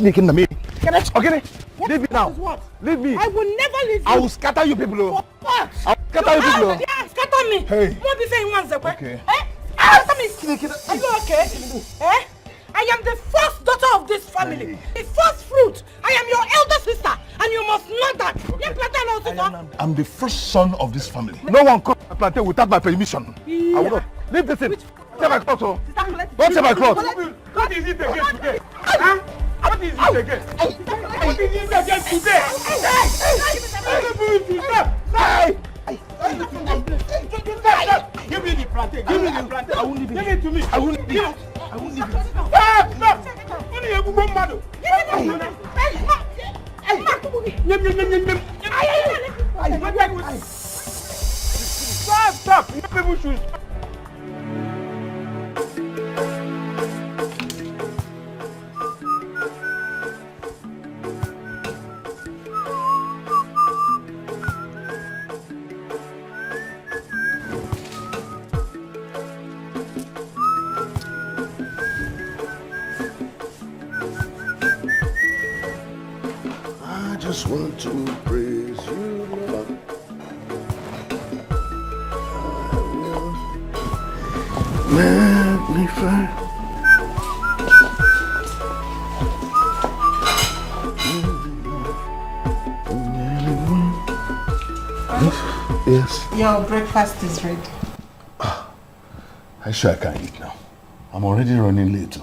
Okay, leave me now. What? Leave me. I will never leave you. I will scatter you people. For what? I will scatter you people. Yeah, scatter me. Hey. What be saying once, okay. Scatter me. Are you okay? I am the first daughter of this family. The first fruit. I am your elder sister. And you must know that. Okay. I'm the first son of this family. No one comes to my plantain without my permission. Yeah. I will not. Leave this in. Take my clothes. Don't take my clothes. What is it again today? Huh? What is it again? What is it again today? Give me the plantain. Give me the plantain. I won't leave it. Give it to me. I won't leave it. I won't leave it. Stop! Only you go mad. Stop! You people should stop. I just want to praise you, Lord. I will magnify. Yes. Your breakfast is ready. I sure I can't eat now. I'm already running late.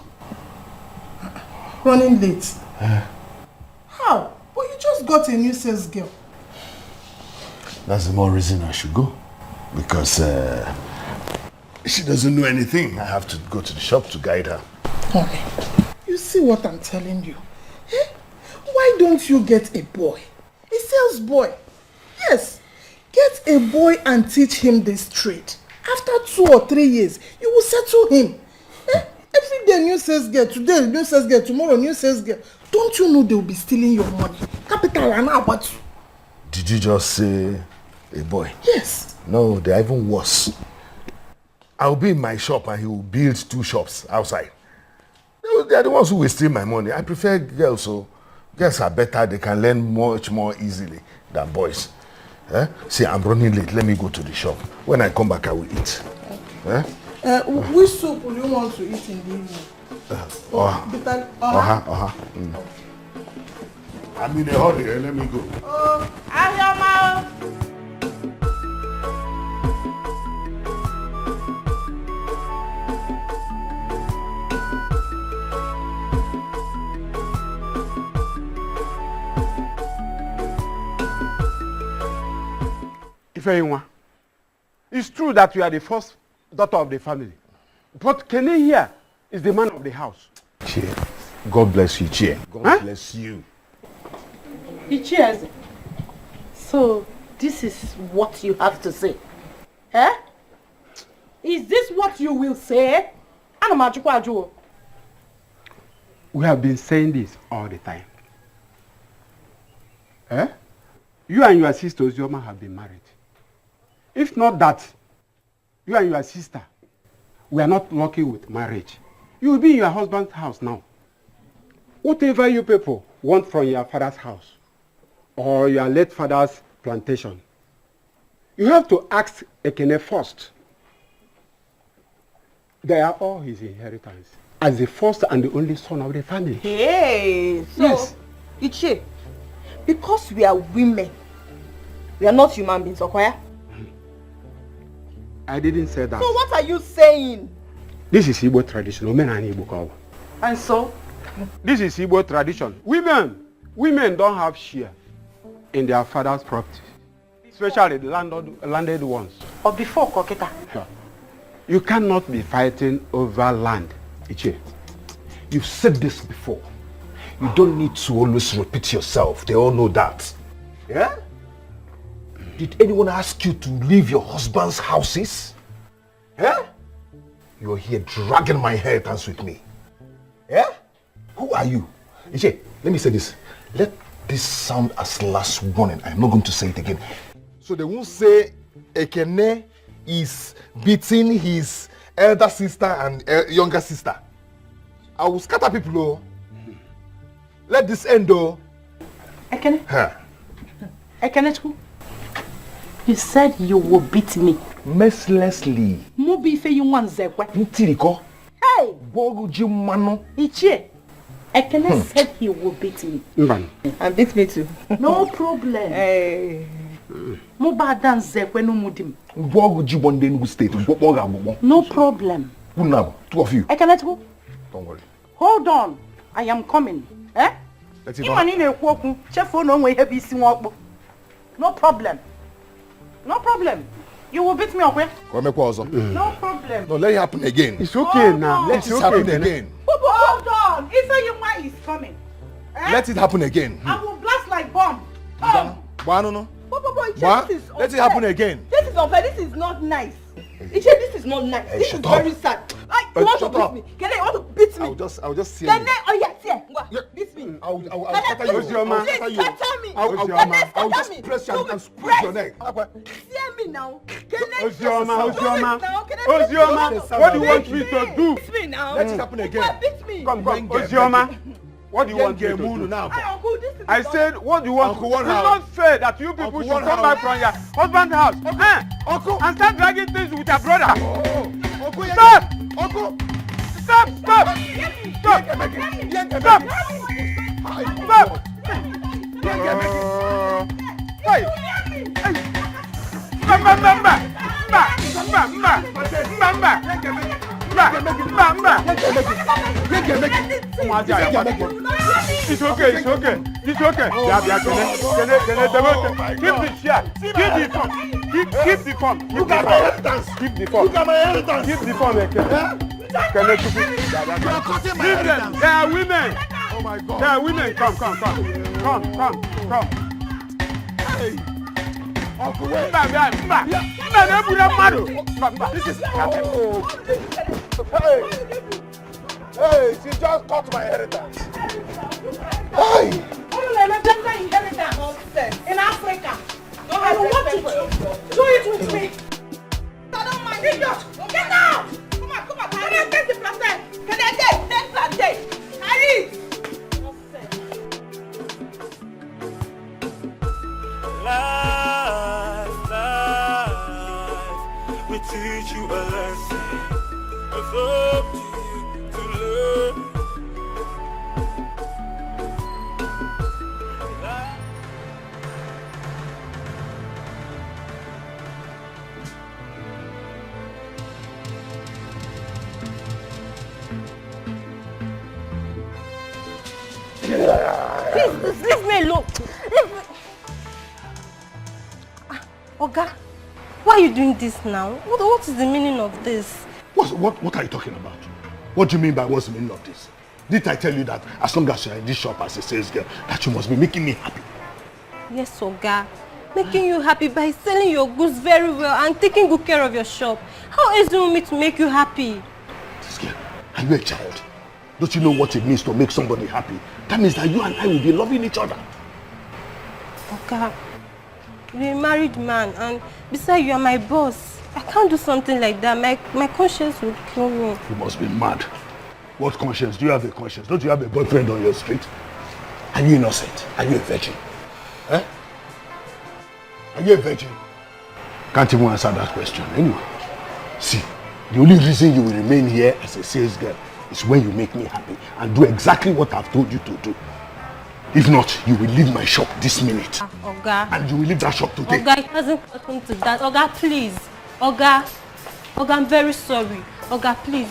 Running late? How? Well, you just got a new sales girl. That's the more reason I should go. Because she doesn't know anything. I have to go to the shop to guide her. Okay. You see what I'm telling you? Why don't you get a boy? A sales boy. Yes. Get a boy and teach him this trade. After 2 or 3 years, you will settle him. Every day new sales girl, today new sales girl, tomorrow new sales girl. Don't you know they will be stealing your money? Capital and about you. Did you just say a boy? Yes. No, they're even worse. I'll be in my shop and he will build 2 shops outside. They're the ones who will steal my money. I prefer girls, so girls are better. They can learn much more easily than boys. See, I'm running late. Let me go to the shop. When I come back, I will eat. Okay. Which soup will you want to eat in the evening? I'm in a hurry. Let me go. Ayama! Ifeyinwa, it's true that you are the first daughter of the family. But Kenny here is the man of the house. Chie. God bless you, Chie. God bless you. Cheers. So, this is what you have to say. Is this what you will say? We have been saying this all the time. You and your sister Chioma have been married. If not that, you and your sister, we are not lucky with marriage. You will be in your husband's house now. Whatever you people want from your father's house or your late father's plantation, you have to ask Ekene first. They are all his inheritance as the first and the only son of the family. Hey, so yes. Ichie, because we are women, we are not human beings, okay? I didn't say that. So what are you saying? This is Igbo tradition. Women and Igbo culture. And so? This is Igbo tradition. Women don't have share in their father's property, especially the landed ones. Or before Koketa? Yeah. You cannot be fighting over land. Ichie, you've said this before. You don't need to always repeat yourself. They all know that. Yeah? Did anyone ask you to leave your husband's houses? Yeah? You're here dragging my inheritance with me. Yeah? Who are you? Ichie, let me say this. Let this sound as last warning. I'm not going to say it again. So they won't say Ekene is beating his elder sister and younger sister. I will scatter people. Let this end though. Ekene? Huh. Ekene, you said you will beat me. Mercilessly. Mubi ife you want zekwe. Ntiriko. Hey! Bogu jimano. Ichie. Ekene said he will beat me. And beat me too. No problem. Hey. Muba dan zekwe no mudim. Bogu jibonde Enugu State. No problem. Now, two of you. Ekene, don't worry. hold on. I am coming. Eh? Let's see. No problem. No problem. You will beat me up, eh? Come also. No problem. No, let it happen again. It's okay now. Let it happen again. Hold on. Ifeyinwa is coming. Eh? Let it happen again. I will blast like bomb. No. This is Let it happen again. This is unfair. This is not nice. This is not nice. This is very sad. You want to beat me? Can you want to beat me? I'll just see Then you. oh yes, beat me. I'll Can scatter you. please scatter me. I'll just press you and squeeze your neck. Hear me now. Ozioma, Ozioma, what do you want me to do? Beat me now. Let it happen again. Beat me. Come, Ozioma, what do you want me to do? Now. Uncle, this is I said, what do you want? Uncle, It's not fair that you people should come back from your husband's house Uncle, and start dragging things with your brother. Uncle, Stop! Uncle, Stop! Stop! Stop! Stop! Stop! Hey! It's okay. Keep the phone. look at my inheritance. Keep the phone. Look at my inheritance. Keep the phone. You are cutting my Leave them. inheritance. They are women. Oh my God. They are women. Come. Hey. Uncle, wait. This is Hey, she just cut my inheritance. Hey. In Africa. I want you to do it with me. I don't mind. Idiot. Get out. Come on. Can I take the plantain? Can I take plantain? I eat. Life will teach you a lesson. It's up to you to learn. Please, leave me alone. Oga, why are you doing this now? What is the meaning of this? What are you talking about? What do you mean by what's the meaning of this? Did I tell you that as long as you're in this shop as a sales girl, that you must be making me happy? Yes, Oga. Making you happy by selling your goods very well and taking good care of your shop. How else do you want me to make you happy? This girl, are you a child? Don't you know what it means to make somebody happy? That means that you and I will be loving each other. Oga, you're a married man and besides you are my boss. I can't do something like that. My conscience will kill me. You must be mad. What conscience? Do you have a conscience? Don't you have a boyfriend on your street? Are you innocent? Are you a virgin? Eh? Are you a virgin? Can't even answer that question. Anyway, see, the only reason you will remain here as a sales girl is when you make me happy and do exactly what I've told you to do. If not, you will leave my shop this minute. Oga. And you will leave that shop today. Oga, it hasn't gotten to that. Oga, please. Oga, I'm very sorry. Oga, please.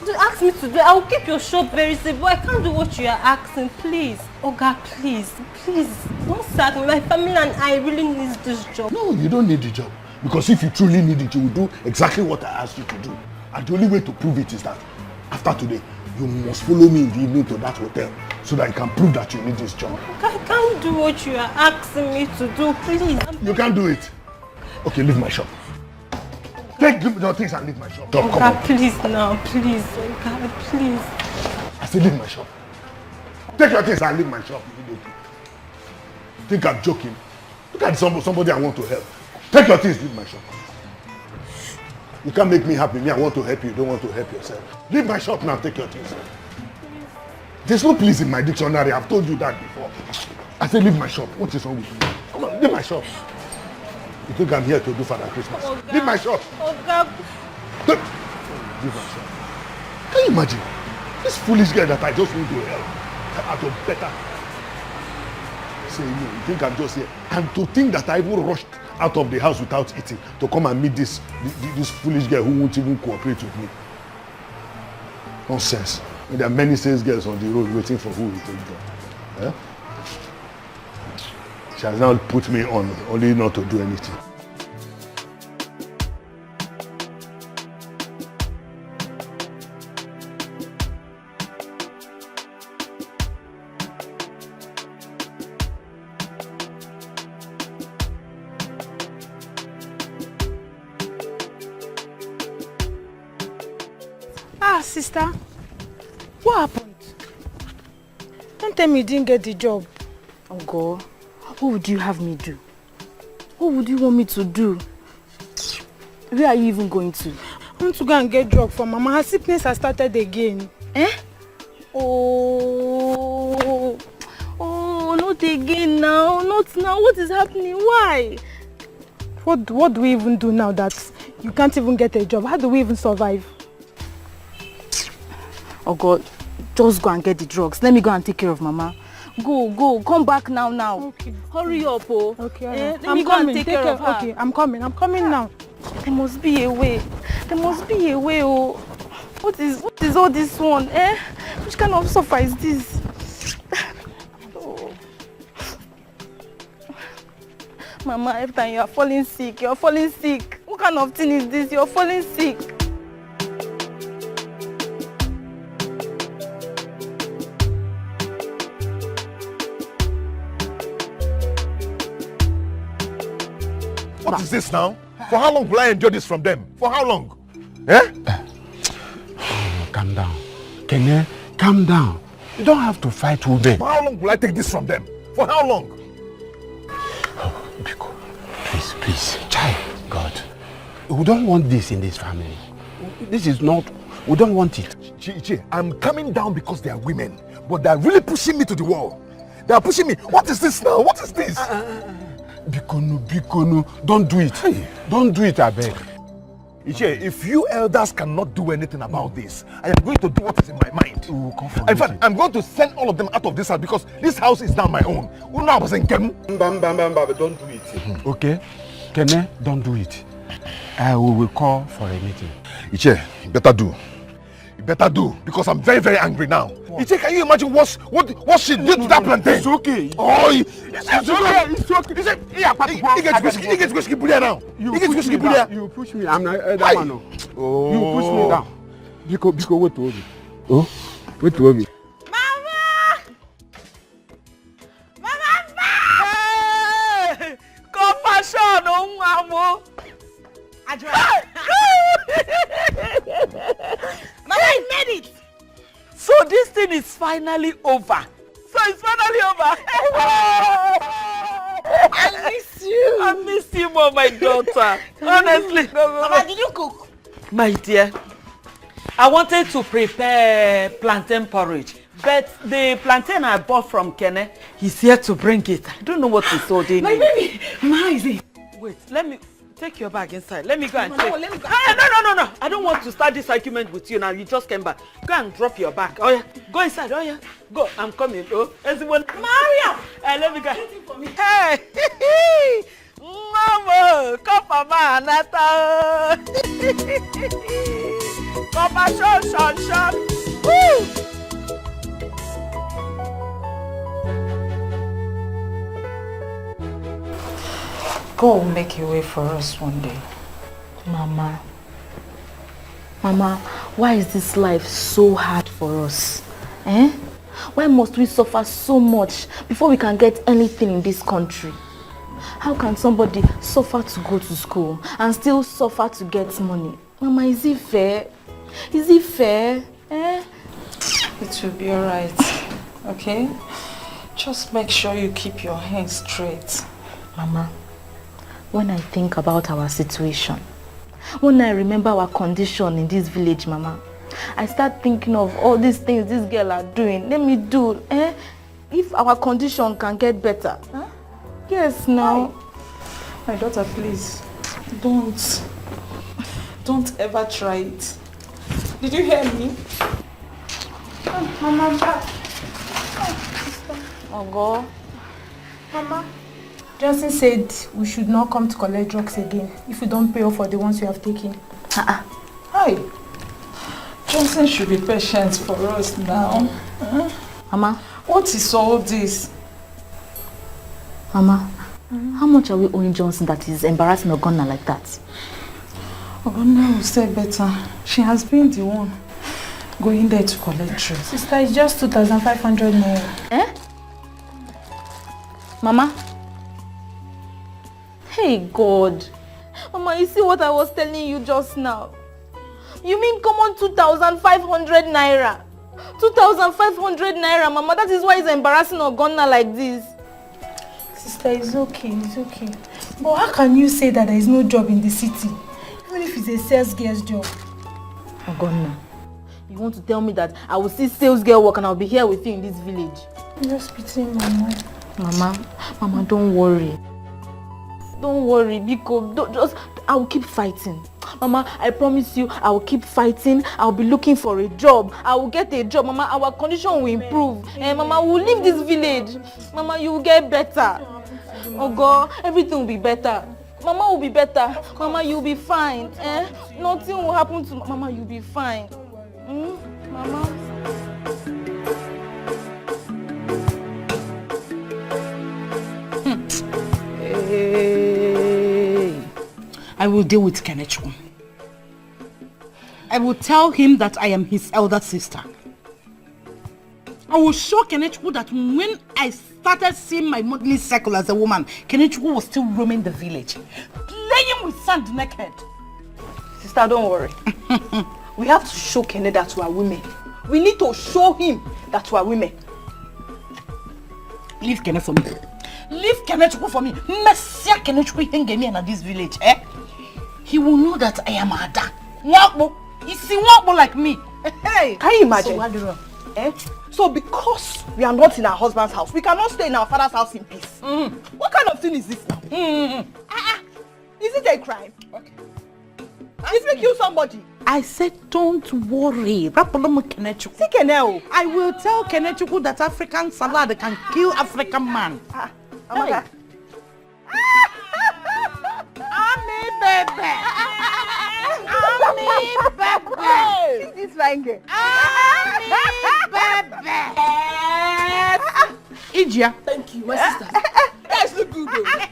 Don't ask me to do it. I will keep your shop very safe, but I can't do what you are asking. Please. Oga, please. Don't sack me. My family and I really need this job. No, you don't need the job. Because if you truly need it, you will do exactly what I asked you to do. And the only way to prove it is that after today, you must follow me in the evening to that hotel so that you can prove that you need this job. I can't do what you are asking me to do, please. You can't do it. Okay, leave my shop. Take your things and leave my shop. Come Oga, on. please now, please. Oga, please. I said leave my shop. Take your things and leave my shop immediately. Think I'm joking? Look at somebody I want to help. Take your things, leave my shop. You can't make me happy. Me, I want to help you. You don't want to help yourself. Leave my shop now. Take your things. There's no please in my dictionary. I've told you that before. I said leave my shop. What is wrong with you? Come on, leave my shop. You think I'm here to do Father Christmas? Oga. Leave my shop. Oga. Leave my shop. Can you imagine? This foolish girl that I just want to help. Out of better. Say, you think I'm just here? And to think that I even rushed out of the house without eating to come and meet this foolish girl who won't even cooperate with me. Nonsense. There are many sales girls on the road waiting for who will take them. Eh? She has now put me on, only not to do anything. Ah, sister, what happened? Don't tell me you didn't get the job. Oh God, what would you have me do? What would you want me to do? Where are you even going to? I want to go and get drug for Mama. Her sickness has started again. Eh? Oh, not again now. Not now. What is happening? Why? What do we even do now that you can't even get a job? How do we even survive? Oh God, just go and get the drugs. Let me go and take care of Mama. Go, come back now. Okay. Hurry up, oh. Okay, let me go and take care of her. Okay, I'm coming now. There must be a way. Oh. What is all this one? Which kind of suffer is this? Oh. Mama, every time you are falling sick. What kind of thing is this? You're falling sick. What is this now? For how long will I endure this from them? For how long? Eh? Calm down. Kene, calm down. You don't have to fight women. For how long will I take this from them? For how long? Oh, Biko, please. Child, God. We don't want this in this family. This is not... We don't want it. Chi, I'm coming down because they are women. But they are really pushing me to the wall. They are pushing me. What is this now? What is this? Biko, no. Don't do it. Hey. Don't do it, I beg. Ichie, if you elders cannot do anything about this, I am going to do what is in my mind. In fact, I'm going to send all of them out of this house because this house is now my own. Don't do it. Okay? Kene, don't do it. We will call for a meeting. Ichie, you better do. You better do because I'm very, very angry now. Ichie, can you imagine what she did to that plantain? It's okay. Oh, it's okay. He gets whiskey bully now. You push me. I'm not that man. Oh. You push me down. Biko, wait to me. Oh, wait to me. Mama! Hey! Compassion, oh, Mama! Mama, I made it! So this thing is finally over. I miss you. I miss you more, my daughter. Honestly. Mama, did you cook? My dear, I wanted to prepare plantain porridge. But the plantain I bought from Kene, he's here to bring it. I don't know what he's holding. My baby, Mama, is it? Wait, let me take your bag inside. Let me go and take. No. I don't want to start this argument with you now. You just came back. Go and drop your bag. Oh yeah, go inside. Oh yeah, go. I'm coming. Oh, everyone. Mario, let me go. Waiting for me. Hey, Mama, Mama, Nata. Papa, shot. Woo! God will make a way for us one day. Mama, why is this life so hard for us? Why must we suffer so much before we can get anything in this country? How can somebody suffer to go to school and still suffer to get money? Mama, is it fair? It will be alright, okay? Just make sure you keep your hands straight. Mama, when I think about our situation, when I remember our condition in this village, Mama, I start thinking of all these things this girl are doing. Let me do, if our condition can get better. Huh? Yes, now. My daughter, please, don't ever try it. Did you hear me? Oh, Mama, Ogo. Mama, Johnson said we should not come to collect drugs again if we don't pay off for the ones we have taken. Hi. Johnson should be patient for us now. Mama. What is all this? Mama, how much are we owing Johnson that is embarrassing Ogonna like that? Ogonna will say better. She has been the one going there to collect drugs. Sister, it's just 2,500 naira. Mama? Hey God. Mama, you see what I was telling you just now? You mean come on 2,500 naira? 2,500 naira, Mama. That is why it's embarrassing Ogonna like this. Sister, it's okay, it's okay. But how can you say that there is no job in the city? Even if it's a sales girl's job. Ogonna, you want to tell me that I will see sales girl work and I'll be here with you in this village? Just between Mama. Mama, don't worry. Don't worry, because I will keep fighting. Mama, I promise you, I will keep fighting. I will be looking for a job. I will get a job. Mama, our condition will improve. And Mama, we'll leave this village. Mama, you will get better. Oh God, everything will be better. Mama will be better. Mama, you'll be fine. Nothing will happen to Mama, you'll be fine. Mama. I will deal with Kenechukwu. I will tell him that I am his elder sister. I will show Kenechukwu that when I started seeing my modeling circle as a woman, Kenechukwu was still roaming the village, playing with sand naked. Sister, don't worry. We have to show Kene that we are women. We need to show him that we are women. Leave Kene for me. Leave Kenechukwu for me. Messia Kenechukwu henge me in this village, He will know that I am Ada. Wakbo. Is he Wakbo like me? Hey, can you imagine? So because we are not in our husband's house, we cannot stay in our father's house in peace. What kind of thing is this now? Is it a crime? Okay. Did we kill somebody? I said don't worry. I will tell Kenechukwu that African salad can kill African man. Amaka. Ami baby. See this fine girl. Ijia. Thank you, my sister. Guys, look good though. You look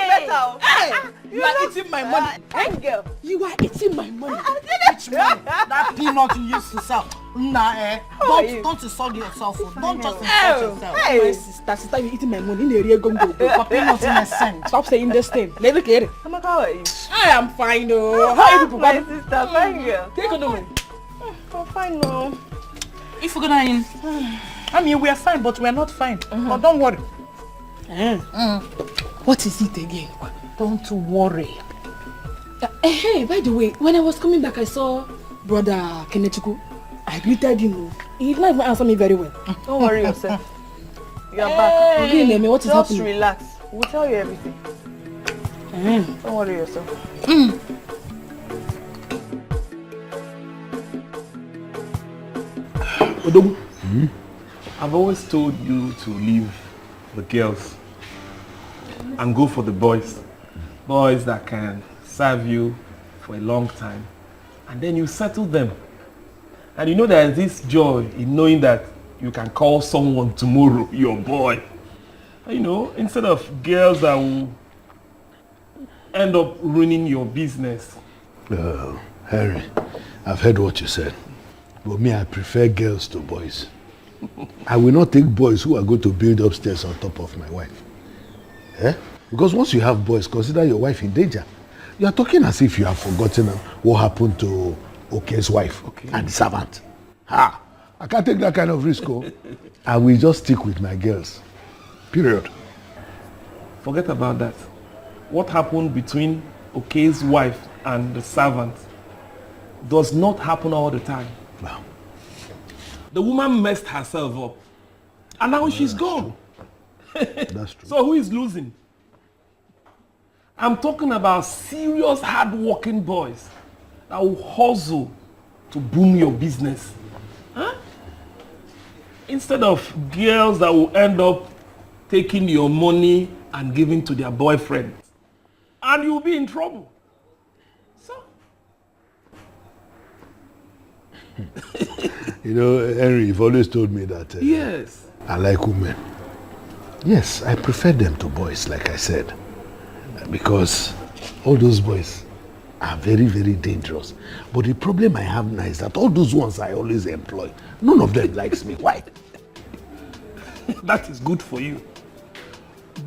better. Hey, you are eating my money. Fine girl. You are eating my money. Which money? That peanut you used to sell. Nah, don't insult yourself. Don't just insult yourself. Hey, my sister, you eating my money. In the area, go. For peanut in a cent. Stop saying this thing. Let me get it. Amaka, how are you? I am fine though. How are you people? My sister, fine girl. Take a moment. I'm fine though. If we're gonna in, I mean we are fine, but we are not fine. But don't worry. What is it again? Don't worry. Hey, by the way, when I was coming back, I saw brother Kenechukwu. I greeted him. He did not even answer me very well. Don't worry yourself. You are back. Okay, Neme, what is happening? Just relax. We'll tell you everything. Don't worry yourself. Odogu, I've always told you to leave the girls and go for the boys. Boys that can serve you for a long time. And then you settle them. And you know there's this joy in knowing that you can call someone tomorrow your boy. You know, instead of girls that will end up ruining your business. Harry, I've heard what you said. But me, I prefer girls to boys. I will not take boys who are going to build upstairs on top of my wife. Because once you have boys, consider your wife in danger. You are talking as if you have forgotten what happened to Oke's wife and the servant. I can't take that kind of risk. I will just stick with my girls. Period. Forget about that. What happened between Oke's wife and the servant does not happen all the time. Wow. The woman messed herself up. And now she's gone. That's true. So who is losing? I'm talking about serious, hard-working boys that will hustle to boom your business. Huh? Instead of girls that will end up taking your money and giving to their boyfriend. And you'll be in trouble. So. You know, Henry, you've always told me that Yes. I like women. Yes, I prefer them to boys, like I said. Because all those boys are very, very dangerous. But the problem I have now is that all those ones I always employ, none of them likes me. Why? That is good for you.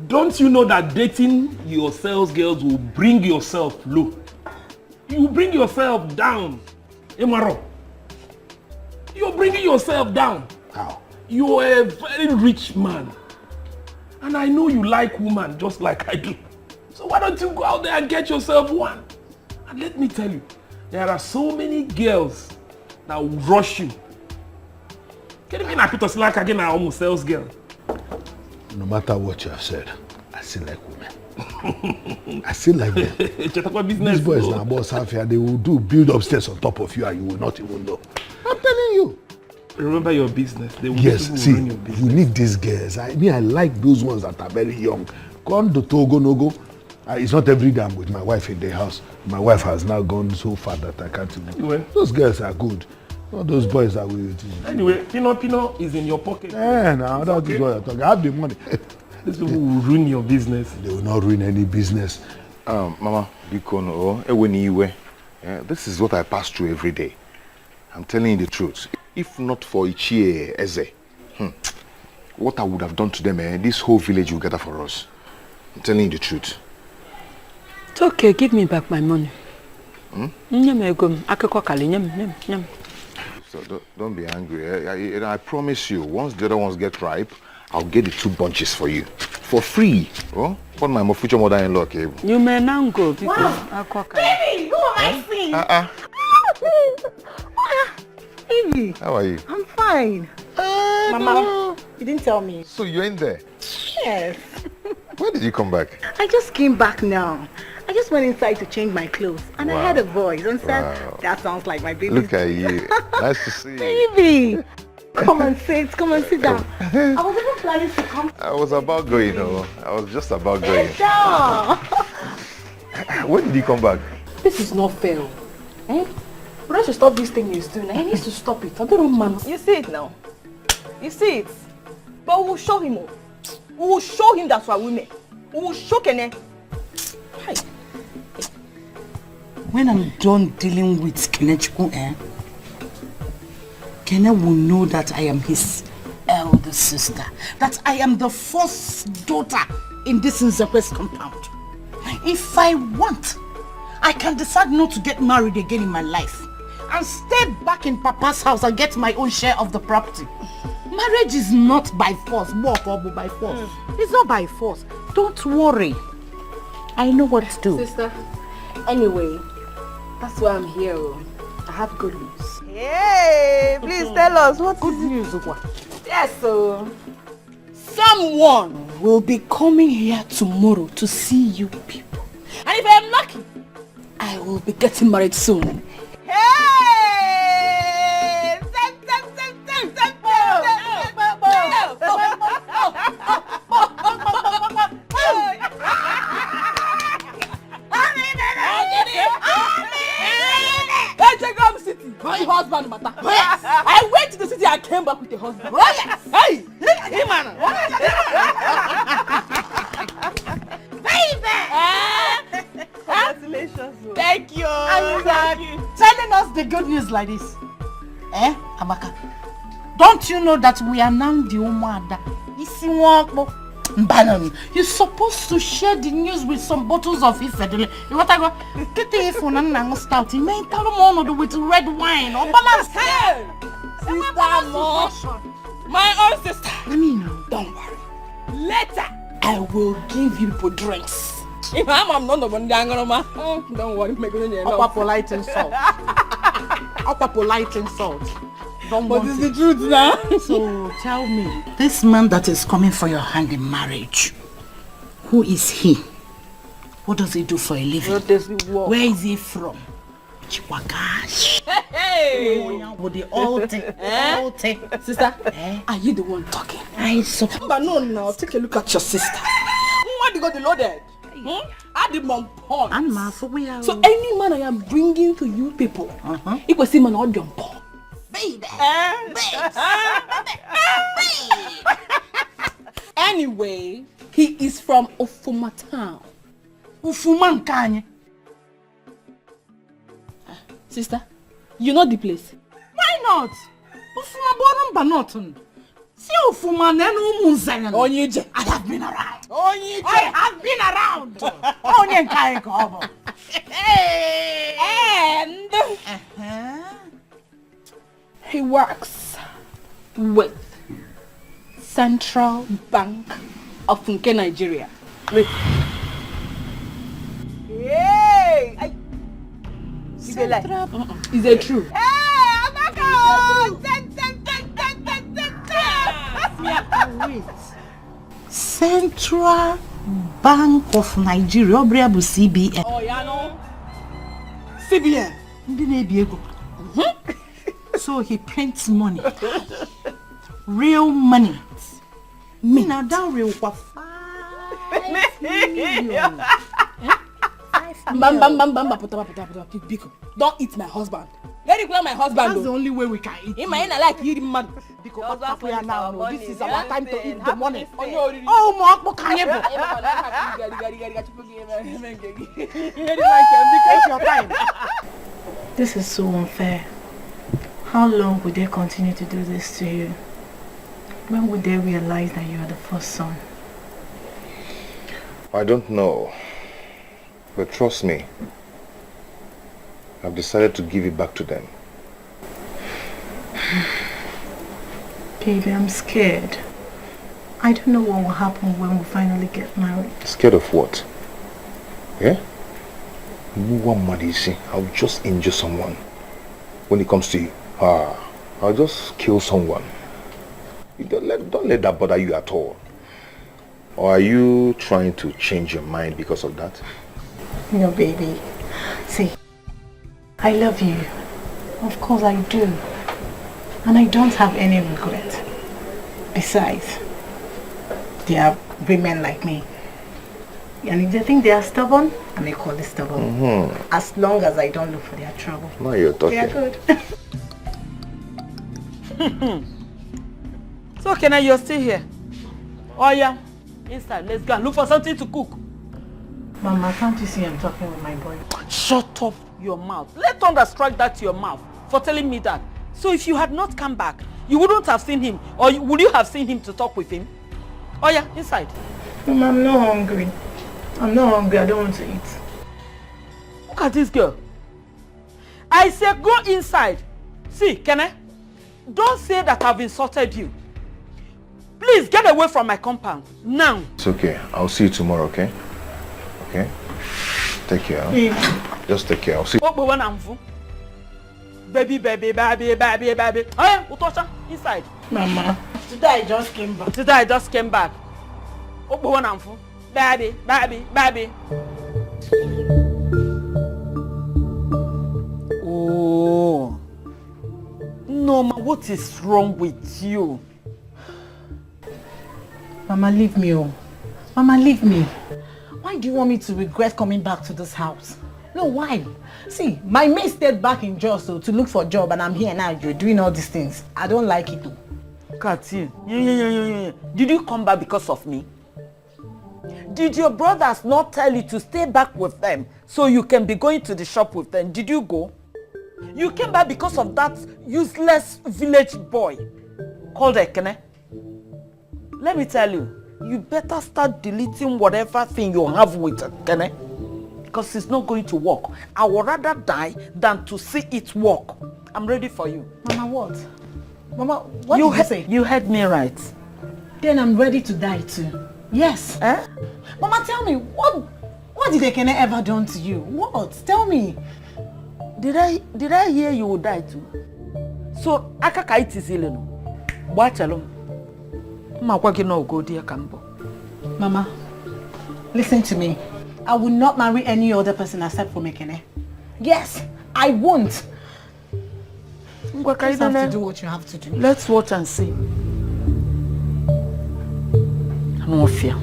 Don't you know that dating your sales girls will bring yourself low? You will bring yourself down. Emaro. You're bringing yourself down. How? You're a very rich man. And I know you like women just like I do. So why don't you go out there and get yourself one? And let me tell you, there are so many girls that will rush you. Can you mean I put a slack again? I almost sales girl. No matter what you have said, I still like women. I still like them. These boys now, boss half here, they will do build upstairs on top of you and you will not even know. I'm telling you. Remember your business. They will yes, see, run your business. you need these girls. I like those ones that are very young. Gone to Togo, no go. It's not every day I'm with my wife in the house. My wife has now gone so far that I can't even. Anyway. Those girls are good. Not those boys that will. Anyway, Pino is in your pocket. Yeah, now that's okay. what I'm talking. I have the money. These people will ruin your business. They will not ruin any business. Mama, this is what I pass through every day. I'm telling you the truth. If not for Ichie Eze, what I would have done to them, this whole village will gather for us. I'm telling you the truth. It's okay, give me back my money. So don't be angry. I promise you, once the other ones get ripe, I'll get the 2 bunches for you. For free. Oh, what my future mother-in-law came. You may now go because wow. Baby, who am I seeing? Baby. How are you? I'm fine. Mama, you didn't tell me. So you're in there? Yes. When did you come back? I just came back now. I just went inside to change my clothes and I heard a voice and said, that sounds like my baby. Look at you. Nice to see you. Baby. Come and sit down. I was even planning to come. I was about going, I was just about going. When did you come back? This is not fair. But I should stop this thing he's doing. He needs to stop it. I don't know, man. You see it now. You see it. But we'll show him. We will show him that's why women. We will show Kene. Hi. When I'm done dealing with Kenechku, Kene will know that I am his elder sister. That I am the first daughter in this Nzekwe's compound. If I want, I can decide not to get married again in my life and stay back in Papa's house and get my own share of the property. Marriage is not by force, walk or by force. It's not by force. Don't worry. I know what to do. Sister, anyway, that's why I'm here. I have good news. Hey, please tell us what good news. What? Yes, so someone will be coming here tomorrow to see you people. And if I am lucky, I will be getting married soon. Hey! My husband matter. Yes. I went to the city, I came back with a husband. Yes. Hey! Hey, man! Baby! Congratulations. Thank you. Thank you. Telling us the good news like this. Amaka? Don't you know that we are now the Umada? You're supposed to share the news with some bottles of Ifedele. You want to go? Get the iPhone and start. You may tell them all with red wine or balance. Hey! Sister, my own sister. Let me know. Don't worry. Later, I will give you people drinks. If I'm not the one, don't worry. Upper polite insult. proper polite insult. Don't But want it's it. the truth now. So tell me, this man that is coming for your hand in marriage, who is he? What does he do for a living? Where is he from? Chiwagash. Hey! With the altar. Sister, are you the one talking? I suppose. But no, take a look at your sister. Why you got the loaded? I did my porn. And ma, so we are. So any man I am bringing to you people, it was him and all your porn. Baby. Anyway, he is from Ofuma town. Ufuman kanye. Sister, you know the place? Why not? Ufuma borum banotun. See Ufuma nenu munzayan. Onyeje. I have been around. Onyeje. I have been around. Onye kai kobo. And he works with Central Bank of Nigeria. Yay! Is it like? Is it true? Hey, Amaka! Wait. Central Bank of Nigeria. Obriabu CBN. Oh, yeah, no. CBN. Ndi na-ebi ego. So he prints money. Real money. Me now down real for 5 million. Don't eat my husband. Let it my husband. That's the only way we can eat. In my end, I like eating man. Because what we are now, no, this is our time to eat the money. Oh, Oh, my God, take your time. This is so unfair. How long would they continue to do this to you? When would they realize that you are the first son? I don't know. But trust me, I've decided to give it back to them. Baby, I'm scared. I don't know what will happen when we finally get married. Scared of what? Yeah? I'll just injure someone. When it comes to you, I'll just kill someone. Don't let that bother you at all. Or are you trying to change your mind because of that? No, baby. See, I love you. Of course I do. And I don't have any regret. Besides, there are women like me. And if they think they are stubborn, I may call it stubborn. As long as I don't look for their trouble. Now you're talking. They are good. So, Kenna, you're still here? Oh, yeah. Inside, let's go and look for something to cook. Mama, can't you see I'm talking with my boy? Shut up your mouth. Let thunder strike that to your mouth for telling me that. So if you had not come back, you wouldn't have seen him, or would you have seen him to talk with him? Oh yeah, inside. Mama, I'm not hungry. I'm not hungry. I don't want to eat. Look at this girl. I say go inside. See, Kenna, don't say that I've insulted you. Please get away from my compound now. It's okay. I'll see you tomorrow, okay? Okay? Take care. Huh? Just take care. I'll see you. Baby. Oh yeah, Utosha, inside. Mama, today I just came back. Baby. Oh. Norma, what is wrong with you? Mama, leave me. Oh. Mama, leave me. Why do you want me to regret coming back to this house? No, why? See, my mate stayed back in Jos to look for a job, and I'm here now. You're doing all these things. I don't like it. Look at you. Did you come back because of me? Did your brothers not tell you to stay back with them so you can be going to the shop with them? Did you go? You came back because of that useless village boy called Ekene. Let me tell you, you better start deleting whatever thing you have with Ekene, because it's not going to work. I would rather die than to see it work. I'm ready for you. Mama, what? Mama, what did you say? You heard me right. Then I'm ready to die too. Yes. Eh? Mama, tell me, what did Ekene ever done to you? What? Tell me. Did I hear you would die too? So akaka itisile no. Bwachalo. Makwaki no go dear Kambo. Mama, listen to me. I will not marry any other person except for Mekene. Yes, I won't. You just have to do what you have to do. Let's watch and see. No fear.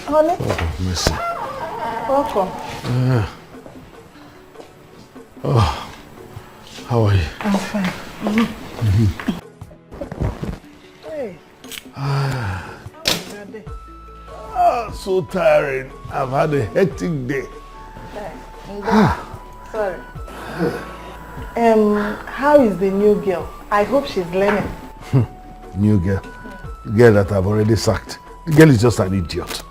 Honey? Oh, mercy. Welcome. Oh, how are you? I'm fine. Hey. So tiring. I've had a hectic day. Sorry. How is the new girl? I hope she's learning. New girl. The girl that I've already sacked. The girl is just an idiot.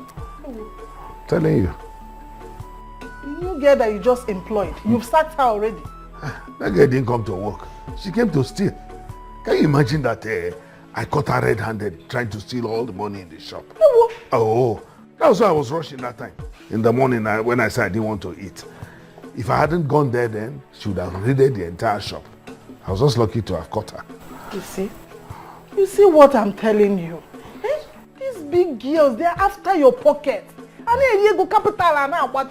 Telling you. The new girl that you just employed, you've sacked her already. That girl didn't come to work. She came to steal. Can you imagine that I caught her red-handed trying to steal all the money in the shop? Oh, that was why I was rushing that time. In the morning when I said I didn't want to eat. If I hadn't gone there then, she would have raided the entire shop. I was just lucky to have caught her. You see? You see what I'm telling you? Eh? These big girls, they're after your pocket. And then you go capital and now what?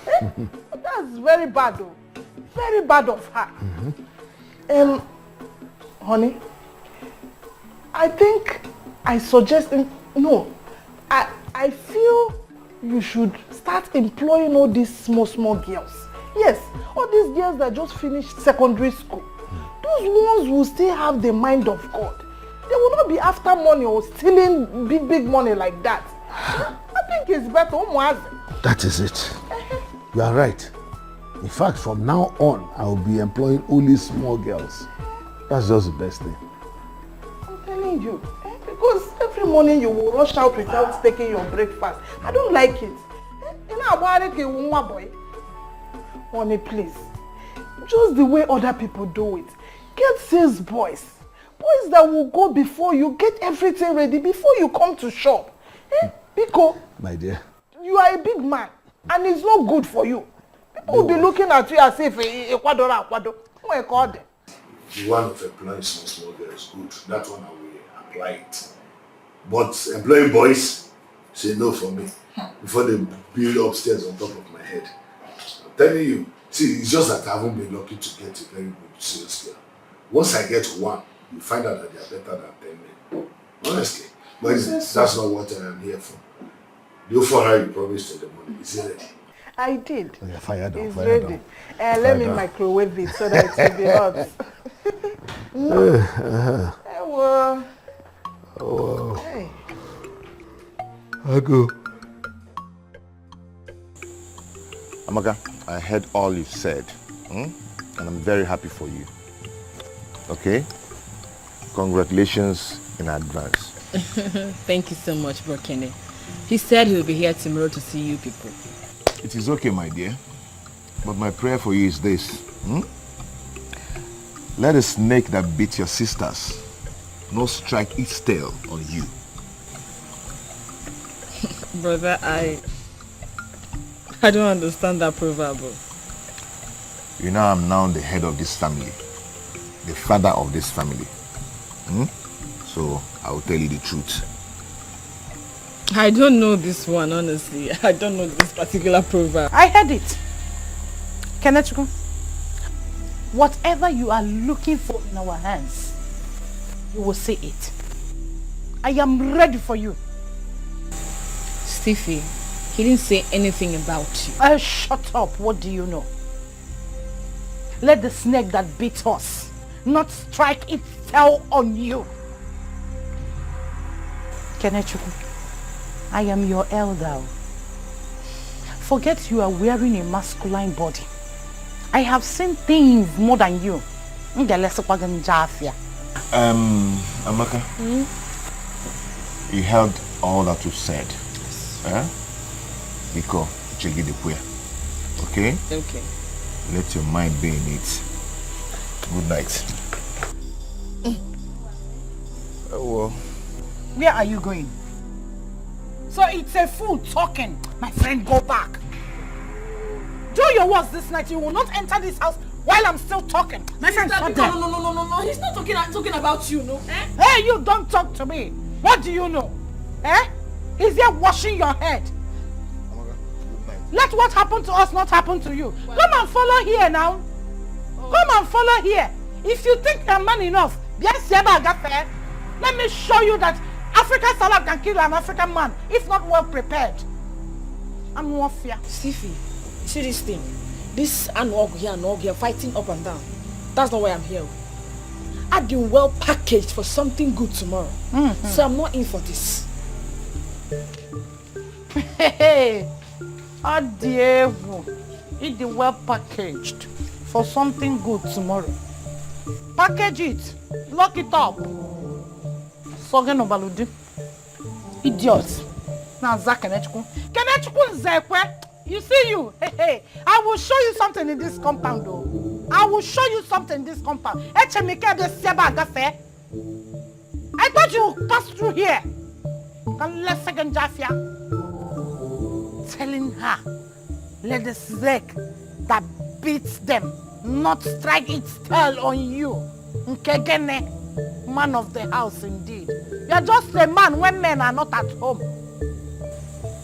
Eh? That's very bad though. Very bad of her. Honey, I think I suggest, no, I feel you should start employing all these small girls. Yes, all these girls that just finished secondary school. Those ones will still have the mind of God. They will not be after money or stealing big money like that. I think it's better. That is it. You are right. In fact, from now on, I will be employing only small girls. That's just the best thing. I'm telling you. Because every morning you will rush out without taking your breakfast. I don't like it. You know, boy. Honey, please. Just the way other people do it. Get sales boys. Boys that will go before you, get everything ready before you come to shop. Because my dear, you are a big man and it's not good for you. People will be looking at you as if Ecuador. The one of employing small girls, good. That one I will apply it. But employing boys, say no for me. Before they build upstairs on top of my head. I'm telling you, see, it's just that I haven't been lucky to get a very good sales girl. Once I get one, you find out that they are better than 10 men. Honestly. But that's not what I am here for. Do for her you promised her the money. Is it ready? I did. Oh, yeah, fire down, it's fire ready. Down. Let me microwave it so that it will be hot. Oh. Hey. I go. Amaka, I heard all you've said, and I'm very happy for you. Okay? Congratulations in advance. Thank you so much, Bro Kenny. He said he'll be here tomorrow to see you people. It is okay, my dear. But my prayer for you is this. Let a snake that beats your sisters not strike its tail on you. Brother, I don't understand that proverb. You know I'm now the head of this family. The father of this family. So I will tell you the truth. I don't know this one, honestly. I don't know this particular proverb. I heard it. Kenechukwu, whatever you are looking for in our hands, you will see it. I am ready for you. Stiffy, he didn't say anything about you. Shut up. What do you know? Let the snake that beats us not strike its tail on you. Kenechukwu, I am your elder. Forget you are wearing a masculine body. I have seen things more than you. Amaka, you heard all that you said. Biko, chegi de puya. Okay? Okay. Let your mind be in it. Good night. Where are you going? So it's a fool talking. My friend, go back. Do your worst this night. You will not enter this house while I'm still talking. My friend, shut No. them. He's not talking about you, no? Eh? Hey, you don't talk to me. What do you know? Eh? He's here washing your head. Let what happened to us not happen to you. Well, come and follow here now. Oh. Come and follow here. If you think you're man enough, let me show you that African salad can kill an African man if not well prepared. I'm warfare. Sifi, see this thing? This and Okija fighting up and down. That's not why I'm here. I've been well packaged for something good tomorrow. So I'm not in for this. Hey, Adievo, it is well packaged for something good tomorrow. Package it, lock it up. Sogen obaludi, idiot. Now Zach Kenechku Zekwe, you see you. Hey, I will show you something in this compound, though. I will show you something in this compound. I thought you would pass through here. Telling her, let the snake that beats them not strike its tail on you. Nkegene, man of the house indeed. You are just a man when men are not at home.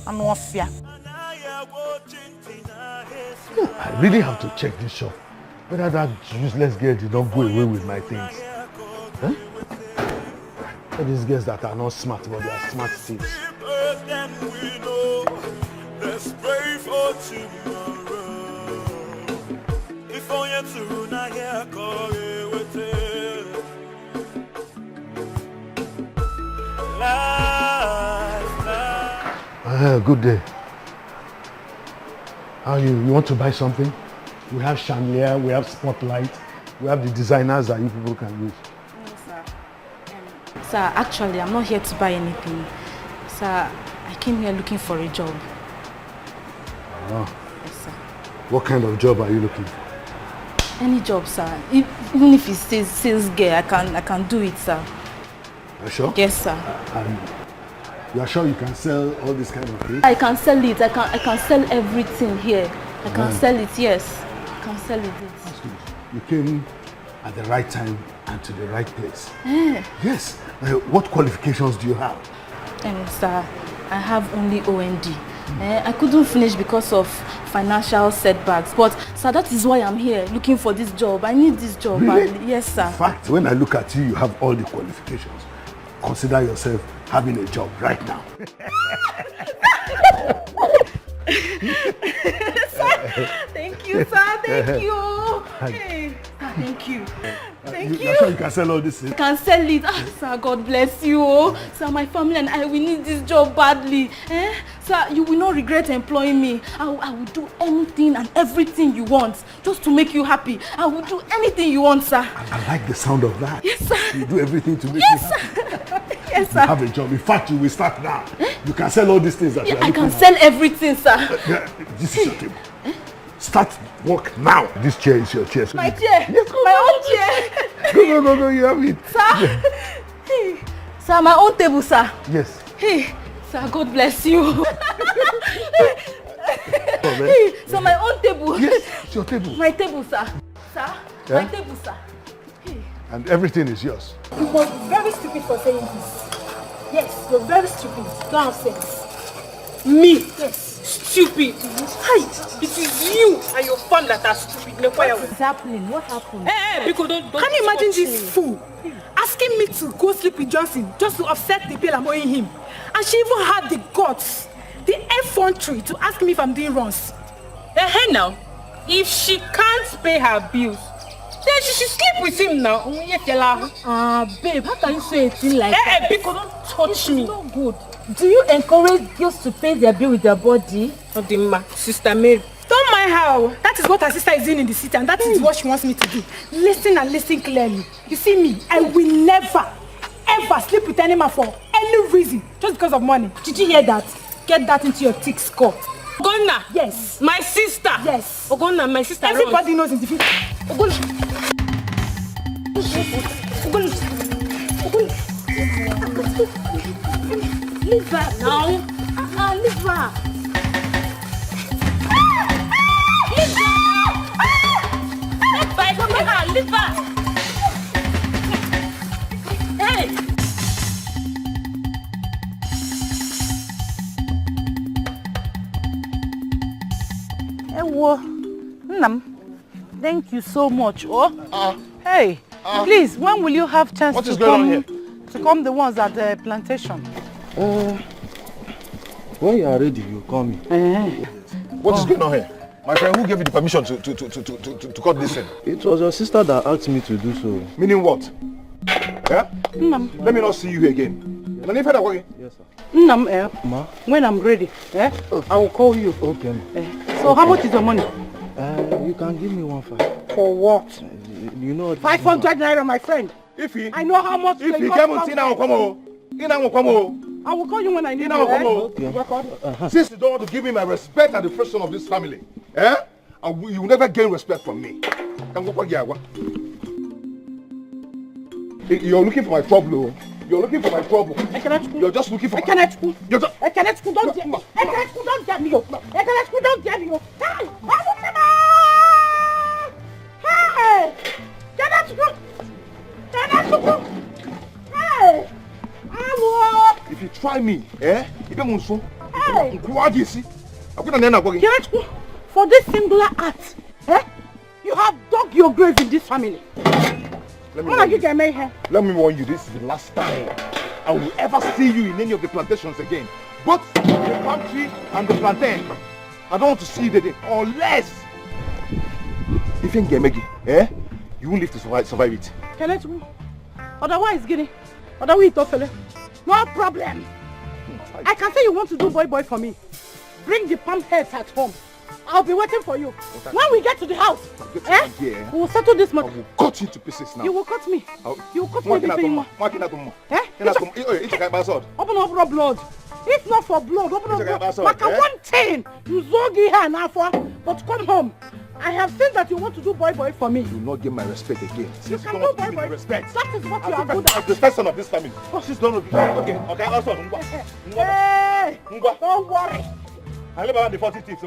And no fear. I really have to check this shop. Whether that useless girl did not go away with my things. Huh? All these girls that are not smart, but they are smart thieves. Let's pray for tomorrow. If only to not hear call with it. Good day. How are you? You want to buy something? We have chandelier, we have spotlight, we have the designers that you people can use. No, sir. Sir, actually, I'm not here to buy anything. Sir, I came here looking for a job. Oh. Yes, sir. What kind of job are you looking for? Any job, sir. Even if it says sales girl, I can do it, sir. Are you sure? Yes, sir. And you are sure you can sell all this kind of things? I can sell it. I can sell everything here. I can sell it, yes. I can sell it. That's good. You came at the right time and to the right place. Yes. What qualifications do you have? Sir, I have only OND. I couldn't finish because of financial setbacks. But, sir, that is why I'm here, looking for this job. I need this job. Really? Yes, sir. In fact, when I look at you, you have all the qualifications. Consider yourself having a job right now. Thank you, sir. Thank you. Hey, thank you. Thank you. You're sure you can sell all this? I can sell it. Sir, God bless you. Sir, my family and I, we need this job badly. Sir, you will not regret employing me. I will do anything and everything you want just to make you happy. I will do anything you want, sir. I like the sound of that. Yes, sir. You do everything to make yes, you happy. Sir. Yes, sir. You have a job. In fact, you will start now. You can sell all these things that you are I can at. sell everything, sir. This is your table. Start work now. This chair is your chair. So my chair? Yes, go. My own chair? Go, you have it. Sir? Hey. Sir, my own table, sir. Yes. Hey, sir, God bless you. Hey, sir, my own table. Yes, it's your table. My table, sir. Sir, yeah? My table, sir. Hey. And everything is yours. You must be very stupid for saying this. Yes, you're very stupid. Don't have sense. Me? Yes. Stupid. Hi, it is you and your fun that are stupid. What is happening? What happened? Hey, because don't can you imagine this fool asking me to go sleep with Johnson just to offset the bill I'm owing him? And she even had the guts, the effrontery to ask me if I'm doing runs. Hey now, if she can't pay her bills, then she should sleep with him now. Babe, how can you say a thing like that? Hey, because don't touch me. It's not good. Do you encourage girls to pay their bill with their body? Odima, Sister Mary. Don't mind how. That is what her sister is doing in the city, and that is what she wants me to do. Listen and listen clearly. You see me, I will never, ever sleep with any man for any reason, just because of money. Did you hear that? Get that into your thick skull. Ogonna? Yes. My sister? Yes. Ogonna, my sister. Everybody knows in the future. Ogonna. Leave her now. Leave her. Leave her. Hey! Ewo, Nam, thank you so much. Hey, please, when will you have chance to come the ones at the plantation? When you are ready, you call me. What is going on here? My friend, who gave you the permission to cut this in? It was your sister that asked me to do so. Meaning what? Yeah? Let me not see you again. Yes, sir. Nam, Ma? when I'm ready, I will call you. Okay, ma. So how much is your money? You can give me 1,500. For what? You know 500 naira, my friend. I know how much. If you come and I will call you when I need you. Okay. Since you don't want to give me my respect as the first son of this family, you will never gain respect from me. You're looking for my trouble. You're looking for my trouble. You're just looking for don't get me. Don't get me. Hey! If you try me, for this singular act, you have dug your grave in this family. Let me warn you, this is the last time I will ever see you in any of the plantations again. Both the palm tree and the plantain. I don't want to see you there unless if you you won't live to survive it. Otherwise, no problem. I can say you want to do boy for me. Bring the palm heads at home. I'll be waiting for you. When we get to the house, we will settle this matter. I will cut you to pieces now. You will cut me. You will cut me between you. Open up blood. If not for blood, open up blood. Like one thing, you zogi here now for. But come home. I have seen that you want to do boy for me. You will not give my respect again. You can do boy. Respect. That is what you are good at. As the first son of this family. She's done with you. Okay. Also, hey, don't worry. I live around the 40 tips.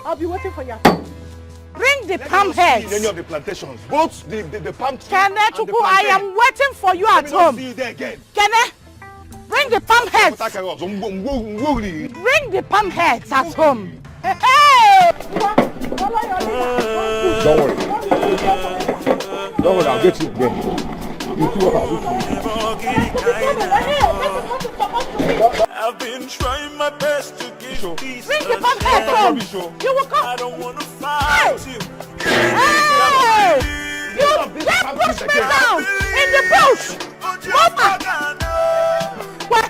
I'll be waiting for you. Bring the palm heads. Any of the plantations, both the palm trees and the plantain. I am waiting for you at home. See you there again. Bring the palm heads. Bring the palm heads at home. Hey! Don't worry, I'll get you again. You see what I'll do. I've been trying my best to give peace. Bring the palm heads home. You will come. I don't want to fight you. Hey! You just pushed me down in the bush. Norma! What?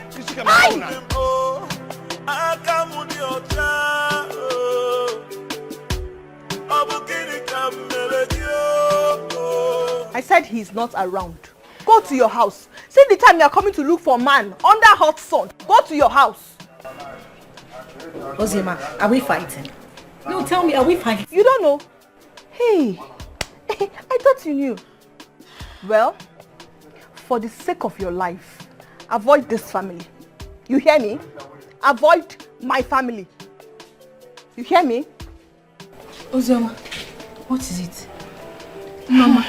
I said he's not around. Go to your house. See the time you are coming to look for a man under hot sun. Go to your house. Ozima, are we fighting? No, tell me, are we fighting? You don't know? Hey, I thought you knew. Well, for the sake of your life, avoid this family. You hear me? Avoid my family. You hear me? Ozima, what is it? Mama,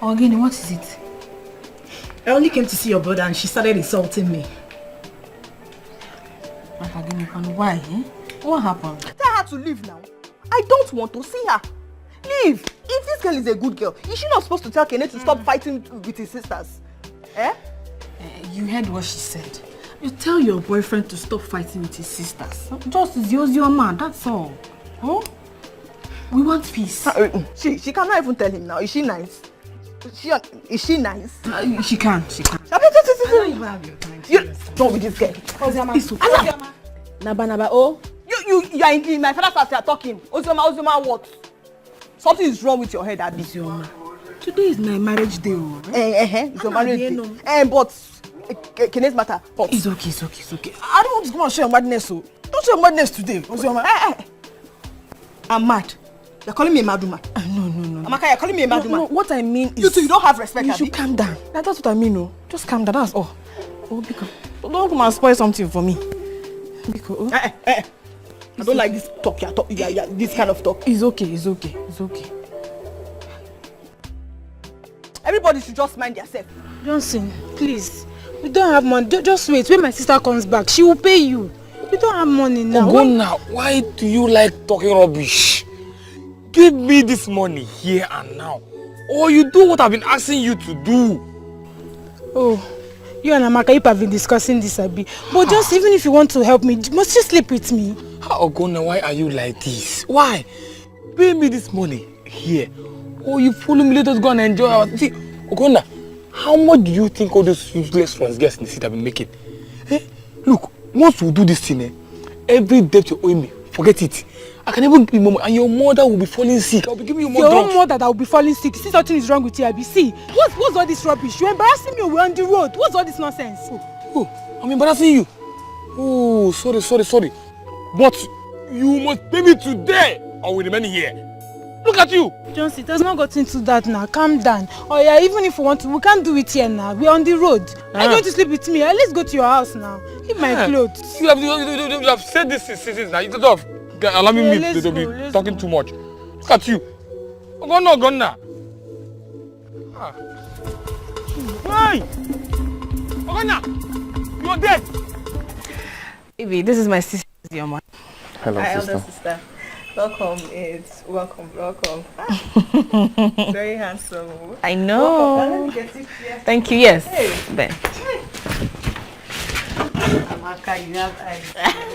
Ogini, what is it? I only came to see your brother and she started insulting me. Why? What happened? Tell her to leave now. I don't want to see her. Leave. If this girl is a good girl, is she not supposed to tell Kene to stop fighting with his sisters? You heard what she said. You tell your boyfriend to stop fighting with his sisters. Just use your man, that's all. Huh? We want peace. She cannot even tell him now. Is she nice? Is she nice? She can. I don't even have your time. Don't be this girl. Naba, oh. You are in my father's house, you are talking. Ozoma, what? Something is wrong with your head, Abby. Today is my marriage day. It's your marriage day. But Kene's matter. But it's okay. I don't want to come and show your madness. Don't show your madness today. Ozoma. I'm mad. You're calling me a mad woman? No. Amaka, you're calling me a mad woman? No, what I mean is... You two, you don't have respect, You should calm down. That's what I mean, no. Just calm down, that's all. Oh, because... Don't come and spoil something for me. Because... I don't like this talk, this kind of talk. It's okay. Everybody should just mind yourself. Johnson, please. We don't have money. Just wait. When my sister comes back, she will pay you. We don't have money now. Ogonna, why do you like talking rubbish? Give me this money here and now. Or you do what I've been asking you to do. Oh, you and Amaka have been discussing this a bit. But just even if you want to help me, must you sleep with me? Ogonna, why are you like this? Why? Pay me this money here. Or you follow me, let us go and enjoy our... See, Ogonna, how much do you think all those useless ones guys in the city have been making? Look, once we do this thing, every debt you owe me, forget it. I can even give you more, and your mother will be falling sick. I'll be giving you more drugs. Your own mother that will be falling sick. See, something is wrong with you, Abi. See, what's all this rubbish? You're embarrassing me. We're on the road. What's all this nonsense? Oh, I'm embarrassing you. Oh, sorry. But you must pay me today, or we remain here. Look at you. Johnson, it has not got into that now. Calm down. Oh yeah, even if we want to, we can't do it here now. We're on the road. Are you going to sleep with me? Let's go to your house now. Keep my clothes. You have said this since now. You don't have allow me to be talking too much. Look at you. Ogonna. Hey! Ogonna! You're dead! Baby, this is my sister, Chioma. Hello, Hi, sister. elder sister. Welcome. Very handsome. I know. Welcome. Let me get it here. Thank you, yes. Hey. Ben. Amaka, you have eyes.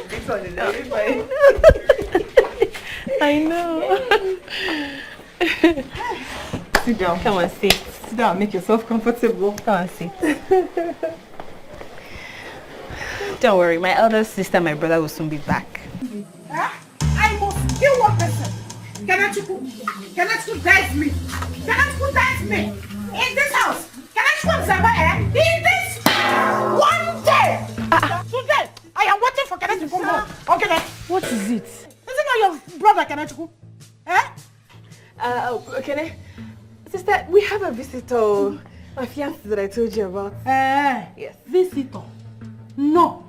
This one is very fine. I know. Sit down. Come on, sit. Sit down. Make yourself comfortable. Come on, sit. Don't worry, my elder sister, my brother will soon be back. I must kill one person. Kanachuku dies me. Kanachuku dies me. In this house. Kanachuku Zaba, in this one day. Today, I am waiting for Kanachuku to come home. Okay, then. What is it? Is it not your brother, Kanachuku? Okay. Sister, we have a visitor. My fiance that I told you about. Yes. Visitor. No.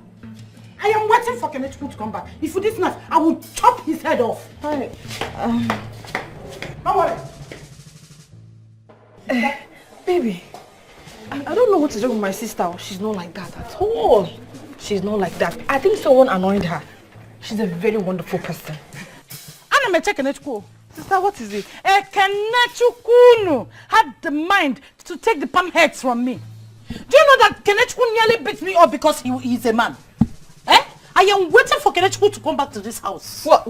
I am waiting for Kanachuku to come back. If it is not, I will chop his head off. Hi. Don't worry. Baby, I don't know what to do with my sister. She's not like that at all. She's not like that. I think someone annoyed her. She's a very wonderful person. Anna meche Kanachuku. Sister, what is it? Kanachuku had the mind to take the palm heads from me. Do you know that Kanachuku nearly beat me up because he is a man? I am waiting for Kanachuku to come back to this house. What?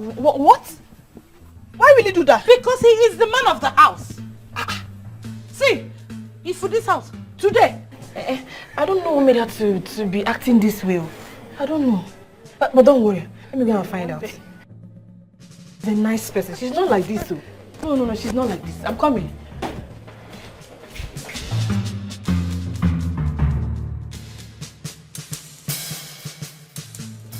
Why will he do that? Because he is the man of the house. See, he's for this house today. I don't know what made her to be acting this way. I don't know. But don't worry. Let me go and find out. She's a nice person. She's not like this. No, she's not like this. I'm coming.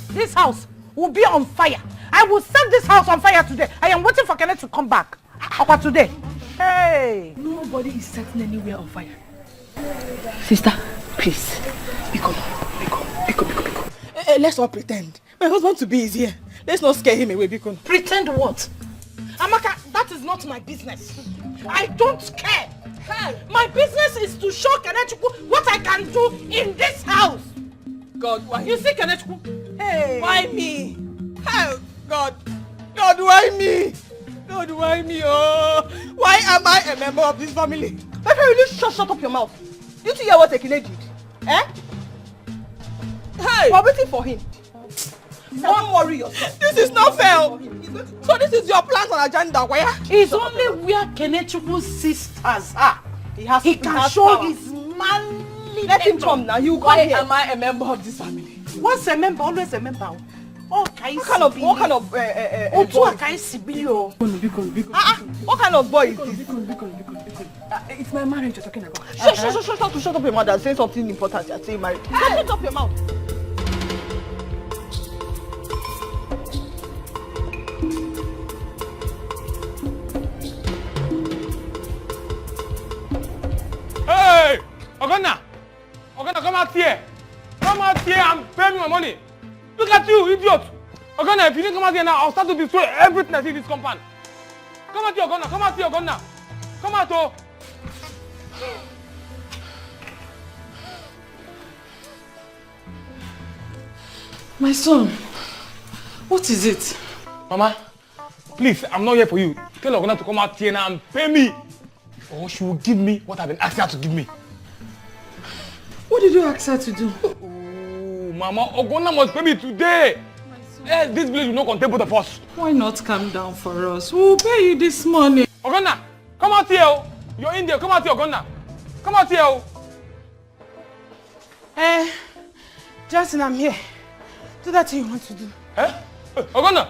This house will be on fire. I will set this house on fire today. I am waiting for Kenneth to come back. About today. Hey! Nobody is setting anywhere on fire. Sister, please. Become. Let's not pretend. My husband to be is here. Let's not scare him away, Bikon. Pretend what? Amaka, that is not my business. I don't care. My business is to show Kenneth what I can do in this house. God, why? You see Kenneth? Hey. Why me? Oh, God, why me? God, why me? Oh, why am I a member of this family? My friend, will you shut up your mouth? Did you hear what Ekene did? Hey! We're waiting for him. Don't worry yourself. This is not fair. So this is your plans and agenda, where? It's only where Kenechuku's sisters are. He can show power. His manly. Let him come now. You Why here. am I a member of this family? Once a member, always a member. What kind of boy? What kind of boy is this? It's my marriage you're talking about. Shut up your mouth and say something important. You're saying marriage. Shut up your mouth. Ogonna, come out here. Come out here and pay me my money. Look at you, idiot. Ogonna, if you didn't come out here now, I'll start to destroy everything I see in this compound. Come out here, Ogonna. Come out here, Ogonna. Come out, oh. My son, what is it? Mama, please, I'm not here for you. Tell Ogonna to come out here now and pay me. Or she will give me what I've been asking her to give me. What did you ask her to do? Oh, Mama, Ogonna must pay me today. This village will not contain both of us. Why not calm down for us? We'll pay you this morning. Ogonna, come out here. Oh. You're in there. Come out here, Ogonna. Come out here. Oh. Justin, I'm here. Do that thing you want to do. Eh? Ogonna.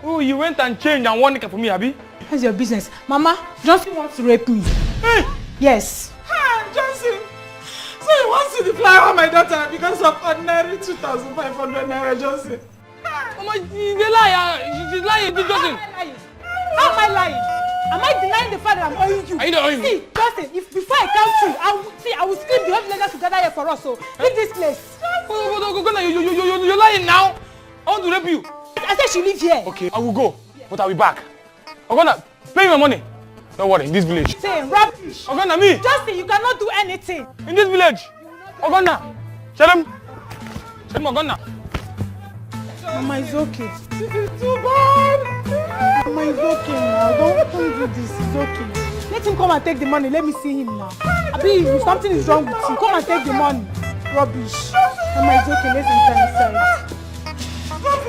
Oh, you went and changed and won it for me, Abby. What's your business? Mama, Johnson wants to rape me. Hey! Yes. Johnson! So he wants to deflower my daughter because of ordinary 2,500 naira, Johnson. Mama, she's a liar. She's lying. Johnson. How am I lying? Am I denying the fact that I'm owing you? Are you not owing me? See, Justin, if before I come through, I will scream the whole villagers together here for us. So leave this place. Ogonna, you're lying now. I want to rape you. I said she live here. Okay, I will go, but I'll be back. Ogonna, pay me my money. Don't worry, in this village. Say rubbish. Ogonna, me. Justin, you cannot do anything. In this village. Ogonna, tell him. Tell him, Ogonna. Mama, it's okay. This is too bad. Mama, it's okay now. Don't do this. It's okay. Let him come and take the money. Let me see him now. Abi, if something is wrong with him, come and take the money. Rubbish. Mama, it's okay. Let's enter inside.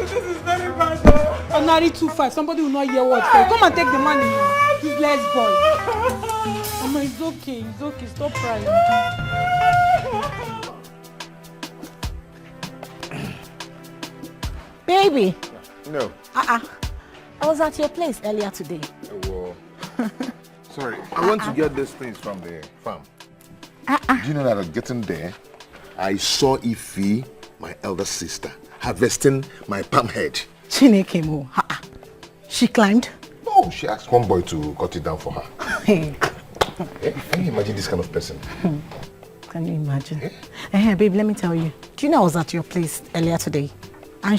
This is very bad. Ordinary 2-5. Somebody will not hear what. Come and take the money now. Useless boy. Mama, it's okay. It's okay. Stop crying. Baby. No. I was at your place earlier today. Well, sorry. I went to get these things from the farm. Do you know that I was getting there? I saw Ify, my elder sister, harvesting my palm head. Chineke mo. She climbed? No, she asked one boy to cut it down for her. Hey. Can you imagine this kind of person? Can you imagine? Babe, let me tell you. Do you know I was at your place earlier today? And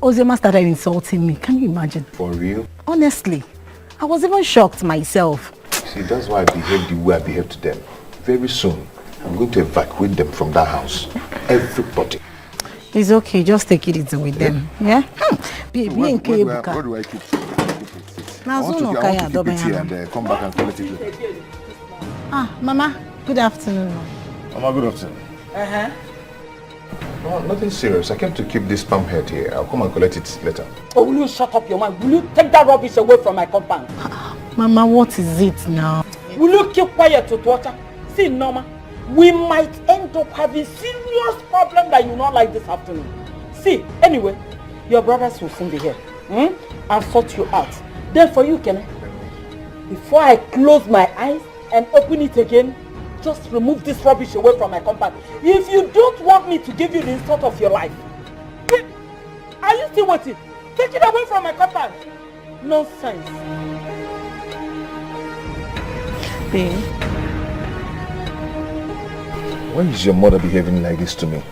Ozioma started insulting me. Can you imagine? For real? Honestly, I was even shocked myself. See, that's why I behave the way I behave to them. Very soon, I'm going to evacuate them from that house. Everybody. It's okay, just take it easy with them. Yeah? Where do I keep it? I want to keep it here and come back and collect it later. Mama, good afternoon. Mama, good afternoon. No, nothing serious. I came to keep this palm head here. I'll come and collect it later. Oh, will you shut up your mouth? Will you take that rubbish away from my compound? Mama, what is it now? Will you keep quiet to torture? See, Norma, we might end up having serious problem that you not like this afternoon. See, anyway, your brothers will soon be here. I'll sort you out. Then for you, Kenny, before I close my eyes and open it again, just remove this rubbish away from my compound. If you don't want me to give you the insult of your life, are you still waiting? Take it away from my compound. Nonsense. Babe. Why is your mother behaving like this to me?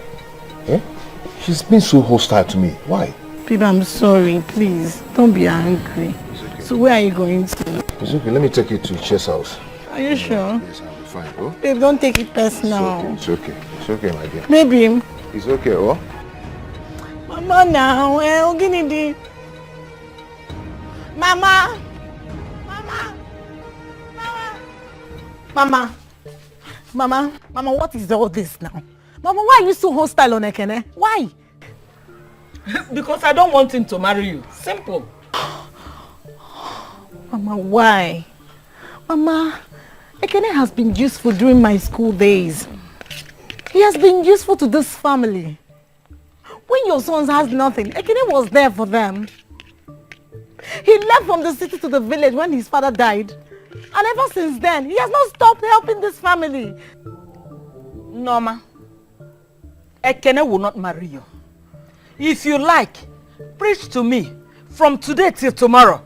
She's been so hostile to me. Why? Babe, I'm sorry. Please, don't be angry. It's okay. So where are you going to? It's okay. Let me take you to Chess house. Are you sure? Yes, I'll be fine. Oh? Babe, don't take it personal. It's okay. It's okay, my dear. Baby. It's okay, oh? Mama now, Oginidi. Mama. Mama, what is all this now? Mama, why are you so hostile on Ekene? Why? Because I don't want him to marry you. Simple. Mama, why? Mama, Ekene has been useful during my school days. He has been useful to this family. When your sons has nothing, Ekene was there for them. He left from the city to the village when his father died. And ever since then, he has not stopped helping this family. Norma, Ekene will not marry you. If you like, preach to me from today till tomorrow.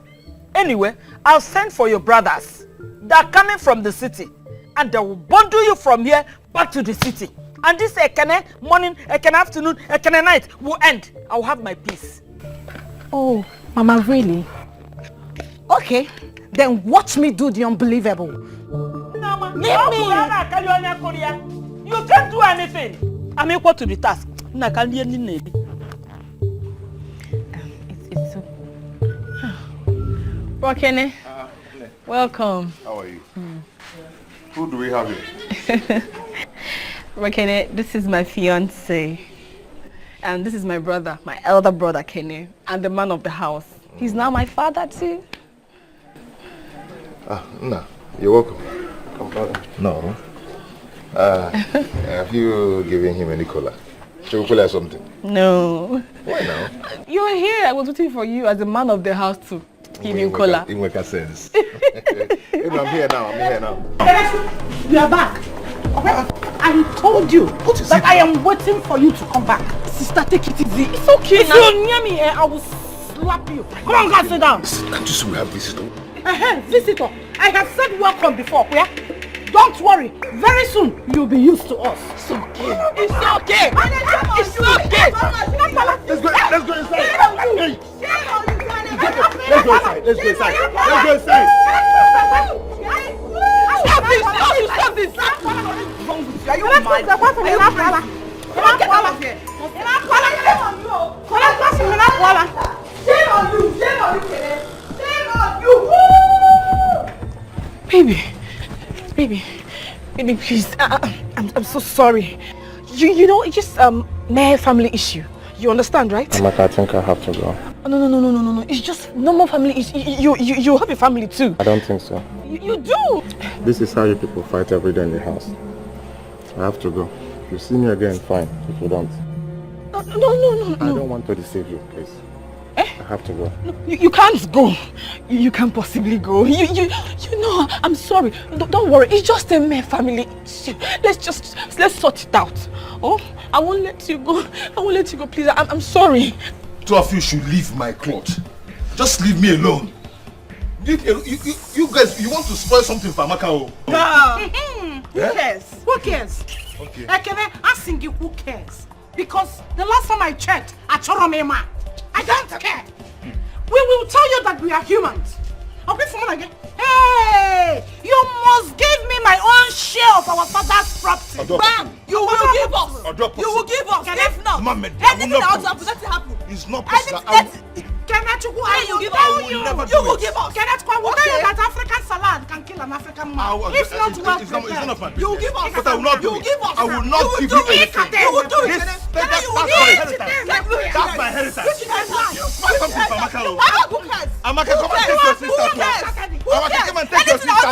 Anyway, I'll send for your brothers. They're coming from the city. and they will bundle you from here back to the city. And this Ekene morning, Ekene afternoon, Ekene night will end. I will have my peace. Oh, Mama, really? Okay, then watch me do the unbelievable. Leave me! You can't do anything. I'm equal to the task. It's Rokene, welcome. How are you? Who do we have here? Rokene, this is my fiance. And this is my brother, my elder brother, Kenny, and the man of the house. He's now my father too. No, you're welcome. Come, brother. No. Have you given him any cola? Should we cola something? No. Why now? You were here. I was waiting for you as the man of the house to give him cola. It makes sense. I'm here now. You are back. Okay? I told you that I am waiting for you to come back. Sister, take it easy. It's okay. If you're near me, I will slap you. Come on, go sit down. Can't you see we have visitor? Visitor. I have said welcome before. Yeah? Don't worry. Very soon you'll be used to us. It's okay. It's okay. It's okay. Let's go inside. Hey. Let's go inside. Stop this. Are you mad? Are you mad? Get out of here. Baby, please. I'm so sorry. You know, it's just mere family issue. You understand, right? Amaka, I think I have to go. No. It's just normal family issue. You have a family too. I don't think so. You do. This is how you people fight every day in the house. I have to go. If you see me again, fine. If you don't. No. I don't want to deceive you, please. I have to go. No, you can't go. You can't possibly go. You know, I'm sorry. Don't worry. It's just a mere family issue. Let's sort it out. Oh, I won't let you go. Please. I'm sorry. Two of you should leave my cloth. Just leave me alone. You guys, you want to spoil something for Amaka? Who cares? Okay. I'm asking you, who cares? Because the last time I checked, I don't care. We will tell you that we are humans. Okay, for again. Hey, you must give me my own share of our father's property. Bam! You will give us. You will give us. If not, anything that will happen, let it happen. It's not possible. You will give us. Can I tell you that African salad can kill an African man? If not well prepared, you will give us. But I will not do it. I will not give you anything. You will do it. That's my inheritance. You find something for Amaka. Who cares? Amaka, come and take your sister. Amaka, come and take your sister.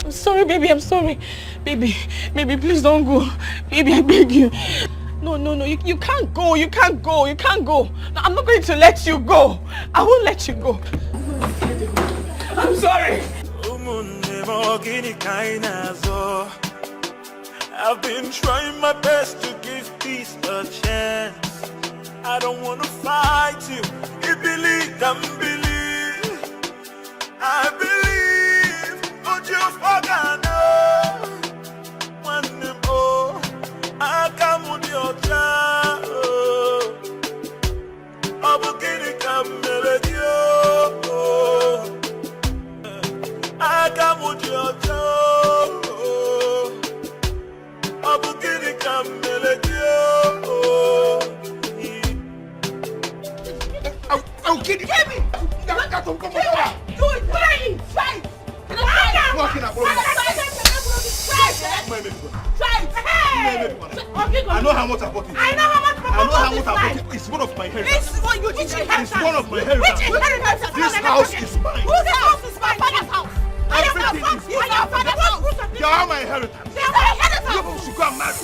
I'm sorry, baby. I'm sorry. Baby, please don't go. Baby, I beg you. No. You can't go. You can't go. No, I'm not going to let you go. I won't let you go. I'm sorry. I've been trying my best to give peace a chance. I don't want to fight you. You believe, don't believe. I believe, but you forgot. One more, I come with your child. I'm beginning to come with you. I come with your child. I'm beginning to come with you. I'll kill you. Give me. Come on. Do it. Try it. I know how much I bought it. I know how much I bought it. It's one of my inheritance. It's one of my inheritance. Which inheritance? This house is mine. Whose house is my father's house? Everything is your father's house. You are my inheritance. You are my inheritance. You should go and marry.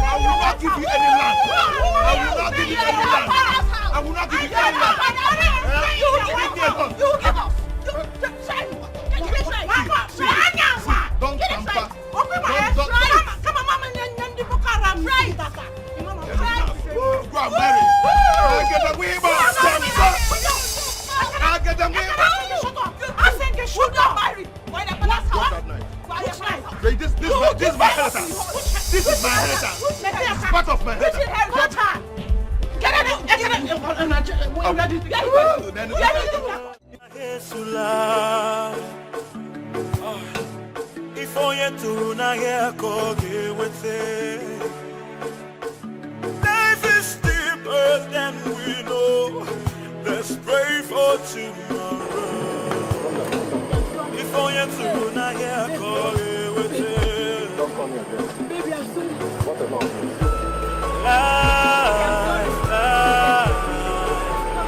I will not give you any land. I will not give you any land. You will give us. Don't tamper. Come on, Mama. Go and marry. Get away, them. Shut up. I said you should not marry. Why the last house? This is my inheritance. This is my inheritance. It's part of my inheritance. If only to na here could with it. Life is deeper than we know. Let's pray for tomorrow. If only to na here could with it. Baby, I'm sorry. What about life,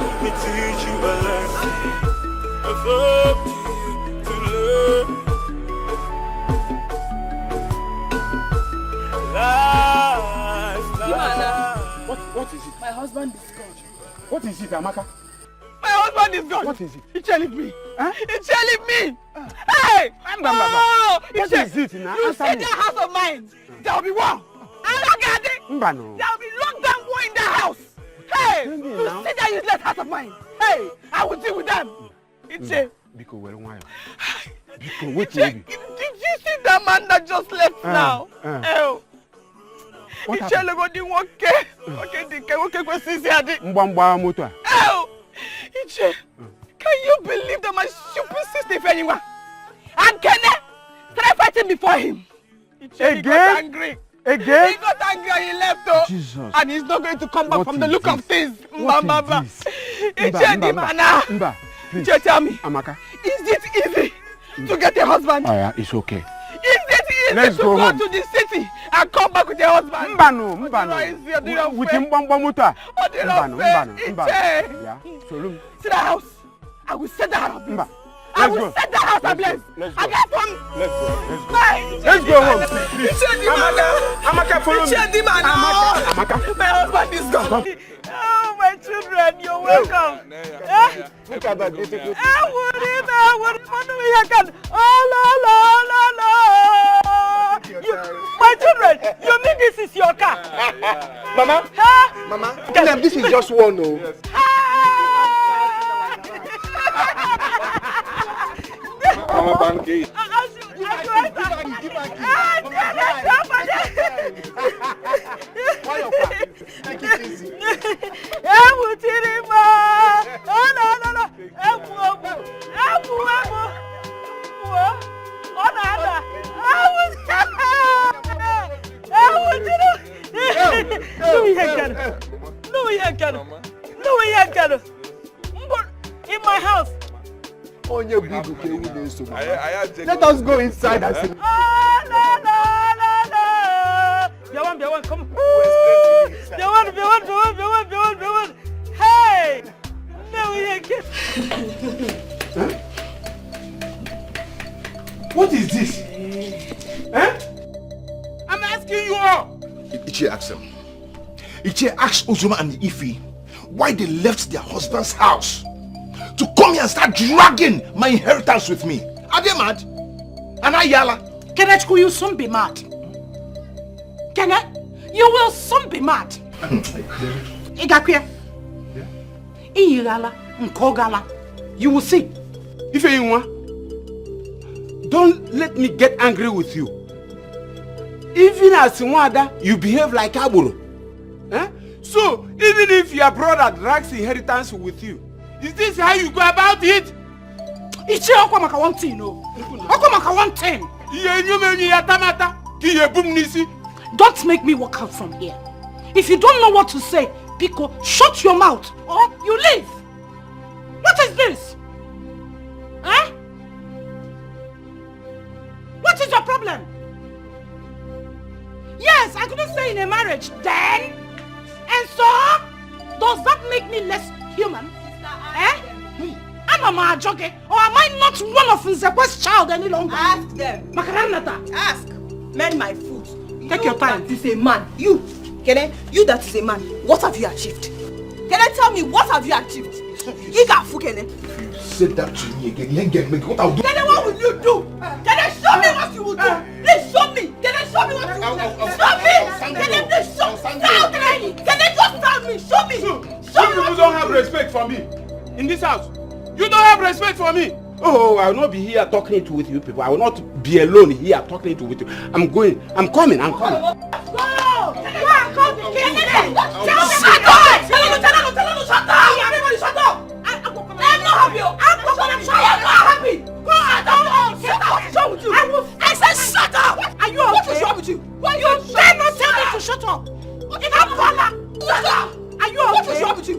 let me teach you a lesson. It's up to you to learn. What is it? My husband is gone. What is it, Amaka? My husband is gone. What is it? He challenged me. Huh? He challenged me. Hey! Oh, what is it now? You said that house of mine. There will be war. There will be lockdown war in the house. Hey! You said that useless house of mine. Hey! I will deal with them. Iche. Because we're why. Did you see that man that just left now? Oh. What happened? Oh! Iche, can you believe that my stupid sister, if anyone, and Kenneth started fighting before him? Iche, he got angry. Again? He got angry and he left. Oh. Jesus. And he's not going to come back from the look of things. What is this? Mba, please. Iche, tell me. Amaka. Is it easy to get a husband? Oh yeah, it's okay. Is it easy to go to the city and come back with a husband? Mbano. With him, yeah. So look. See the house. I will set the house ablaze. I will set the house ablaze. Let's go home. Amaka, follow me. Amaka. My husband is gone. Oh, my children, you're welcome. Look at that beautiful. My children, you mean this is your car? Mama? Mama? This is just one, no? Yes. Mama Banky. Take it easy. In my house. Let us go inside and see. Come. Hey! No, we ain't get. What is this? I'm asking you all. Ichie asked them. Ichie asked Uzoma and Ifi why they left their husband's house to come here and start dragging my inheritance with me. Are they mad? And I yalla. Kenneth, will you soon be mad? Kenneth, you will soon be mad. Igakwe. Iyigala, nkogala. You will see. If anyone, don't let me get angry with you. Even as Nwada, you behave like Aburo. So, even if your brother drags inheritance with you, is this how you go about it? Ichi Okwamaka one thing, no. Okwamaka one thing. Don't make me walk out from here. If you don't know what to say, Pico, shut your mouth or you leave. What is this? Huh? What is your problem? Yes, I couldn't stay in a marriage then. And so, does that make me less human? Am I joking? Or am I not one of Nzekwe's child any longer? Ask them. Makaranata. Ask. Mend my foot. Take your time. That is a man. You, Kene, you that is a man. What have you achieved? Kene, tell me, what have you achieved? Igafu, Kene. Say that to me again. You ain't get me. What I'll do? Kene, what will you do? Kene, show me what you will do. Please show me. Kene, show me what you will do. Show me. Kene, please show me. Kene, just tell me. Show me. Some people don't have respect for me in this house. You don't have respect for me. Oh, I will not be here talking it with you people. I will not be alone here talking it with you. I'm going. I'm coming. I'm coming. Go! Shut up! Everybody shut up! I'm not happy. I'm not happy. Go out! Shut up! What's wrong with you? I said shut up! Are you okay? What is wrong with you? You dare not tell me to shut up! Shut up! Are you okay? What is wrong with you?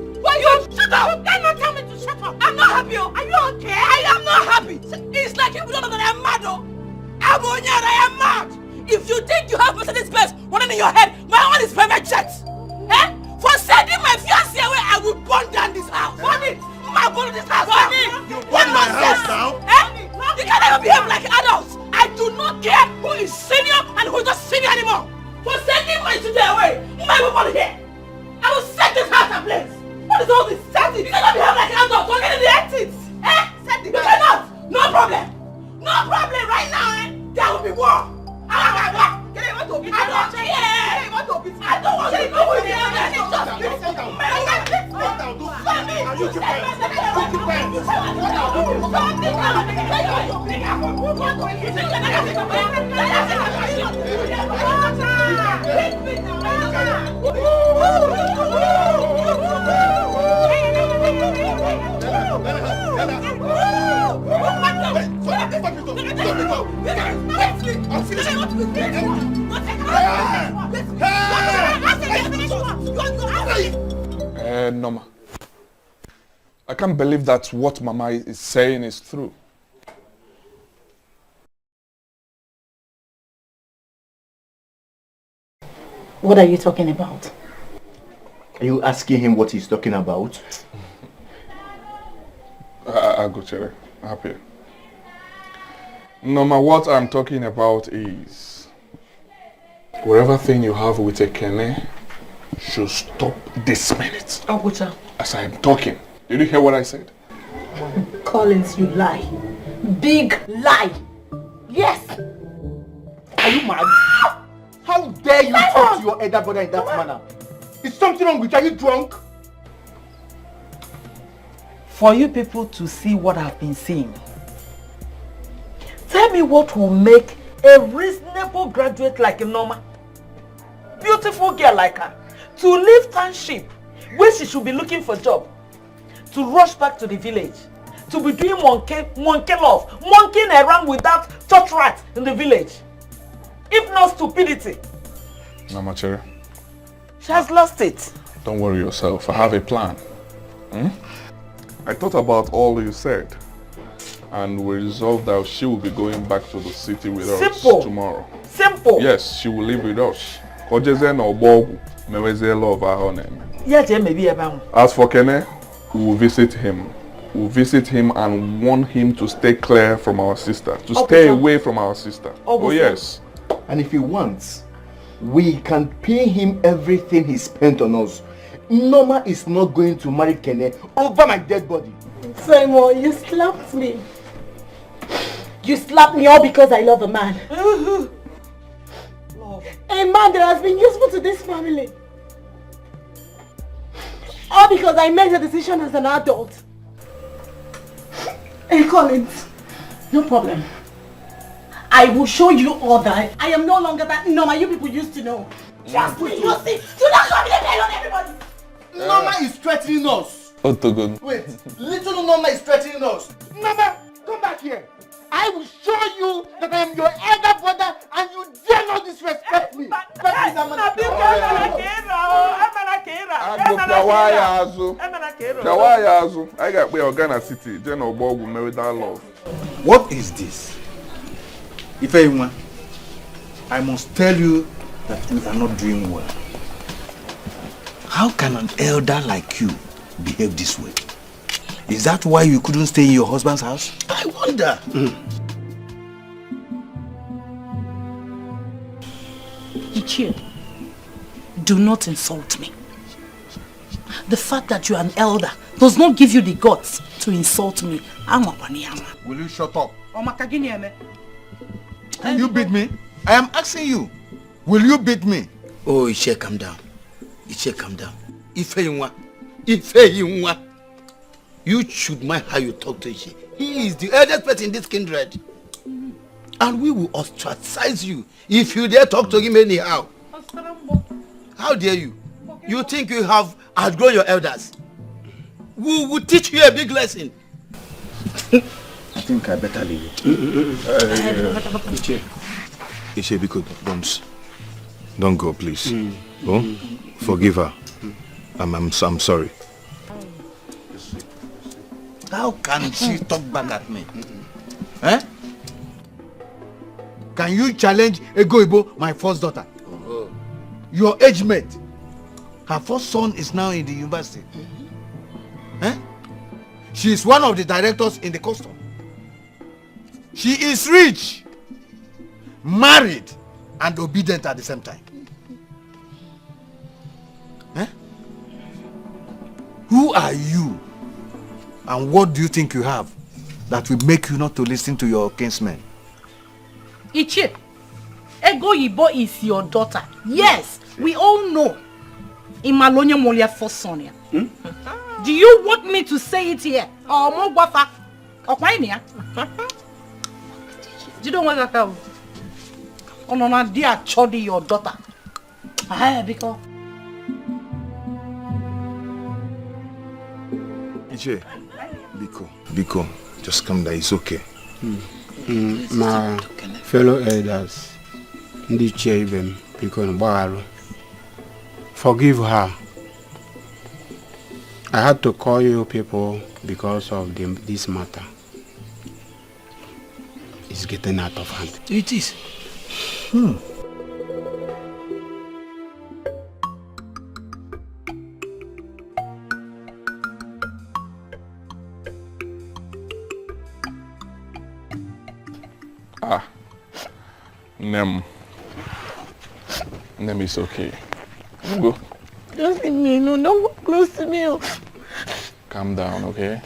Shut up! You dare not tell me to shut up! I'm not happy. Are you okay? I am not happy. It's like you don't know that I am mad. I am mad. If you think you have Mercedes Benz running in your head, my own is private jet. Eh? For sending my fiance away, I will burn down this house. Burn it! I burn this house. Burn it! You burn my house now? Eh? You can't ever behave like adults. I do not care who is senior and who is not senior anymore. For sending my children away, my woman here. I will set this house ablaze. What is all this? Set it. You cannot behave like adults. We're getting the exits. Eh? Set it. You cannot. No problem. No problem right now. Eh? There will be war. I don't care. I don't want to go with you. Norma, I can't believe that what Mama is saying is true. What are you talking about? Are you asking him what he's talking about? I'll go, Chere. Happy. Norma, what I'm talking about is whatever thing you have with a Kene should stop this minute. Okija. As I am talking. Did you hear what I said? Collins, you lie. Big lie. Yes. Are you mad? How dare you talk to your elder brother in that manner? Is something wrong with you? Are you drunk? For you people to see what I've been seeing, tell me what will make a reasonable graduate like Norma, beautiful girl like her, to leave township where she should be looking for job, to rush back to the village, to be doing monkey love, monkeying around with that church rat in the village. If not stupidity. Norma, Chere. She has lost it. Don't worry yourself. I have a plan. I thought about all you said. And we resolved that she will be going back to the city with us tomorrow. Simple. Yes, she will live with us. As for Kene, we will visit him. We'll visit him and warn him to stay clear from our sister. To stay away from our sister. Oh yes. And if he wants, we can pay him everything he spent on us. Norma is not going to marry Kene over my dead body. Simon, you slapped me. You slapped me all because I love a man. A man that has been useful to this family. All because I made a decision as an adult. Hey Collins, no problem. I will show you all that I am no longer that Norma you people used to know. Just wait, you see. Do not come and play on everybody. Norma is threatening us. Wait, little Norma is threatening us. Norma, come back here. I will show you that I am your elder brother and you dare not disrespect me. I got where Ghana City, General Bob will marry that love. What is this? If anyone, I must tell you that you are not doing well. How can an elder like you behave this way? Is that why you couldn't stay in your husband's house? I wonder. Ichie, do not insult me. The fact that you are an elder does not give you the guts to insult me. Will you shut up? Can you beat me? I am asking you. Will you beat me? Oh, Ichie, calm down. Ichie, calm down. Ife yunwa. you should mind how you talk to Iche. He is the eldest person in this kindred. And we will ostracize you if you dare talk to him anyhow. How dare you? You think you have outgrown your elders? We will teach you a big lesson. I think I better leave it. Iche, because don't go, please. Oh, forgive her. I'm sorry. How can she talk back at me? Eh? Can you challenge Egoibo, my first daughter? Your age mate. Her first son is now in the university. Eh? She is one of the directors in the custom. She is rich, married, and obedient at the same time. Eh? Who are you? And what do you think you have that will make you not to listen to your kinsmen? Iche, Egoibo is your daughter. Yes, we all know. Imalonya Molia first son. Do you want me to say it here? Or more wafa? Or why here? You don't want to tell? Oh no, dear Chodi, your daughter. Because Iche, Biko, just come down. It's okay. My fellow elders, forgive her. I had to call you people because of this matter. It's getting out of hand. It is. Nem is okay. Go. Just leave me alone. Don't go close to me. Calm down, okay?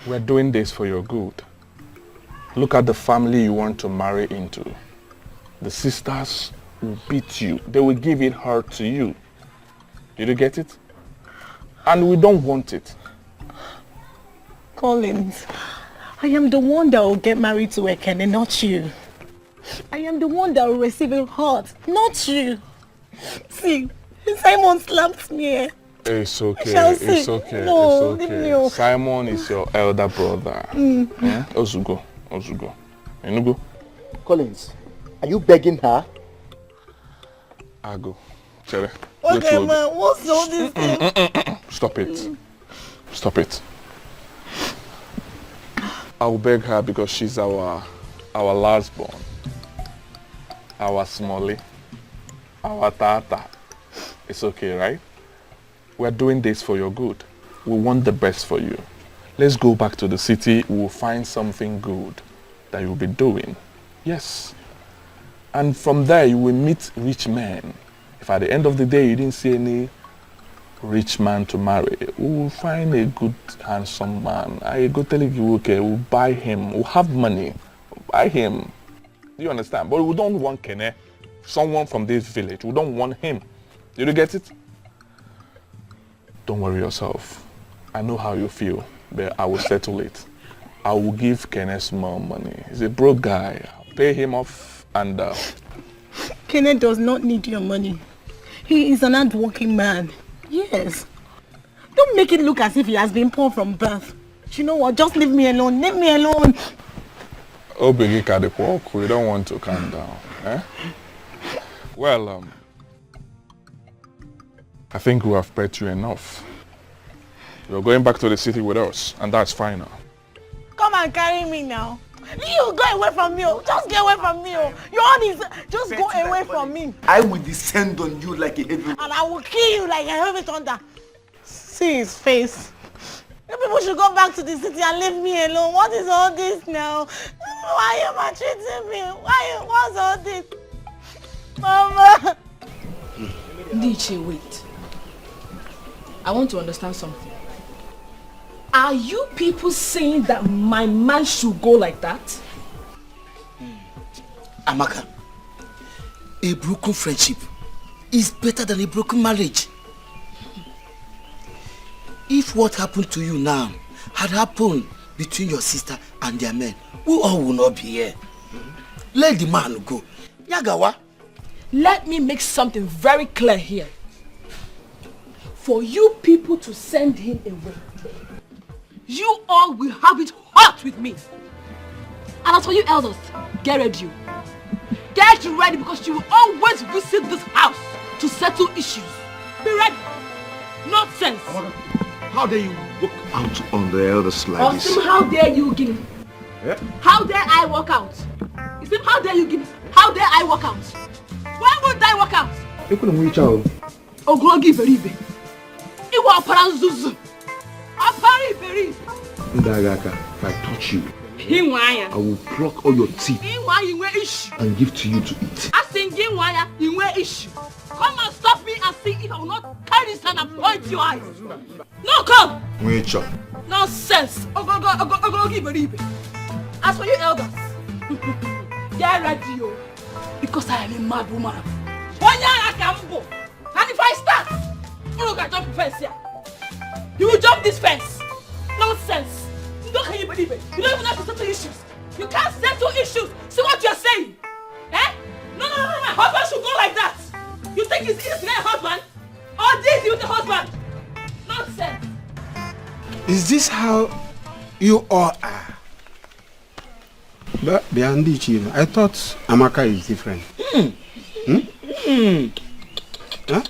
We're doing this for your good. Look at the family you want to marry into. The sisters will beat you. They will give it hurt to you. Did you get it? And we don't want it. Collins, I am the one that will get married to Ekene, not you. I am the one that will receive a heart, not you. See, Simon slapped me. It's okay, it's okay, no, it's okay. Simon is your elder brother. Yeah? Ozugo. Enugo. Collins, are you begging her? I go. Chere. Okay, man, what's all this thing? Stop it. Stop it. I'll beg her because she's our last born. Our Smalley. Our Tata. It's okay, right? We're doing this for your good. We want the best for you. Let's go back to the city. We'll find something good that you'll be doing. Yes. And from there, you will meet rich men. If at the end of the day, you didn't see any rich man to marry, we'll find a good, handsome man. I go tell you, okay, we'll buy him. We'll have money. We'll buy him. Do you understand? But we don't want Kene, someone from this village. We don't want him. Did you get it? Don't worry yourself. I know how you feel, but I will settle it. I will give Kene small money. He's a broke guy. I'll pay him off and... Kene does not need your money. He is an hard-working man. Yes. Don't make it look as if he has been poor from birth. You know what? Just leave me alone. Leave me alone. Oh, we don't want to calm down. Eh? Well, I think we have paid you enough. You're going back to the city with us, and that's final. Come and carry me now. You go away from me. Just get away from me. Your own is just go away from me. I will descend on you like a heavy... And I will kill you like a heavy thunder. See his face. You people should go back to the city and leave me alone. What is all this now? Why are you maltreating me? What's all this? Mama! Ndiche, wait. I want to understand something. Are you people saying that my man should go like that? Amaka, a broken friendship is better than a broken marriage. If what happened to you now had happened between your sister and their men, we all will not be here. Let the man go. Yagawa. Let me make something very clear here. For you people to send him away, you all will have it hot with me. And as for you elders, get ready. Get ready because you will always visit this house to settle issues. Be ready. Nonsense. How dare you walk out on the elders like this? How dare you, Guinea? Yeah? How dare I walk out? Isim, how dare you, Guinea? How dare I walk out? Why would I walk out? You couldn't reach out. Ogrogi Beribe. Iwa Paranzuzu. Apari Ndagaka, if I touch you, Hiwaya. I will pluck all your teeth Hiwaya, and give to you to eat. I think Hiwaya, you wear issue. Come and stop me and see if I will not carry this and appoint your eyes. No, come! Wait, Nonsense! Ogrogi Beribe. As for you elders, get ready, yo. Because I am a mad woman. And if I start, you will jump the fence here. You will jump this fence. Nonsense. Can you believe it? You don't even have to settle issues. You can't settle issues. See what you're saying? Eh? No. My husband should go like that. You think it's easy to get a husband? Or this with the husband? Nonsense. Is this how you all are? But beyond the I thought Amaka is different. Huh?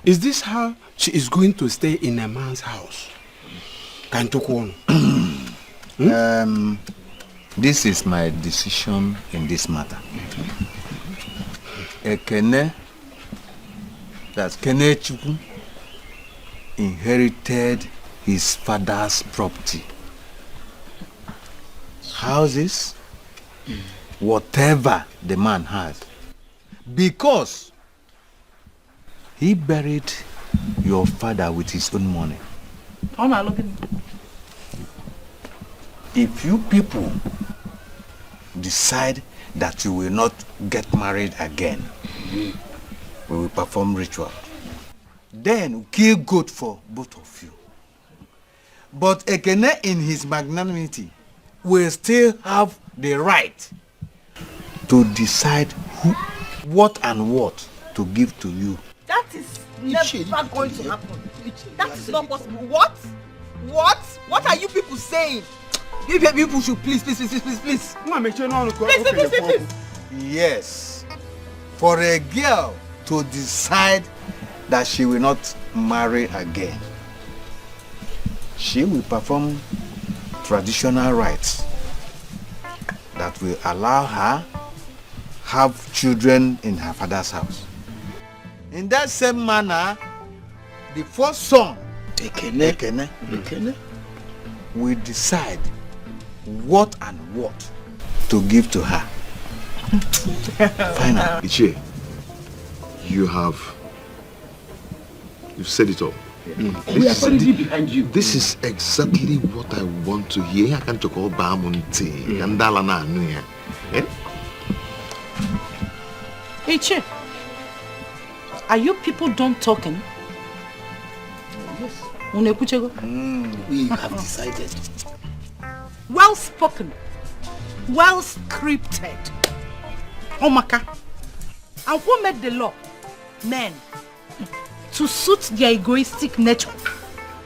Is this how she is going to stay in a man's house? This is my decision in this matter. Ekene, that's Kenechukwu, inherited his father's property. Houses, whatever the man has. Because he buried your father with his own money. If you people decide that you will not get married again, we will perform ritual. Then we'll kill goat for both of you. But Ekene in his magnanimity will still have the right to decide what to give to you. That is never going to happen. That is not possible. What? What are you people saying? You people should please. Please. Yes. For a girl to decide that she will not marry again, she will perform traditional rites that will allow her have children in her father's house. In that same manner, the first son, Ekene, will decide what to give to her. Finally. Ichie, you've said it all. We are solidly behind you. This is exactly what I want to hear. I can't talk about Bamunti. Gandala na anu. Hey, Che, are you people done talking? Yes. We have decided. Well spoken. Well scripted. Amaka. And who made the law? Men. To suit their egoistic nature.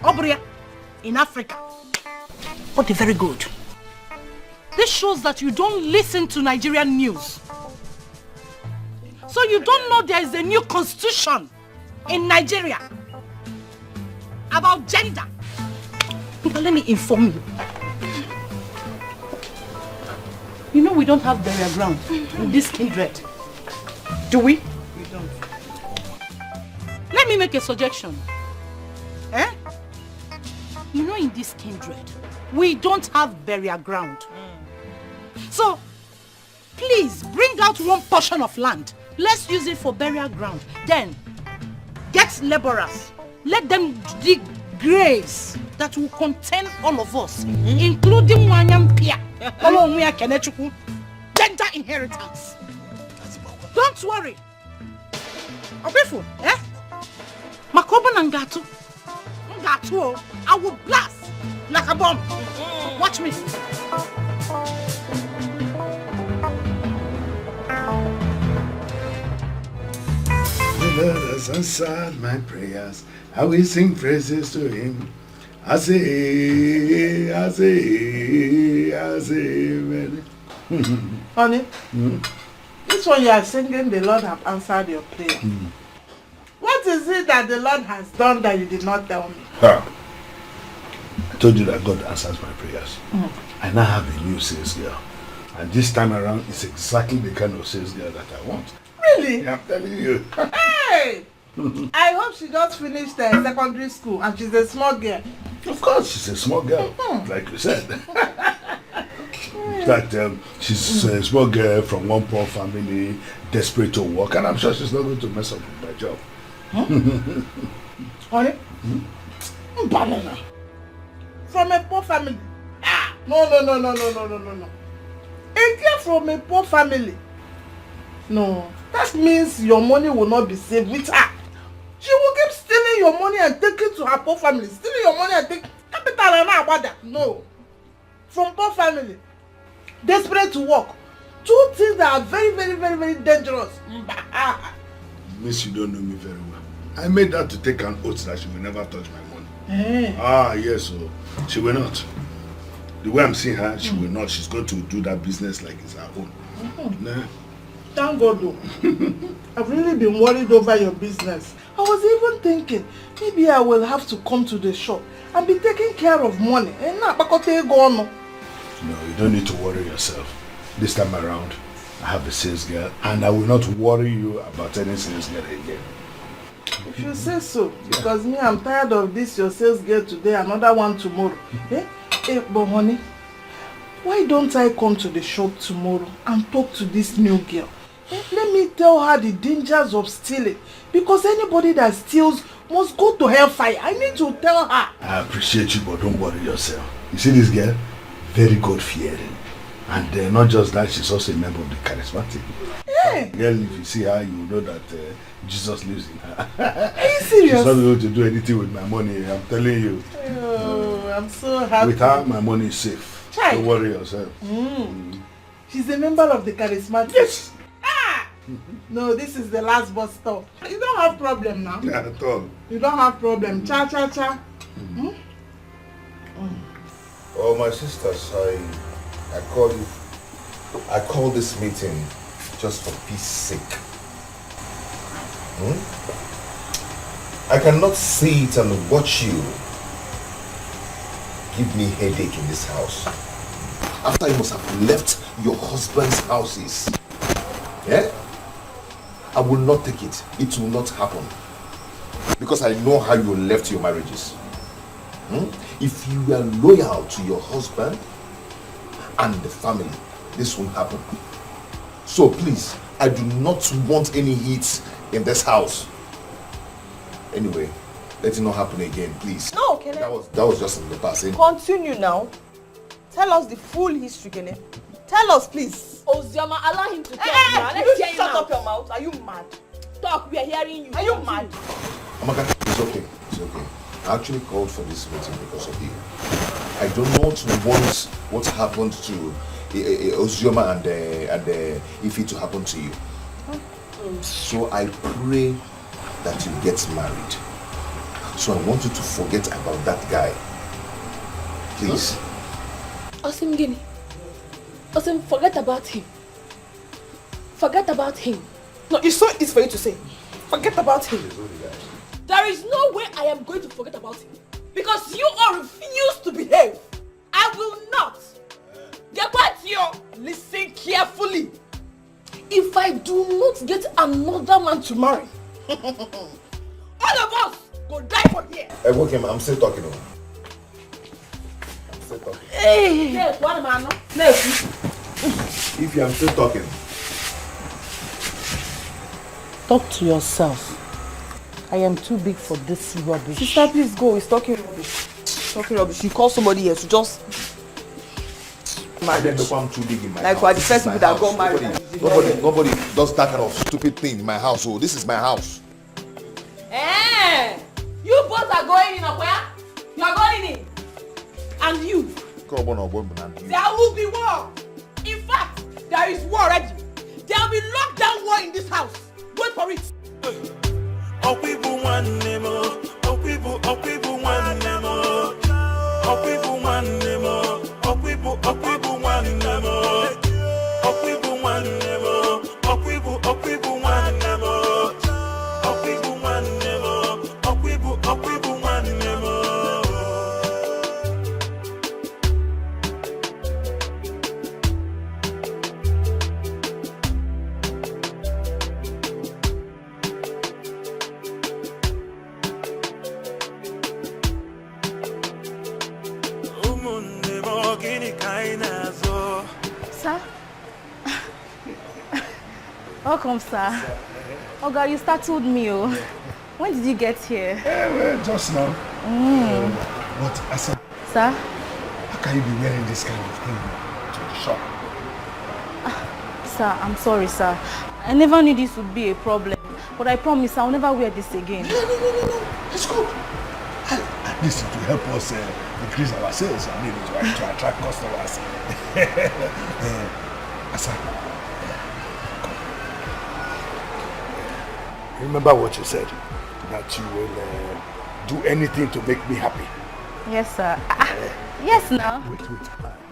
Obria, in Africa. But they're very good. This shows that you don't listen to Nigerian news. So you don't know there is a new constitution in Nigeria about gender. But let me inform you. You know we don't have burial ground in this kindred. Do we? We don't. Let me make a suggestion. You know in this kindred, we don't have burial ground. So, please bring out one portion of land. Let's use it for burial ground. Then, get laborers. Let them dig graves that will contain all of us, including Wanyam Pia, gender inheritance. Don't worry. Obefu, Makobo Nangatu. I will blast like a bomb. Watch me. The Lord has answered my prayers. I will sing praises to him. I say, amen. Honey, this one you are singing, the Lord have answered your prayer. What is it that the Lord has done that you did not tell me? I told you that God answers my prayers. I now have a new sales girl. And this time around, it's exactly the kind of sales girl that I want. Really? Yeah, I'm telling you. Hey! I hope she just finished secondary school and she's a small girl. Of course, she's a small girl, like you said. That she's a small girl from one poor family, desperate to work, and I'm sure she's not going to mess up with my job. Honey? Banana. From a poor family? No. A girl from a poor family? No. That means your money will not be safe with her. She will keep stealing your money and take it to her poor family. Stealing your money and take capital and not about that. No. From poor family. Desperate to work. Two things that are very, very, very, very dangerous. Miss, you don't know me very well. I made her to take an oath that she will never touch my money. Hey. Yes, so she will not. The way I'm seeing her, she will not. She's going to do that business like it's her own. Nah. Thank God though. I've really been worried over your business. I was even thinking, maybe I will have to come to the shop and be taking care of money. No, you don't need to worry yourself. This time around, I have a sales girl and I will not worry you about any sales girl again. If you say so, because me, I'm tired of this your sales girl today, another one tomorrow. But honey, why don't I come to the shop tomorrow and talk to this new girl? Let me tell her the dangers of stealing. Because anybody that steals must go to hellfire. I need to tell her. I appreciate you, but don't worry yourself. You see this girl? Very God-fearing. And not just that, she's also a member of the charismatic. Yeah. Girl, if you see her, you will know that Jesus lives in her. Are you serious? She's not able to do anything with my money, I'm telling you. Oh, I'm so happy. With her, my money is safe. Chai. Don't worry yourself. She's a member of the charismatic. Yes. No, this is the last bus stop. You don't have problem now. Yeah, at all. You don't have problem. Cha. Oh, my sisters, I call this meeting just for peace sake. I cannot sit and watch you give me headache in this house. After you must have left your husband's houses. Yeah? I will not take it. It will not happen. Because I know how you left your marriages. If you are loyal to your husband and the family, this won't happen. So please, I do not want any heat in this house. Anyway, let it not happen again, please. No, Kene. That was just in the past. Continue now. Tell us the full history, Kene. Tell us, please. Ozioma, allow him to talk now. You shut up your mouth. Are you mad? Talk, we are hearing you. Are you mad? Amaka, it's okay. I actually called for this meeting because of you. I do not want what happened to Ozioma and Ife to happen to you. So I pray that you get married. So I want you to forget about that guy. Please. Osim Gini. Osim, forget about him. Forget about him. No, it's so easy for you to say. Forget about him. There is no way I am going to forget about him. Because you all refuse to behave. I will not. Gepatio, listen carefully. If I do not get another man to marry, all of us go die for here. Hey, okay, I'm still talking. Hey. Yes, one man. Yes. If I'm still talking. Talk to yourself. I am too big for this rubbish. Sister, please go. He's talking rubbish. Talking rubbish. You call somebody here to just marriage. I'm too big in my like house. we're the first people that got married. Nobody does that kind of stupid thing in my house. So this is my house. Eh? You both are going in where? There will be war. In fact, there is war already. There will be lockdown war in this house. Wait for it. Oh people one nemo. Oh people one nemo. Oh people one nemo. Oh people one nemo. Oh people one nemo. Oh people one nemo. Oh people one nemo. Oh people one nemo. Sir? Welcome, sir. Oh God, you startled me. Oh. When did you get here? Well, just now. But Asa, Sir? how can you be wearing this kind of thing to the shop? Sir, I'm sorry, sir. I never knew this would be a problem. But I promise I'll never wear this again. No. It's good. At least it will help us increase our sales. I mean, to attract customers. Asa, come. Remember what you said, that you will do anything to make me happy. Yes, sir. Yes, now. Wait.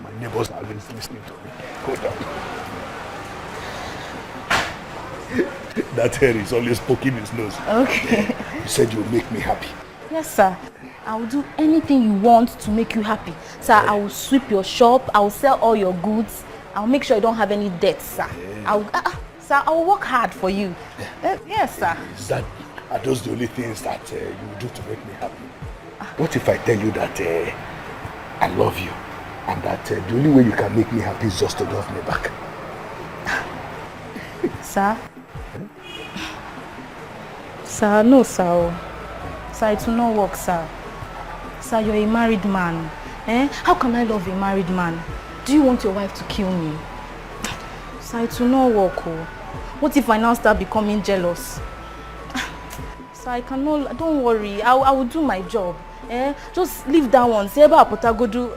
My neighbors are always listening to me. Hold on. That hair is always poking his nose. Okay. You said you'll make me happy. Yes, sir. I will do anything you want to make you happy. Sir, I will sweep your shop. I will sell all your goods. I will make sure you don't have any debts, sir. Sir, I will work hard for you. Yes, sir. Are those the only things that you do to make me happy? What if I tell you that I love you and that the only way you can make me happy is just to love me back? Sir? Sir, no, sir. Sir, it will not work, sir. Sir, you're a married man. How can I love a married man? Do you want your wife to kill me? Sir, it will not work. Oh. What if I now start becoming jealous? Sir, I cannot. Don't worry. I will do my job. Just leave that one. Say about Potagodu.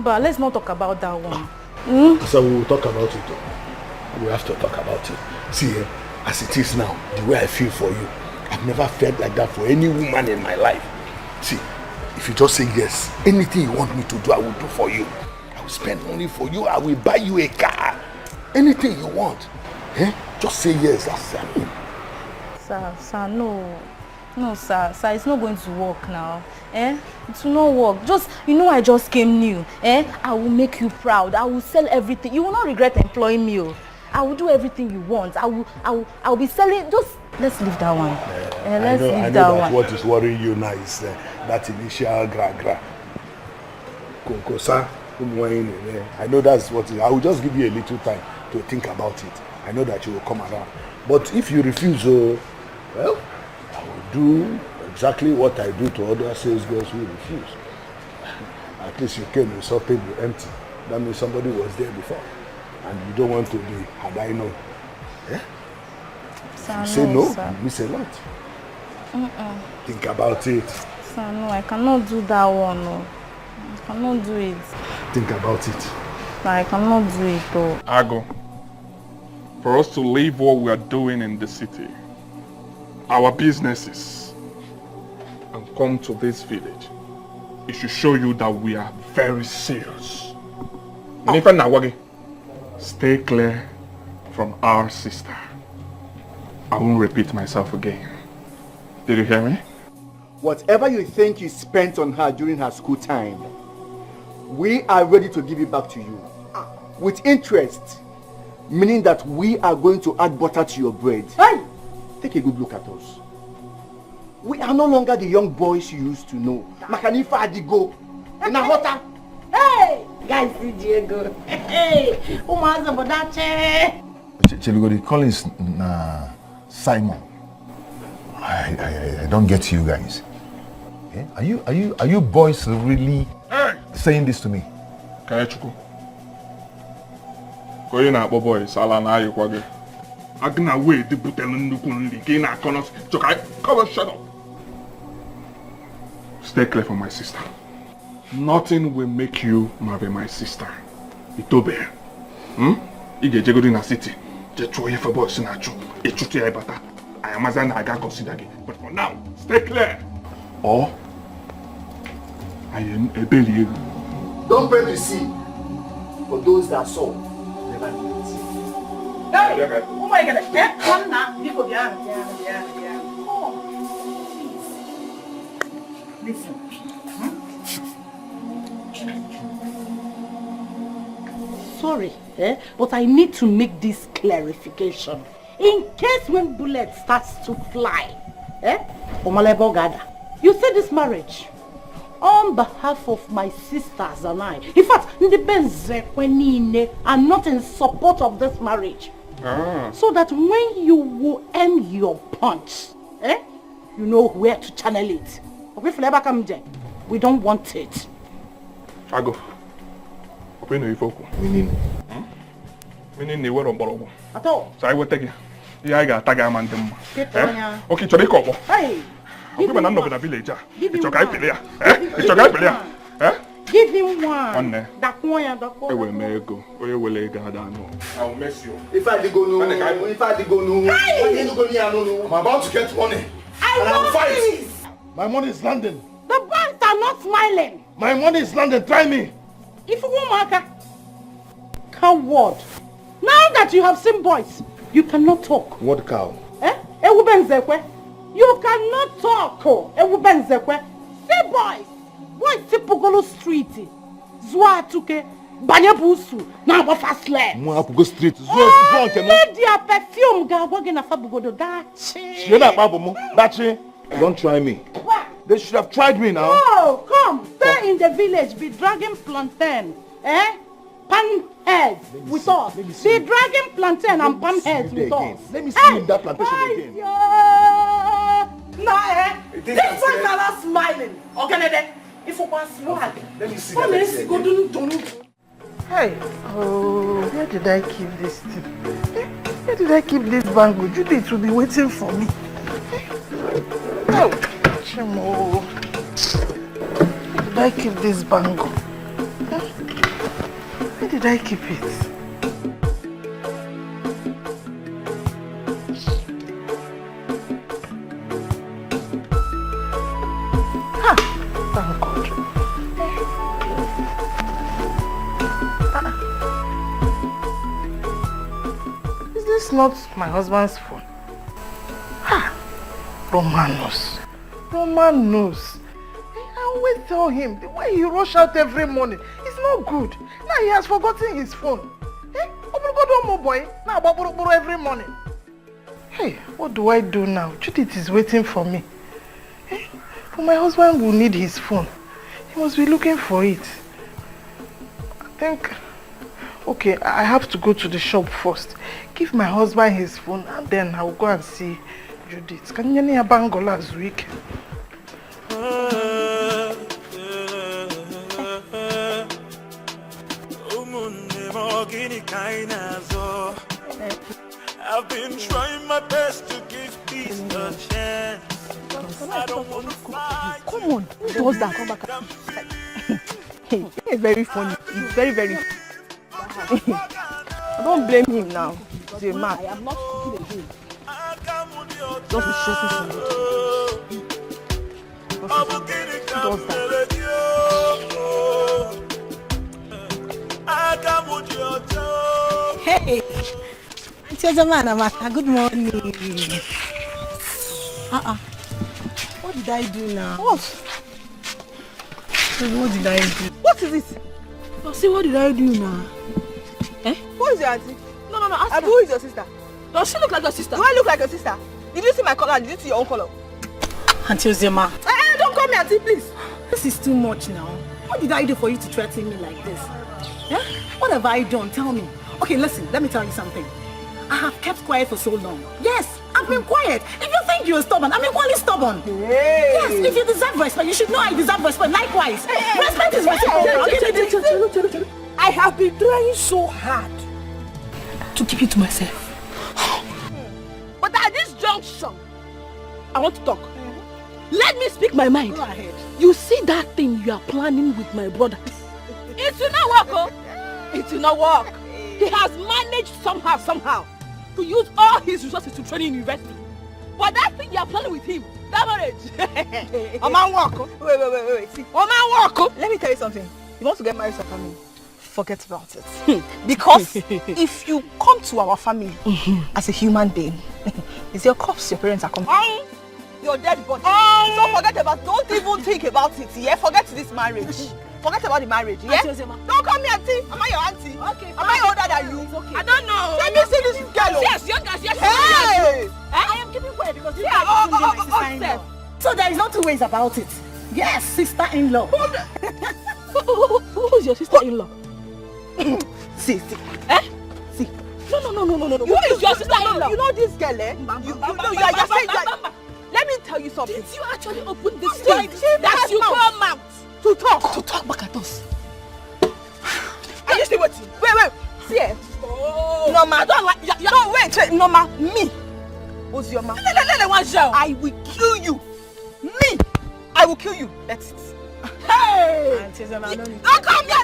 But let's not talk about that one. So we will talk about it. We have to talk about it. See, as it is now, the way I feel for you, I've never felt like that for any woman in my life. See, if you just say yes, anything you want me to do, I will do for you. I will spend money for you. I will buy you a car. Anything you want. Just say yes. That's what I mean. Sir, no. No, sir. Sir, it's not going to work now. It will not work. I just came new. I will make you proud. I will sell everything. You will not regret employing me. I will do everything you want. I will be selling. Just let's leave that one. Let's leave I know that that one. what is worrying you now is that initial gra. Konkosa, I know that's what it is. I will just give you a little time to think about it. I know that you will come around. But if you refuse, well, I will do exactly what I do to other sales girls who refuse. At least you came with something empty. That means somebody was there before. And you don't want to be, had I known. Sir, If you say no, sir. you miss a lot. Think about it. Sir, no, I cannot do that one. No. I cannot do it. Think about it. No, I cannot do it though. Ago, for us to leave what we are doing in the city, our businesses, and come to this village, it should show you that we are very serious. Stay clear from our sister. I won't repeat myself again. Did you hear me? Whatever you think you spent on her during her school time, we are ready to give it back to you. With interest, meaning that we are going to add butter to your bread. Hey! Take a good look at us. We are no longer the young boys you used to know. Makanifa Adigo. Inahota. Hey! Guys, see Diego. Hey! Umaza Bodache. Cheligo, the call is Simon. I don't get you guys. Are you boys really saying this to me? Kayachuku. Koyi na akpọ boys ala na ayikwa gị. Agna we di butelu nnukwu nri ka ị na-akọ nọs. Come on, shut up. Stay clear for my sister. Nothing will make you marry my sister. Itobe. Igejegodi na city. Jetro ye for boys na chu. Echuti ya ibata. I am as an aga consider it. But for now, stay clear. Or I am a belly. Don't pray to see. For those that saw, never knew it. Hey! Oh my God! Come now. People behind. Listen. Sorry, but I need to make this clarification. In case when bullet starts to fly, you say this marriage on behalf of my sisters and I. In fact, I'm not in support of this marriage. So that when you will end your punch, you know where to channel it. We don't want it. I go. Meaning they were on Borobo. At all. So I will take it. Yeah, I got Taga man. Okay, Choriko. Hey! I'm going to the village. It's okay, Pilia. It's okay, Pilia. Give him one. That one, I will make go. Or will I will mess you. If I did go no, if I did go no, I'm about to get money. I'm fighting. My money is landing. The boys are not smiling. My money is landing. Try me. If you want Amaka, coward. Now that you have seen boys, you cannot talk. What cow? You cannot talk. See boys. Boys Tipogolo Street. Zwa tuke. Banyabusu. Now what fast left. Go street. Their perfume. Don't try me. What? They should have tried me now. Oh, come. Stay in the village. Be dragging plantain. Pan heads with us. Be dragging plantain and pan heads with us. Let me see in that plantation again. These ones are not smiling. Okay, if you want swag. Let me see that. Hey, oh, where did I keep this thing? Where did I keep this bangle? Judith will be waiting for me. Oh, Chimo. Where did I keep this bangle? Where did I keep it? Ha! Thank God. Is this not my husband's phone? Ha! Roman knows. I always tell him the way he rush out every morning is not good. Now he has forgotten his phone. Boy. Now every morning. Hey, what do I do now? Judith is waiting for me. But my husband will need his phone. He must be looking for it. I think... Okay, I have to go to the shop first. Give my husband his phone and then I'll go and see Judith. Can you hear bangle last week? I've been trying my best to give peace a chance. I don't want to fight. Come on, who does that? Come back. Hey, it's very funny. It's very, very funny. I don't blame him now. He's a man. I am not cooking again. Just be stressing somebody. Who does that? Hey! Chioma Amaka, good morning. What did I do now? What did I do? What is it? See, what did I do now? Who is your auntie? No, ask her. Who is your sister? Does she look like your sister? Do I look like your sister? Did you see my color? Did you see your own color? Auntie Ozema. Don't call me auntie, please. This is too much now. What did I do for you to threaten me like this? What have I done? Tell me. Okay, listen, let me tell you something. I have kept quiet for so long. Yes, I've been quiet. If you think you're stubborn, I'm equally stubborn. Hey. Yes, if you deserve respect, you should know I deserve respect. Likewise. Respect is reciprocal. I have been trying so hard to keep you to myself. But at this junction, I want to talk. Let me speak my mind. Go ahead. You see that thing you are planning with my brother? It will not work, oh. It will not work. He has managed somehow to use all his resources to train in university. But that thing you are planning with him, that marriage. A man walk. Wait. See, a man walk. Let me tell you something. You want to get married to a family? Forget about it. Because if you come to our family as a human being, it's your corpse your parents are coming. Your dead body. So forget about it. Don't even think about it. Yeah, forget this marriage. Forget about the marriage. Yeah. Don't call me auntie. Am I your auntie? Okay. Am I older than you? Okay. I don't know. Let me see this girl. Yes, younger. Yes. Hey! I am keeping quiet because you are So there is no two ways about it. Yes, sister-in-law. Who's your sister-in-law? See. See. No. Who is your sister-in-law? You know this girl, eh? You are saying that. Let me tell you something. Did you actually open this thing that you come out to talk? To talk back at us. Are you still waiting? Wait. See eh? Norma, I don't like. No, wait. Norma, me. What's your man? I will kill you. Me. I will kill you. That's it. Hey! Don't come here. I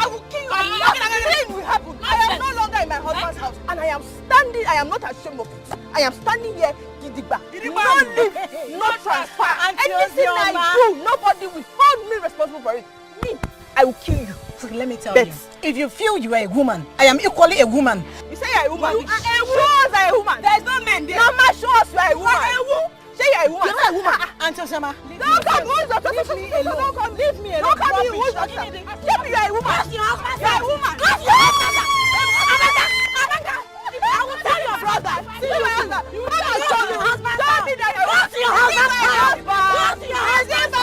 will kill you. Nothing will happen. I am no longer in my husband's house, and I am standing. I am not ashamed of it. I am standing here. Gidigba. No leave, no transfer. Anything I do, nobody will hold me responsible for it. Me, I will kill you. So let me tell you, if you feel you are a woman, I am equally a woman. You say you are a woman. You are a woman. Show us a woman. There is no man there. Norma, show us you are a woman. Say you are a woman. You are a woman. Auntie Osama. Don't come. Who's your sister? Leave me alone. Don't come. Leave me alone. Don't come here. Who's your sister? Tell me you are a woman. You are a woman. Amaka. I will tell your brother. See your husband. You will tell your husband. Tell me that you are your husband. What's your husband?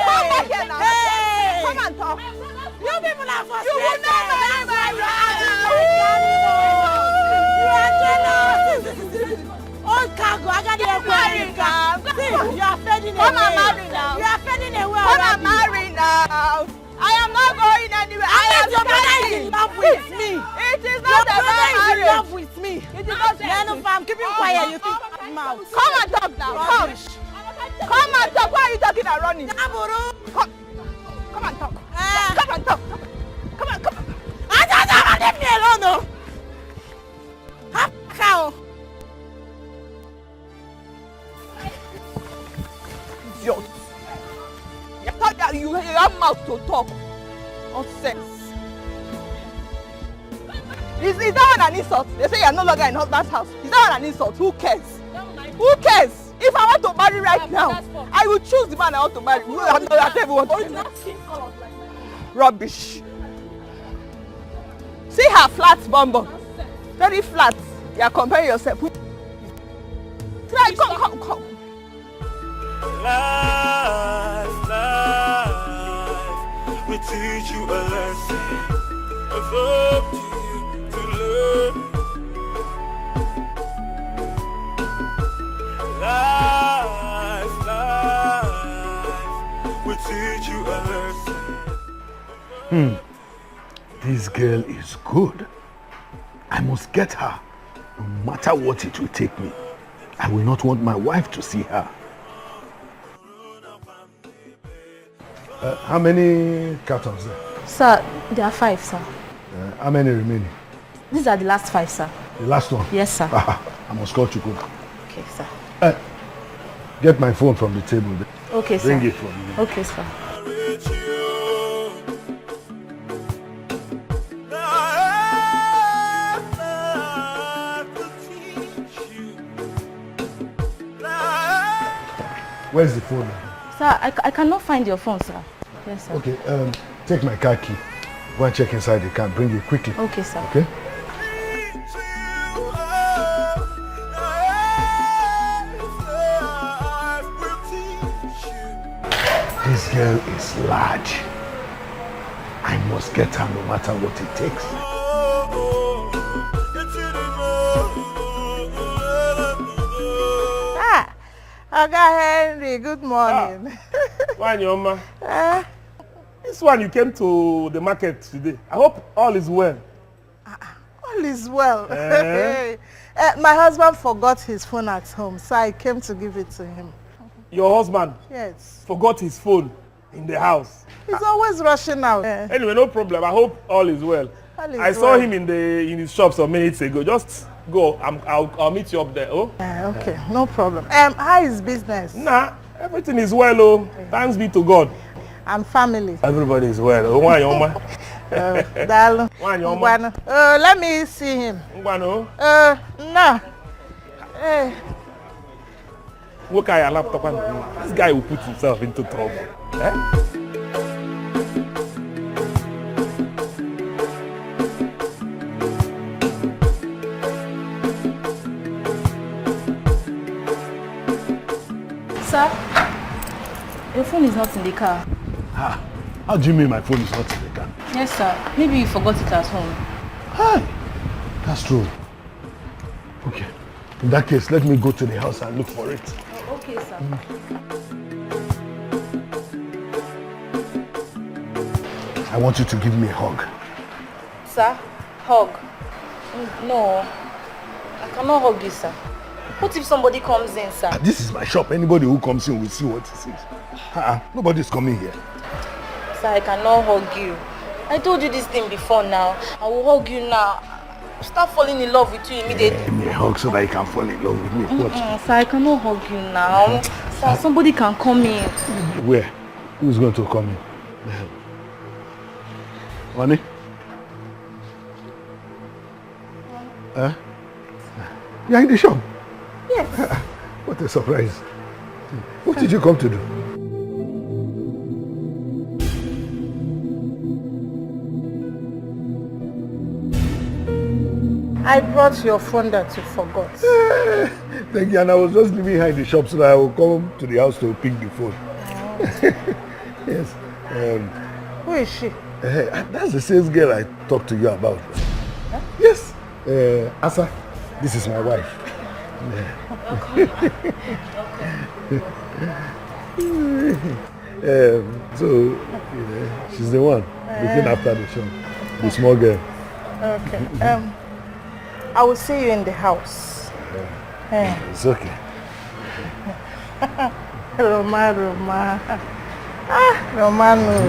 Come back here now. Come and talk. You people are frustrated. You will not marry my You are jealous. Oh, Kago, I got your you are fading away. Come and marry now. You are fading away. Come and marry now. I am not going anywhere. Your brother is in love with me. It is not a marriage. In love with me. It is not a I'm keeping quiet. You keep mouth. Come and talk now. Come and talk. Why are you talking and running? Come and talk. Come and talk. Come on. Leave me alone, no. Cow. Idiot. You thought that you have mouth to talk. Nonsense. Is that one an insult? They say you are no longer in husband's house. Is that one an insult? Who cares? Who cares? If I want to marry right now, I will choose the man I want to marry. I don't even want to marry. Rubbish. See her flat bum. Very flat. You are comparing yourself. Try, come. Life will teach you a lesson. It's up to you to learn. Life will teach you a lesson. This girl is good. I must get her, no matter what it will take me. I will not want my wife to see her. How many cartons there? Sir, there are 5, sir. How many remaining? These are the last 5, sir. The last one? Yes, sir. I must call Chukwu. Okay, sir. Get my phone from the table. Okay, sir. Bring it for me. Okay, sir. Where's the phone now? Sir, I cannot find your phone, sir. Yes, sir. Okay, take my car key. Go and check inside the car. Bring it quickly. Okay, sir. Okay? This girl is large. I must get her no matter what it takes. Oga Henry, good morning. Why, Norma? This one you came to the market today. I hope all is well. All is well. My husband forgot his phone at home, so I came to give it to him. Your husband? Yes. Forgot his phone in the house. He's always rushing out. Anyway, no problem. I hope all is well. I saw him in his shop some minutes ago. Just go. I'll meet you up there. Oh? Okay, no problem. How is business? Nah, everything is well. Oh, thanks be to God. And family. Everybody is well. Oh, why, Oma? Let me see him. No. Look at your laptop. This guy will put himself into trouble. Sir, your phone is not in the car. How do you mean my phone is not in the car? Yes, sir. Maybe you forgot it at home. Hi. That's true. Okay. In that case, let me go to the house and look for it. Oh, okay, sir. I want you to give me a hug. Sir, hug? No. I cannot hug you, sir. What if somebody comes in, sir? This is my shop. Anybody who comes in will see what it is. Nobody's coming here. Sir, I cannot hug you. I told you this thing before now. I will hug you now. Start falling in love with you immediately. Give me a hug so that you can fall in love with me. What? Sir, I cannot hug you now. Sir, somebody can come in. Where? Who's going to come in? Honey? You're in the shop? Yes. What a surprise. What did you come to do? I brought your phone that you forgot. Thank you, and I was just leaving her in the shop so that I will come to the house to pick the phone. Yes. Who is she? That's the sales girl I talked to you about. Huh? Yes. Asa, this is my wife. So, she's the one looking after the shop. The small girl. Okay. I will see you in the house. It's okay. Roma. Romano.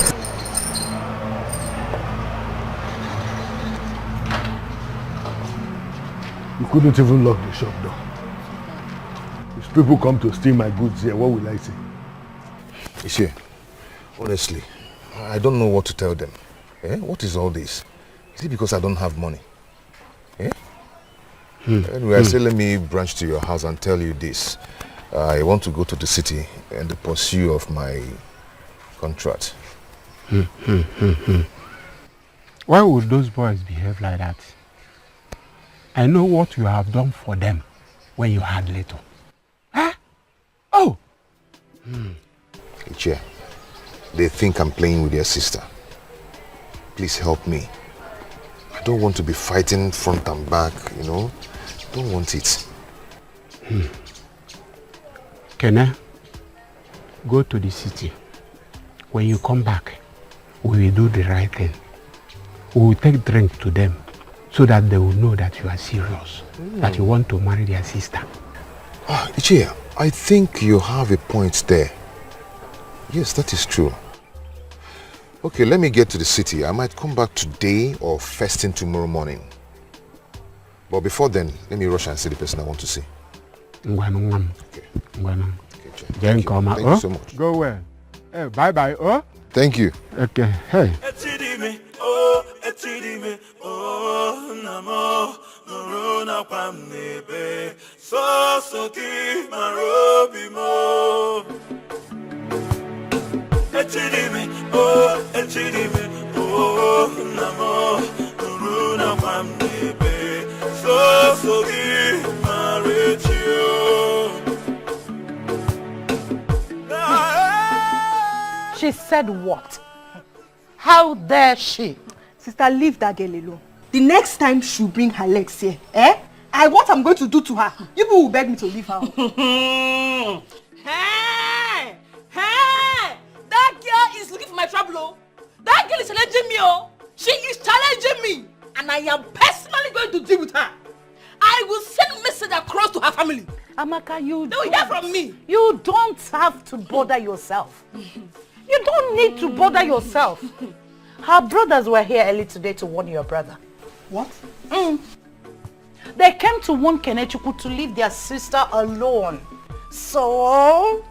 You couldn't even lock the shop door. If people come to steal my goods here, what will I say? Ishi, honestly, I don't know what to tell them. What is all this? Is it because I don't have money? Anyway, I say let me branch to your house and tell you this. I want to go to the city in the pursuit of my contract. Why would those boys behave like that? I know what you have done for them when you had little. Huh? Oh! Ichi, they think I'm playing with their sister. Please help me. I don't want to be fighting front and back, you know. Don't want it. Kene, go to the city. When you come back, we will do the right thing. We will take drink to them so that they will know that you are serious, that you want to marry their sister. Ichi, I think you have a point there. Yes, that is true. Okay, let me get to the city. I might come back today or first thing tomorrow morning. But before then, let me rush and see the person I want to see. Okay. Thank you so much. Go well. Hey, bye-bye. Oh? Thank you. Okay. Hey. She said what? How dare she? Sister, leave that girl alone. The next time she'll bring her legs here, what I'm going to do to her, you people will beg me to leave her. Hey! That girl is looking for my trouble. am personally going to deal with her. I will send a message across to her family. Amaka, you They will hear from me. You don't have to bother yourself. You don't need to bother yourself. Her brothers were here early today to warn your brother. What? They came to warn Kenechukwu to leave their sister alone. So,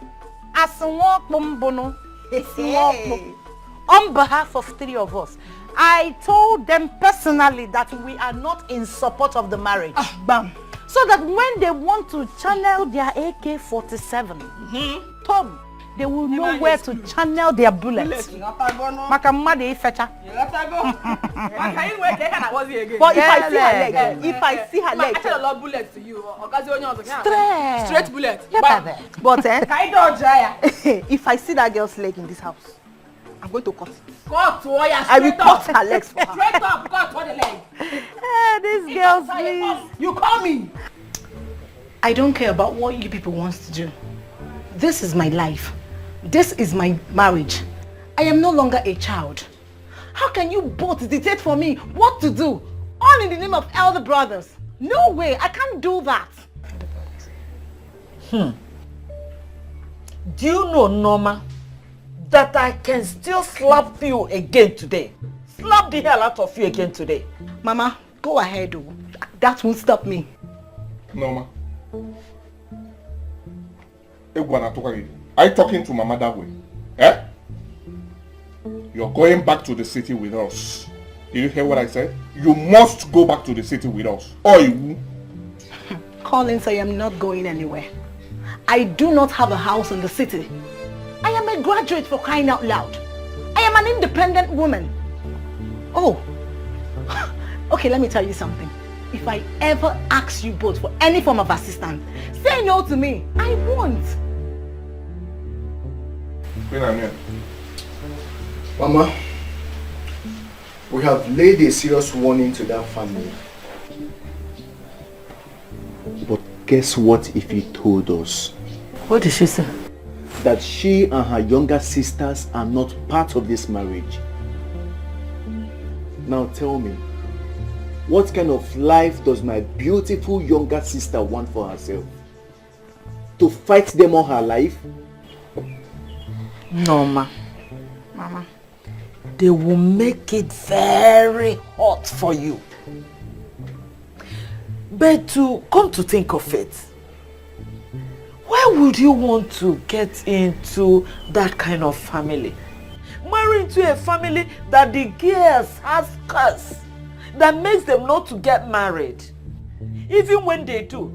on behalf of 3 of us, I told them personally that we are not in support of the marriage. Bam. So that when they want to channel their AK-47, Tom, they will know where to channel their bullets. Maka mmadụ ifecha. But if I see her leg, if I see her leg, I tell a lot of bullets to you. straight bullet. But if I see that girl's leg in this house, I'm going to cut it. Cut warrior. I will cut her legs for her. Straight up, cut for the leg. These girls, please. You call me. I don't care about what you people want to do. This is my life. This is my marriage. I am no longer a child. How can you both dictate for me what to do? All in the name of elder brothers. No way, I can't do that. Do you know, Norma, that I can still slap you again today? Slap the hell out of you again today. Mama, go ahead. That won't stop me. Norma. Are you talking to Mama that way? Eh? You're going back to the city with us. Did you hear what I said? You must go back to the city with us. Or you... Collins, I am not going anywhere. I do not have a house in the city. I am a graduate, for crying out loud. I am an independent woman. Oh. Okay, let me tell you something. If I ever ask you both for any form of assistance, say no to me. I won't. Mama, we have laid a serious warning to that family. But guess what if he told us? What did she say? That she and her younger sisters are not part of this marriage. Now tell me, what kind of life does my beautiful younger sister want for herself? To fight them all her life? Norma. Mama. They will make it very hot for you. But to come to think of it, why would you want to get into that kind of family? Marry into a family that the girls has curse that makes them not to get married. Even when they do,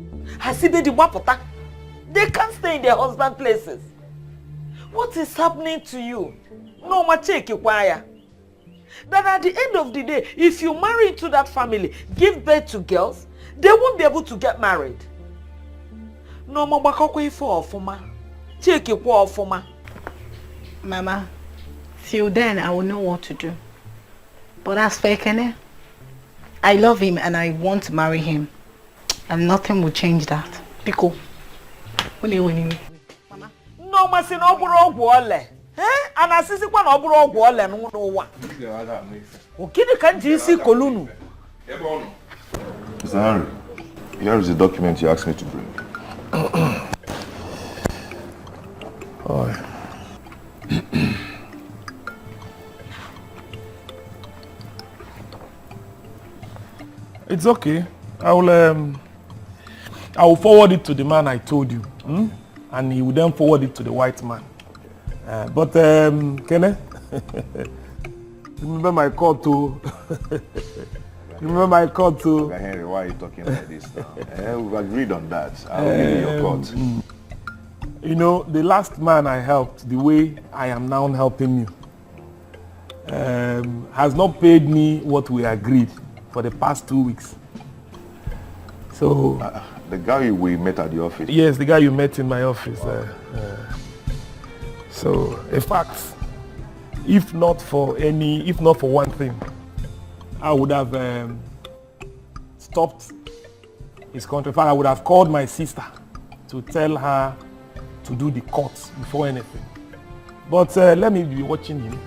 they can't stay in their husband places. What is happening to you? Norma, take it wire. That at the end of the day, if you marry into that family, give birth to girls, they won't be able to get married. Norma, take it for ma. Mama, till then I will know what to do. But as for Ekene, I love him and I want to marry him. And nothing will change that. Pico. Norma, si no buru ogwu ole. And asisi kwa na oburu ogwu ole n'ụwa. Okini ka nji isi kolunu. Mr. Henry, here is the document you asked me to bring. It's okay. I will forward it to the man I told you, and he will then forward it to the white man. But Kenneth, remember my call to. Remember my call to. Henry, why are you talking like this now? We've agreed on that. I'll give you your court. You know, the last man I helped, the way I am now helping you, has not paid me what we agreed for the past 2 weeks. So the guy we met at the office. Yes, the guy you met in my office. So in fact, if not for one thing, I would have stopped his contract. In fact, I would have called my sister to tell her to do the courts before anything. But let me be watching him.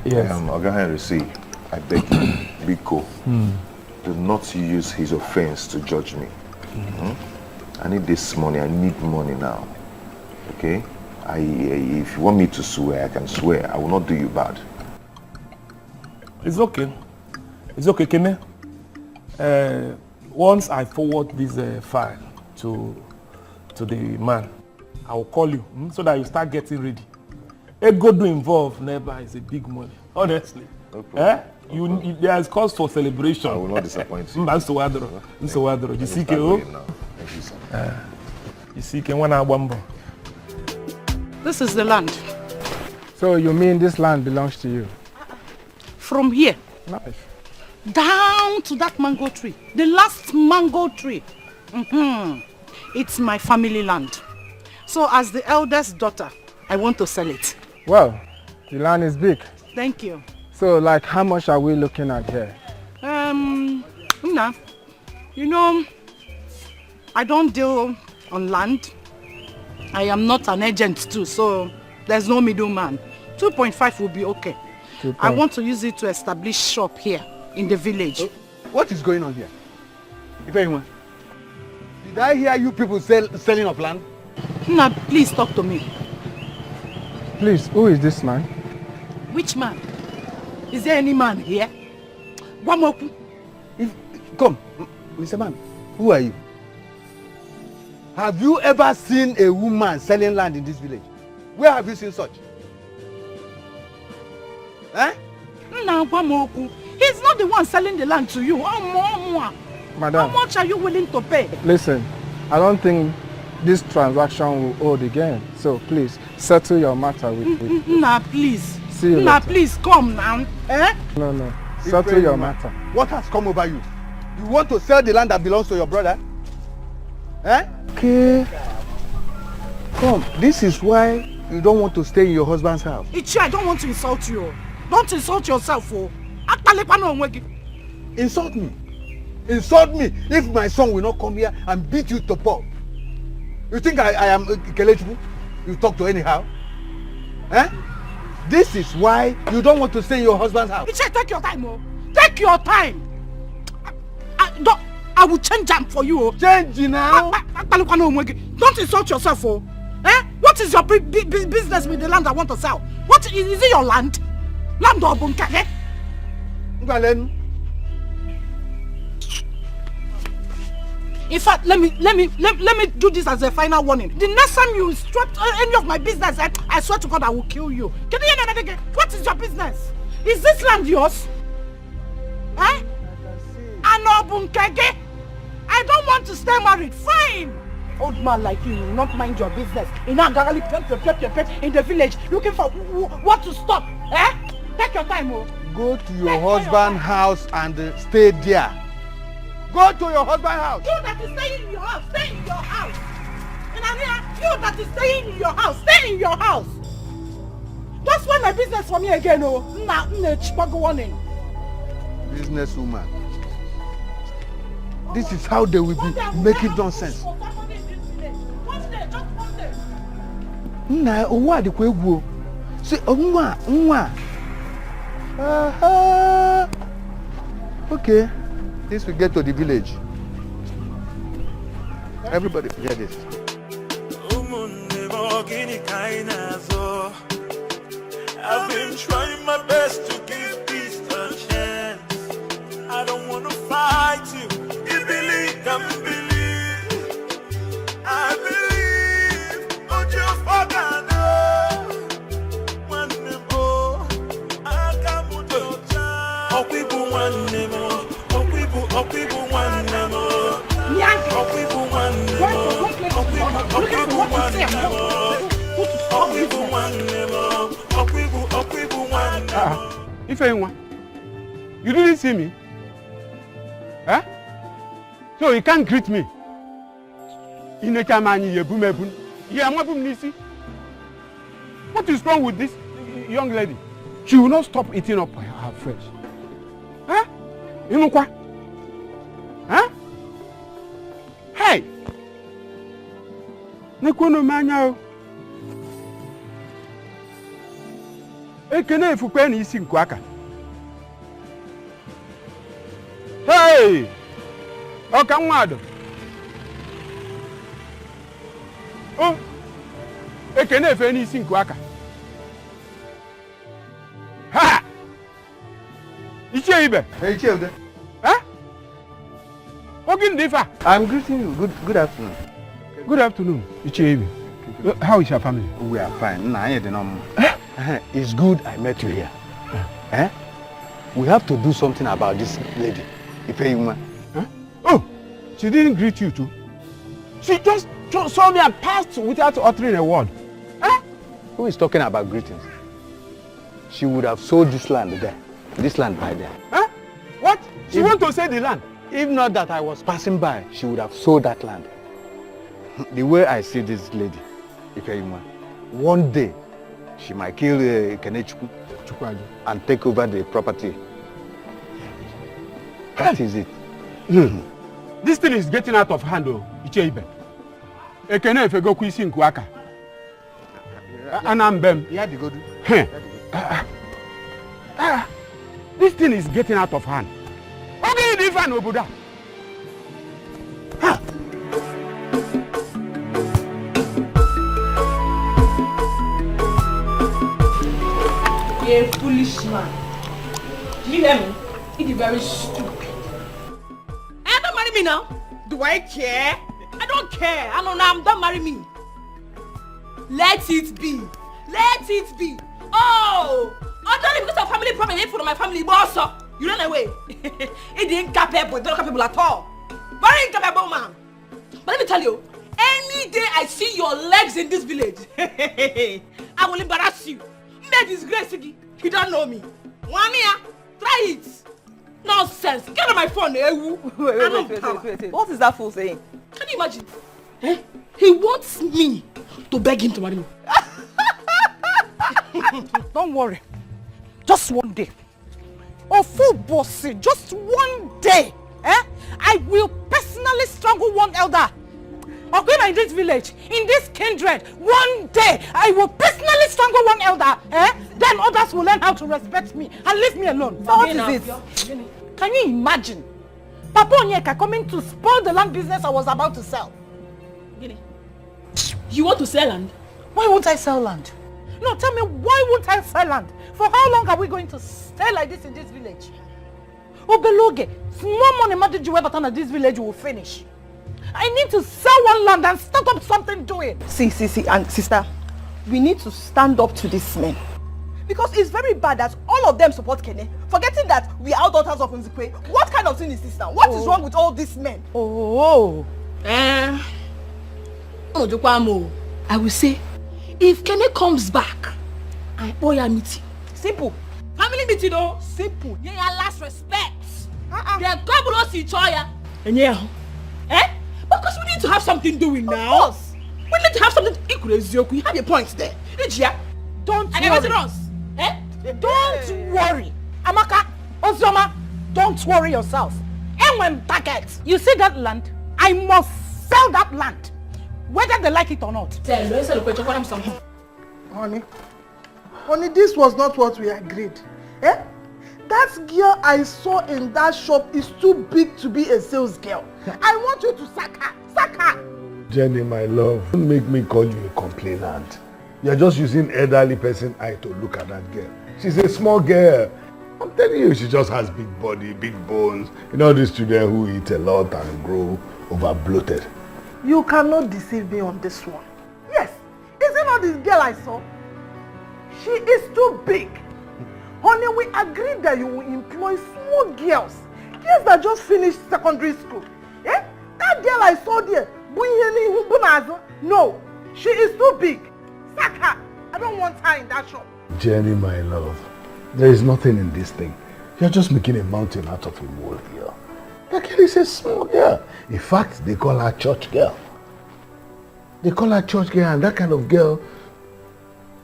Yes. Oga Henry, see, I beg you, Biko, do not use his offense to judge me. I need this money. I need money now. Okay? If you want me to swear, I can swear. I will not do you bad. It's okay. It's okay, Kene. Once I forward this file to the man, I will call you so that you start getting ready. A good to involve never is a big money, honestly. No problem. There is cause for celebration. I will not disappoint you. You see, you see, This is the land. So you mean this land belongs to you? From here. Nice. Down to that mango tree. The last mango tree. It's my family land. So as the eldest daughter, I want to sell it. Well, the land is big. Thank you. So like how much are we looking at here? Nah, you know, I don't deal on land. I am not an agent too, so there's no middleman. 2.5 will be okay. I want to use it to establish shop here in the village. What is going on here? If anyone, did I hear you people selling of land? Nah, please talk to me. Please, who is this man? Which man? Is there any man here? One more. Come, Mr. Man, who are you? Have you ever seen a woman selling land in this village? Where have you seen such? Eh? Nah, he's not the one selling the land to you. Madam, how much are you willing to pay? Listen, I don't think this transaction will hold again. So please, settle your matter with Nah, please. See you Nah, later. please, come now. Eh? No. Settle your matter. What has come over you? You want to sell the land that belongs to your brother? Eh? Okay. Come, this is why you don't want to stay in your husband's house. I don't want to insult you. Don't insult yourself, oh. Insult me? Insult me if my son will not come here and beat you to pulp. You think I am Kelechiku? You talk to anyhow? Eh? This is why you don't want to stay in your husband's house. Take your time, oh. Take your time. I will change them for you, oh. Change now? Don't insult yourself, oh. Eh? What is your business with the land I want to sell? What is it your land? Land or bunker, eh? In fact, let me do this as a final warning. The next time you instruct any of my business, I swear to God I will kill you. Can you hear that again? What is your business? Is this land yours? Eh? I don't want to stay married. Fine. Old man like you will not mind your business. In the village looking for what to stop. Eh? Take your time, oh. Go to your husband's house and stay there. Go to your husband's house. You that is staying in your house, stay in your house. You that is staying in your house, stay in your house. Don't spoil my business for me again, oh. Businesswoman. This is how they will be making nonsense. Nna, onwa adikwa egwu. See, onwa. Okay, this will get to the village. Everybody forget this. I've been trying my best to give peace a chance. I don't want to fight you. You believe, can believe. I believe, but you forgot. One more, I come with your child. Oh, people one more. Oh, people one more. Oh, people one more. Oh, people one more. Oh, people one more. If anyone, you didn't see me? Huh? So you can't greet me. What is wrong with this young lady? She will not stop eating up her flesh. Huh? You know what? Huh? Hey! Ekene efukwe ni isi nkwaka. Hey! Oka nwado. Oh! Ekene efe ni isi nkwaka. Ha! Ichie ibe. Hey, Ichie Ude. Huh? Ogin Difa. I'm greeting you. Good afternoon. Good afternoon, Ichie ibe. How is your family? We are fine. It's good I met you here. We have to do something about this lady. Huh? Oh, she didn't greet you too. She just saw me and passed without uttering a word. Who is talking about greetings? She would have sold this land there. This land right there. What? She want to sell the land? If not that I was passing by, she would have sold that land. The way I see this lady, one day she might kill Kenechukwu and take over the property. That is it. This thing is getting out of hand, Icheibe. Ekene if go kwisi nkwaka. Anambem. This thing is getting out of hand. Okay, different oboda. You're a foolish man. Do you hear me? It is very stupid. Don't marry me now. Do I care? I don't care. I know now. Don't marry me. Let it be. Let it be. Oh! Only because of family problem, for my family boss. You run away. It ain't capable. Don't capable at all. Very incapable man. But let me tell you, any day I see your legs in this village, I will embarrass you. Make disgrace you. You don't know me. One year, try it. Nonsense. Get on my phone. Wait. What is that fool saying? Can you imagine? He wants me to beg him to marry me. Don't worry. Just one day. Oh, full bossy. Just one day. I will personally strangle one elder. Okija in this village, in this kindred, one day I will personally strangle one elder. Then others will learn how to respect me and leave me alone. So what is it? Can you imagine? Papa Onyeka coming to spoil the land business I was about to sell. You want to sell land? Why won't I sell land? No, tell me, why won't I sell land? For how long are we going to stay like this in this village? Obeloge, small money matter you ever turn this village will finish. I need to sell one land and start up something doing. See, and sister, we need to stand up to these men. Because it's very bad that all of them support Kene, forgetting that we are daughters of Nzikwe. What kind of thing is this now? What is wrong with all these men? I will say, if Kene comes back, I owe you a meeting. Simple. Family meeting, though. Simple. Yeah, last respect. They are couple of each other. And because we need to have something doing now. Of course. We need to have something equal. You have your points there. Don't worry. Don't worry. Amaka, Ozoma, don't worry yourself. And when target, you see that land, I must sell that land. Whether they like it or not. Honey, this was not what we agreed. That girl I saw in that shop is too big to be a sales girl. I want you to sack her. Sack her. Jenny, my love, don't make me call you a complainant. You're just using elderly person eye to look at that girl. She's a small girl. I'm telling you, she just has big body, big bones. You know these children who eat a lot and grow over bloated. You cannot deceive me on this one. Yes, is it not this girl I saw? She is too big. Honey, we agreed that you will employ small girls. Girls that just finished secondary school. That girl I saw there, no, she is too big. Sack her. I don't want her in that shop. Jenny, my love, there is nothing in this thing. You're just making a mountain out of a molehill. That girl is a small girl. In fact, they call her church girl. They call her church girl, and that kind of girl,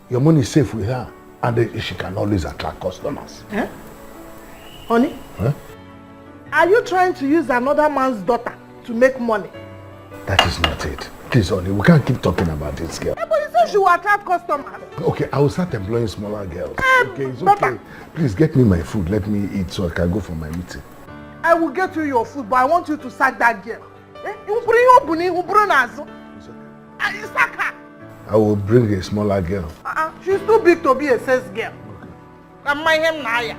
your money is safe with her. And she can always attract customers. Honey? Are you trying to use another man's daughter to make money? That is not it. Please, honey, we can't keep talking about this girl. But you say know she will attract customers. Okay, I will start employing smaller girls. Okay, it's okay. Please get me my food. Let me eat so I can go for my meeting. I will get you your food, but I want you to sack that girl. I will bring a smaller girl. She's too big to be a sex girl. I'm my him Naya.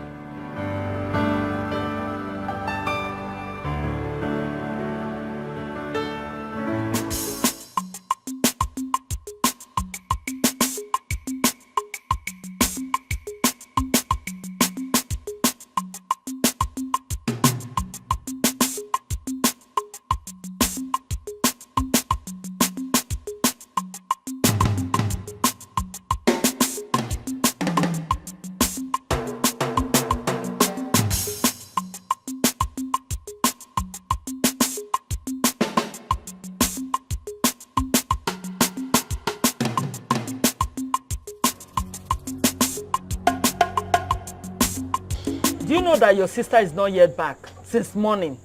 Do you know that your sister is not yet back since morning?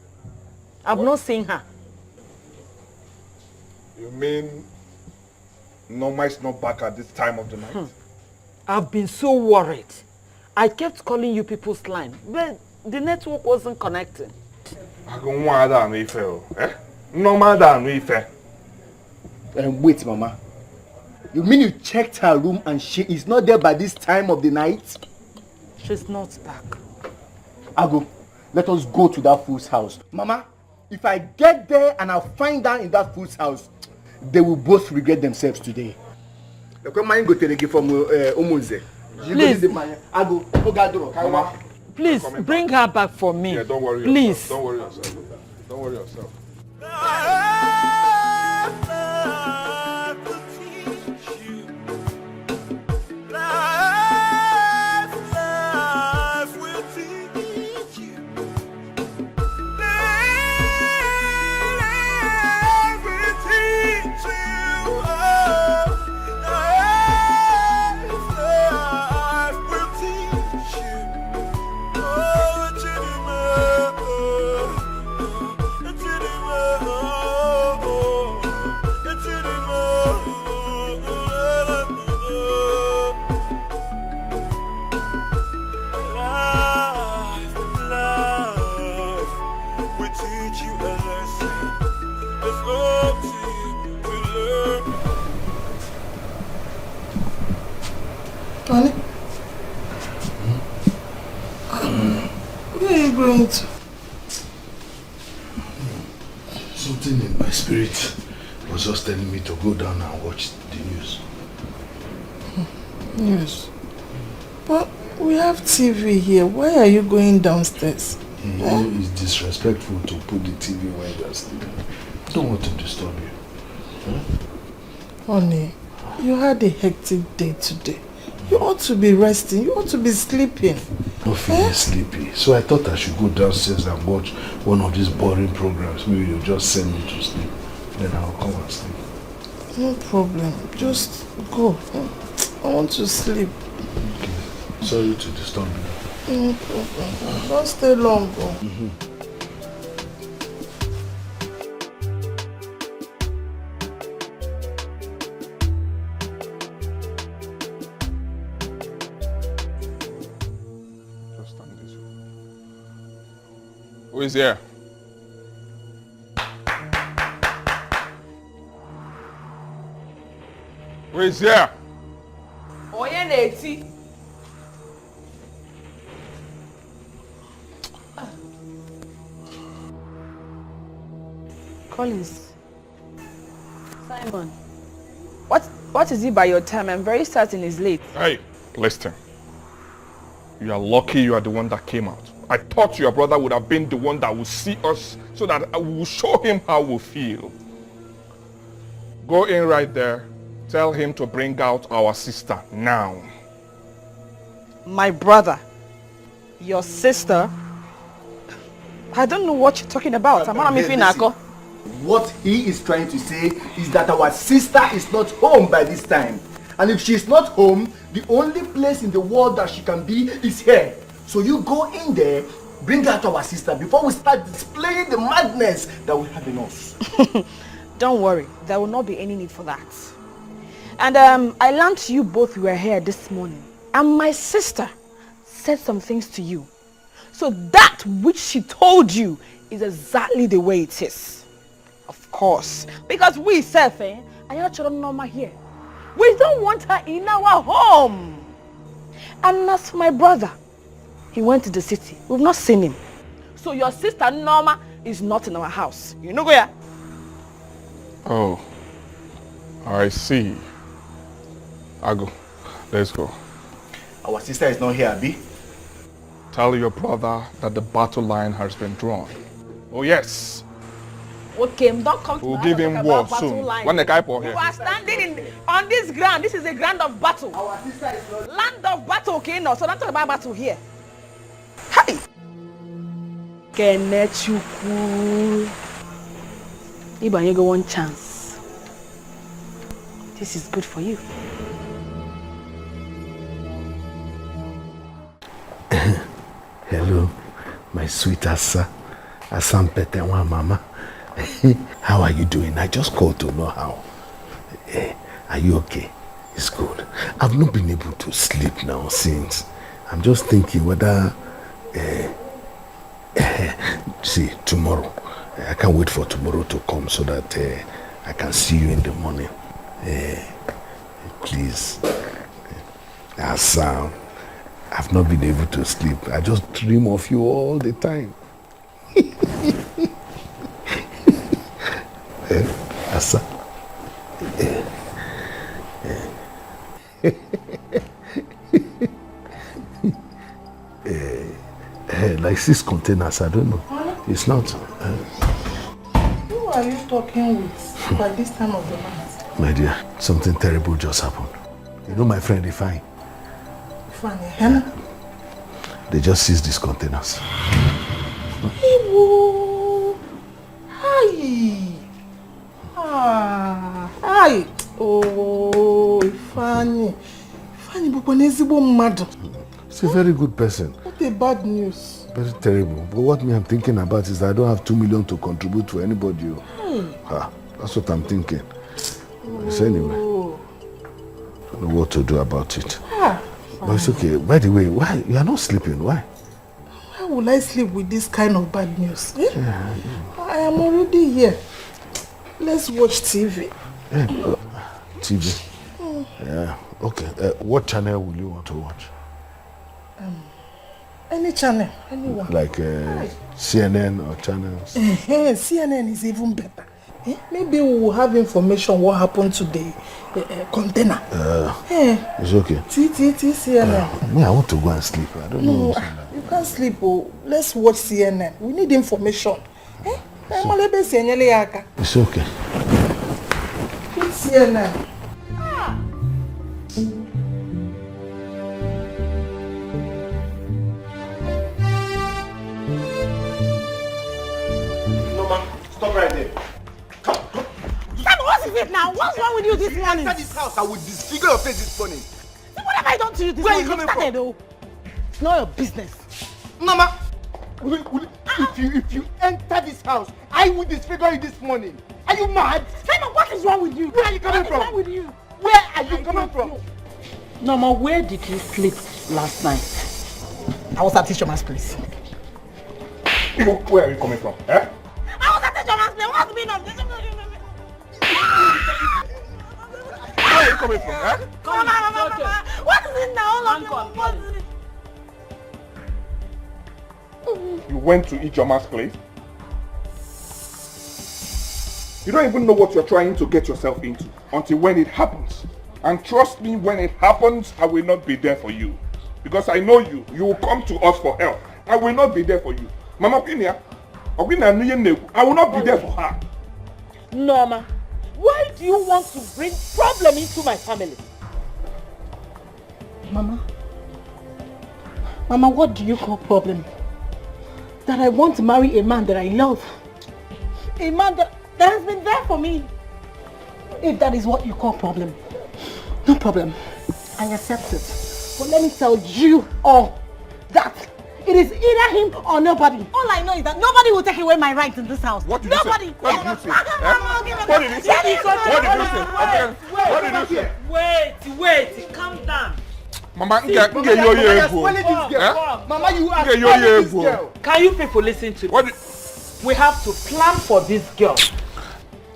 I've not seen her. You mean Norma is not back at this time of the night? I've been so worried. I kept calling you people's line, but the network wasn't connecting. Wait, Mama. You mean you checked her room and she is not there by this time of the night? She's not back. Ago, let us go to that fool's house. Mama, if I get there and I'll find her in that fool's house, they will both regret themselves today. Please, bring her back for me. Yeah, don't worry Please. yourself. Don't worry yourself. Don't worry yourself. Honey? Where are you going to? Something in my spirit was just telling me to go down and watch the news. Yes. But we have TV here. Why are you going downstairs? It's disrespectful to put the TV while you're sleeping. I don't want to disturb you. Honey, you had a hectic day today. You ought to be resting. You ought to be sleeping. Not feeling sleepy. So I thought I should go downstairs and watch one of these boring programs. Maybe you'll just send me to sleep. Then I'll come and sleep. No problem. Just go. I want to sleep. Okay. Sorry to disturb you. No problem. Don't stay long. Who is here? Who is here? Onye na-eti. Collins. Simon. What is it by your time? I'm very certain it's late. Hey, listen. You are lucky you are the one that came out. I thought your brother would have been the one that would see us so that I will show him how we feel. Go in right there. Tell him to bring out our sister now. My brother? Your sister? I don't know what you're talking about. What he is trying to say is that our sister is not home by this time. And if she's not home, the only place in the world that she can be is here. So you go in there, bring out our sister before we start displaying the madness that we have in us. Don't worry, there will not be any need for that. And I learned you both were here this morning. And my sister said some things to you. So that which she told you is exactly the way it is. Of course. Because we self, and your children Norma here. We don't want her in our home. And as for my brother, he went to the city. We've not seen him. So your sister Norma is not in our house. You know where? Oh, I see. I'll go. Let's go. Our sister is not here, Abi. Tell your brother that the battle line has been drawn. Oh yes. Okay, don't come to We'll my give house him and war talk about soon. battle line. When the guy pour You here. are standing on this ground. This is a ground of battle. Our sister is not... Land of battle, okay? No, so don't talk about battle here. Hi! Kenechukwu. Ibanyego one chance. This is good for you. Hello, my sweet Asa. Asampetewa mama. How are you doing? I just called to know how. Are you okay? It's good. I've not been able to sleep now since. I'm just thinking whether... see, tomorrow. I can't wait for tomorrow to come so that I can see you in the morning. Please. Asa, I've not been able to sleep. I just dream of you all the time. Asa. Like 6 containers, I don't know. It's not. Who are you talking with by this time of the night? My dear, something terrible just happened. You know my friend Ifeanyi? Funny, Hannah? They just seized these containers. Hi. Hi. Oh, Ifeanyi. Ifeanyi bukwa n'ezigbo mmadụ. He's a very good person. What a bad news. Very terrible. But what I'm thinking about is that I don't have 2 million to contribute to anybody. That's what I'm thinking. So anyway, I don't know what to do about it. But it's okay. By the way, why? You are not sleeping. Why? Why will I sleep with this kind of bad news? I am already here. Let's watch TV. TV? Yeah. Okay. What channel will you want to watch? Any channel, anyone. Like CNN or channels? CNN is even better. Maybe we will have information what happened to the container. It's okay. CNN. Me, I want to go and sleep. I don't know. You can't sleep. Let's watch CNN. We need information. It's okay. Put CNN. Stop right there. Come. Sam, what is it now? What's wrong with you this morning? Enter this house, I will disfigure your face this morning. What have I done to you this morning? Where are you coming from? It's not your business. Mama, if you enter this house, I will disfigure you this morning. Are you mad? Simon, what is wrong with you? Where are you coming from? What is wrong with you? Where are you coming from? Norma, where did you sleep last night? I was at Chioma's place. Where are you coming from? Eh? I was at Chioma's place. What's been on this? Where are you coming from? Eh? Come on. What is it now? What is it? You went to Chiyoma's place? You don't even know what you're trying to get yourself into until when it happens. And trust me, when it happens, I will not be there for you. Because I know you. You will come to us for help. I will not be there for you. Mama Pinia, I will not be there for her. Norma, why do you want to bring problem into my family? Mama, what do you call problem? That I want to marry a man that I love. A man that has been there for me. If that is what you call problem, no problem. I accept it. But let me tell you all that it is either him or nobody. All I know is that nobody will take away my rights in this house. What did nobody. you say? What did you say? What did you say? What did you say? Wait, calm down. Mama, you are spoiling this girl. Mama, you are spoiling this girl. Can you people listen to me? We have to plan for this girl.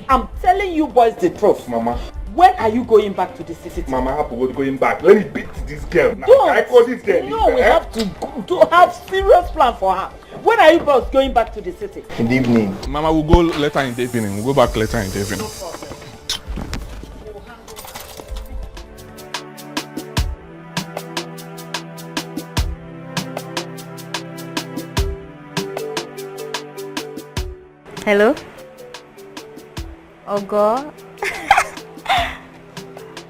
I'm telling you boys the truth. Mama. When are you going back to the city? Mama, how about going back? Let me beat this girl now. Don't. I call this girl. No, we have to have serious plan for her. When are you boys going back to the city? In the evening. Mama, we'll go later in the evening. We'll go back later in the evening. No problem. Hello? Oh God.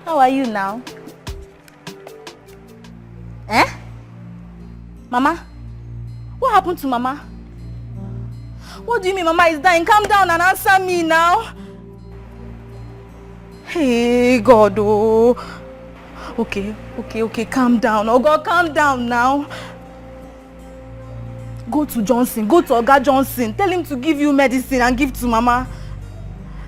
How are you now? Eh? Mama? What happened to Mama? What do you mean Mama is dying? Calm down and answer me now. Hey God, oh. Okay, calm down. Oh God, calm down now. Go to Johnson, go to Oga Johnson. Tell him to give you medicine and give to Mama.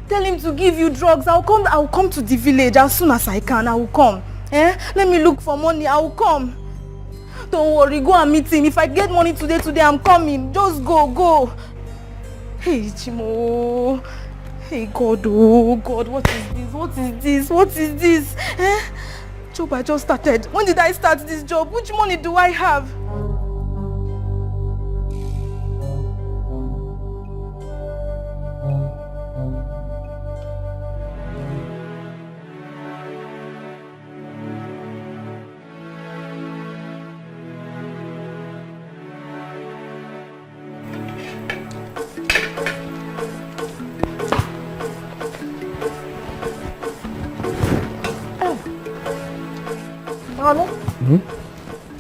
Tell him to give you drugs. I'll come to the village as soon as I can. I will come. Let me look for money. I will come. Don't worry, go and meet him. If I get money today, I'm coming. Just go. Hey, Chimo. Hey, God, oh God, what is this? Job I just started. When did I start this job? Which money do I have?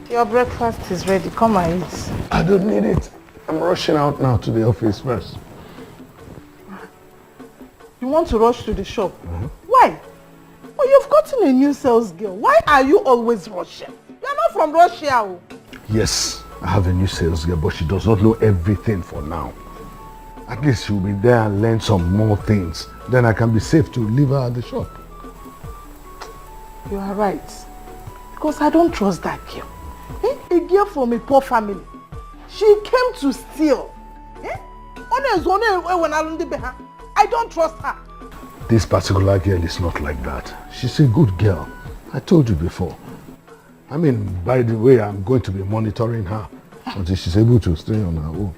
Your breakfast is ready. Come and eat. I don't need it. I'm rushing out now to the office first. You want to rush to the shop? Why? Oh, you've gotten a new sales girl. Why are you always rushing? You're not from Russia. Yes, I have a new sales girl, but she does not know everything for now. At least she'll be there and learn some more things. Then I can be safe to leave her at the shop. You are right. Because I don't trust that girl. A girl from a poor family. She came to steal. I don't trust her. This particular girl is not like that. She's a good girl. I told you before. I mean, by the way, I'm going to be monitoring her until she's able to stay on her own.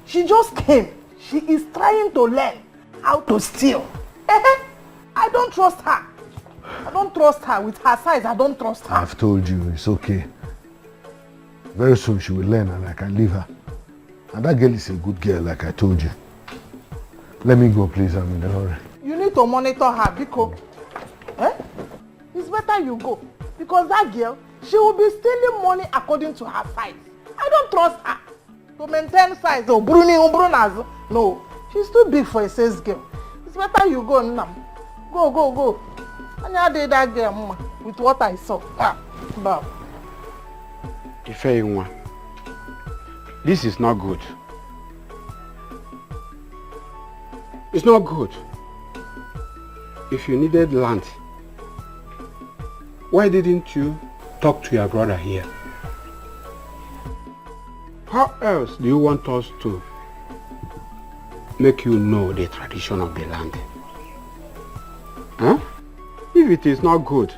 She just came. She is trying to learn how to steal. I don't trust her. I don't trust her. With her size, I don't trust her. I've told you, it's okay. Very soon she will learn and I can leave her. And that girl is a good girl, like I told you. Let me go, please. I'm in a hurry. You need to monitor her because it's better you go. Because that girl, she will be stealing money according to her size. I don't trust her. To maintain size, no. She's too big for a sales girl. It's better you go, Nam. Go. And I did that girl, Mama, with what I saw. Bob. Ifeyinwa, this is not good. It's not good. If you needed land, why didn't you talk to your brother here? How else do you want us to make you know the tradition of the land? Huh? If it is not good,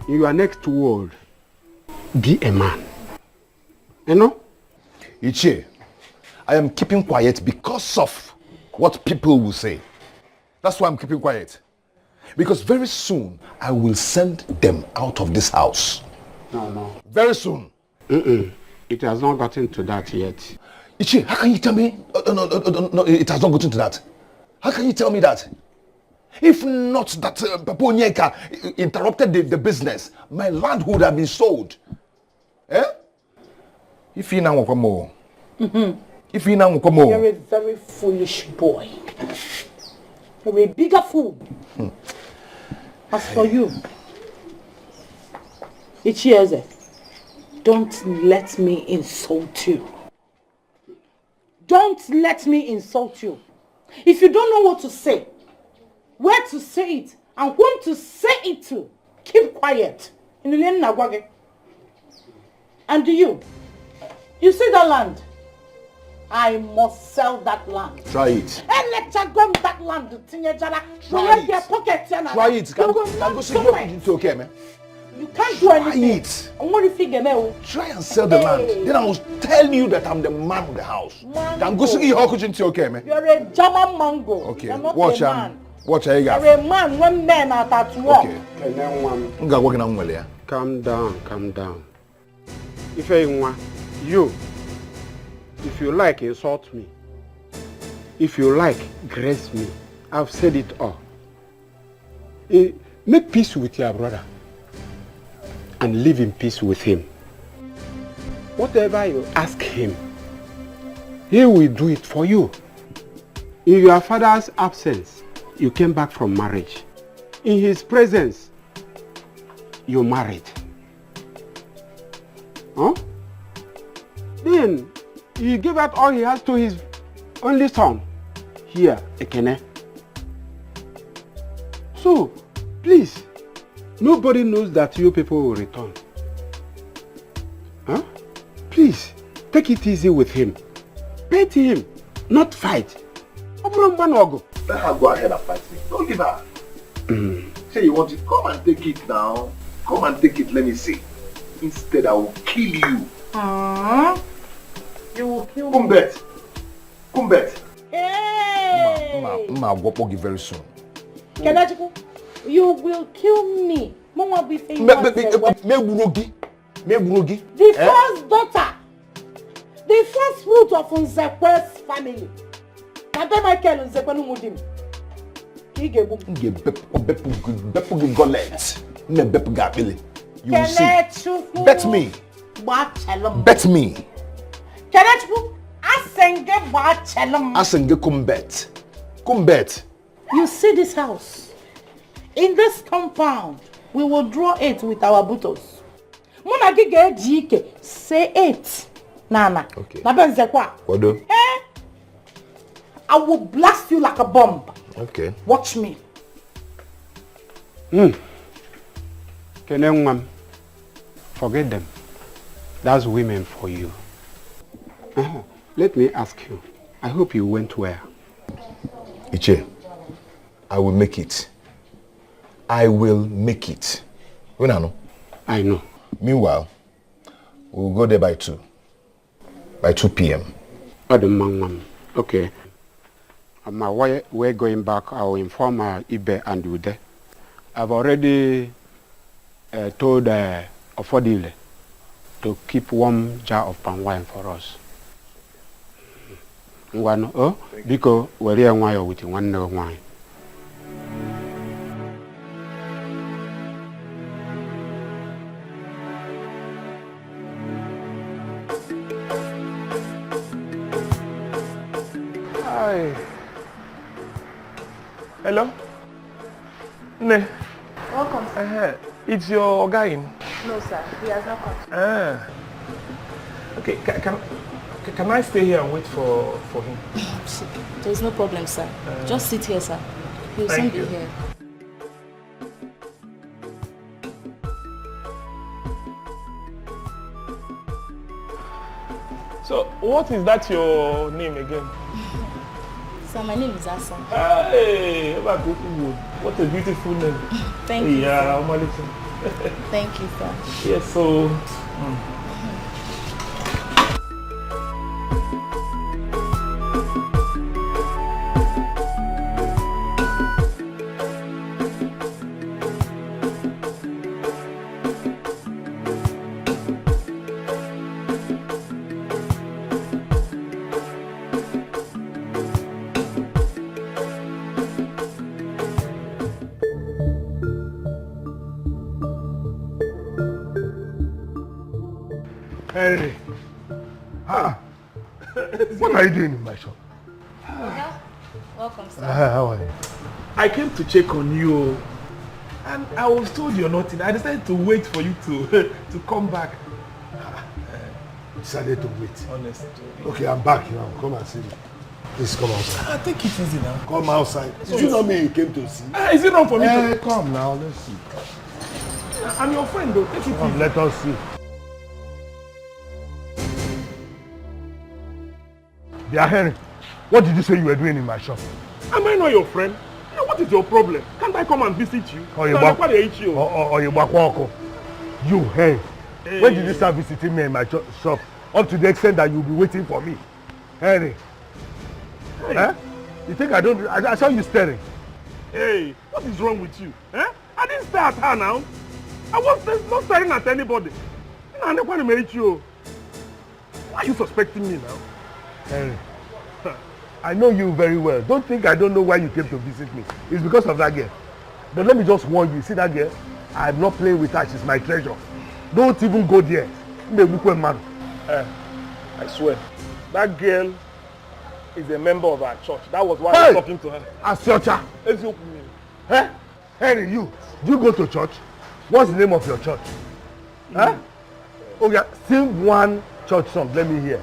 in your next world, be a man. You know? Ichie, I am keeping quiet because of what people will say. That's why I'm keeping quiet. Because very soon, I will send them out of this house. No. Very soon. It has not gotten to that yet. Ichie, how can you tell me? No, it has not gotten to that. How can you tell me that? If not that Papa Onyeka interrupted the business, my land would have been sold. If you now come more. If you now come more. You're a very foolish boy. You're a bigger fool. As for you, Ichieze, don't let me insult you. Don't let me insult you. If you don't know what to say, where to say it, and whom to say it to, keep quiet. And you see that land? I must sell that land. Try it. And let you go that land. Try it. Try it. Can go see your into okay, man. You can't do anything. It. I want to figure out. Try and sell the land. Then I will tell you that I'm the man of the house. Can go see your into okay, man. You're a German mango. Okay. You're not Watch a man. Watch how you got. You're a man when men are at work. Okay. Working on well, yeah. Calm down, calm down. If you, if you like, insult me. If you like, grace me. I've said it all. Make peace with your brother and live in peace with him. Whatever you ask him, he will do it for you. In your father's absence, you came back from marriage. In his presence, you married. Huh? Then he gave out all he has to his only son. Here, Ekene. So, please, nobody knows that you people will return. Huh? Please, take it easy with him. Pay him, not fight. Let her go ahead and fight me. Don't leave her. Say you want it, come and take it now. Come and take it, let me see. Instead, I will kill you. You will kill me. Kumbet. Hey! Ma will you very soon. Kenachiku, you will kill me. Mama be saying The first daughter. The first fruit of Nzekwe's family. Nade Michael Nzekwe Numudim. You will see. Bet me. Bet me. Asenge Kumbet. You see this house? In this compound, we will draw it with our butos. Say it. Nana. Okay. What do? I will blast you like a bomb. Okay. Watch me. Forget them. That's women for you. Let me ask you. I hope you went where? Iche, I will make it. I will make it. When I know? I know. Meanwhile, we'll go there by 2. By 2 p.m. Okay. We're going back. I'll inform Ibe and Ude. I've already told Ofodile to keep warm jar of palm wine for us. Because we're here with one wine. Hi. Hello? Ne. Welcome, sir. It's your guy in? No, sir. He has not come. Okay, can I stay here and wait for him? There's no problem, sir. Just sit here, sir. He'll soon be here. So, what is that your name again? Sir, my name is Asa. Hey, what a beautiful name. Thank you. Yeah, thank you, sir. Yes, so... Henry. What are you doing in my shop? Welcome, sir. How are you? I came to check on you and I was told you're not in. I decided to wait for you to come back. Decided to wait. Honestly. Okay, I'm back now. Come and see me. Please come outside. Take it easy now. Come outside. Is it not me you came to see? Is it wrong for me to... Come now, let's see. I'm your friend though. Take it Come, easy. let us see. Dear Henry, what did you say you were doing in my shop? Am I not your friend? Yeah, what is your problem? Can't I come and visit you? Or you hey, when did you start visiting me in my shop? Up to the extent that you'll be waiting for me. Henry. Hey. Eh? You think I don't... I saw you staring. Hey, what is wrong with you? Eh? I didn't stare at her now. I was not staring at anybody. Why are you suspecting me now? Henry, I know you very well. Don't think I don't know why you came to visit me. It's because of that girl. But let me just warn you. See that girl? I'm not playing with her. She's my treasure. Don't even go there. I swear, that girl is a member of our church. That was why I was talking to her. As your child. Eh? Henry, you. Do you go to church? What's the name of your church? Huh? Okay, sing one church song. Let me hear.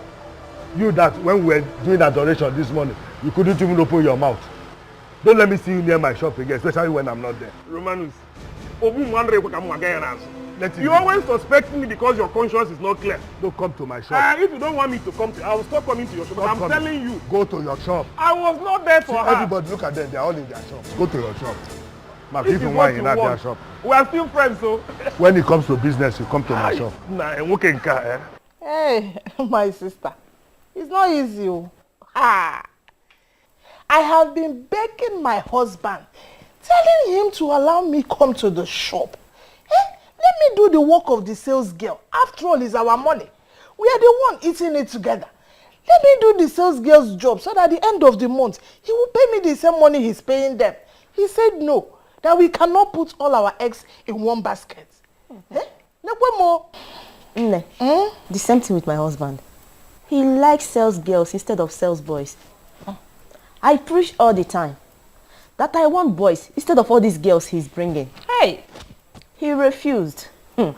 You that when we were doing adoration this morning, you couldn't even open your mouth. Don't let me see you near my shop again, especially when I'm not there. Romanus, you always suspect me because your conscience is not clear. Don't come to my shop. If you don't want me to come to, I will stop coming to your shop. But I'm telling you. Go to your shop. I was not there for her. Everybody look at them. They're all in their shops. Go to your shop. Mark, even why you're not their shop. We are still friends, so. When it comes to business, you come to my shop. Hey, my sister. It's not easy. I have been begging my husband, telling him to allow me come to the shop. Let me do the work of the sales girl. After all, it's our money. We are the one eating it together. Let me do the sales girl's job so that at the end of the month, he will pay me the same money he's paying them. He said no, that we cannot put all our eggs in one basket. The same thing with my husband. He likes sales girls instead of sales boys. I preach all the time that I want boys instead of all these girls he's bringing. Hey, he refused. You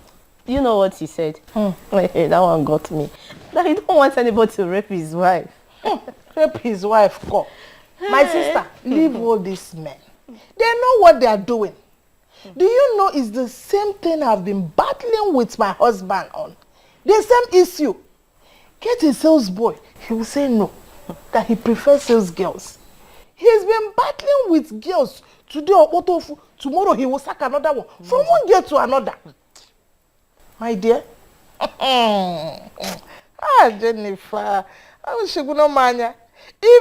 know what he said? Hey, that one got me. That he don't want anybody to rape his wife. Rape his wife, come. My sister, leave all these men. They know what they are doing. Do you know it's the same thing I've been battling with my husband on? The same issue. Get a sales boy, he will say no, that he prefers sales girls. He's been battling with girls today or tomorrow he will sack another one. From one girl to another. My dear. Jennifer. If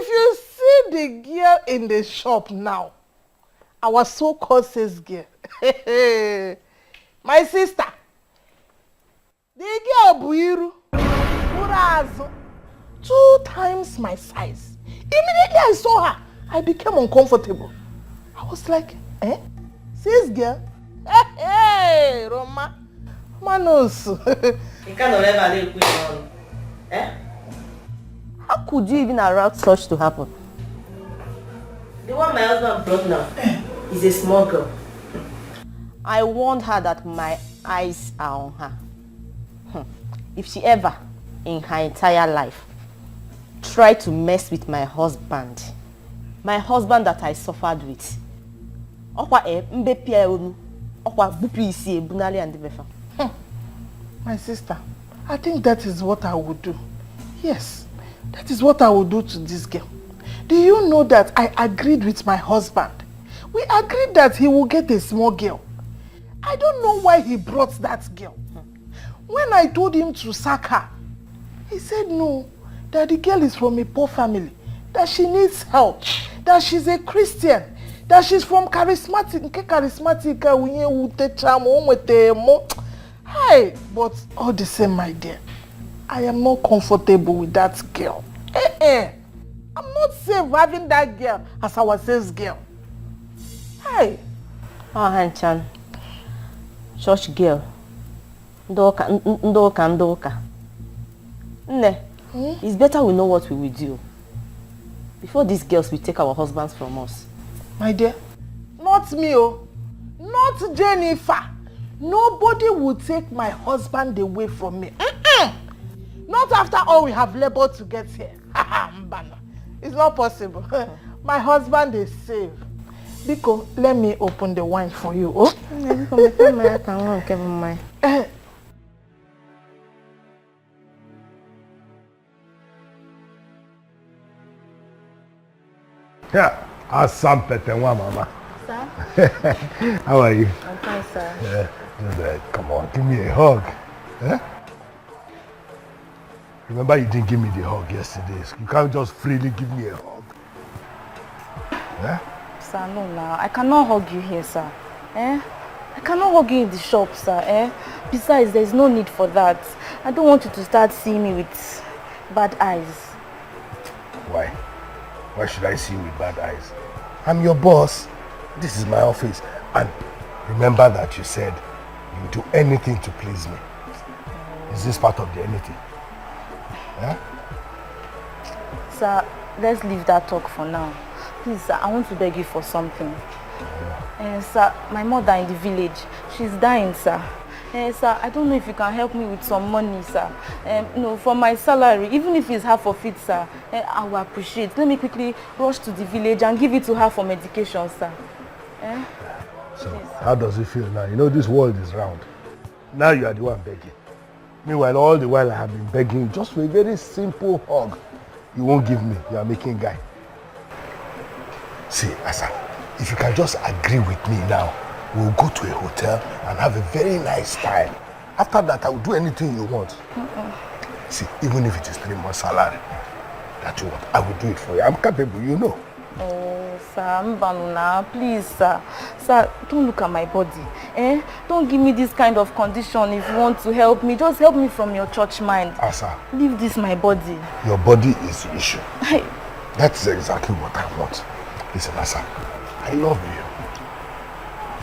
you see the girl in the shop now, our so-called sales girl. My sister. The girl Buiru. 2 times my size. Immediately I saw her, I became uncomfortable. I was like, Sis girl? Hey, Roma. Manus. How could you even allow such to happen? The one my husband brought now is a small girl. I warned her that my eyes are on her. If she ever, in her entire life, try to mess with my husband that I suffered with, my sister, I think that is what I would do. Yes, that is what I would do to this girl. Do you know that I agreed with my husband? We agreed that he will get a small girl. I don't know why he brought that girl. When I told him to sack her, he said no, that the girl is from a poor family, that she needs help, that she's a Christian, that she's from charismatic. Hey, but all the same, my dear, I am not comfortable with that girl. I'm not safe having that girl as our sales girl. Hey. Hanchan, church girl. Ndoka. It's better we know what we will do before these girls will take our husbands from us. My dear, not me, not Jennifer. Nobody will take my husband away from me. Not after all we have labored to get here. It's not possible. My husband is safe. Biko, let me open the wine for you. Oh? Yeah, Assam Petenwa, Mama. Sir? How are you? I'm fine, sir. Yeah, just come on, give me a hug. Eh? Remember you didn't give me the hug yesterday. You can't just freely give me a hug. Eh? Sir, no now. I cannot hug you here, sir. Eh? I cannot hug you in the shop, sir. Eh? Besides, there's no need for that. I don't want you to start seeing me with bad eyes. Why? Why should I see you with bad eyes? I'm your boss. This is my office. And remember that you said you do anything to please me. Is this part of the anything? Yeah? Sir, let's leave that talk for now. Please, sir, I want to beg you for something. Sir, my mother in the village, she's dying, sir. Sir, I don't know if you can help me with some money, sir. No, for my salary, even if it's half of it, sir, I will appreciate. Let me quickly rush to the village and give it to her for medication, sir. So, how does it feel now? You know, this world is round. Now you are the one begging. Meanwhile, all the while I have been begging just for a very simple hug. You won't give me. You are making guy. See, Asa, if you can just agree with me now, we'll go to a hotel and have a very nice time. After that, I will do anything you want. See, even if it is 3 months salary that you want, I will do it for you. I'm capable, you know. Oh, sir, Mbanuna, please, sir. Sir, don't look at my body. Don't give me this kind of condition if you want to help me. Just help me from your church mind. Asa. Leave this my body. Your body is the issue. That's exactly what I want. Listen, Asa, I love you.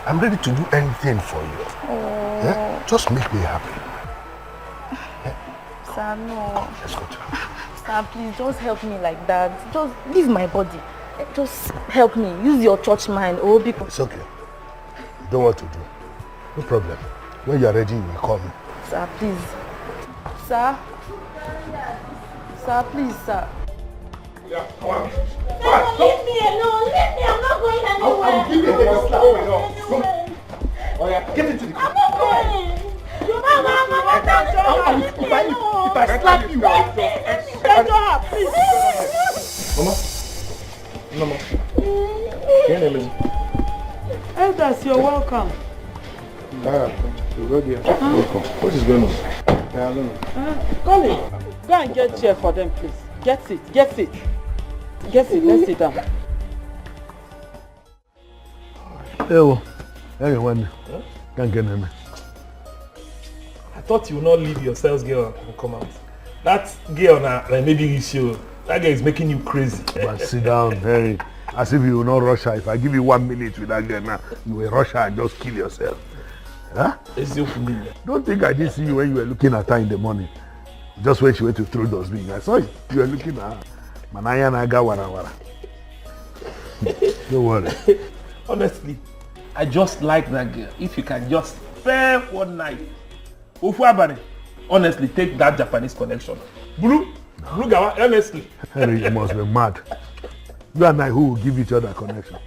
I'm ready to do anything for you. Oh. Yeah? Just make me happy. Sir, no. Let's go to Sir, please, just help me like that. Just leave my body. Just help me. Use your church mind. Oh, because... It's okay. You don't want to do. No problem. When you are ready, you will call me. Sir, please. Sir? Sir, please, sir. Yeah, come on. Leave me alone. Leave me. I'm not going anywhere. I'll give you a head slap. Come. Oh yeah, get into the car. I'm not going. If I slap you, Mama. Your name is? Elders, you're welcome. You go there. Welcome. What is going on? I don't know. Colin, go and get chair for them, please. Get it. Let's sit down. Hey, everyone. Can't get in. I thought you would not leave your sales girl and come out. That girl now, maybe issue. That girl is making you crazy. But sit down, Harry. As if you will not rush her. If I give you 1 minute with that girl now, you will rush her and just kill yourself. Huh? It's your familiar. Don't think I didn't see you when you were looking at her in the morning. Just when she went to throw those beans. I saw you. You were looking at her. Manaya naga wara wara. Don't worry. Honestly, I just like that girl. If you can just spare one night. Ufuabane, honestly, take that Japanese connection. Blue Gawa, honestly. Harry, you must be mad. You and I, who will give each other connection?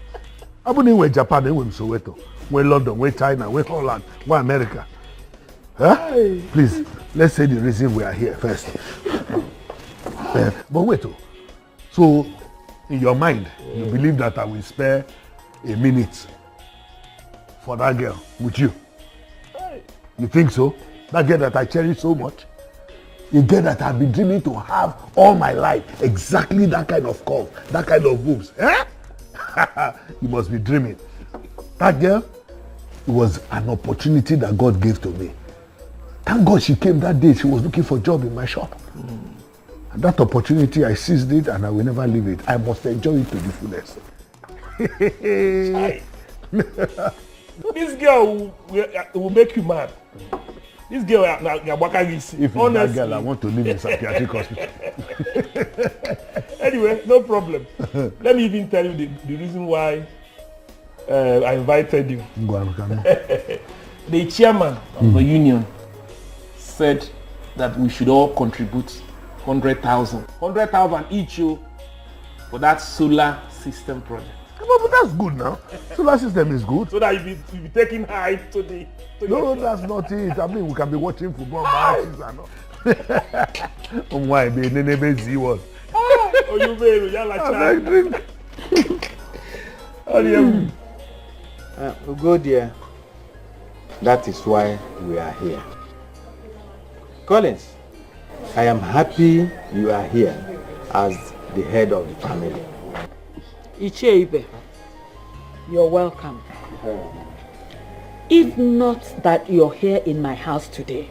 I wouldn't wait Japan, I went Soweto, went London, went China, went Holland, went America. Huh? Please, let's say the reason we are here first. But wait, so in your mind, you believe that I will spare a minute for that girl with you? You think so? That girl that I cherish so much? A girl that I've been dreaming to have all my life. Exactly that kind of curve, that kind of boobs. Eh? You must be dreaming. That girl, it was an opportunity that God gave to me. Thank God she came that day. She was looking for a job in my shop. And that opportunity, I seized it and I will never leave it. I must enjoy it to the fullest. This girl will make you mad. This girl, if that girl, I want to live in psychiatric hospital. Anyway, no problem. Let me even tell you the reason why I invited you. The chairman of the union said that we should all contribute 100,000. 100,000 each for that solar system project. But that's good now. Solar system is good. So that you be taking height to the... No, that's not it. I mean, we can be watching football matches and all. Why? Be nene see what? Oh, you baby, you're like I drink. We'll go there. That is why we are here. Collins, I am happy you are here as the head of the family. Icheibe, you're welcome. If not that you're here in my house today,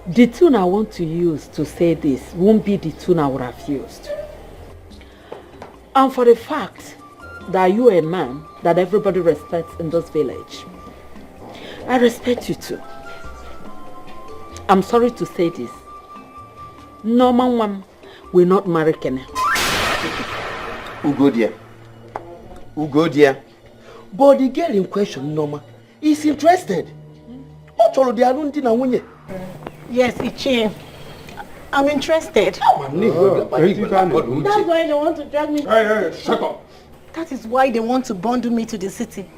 the tune I want to use to say this won't be the tune I would have used. And for the fact that you are a man that everybody respects in this village, I respect you too. I'm sorry to say this. Norma will not marry Kene. Ugodia. But the girl in question, Norma, is interested. Yes, Ichie. I'm interested. That's why they want to drag me. Hey, shut up. That is why they want to bundle me to the city.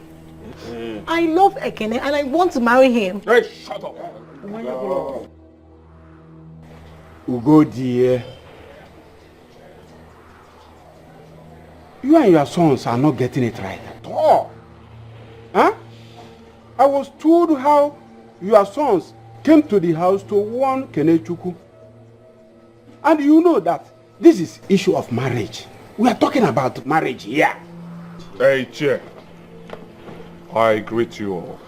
I love Ekene and I want to marry him. Hey, shut up. Ugodia. You and your sons are not getting it right at all. Huh? I was told how your sons came to the house to warn Kenechukwu. And you know that this is issue of marriage. We are talking about marriage here. Hey, Chair. I greet you all.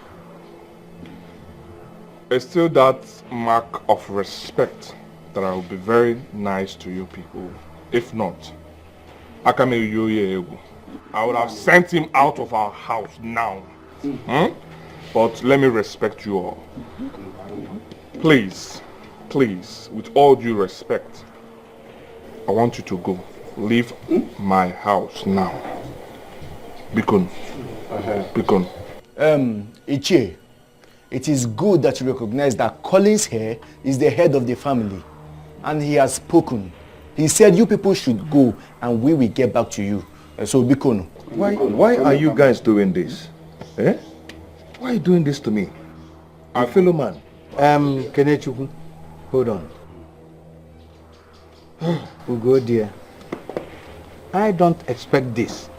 It's still that mark of respect that I will be very nice to you people. If not, I would have sent him out of our house now. But let me respect you all. Please, with all due respect, I want you to go. Leave my house now. Bikon. Ichie, it is good that you recognize that Collins here is the head of the family. And he has spoken. He said you people should go and we will get back to you. So Bikon. Why are you guys doing this? Eh? Why are you doing this to me? Our fellow man. Kenechukwu, hold on. Ugo dear, I don't expect this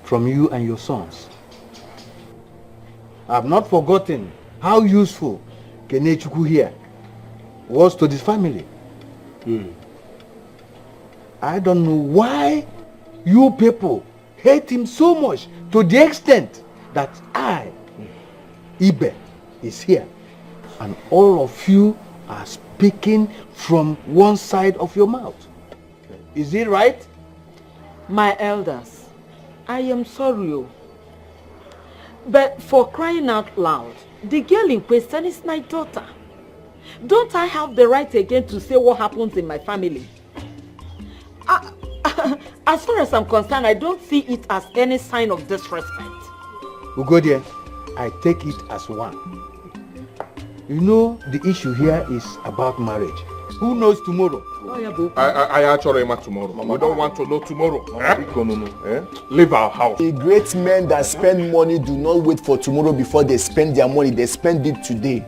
from you and your sons. I've not forgotten how useful Kenechukwu here was to this family. I don't know why you people hate him so much to the extent that I, Ibe, is here. And all of you are speaking from one side of your mouth. Is it right? My elders, I am sorry. But for crying out loud, the girl in question is my daughter. Don't I have the right again to say what happens in my family? As far as I'm concerned, I don't see it as any sign of disrespect. Ugodie, I take it as one. You know, the issue here is about marriage. Who knows tomorrow? I actually am tomorrow. We don't want to know tomorrow. Leave our house. The great men that spend money do not wait for tomorrow before they spend their money. They spend it today.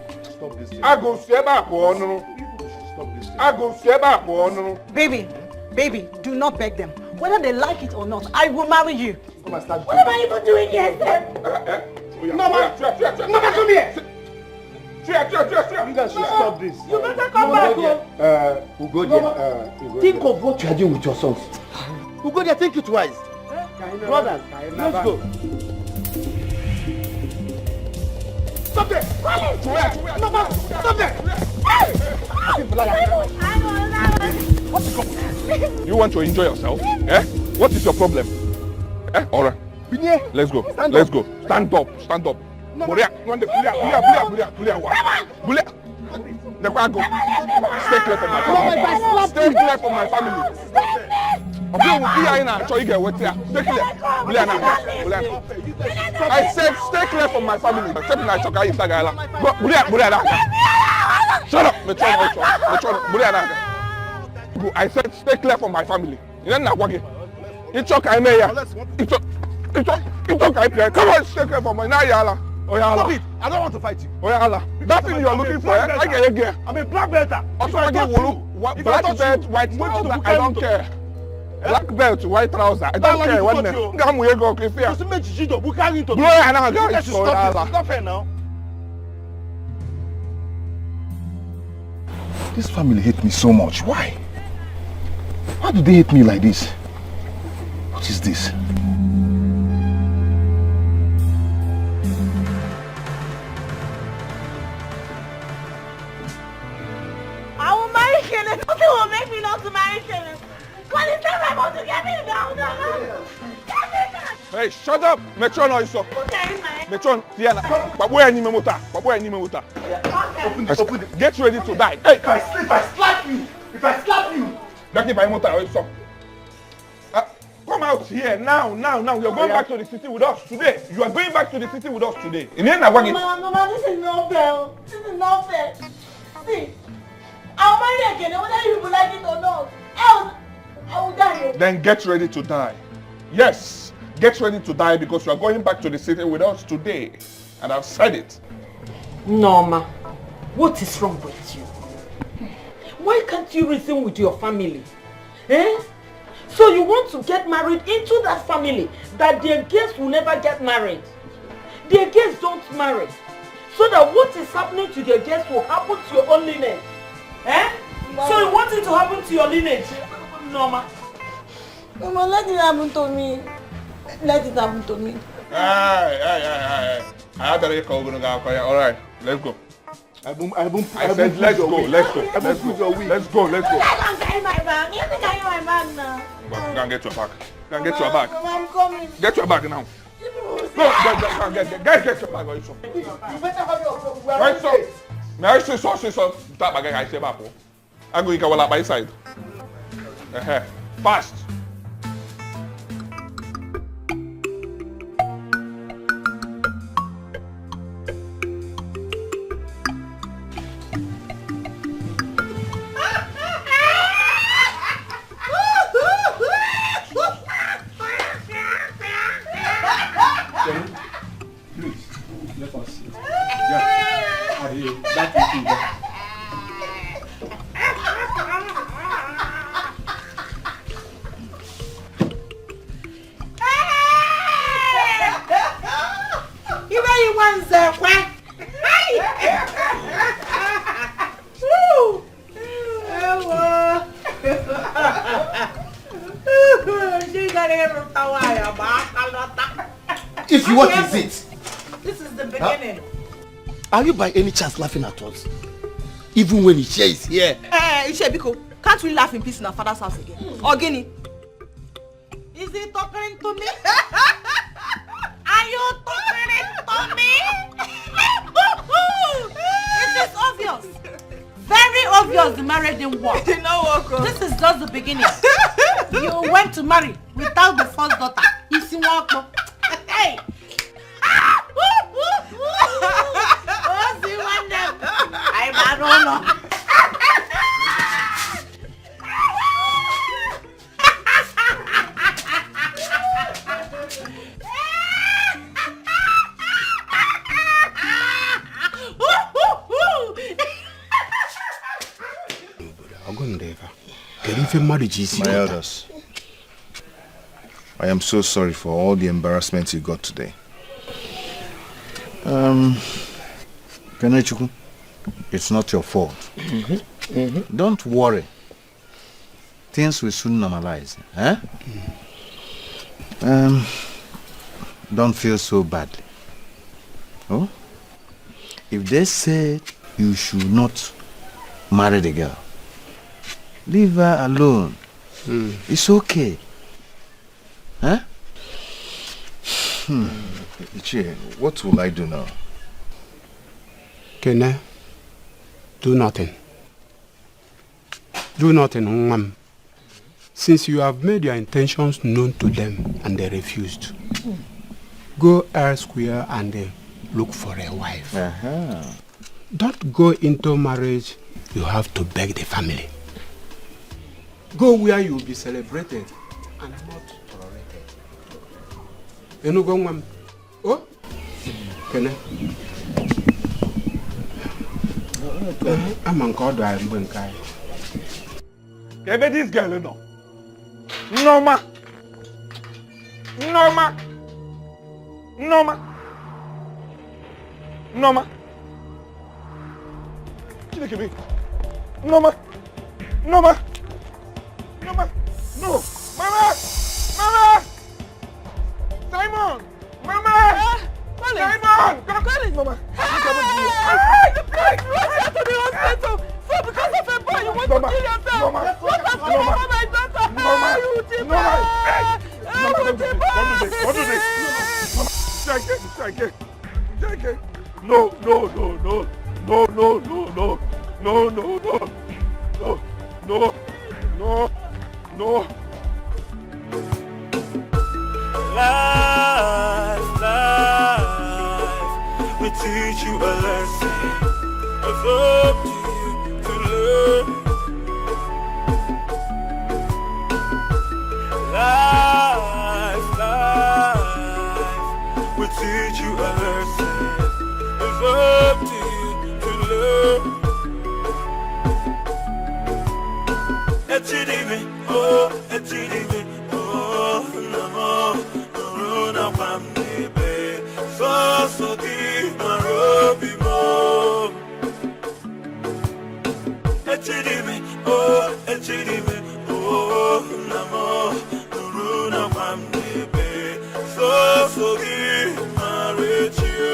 Baby, do not beg them. Whether they like it or not, I will marry you. What am I even doing here, sir? Norma, come here. You guys should stop this. You better come back. Ugodia, think of what you are doing with your sons. Ugodia, think it twice. Brothers, let's go. Stop there! Norma, stop there! You want to enjoy yourself? Eh? What is your problem? Eh? Alright. Let's go. Let's go. Stand up. Stand up. Bulia. Stay clear from my family. Stay clear from my family. I said stay clear from my family. Shut up. I said stay clear from my family. You know what? It's okay, Mayor. It's okay. Come on, shake it for me. Now, Yala. Oh, Yala. Stop it. I don't want to fight you. Oh, Yala. That thing you're looking for, I get it again. I'm a black belt. Also, I get black belt, white trouser. I don't care. Black belt, white trouser. I don't care. What name? Come here, go, Cliff. Blow your hand out. It's not fair now. This family hate me so much. Why? Why do they hate me like this? What is this? I will marry Kenneth. Nothing will make me not to marry Kenneth. What is that I want to get me down? Hey, shut up! Metron or so. Metron, Diana. Baboy any mota. Baboy any mota. Open it. Get ready to die. Hey, If I slap you. Don't give my mota or so. Come out here now. You're going back to the city with us today. You are going back to the city with us today. Mama, this is not fair. This is not fair. See, I'll marry again, whether you like it or not. I will die. Then get ready to die. Yes, get ready to die because you are going back to the city with us today. And I've said it. Norma, what is wrong with you? Why can't you reason with your family? So you want to get married into that family that their guests will never get married. Their guests don't marry. So that what is happening to their guests will happen to your own lineage. So you want it to happen to your lineage, Norma? Mama, let it happen to me. Let it happen to me. Hey. I better go. All right, let's go. I said let's go. Let's go. Let them carry my bag. Let me carry my bag now. Go and get your bag. Get your bag. Mama, I'm coming. Get your bag now. Go, get your bag. You better have your Right, so. Now I say so. That bag I say back. I go ikaw by side. Fast. What is it? This is the beginning. Are you by any chance laughing at us? Even when Ishe is here? Ishe, Biko, can't we laugh in peace in our father's house again? Ogini? Is he talking to me? Are you talking to me? It is obvious. Very obvious the marriage didn't work. This is just the beginning. You went to marry without the first daughter. You see what? Hey! My elders, I am so sorry for all the embarrassment you got today. Kenechukwu, it's not your fault. Don't worry. Things will soon normalize. Don't feel so badly. Oh? If they said you should not marry the girl, leave her alone. It's okay. Ichie, what will I do now? Kene, do nothing. Do nothing, Mom. Since you have made your intentions known to them and they refused, go elsewhere and look for a wife. Don't go into marriage, you have to beg the family. Go where you will be celebrated and not tolerated. You know, go on. Oh? Can I? I'm on call. I'm going to Get this girl, no. Norma. Norma. Norma. Norma. Look at me. Norma. Norma. Norma. No. Mama. Mama. Simon. Mama. Simon. Come on, Mama. To the hospital. So because of a boy, you want to kill yourself. What has been over my daughter? Don't do this. Check it. No. Life will teach you a lesson. It's up to you to learn. Life will teach you a lesson. It's up to you to learn. Echidime, oh, Noruna Pamnebe, so deep, Marobi mo. Echidime, oh, Noruna Pamnebe, so deep, Marechio.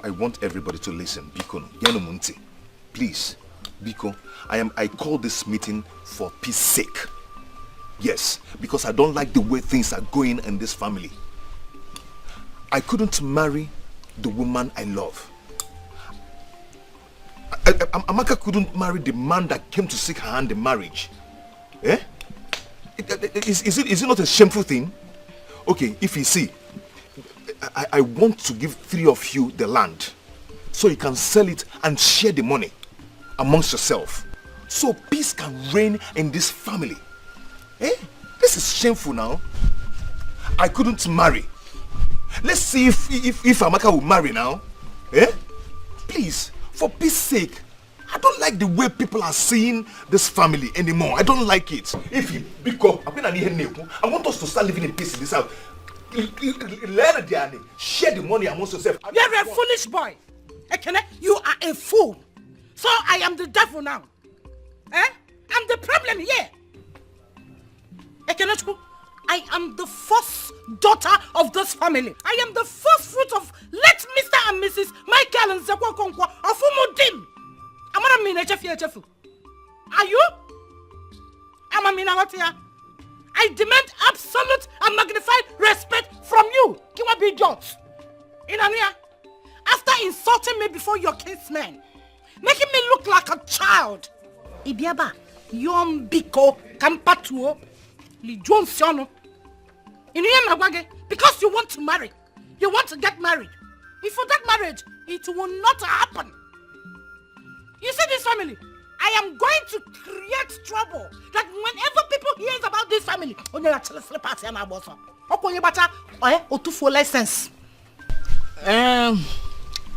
I want everybody to listen. Biko, please, Biko, I call this meeting for peace sake. Yes, because I don't like the way things are going in this family. I couldn't marry the woman I love. Amaka couldn't marry the man that came to seek her hand in marriage. Eh? Is it not a shameful thing? Okay, if you see, I want to give 3 of you the land so you can sell it and share the money amongst yourself so peace can reign in this family. Eh? This is shameful now. I couldn't marry. Let's see if Amaka will marry now. Eh? Please, for peace sake, I don't like the way people are seeing this family anymore. I don't like it. If you because I want us to start living in peace in this house. Share the money amongst yourself. You're a foolish boy. You are a fool. So I am the devil now. Eh? I'm the problem here. I am the first daughter of this family. I am the first fruit of let Mr. and Mrs. Michael and Zekwa Konkwa of Umudim. Are you? I demand absolute and magnified respect from you. Kiwa be idiot. After insulting me before your kinsmen, making me look like a child. Ibiaba, Yom Biko, Kampatuo, Lijuan Siono. Because you want to marry. You want to get married. If for that marriage, it will not happen. You see this family? I am going to create trouble that whenever people hears about this family, license.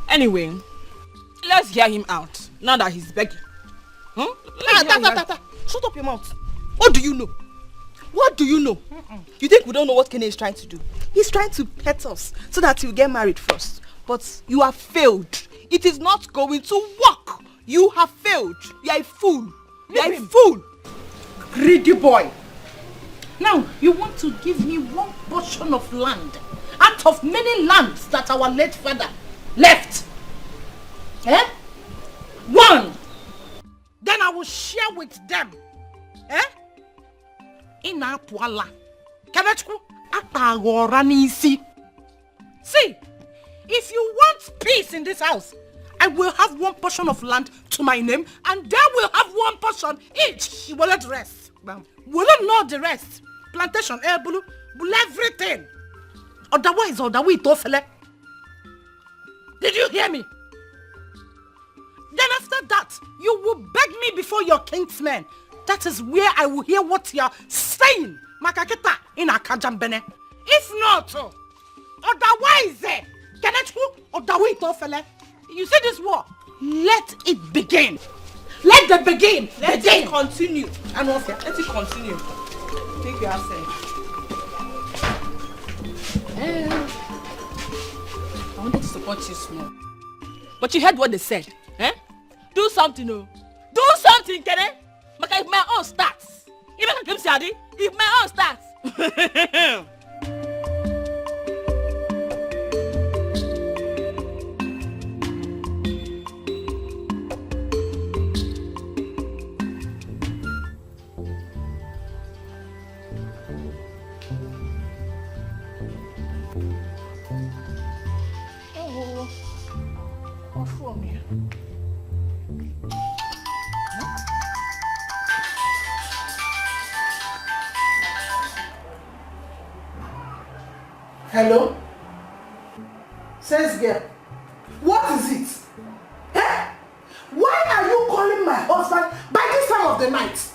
Anyway, let's hear him out now that he's begging. Shut up your mouth. What do you know? What do you know? You think we don't know what Kenny is trying to do? He's trying to pet us so that he'll get married first. But you have failed. It is not going to work. You have failed. You are a fool. You are a fool. Greedy boy. Now, you want to give me one portion of land out of many lands that our late father left. Eh? One. Then I will share with them. Eh? Ina tuala. Kanachku atagora nisi. See, if you want peace in this house, I will have one portion of land to my name, and they will have one portion each. You will not rest. Will not the rest. Plantation, bulu, everything. Otherwise, did you hear me? Then after that, you will beg me before your kinsmen. That is where I will hear what you are saying. Makaketa in Akajambene. If not, otherwise, you see this war? Let it begin. Let it begin. Let it continue. And also, let it continue. Take your answer. I wanted to support you small. But you heard what they said. Eh? Do something, oh. Do something, Kene. If my own starts. If my own starts. Hello? Says girl, what is it? Eh? Why are you calling my husband by this time of the night?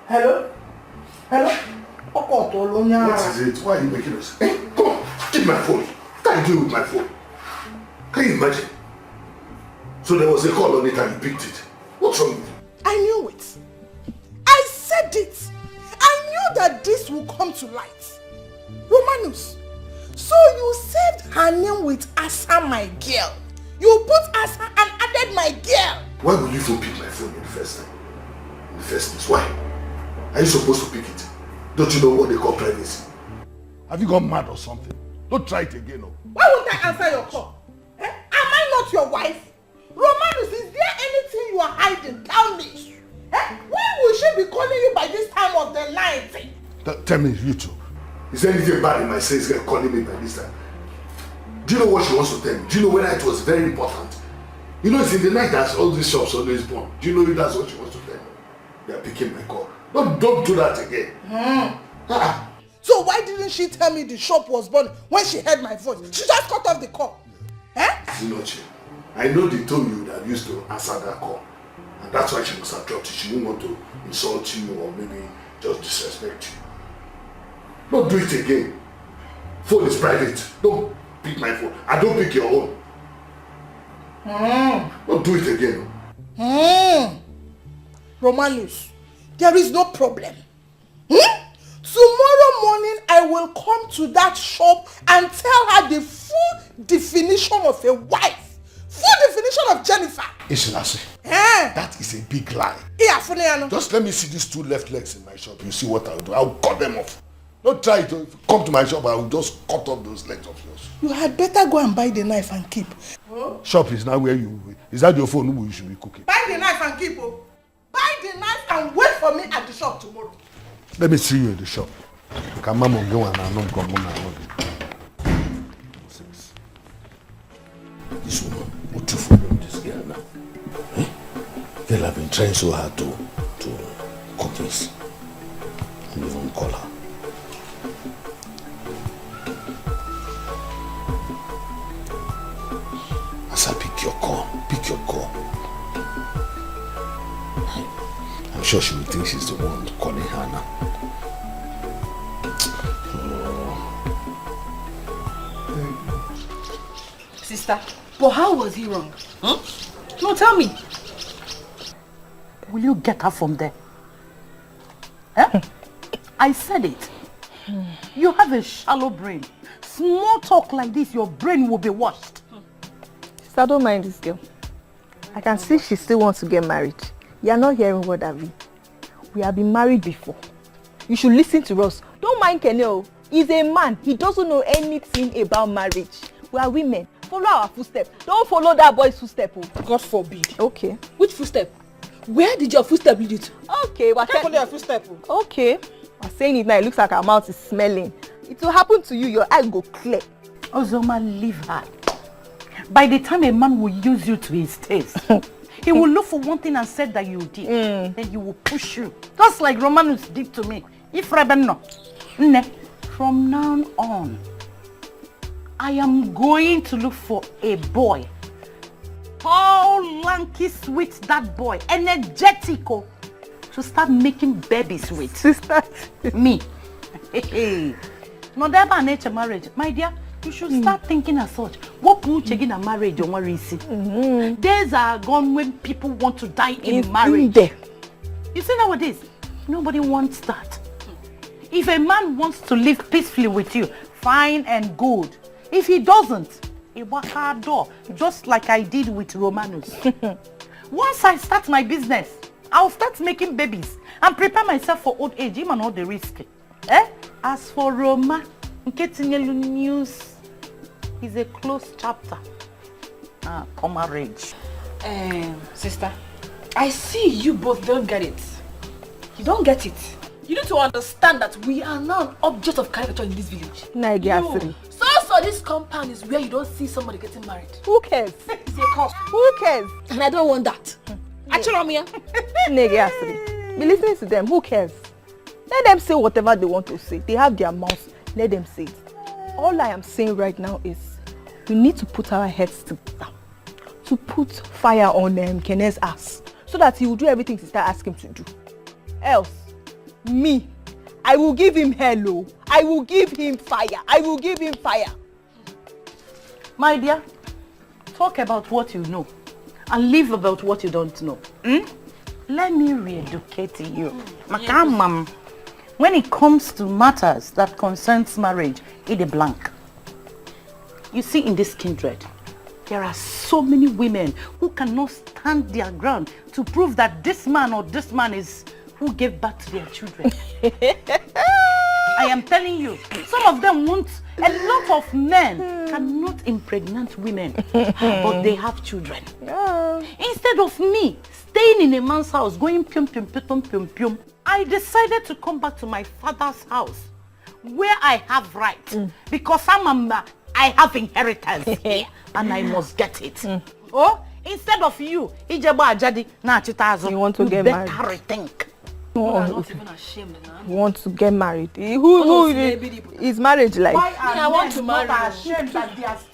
Hello? Hello? What is it? Why are you making us? Hey, come on, give my phone. What are you doing with my phone? Can you imagine? So there was a call on it and you picked it. What's wrong with you? I knew it. I said it. I knew that this would come to light. Romanus, so you saved her name with Asa, my girl. You put Asa and added my girl. Why would you even pick my phone in the first time? In the first place, why? Are you supposed to pick it? Don't you know what they call privacy? Have you gone mad or something? Don't try it again, no. Why would I answer your call? Eh? Am I not your wife? Romanus, is there anything you are hiding? Tell me. Eh? Why will she be calling you by this time of the night? Tell me, you two. Is there anything bad in my sense girl calling me by this time? Do you know what she wants to tell me? Do you know whether it was very important? You know, it's in the night that all these shops always burn. Do you know if that's what she wants to tell me? They are picking my call. Don't do that again. So why didn't she tell me the shop was burning when she heard my voice? She just cut off the call. Eh? Sinochi, I know they told you that used to answer that call. And that's why she must have dropped it. She didn't want to insult you or maybe just disrespect you. Don't do it again. Phone is private. Don't pick my phone. I don't pick your own. Don't do it again. Romanus, there is no problem. Tomorrow morning I will come to that shop and tell her the full definition of a wife. Full definition of Jennifer. Ishinasi, that is a big lie. Just let me see these two left legs in my shop. You see what I'll do. I'll cut them off. Don't try to come to my shop. I will just cut off those legs of yours. You had better go and buy the knife and keep. Shop is now where you... Is that your phone you should be cooking? Buy the knife and keep. Buy the knife and wait for me at the shop tomorrow. Let me see you in the shop. This woman, what you for this girl now? Eh? Girl, I've been trying so hard to convince. And even call her. As I pick your call. I'm sure she will think she's the one calling her now. Sister, but how was he wrong? No, tell me. Will you get her from there? Eh? I said it. You have a shallow brain. Small talk like this, your brain will be washed. Sister, don't mind this girl. I can see she still wants to get married. You are not hearing what I mean. We have been married before. You should listen to us. Don't mind Kenny. He's a man. He doesn't know anything about marriage. We are women. Follow our footsteps. Don't follow that boy's footsteps. God forbid. Okay. Which footstep? Where did your footstep lead you to? Okay. Can't follow your footstep. Okay. I'm saying it now. It looks like our mouth is smelling. It will happen to you. Your eye go clear. Ozoma, leave her. By the time a man will use you to his taste, he will look for one thing and say that you did. Then he will push you. Just like Romanus did to me. If Rebeno. From now on, I am going to look for a boy. Tall, lanky, sweet, that boy. Energetical. To start making babies with. Sister. Me. No, that about nature marriage. My dear, you should start thinking as such. What put you in a marriage or Maurice? Days are gone when people want to die in marriage. You see nowadays, nobody wants that. If a man wants to live peacefully with you, fine and good. If he doesn't, he walk our door, just like I did with Romanus. Once I start my business, I'll start making babies and prepare myself for old age, even all the risk. As for Roma, news is a closed chapter. Marriage. Sister, I see you both don't get it. You don't get it. You need to understand that we are now an object of caricature in this village. Nigeria. So this compound is where you don't see somebody getting married. Who cares? It's a cost. Who cares? And I don't want that. Achoromia. Negri. Be listening to them. Who cares? Let them say whatever they want to say. They have their mouths. Let them say it. All I am saying right now is we need to put our heads together to put fire on Kene's ass so that he will do everything sister asked him to do. Else, me, I will give him hell. I will give him fire. I will give him fire. My dear, talk about what you know and live about what you don't know. Let me re-educate you. Makamam, when it comes to matters that concerns marriage, it is blank. You see, in this kindred, there are so many women who cannot stand their ground to prove that this man or this man is who gave birth to their children. I am telling you, some of them want, a lot of men cannot impregnate women, but they have children. Instead of me staying in a man's house, going pium pium pium pium pium, I decided to come back to my father's house, where I have rights, because I have inheritance here, and I must get it. Instead of you, you want to get married. Better rethink. You are not even ashamed now. Want to get married? Who is marriage like? I want to marry.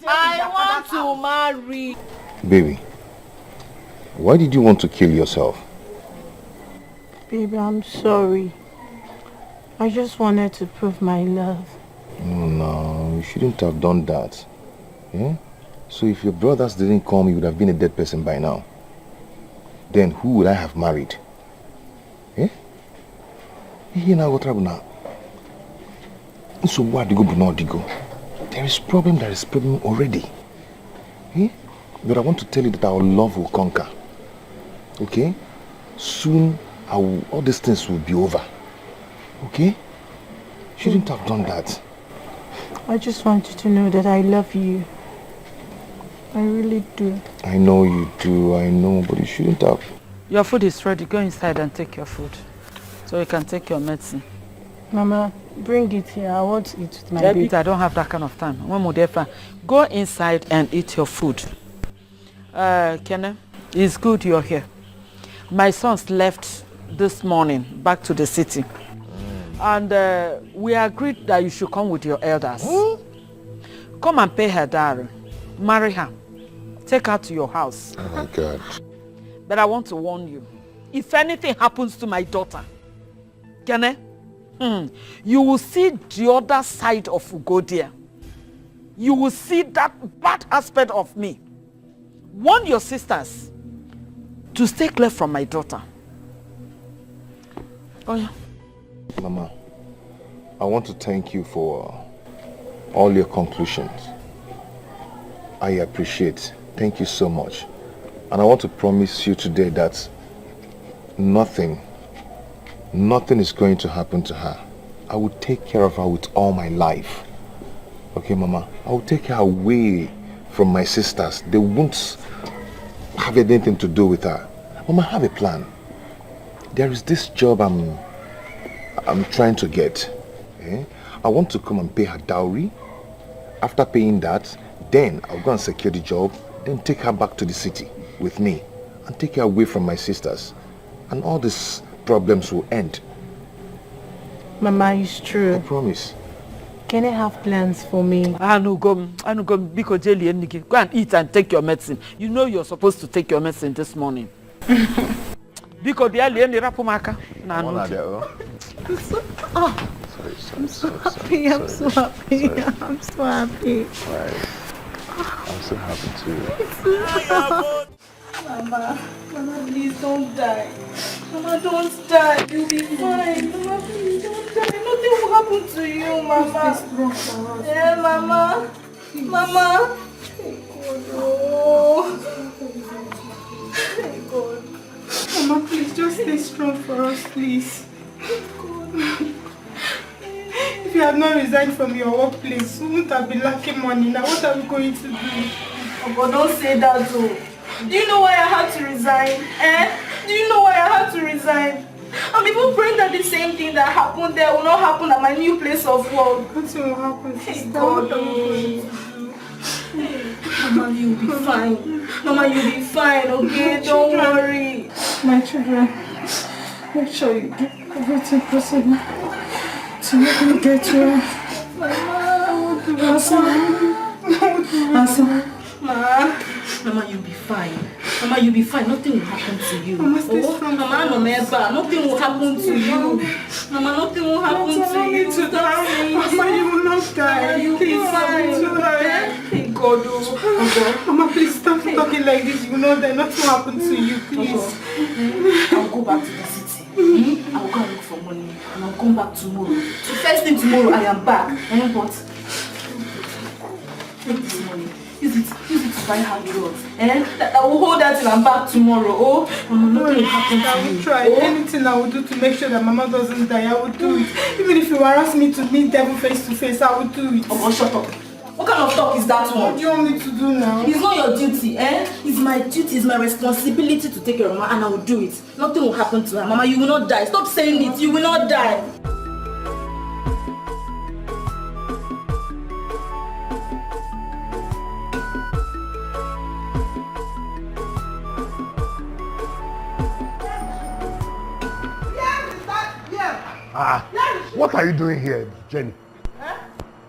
I want to marry. Baby, why did you want to kill yourself? Baby, I'm sorry. I just wanted to prove my love. No, you shouldn't have done that. Yeah? So if your brothers didn't come, you would have been a dead person by now. Then who would I have married? Eh? Here now, what trouble now? So what do you go? There is problem already. Eh? But I want to tell you that our love will conquer. Okay? Soon all these things will be over. Okay? Shouldn't have done that. I just want you to know that I love you. I really do. I know you do, I know, but you shouldn't have. Your food is ready. Go inside and take your food. So you can take your medicine. Mama, bring it here. I want to eat with my baby. I don't have that kind of time. Go inside and eat your food. Kene, it's good you're here. My sons left this morning back to the city. And we agreed that you should come with your elders. Come and pay her dowry. Marry her. Take her to your house. Oh my God. But I want to warn you. If anything happens to my daughter, Kene, you will see the other side of Ugodia. You will see that bad aspect of me. Warn your sisters to stay clear from my daughter. Oh yeah. Mama, I want to thank you for all your conclusions. I appreciate. Thank you so much. And I want to promise you today that Nothing is going to happen to her. I will take care of her with all my life. Okay, Mama? I will take her away from my sisters. They won't have anything to do with her. Mama, have a plan. There is this job I'm trying to get. Eh? I want to come and pay her dowry. After paying that, then I'll go and secure the job, then take her back to the city with me and take her away from my sisters. And all these problems will end. Mama, it's true. I promise. Can you have plans for me? Go and eat and take your medicine. You know you're supposed to take your medicine this morning. Because the alien rapumaka. I'm so happy. I'm so happy. I'm so happy. I'm so happy too. Mama, please don't die. Mama, don't die. You'll be fine. Mama, please don't die. Nothing will happen to you, Mama. Yeah, Mama. Mama. Thank God. Oh. Thank God. Mama, please just stay strong for us, please. Thank God. If you had not resigned from your workplace, we wouldn't have been lacking money. Now, what are we going to do? Oh, but don't say that, though. Do you know why I had to resign? Do you know why I had to resign? I'm even praying that the same thing that happened there will not happen at my new place of work. Nothing will happen. Thank God. Mama, you'll be fine. Mama, you'll be fine, okay? Don't worry. My children, make sure you do everything possible to make me get well. Mama, you'll be fine. Mama, you'll be fine. Nothing will happen to you. Mama, stay strong. Mama, nothing will happen to you. Mama, nothing will happen to you. Mama, you will not die. You'll be fine. Thank God. Mama, please stop talking like this. You know that nothing will happen to you, please. I'll go back to the city. I'll go and look for money. And I'll come back tomorrow. So first thing tomorrow, I am back. But take this money. Use it to buy her drugs. I will hold that till I'm back tomorrow. Oh, Mama, nothing will happen to you. I will try. Anything I will do to make sure that Mama doesn't die, I will do it. Even if you harass me to meet devil face to face, I will do it. Oh, shut up. What kind of talk is that one? What do you want me to do now? It's not your duty, It's my duty, it's my responsibility to take care of Mama, and I will do it. Nothing will happen to her. Mama, you will not die. Stop saying it. You will not die. What are you doing here, Jenny?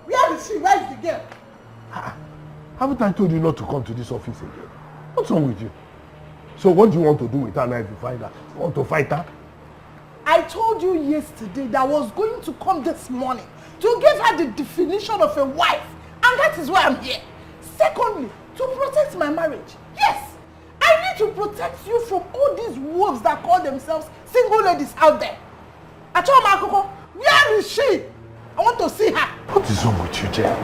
Where is she? Where is the girl? Haven't I told you not to come to this office again? What's wrong with you? So what do you want to do with her now if you find her? You want to fight her? I told you yesterday that I was going to come this morning to give her the definition of a wife. And that is why I'm here. Secondly, to protect my marriage. Yes, I need to protect you from all these wolves that call themselves single ladies out there. Chioma, where is she? I want to see her. What is wrong with you, Jen?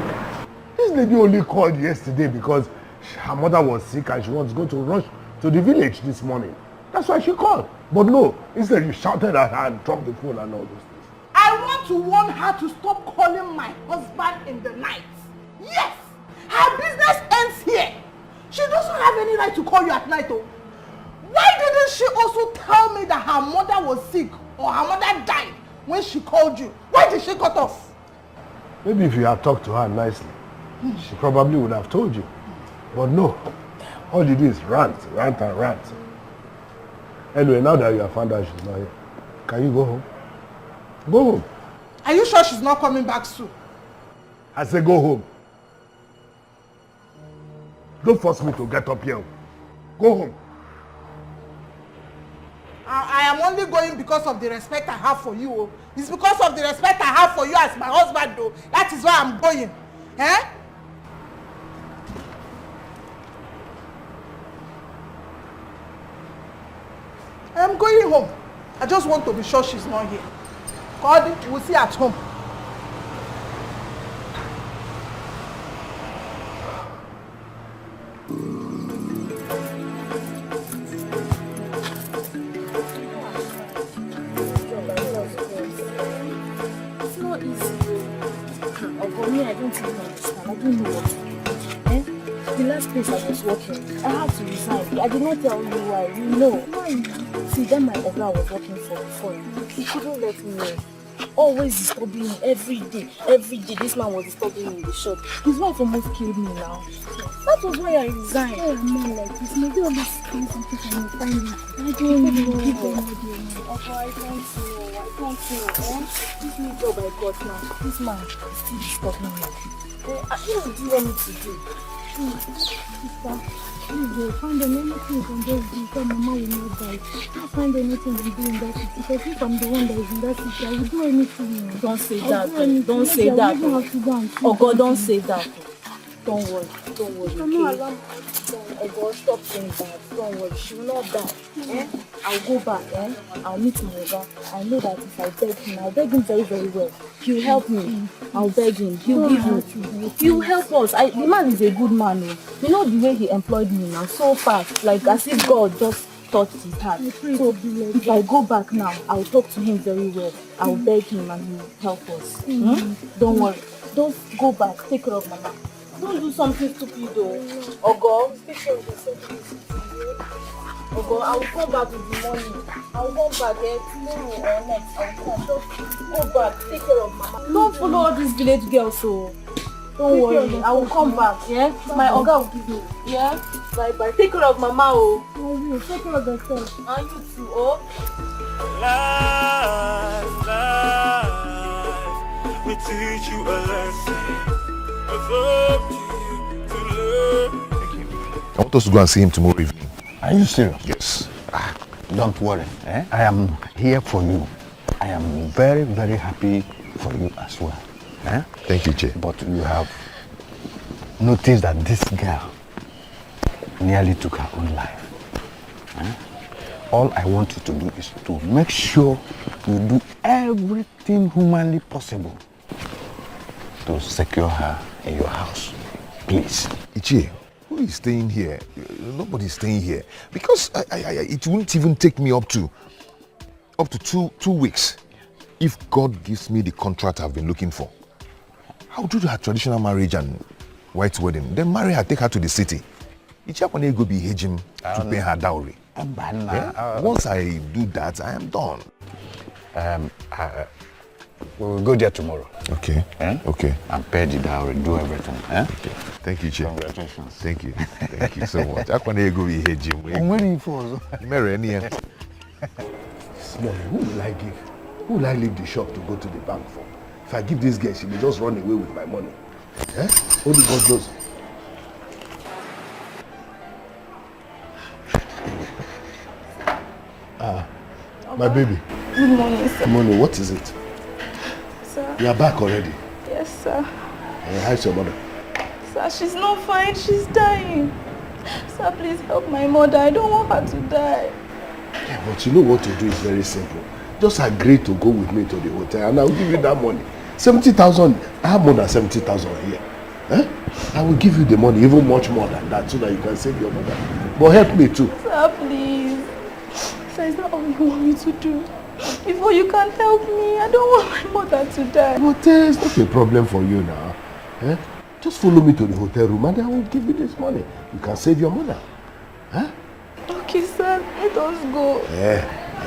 This lady only called yesterday because her mother was sick and she was going to rush to the village this morning. That's why she called. But no, instead you shouted at her and dropped the phone and all those things. I want to warn her to stop calling my husband in the night. Yes! Her business ends here. She doesn't have any right to call you at night, though. Why didn't she also tell me that her mother was sick or her mother died when she called you? Why did she cut off? Maybe if you had talked to her nicely, she probably would have told you. But no, all you do is rant. Anyway, now that you have found out she's not here, can you go home? Go home. Are you sure she's not coming back soon? I say go home. Don't force me to get up here. Go home. I am only going because of the respect I have for you. It's because of the respect I have for you as my husband, though. That is why I'm going. I am going home. I just want to be sure she's not here. God, we'll see at home. I don't know what to do. Eh? The last place I was working, I had to resign. I did not tell you why. You know. See, then my Oga I was working for before. He couldn't let me in. Always disturbing me every day. Every day, this man was disturbing me in the shop. His wife almost killed me now. That was why I resigned. Oh, man, like this. Maybe all this things and things I will find it. I don't know. I can't know. This new job I got now, this man is still disturbing me. What do you want me to do? Sister, please find anything you can just do so Mama will not die. Don't find anything you do in that city. Because if I'm the one that is in that city, I will do anything. Don't say that. Don't say that. Oh God, don't say that. Don't worry. I'm not allowed to. Oh God, stop saying that. Don't worry. She will not die. I'll go back. I'll meet my Oga. I know that if I beg him, I'll beg him very, very well. He'll help me. I'll beg him. He'll give me. He'll help us. The man is a good man. You know the way he employed me now, so fast, like as if God just touched his heart. So if I go back now, I'll talk to him very well. I'll beg him and he'll help us. Don't worry. Don't go back. Take care of Mama. Don't do something stupid though. Ogo, take care of yourself. Ogo, I will come back with the money. I will come back tomorrow or next. I will come. Just go back. Take care of Mama. Don't follow all these village girls, so don't worry. I will come back. Yeah, my Oga will give me. Yeah, bye. Take care of Mama. Oh, I will. Take care of yourself. And you too. Oh. Life, we teach you a lesson. It's up to you to learn. I want us to go and see him tomorrow evening. Are you serious? Yes. Don't worry. I am here for you. I am very, very happy for you as well. Thank you, Che. But you have noticed that this girl nearly took her own life. All I want you to do is to make sure you do everything humanly possible to secure her in your house. Please. Ichie, who is staying here? Nobody's staying here. Because it won't even take me up to two weeks. If God gives me the contract I've been looking for, I'll do her traditional marriage and white wedding. Then marry her, take her to the city. Ichie will go be him to pay her dowry. Once I do that, I am done. We will go there tomorrow. Okay. Okay. And pay the dowry, do everything. Okay. Thank you, Che. Congratulations. Thank you. Thank you so much. I want to go be here, Jim. Where are you for? Marry any. Small, who will I give? Who will I leave the shop to go to the bank for? If I give this girl, she will just run away with my money. Only God knows. My baby. Good morning, sir. Good morning. What is it? Sir. You are back already. Yes, sir. How's your mother? Sir, she's not fine. She's dying. Sir, please help my mother. I don't want her to die. Yeah, but you know what to do is very simple. Just agree to go with me to the hotel and I'll give you that money. 70,000. I have more than 70,000 here. I will give you the money, even much more than that, so that you can save your mother. But help me too. Sir, please. Sir, is that all you want me to do? Before you can help me, I don't want my mother to die. But it's not a problem for you now. Just follow me to the hotel room and I will give you this money. You can save your mother. Okay, sir. Let us go.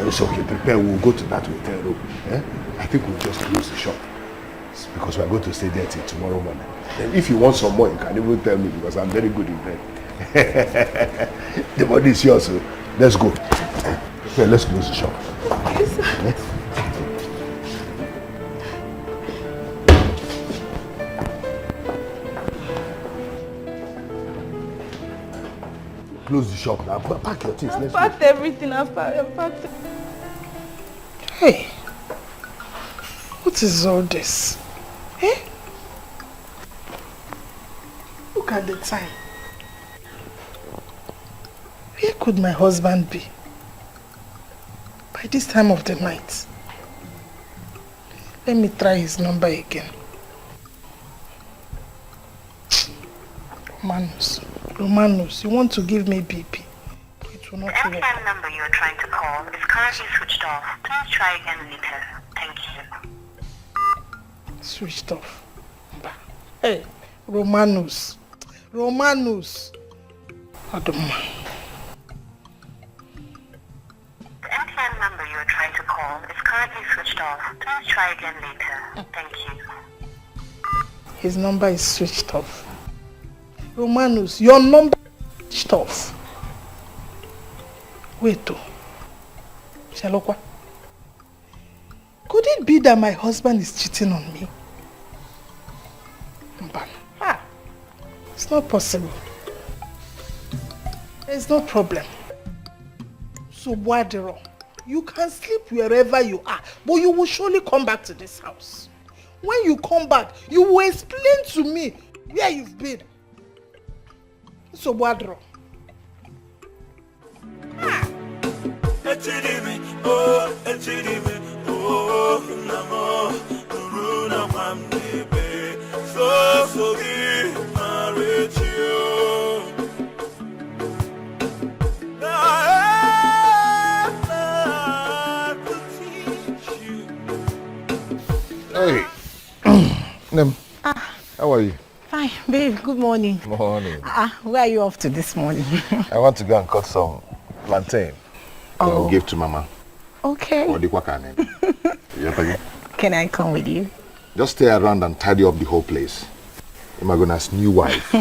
It's okay. Prepare. We'll go to that hotel room. I think we'll just close the shop. It's because we're going to stay there till tomorrow morning. And if you want some more, you can even tell me because I'm very good in bed. The money is yours. So let's go. Okay, let's close the shop. Okay, sir. Close the shop now. Pack your things. I've packed everything. I've packed. Hey, what is all this? Look at the time. Where could my husband be? By this time of the night. Let me try his number again. Romanos, you want to give me BP? It will not work. The MFM number you are trying to call is currently switched off. Please try again later. Thank you. Switched off. Hey, Romanus. Adoma. The MTN number you are trying to call is currently switched off. Please try again later. Thank you. His number is switched off. Romanus, your number is switched off. Wait, Shalokwa. Could it be that my husband is cheating on me? It's not possible. There's no problem. So, Wadero, you can sleep wherever you are, but you will surely come back to this house. When you come back, you will explain to me where you've been. So, Wadero. Hey, Nem, how are you? Fine, babe. Good morning. Morning. Where are you off to this morning? I want to go and cut some plantain. I'll give to Mama. Okay. Can I come with you? Just stay around and tidy up the whole place. Imagona's new wife.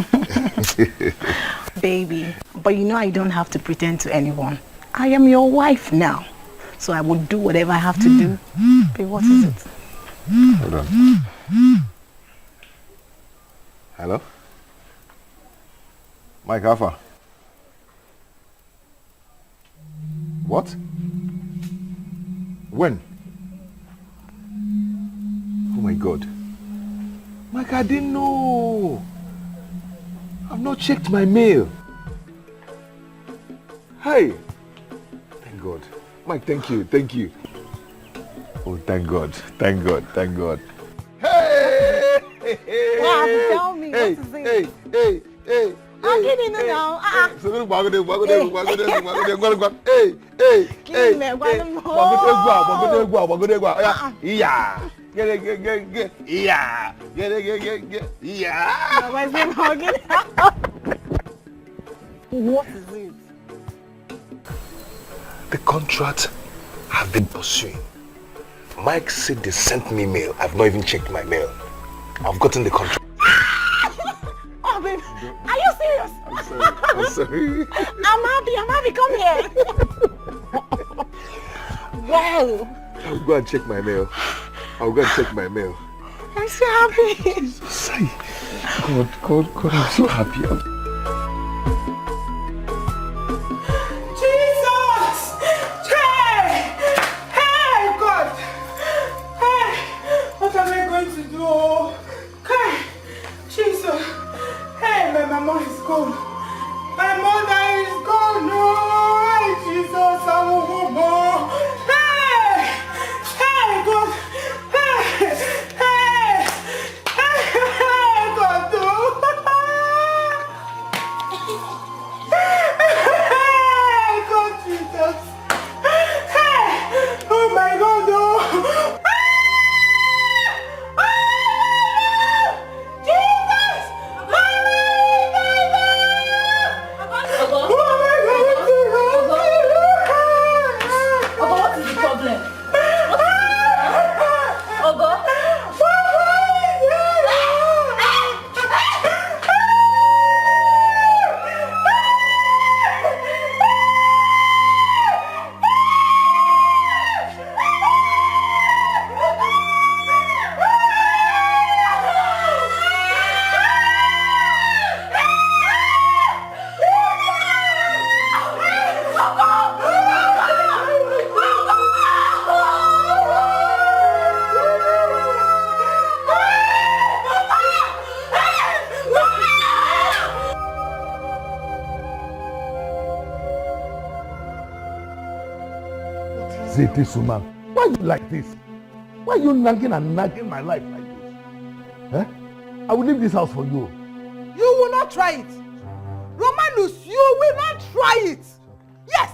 Baby, but you know I don't have to pretend to anyone. I am your wife now. So I will do whatever I have to do. Babe, what is it? Hold on. Hello? Mike Alpha. What? When? Oh my God. Mike, I didn't know. I've not checked my mail. Hey. Thank God. Mike, thank you. Oh, thank God. Hey! Wow, tell me, what is it? Hey. I'm getting it now. What is it? The contract I've been pursuing. Mike said they sent me mail. I've not even checked my mail. I've gotten the contract. Oh, babe, are you serious? I'm sorry. I'm happy, come here. Wow. I'll go and check my mail. I'm so happy. Say, God, I'm so happy. Jesus! Hey, God! Hey, what am I going to do? Hey, Jesus! Hey, my mama is gone. My mother is gone. No, hey, Jesus, I'm a woman. Hey, God! Hey, God, no! Hey, God, Jesus! Hey, oh my God, no! This woman, why you like this? Why you nagging my life like this? I will leave this house for you. You will not try it. Romanus, you will not try it. Yes.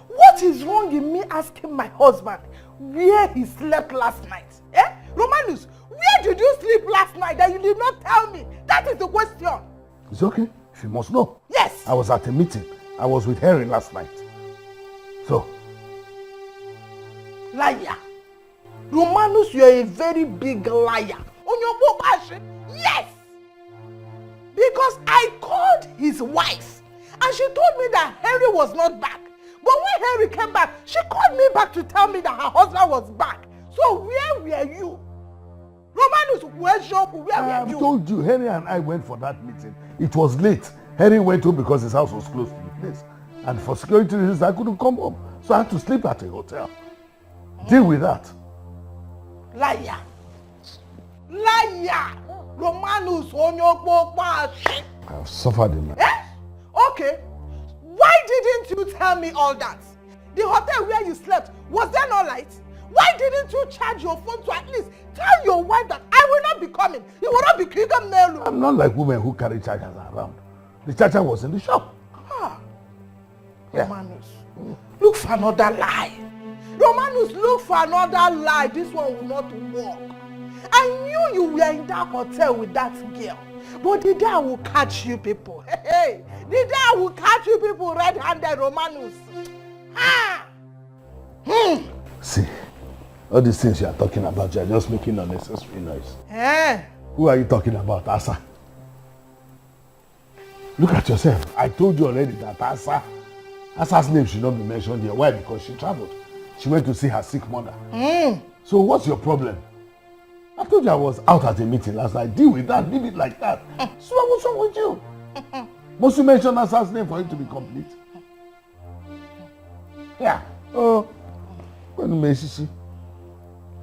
What is wrong in me asking my husband where he slept last night? Romanus, where did you sleep last night that you did not tell me? That That is the question. It's okay. If you must know. Yes. I was at a meeting. I was with Harry last night. So. Liar. Romanus, you are a very big liar. On your book, yes. Because I called his wife and she told me that Harry was not back. But when Harry came back, she called me back to tell me that her husband was back. So where were you? Romanus, where's your where were you? I told you, Harry and I went for that meeting. It was late. Harry went home because his house was close to the place. And for security reasons, I couldn't come home. So I had to sleep at a hotel. Deal with that. Liar. Liar. Romanus, on your book, I've suffered enough. Okay. Why didn't you tell me all that? The hotel where you slept, was there no light? Why didn't you charge your phone to at least tell your wife that I will not be coming? You will not be kicking Melu. I'm not like women who carry chargers around. The charger was in the shop. Yeah. Romanus, look for another lie. Romanus, look for another lie. This one will not work. I knew you were in that hotel with that girl. But the day I will catch you people. Hey, the day I will catch you people red-handed, Romanus. See, all these things you are talking about, you are just making unnecessary noise. Eh? Who are you talking about, Asa? Look at yourself. I told you already that Asa's name should not be mentioned here. Why? Because she traveled. She went to see her sick mother. So what's your problem? I told you I was out at a meeting last night. Deal with that. Leave it like that. So what's wrong with you? Must you mention Asa's name for it to be complete? Yeah. Oh.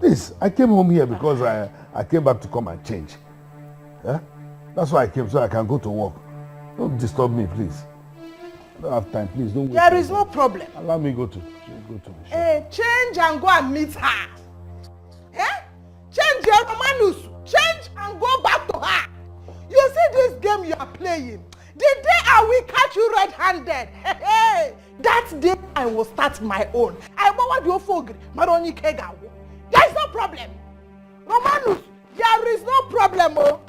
Please, I came home here because I came back to come and change. Yeah? That's why I came, so I can go to work. Don't disturb me, please. I don't have time, please. Don't wait. There is no problem. Allow me go to the shop. Change and go and meet her. Change your Romanus. Change and go back to her. You see this game you are playing? The day I will catch you red-handed, that day I will start my own. I want your fogri, Maroni Kega. There is no problem. Romanus, there is no problem. Oh.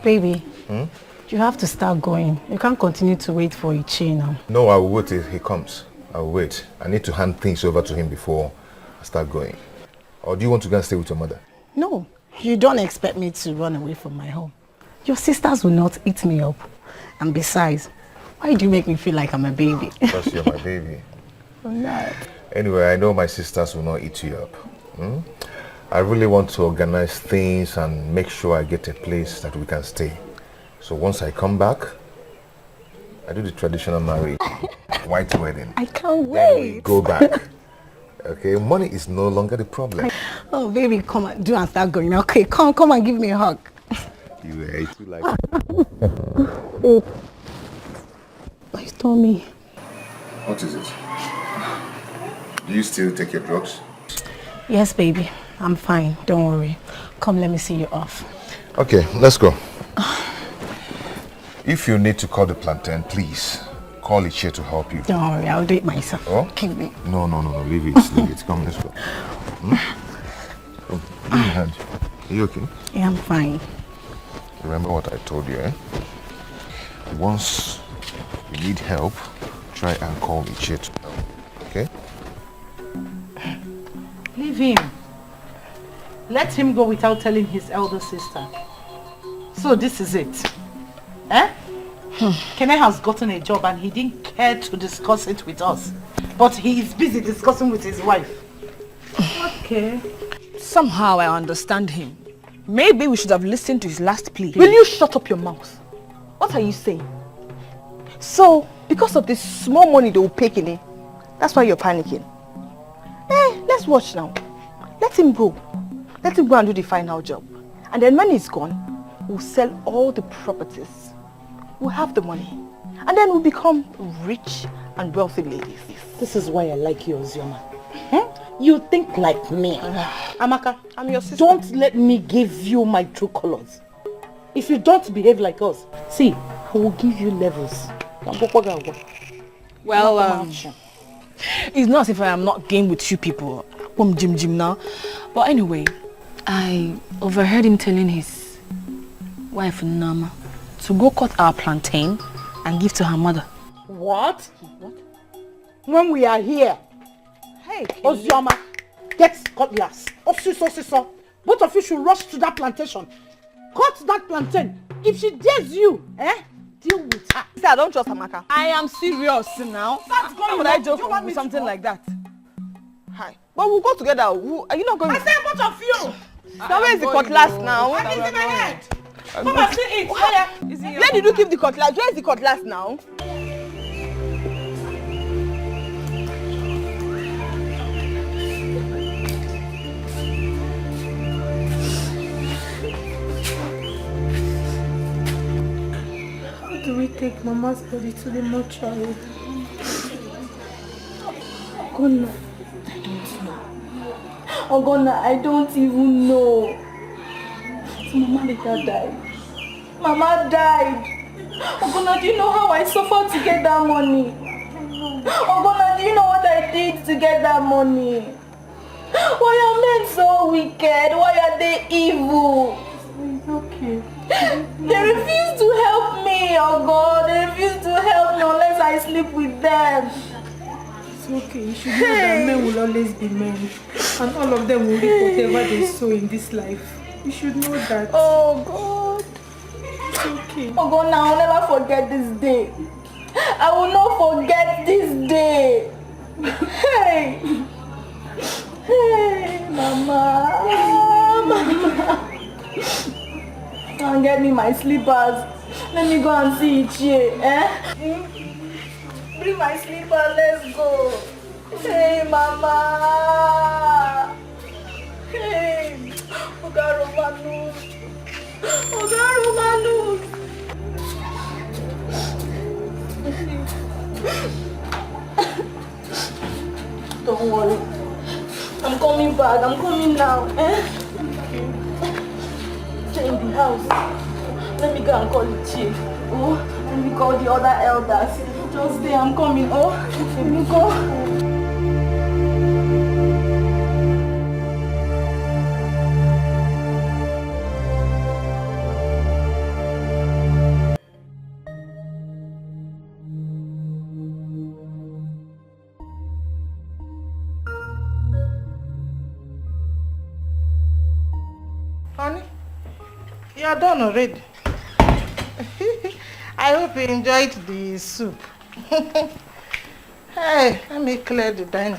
Baby, you have to start going. You can't continue to wait for Ichi now. No, I will wait till he comes. I will wait. I need to hand things over to him before I start going. Or do you want to go and stay with your mother? No, you don't expect me to run away from my home. Your sisters will not eat me up. And besides, why do you make me feel like I'm a baby? Because you're my baby. I'm not. Anyway, I know my sisters will not eat you up. I really want to organize things and make sure I get a place that we can stay. So once I come back, I do the traditional marriage, white wedding. I can't wait. Go back. Okay, money is no longer the problem. Oh, baby, come on, do and start going. Okay, come and give me a hug. You hate you like My stomach. What is it? Do you still take your drugs? Yes, baby. I'm fine. Don't worry. Come, let me see you off. Okay, let's go. If you need to call the plantain, please call it here to help you. Don't worry, I'll do it myself. Oh? Keep me. No, leave it, leave it. Come, let's go. Oh, give me a hand. Are you okay? Yeah, I'm fine. Remember what I told you, eh? Once you need help, try and call each here to help, okay? Leave him. Let him go without telling his elder sister. So this is it. Eh? Kene has gotten a job and he didn't care to discuss it with us. But he is busy discussing with his wife. Okay. Somehow I understand him. Maybe we should have listened to his last plea. Will you shut up your mouth? What are you saying? So, because of this small money they will pay Kene, that's why you're panicking. Let's watch now. Let him go. Let him go and do the final job. And then when he's gone, we'll sell all the properties. We'll have the money. And then we'll become rich and wealthy ladies. This is why I like you, Chioma. You think like me. Amaka, I'm your sister. Don't let me give you my true colors. If you don't behave like us, see, I will give you levels. Well, it's not as if I am not game with you people. Jim now. But anyway, I overheard him telling his wife Norma to go cut our plantain and give to her mother. What? When we are here. Hey, Ozioma, get cutlass. Osiso. Both of you should rush to that plantation. Cut that plantain. If she dares you, deal with her. See, I don't trust Amaka. I am serious now. How would I joke with something like that? Hi. But we'll go together. Are you not going? I said both of you. Now where is the cutlass now? And it's in my head. Come and see it. Where did you keep the cutlass? Where is the cutlass now? How do we take Mama's body to the mortuary? Ogonna, I don't know. Ogonna, I don't even know. Mama later died. Mama died. Ogonna, do you know how I suffered to get that money? Ogonna, do you know what I did to get that money? Why are men so wicked? Why are they evil? It's okay. They refuse to help me, oh God. They refuse to help me unless I sleep with them. It's okay. You should know that men will always be men. And all of them will reap whatever they sow in this life. You should know that. Oh God. It's okay. Oh God, now I'll never forget this day. I will not forget this day. Hey. Hey, Mama. Mama. And get me my slippers. Let me go and see Ichie, Bring my slippers, let's go. Hey, Mama. Hey. Oga Romanus. Don't worry. I'm coming back. I'm coming now. Stay in the house. Let me go and call Ichie. Oh, let me call the other elders. Just stay. I'm coming. Oh, let me go. Honey, you are done already. I hope you enjoyed the soup. Hey, let me clear the dining.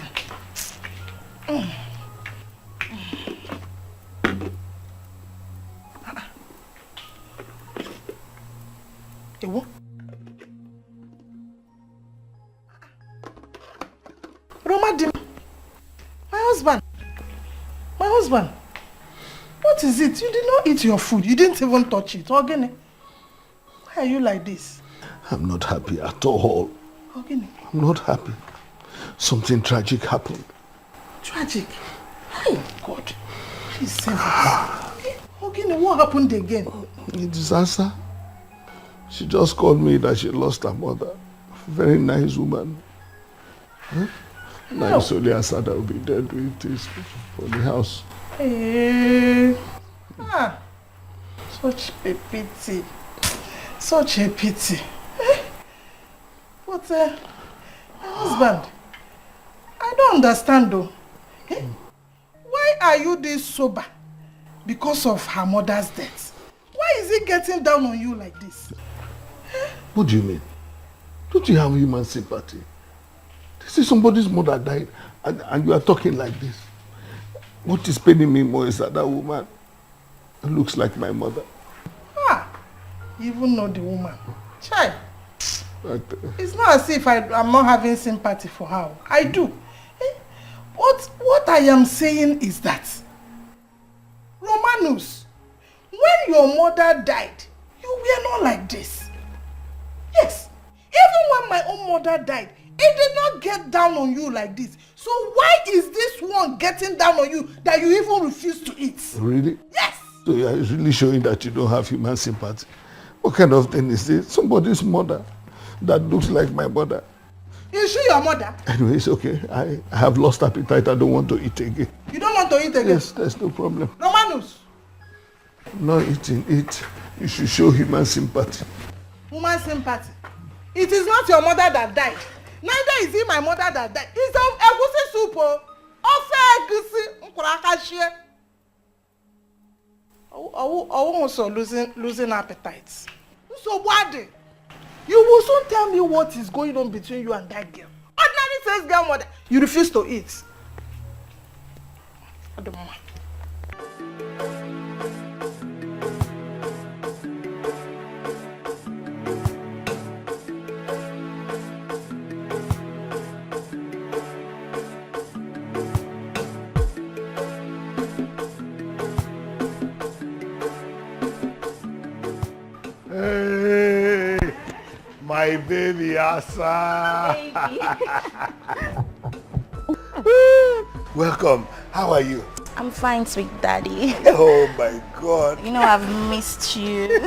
Ewo? Roma, my husband. My husband. What is it? You did not eat your food. You didn't even touch it. Ogene, why are you like this? I'm not happy at all. Ogene. I'm not happy. Something tragic happened. Tragic? Oh, God. Please save us. Ogene, what happened again? A disaster. She just called me that she lost her mother. Very nice woman. Huh? Nice only Asada will be there doing things for the house. Hey. Such a pity. Such a pity. But my husband, I don't understand though. Why are you this sober? Because of her mother's death. Why is he getting down on you like this? What do you mean? Don't you have human sympathy? This is somebody's mother died and you are talking like this. What is paining me more is that woman looks like my mother. You even know the woman. Child. It's not as if I'm not having sympathy for her. I do. What I am saying is that, Romanus, when your mother died, you were not like this. Yes. Even when my own mother died, it did not get down on you like this. So why is this one getting down on you that you even refuse to eat? Really? Yes. So you are really showing that you don't have human sympathy. What kind of thing is this? Somebody's mother that looks like my mother. Is she your mother? Anyway, it's okay. I have lost appetite. I don't want to eat again. You don't want to eat again? Yes, there's no problem. Romanus. I'm not eating. Eat. You should show human sympathy. Human sympathy? It is not your mother that died. Neither is it my mother that died. It's egusi soup. Ofe egusi. Also losing appetites. So what? You will soon tell me what is going on between you and that girl. Ordinary says girl mother. You refuse to eat. I don't mind. Hey, my baby Asa. Welcome. How are you? I'm fine, sweet daddy. Oh my God. You know I've missed you.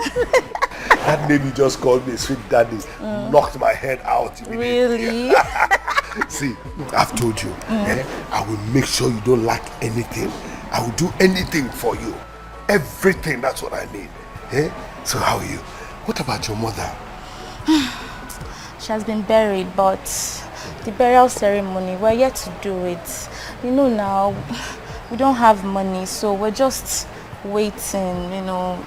That name you just called me sweet daddy knocked my head out. Really? See, I've told you, I will make sure you don't lack anything. I will do anything for you. Everything, that's what I need. So how are you? What about your mother? She has been buried, but the burial ceremony, we're yet to do it. You know now, we don't have money, so we're just waiting, you know.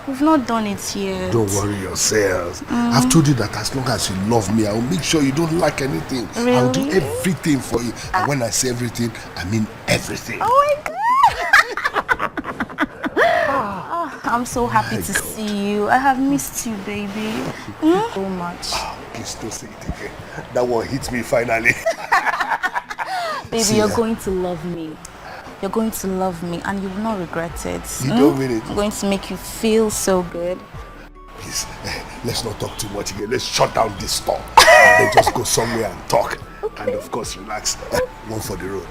We've not done it yet. Don't worry yourselves. I've told you that as long as you love me, I will make sure you don't lack anything. Really? I'll do everything for you. And when I say everything, I mean everything. Oh my God! I'm so happy to see you. I have missed you, baby. So much. Please don't say it again. That one hits me finally. Baby, See, you're going to love me. You're going to love me and you will not regret it. You don't mean it. I'm going to make you feel so good. Please, let's not talk too much again. Let's shut down this store. And then just go somewhere and talk. Okay. And of course, relax. One for the road.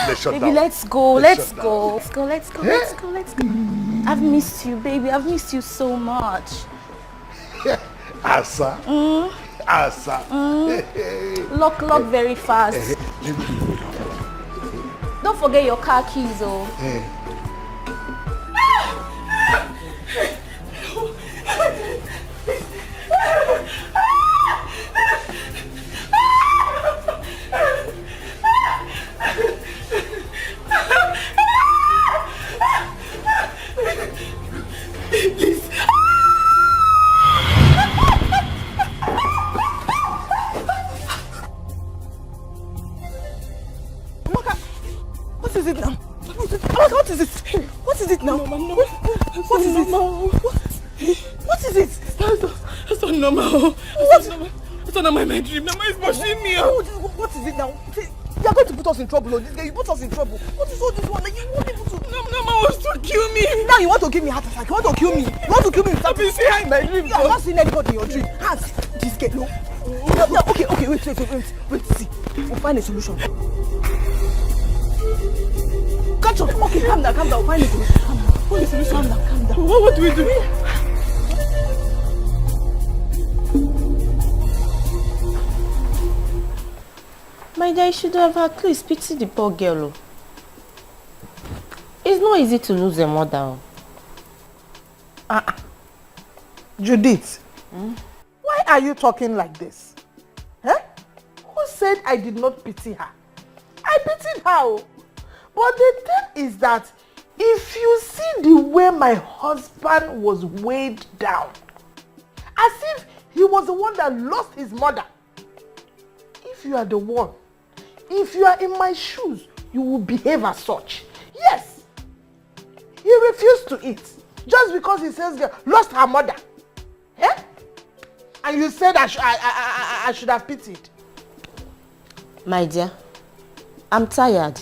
Let's shut Baby, down. let's go. Let's go. I've missed you, baby. I've missed you so much. Asa. Asa. Lock very fast. Don't forget your car keys, oh. Please. Amaka, what is it now? Amaka, what is it? What is it now? No. What is it? What is it? That's not normal. That's not normal. My dream. Norma is pushing me. What is it now? You are going to put us in trouble. You put us in trouble. What is all this one? You want people to... Norma wants to kill me. Now you want to give me a heart attack. You want to kill me. You want to kill me. I've been seeing her in my dream. You have not seen anybody in your dream. Hands. This girl, no. No, okay, wait. See. We'll find a solution. Catch up. Okay, calm down. We'll find a solution. Calm down. What do we do? My dear, you should have at least pity the poor girl. It's not easy to lose a mother. Judith, why are you talking like this? Who said I did not pity her? I pitied her. But the thing is that if you see the way my husband was weighed down, as if he was the one that lost his mother, if you are the one, if you are in my shoes, you will behave as such. Yes, he refused to eat just because he says lost her mother. And you said I should have pitied. My dear, I'm tired.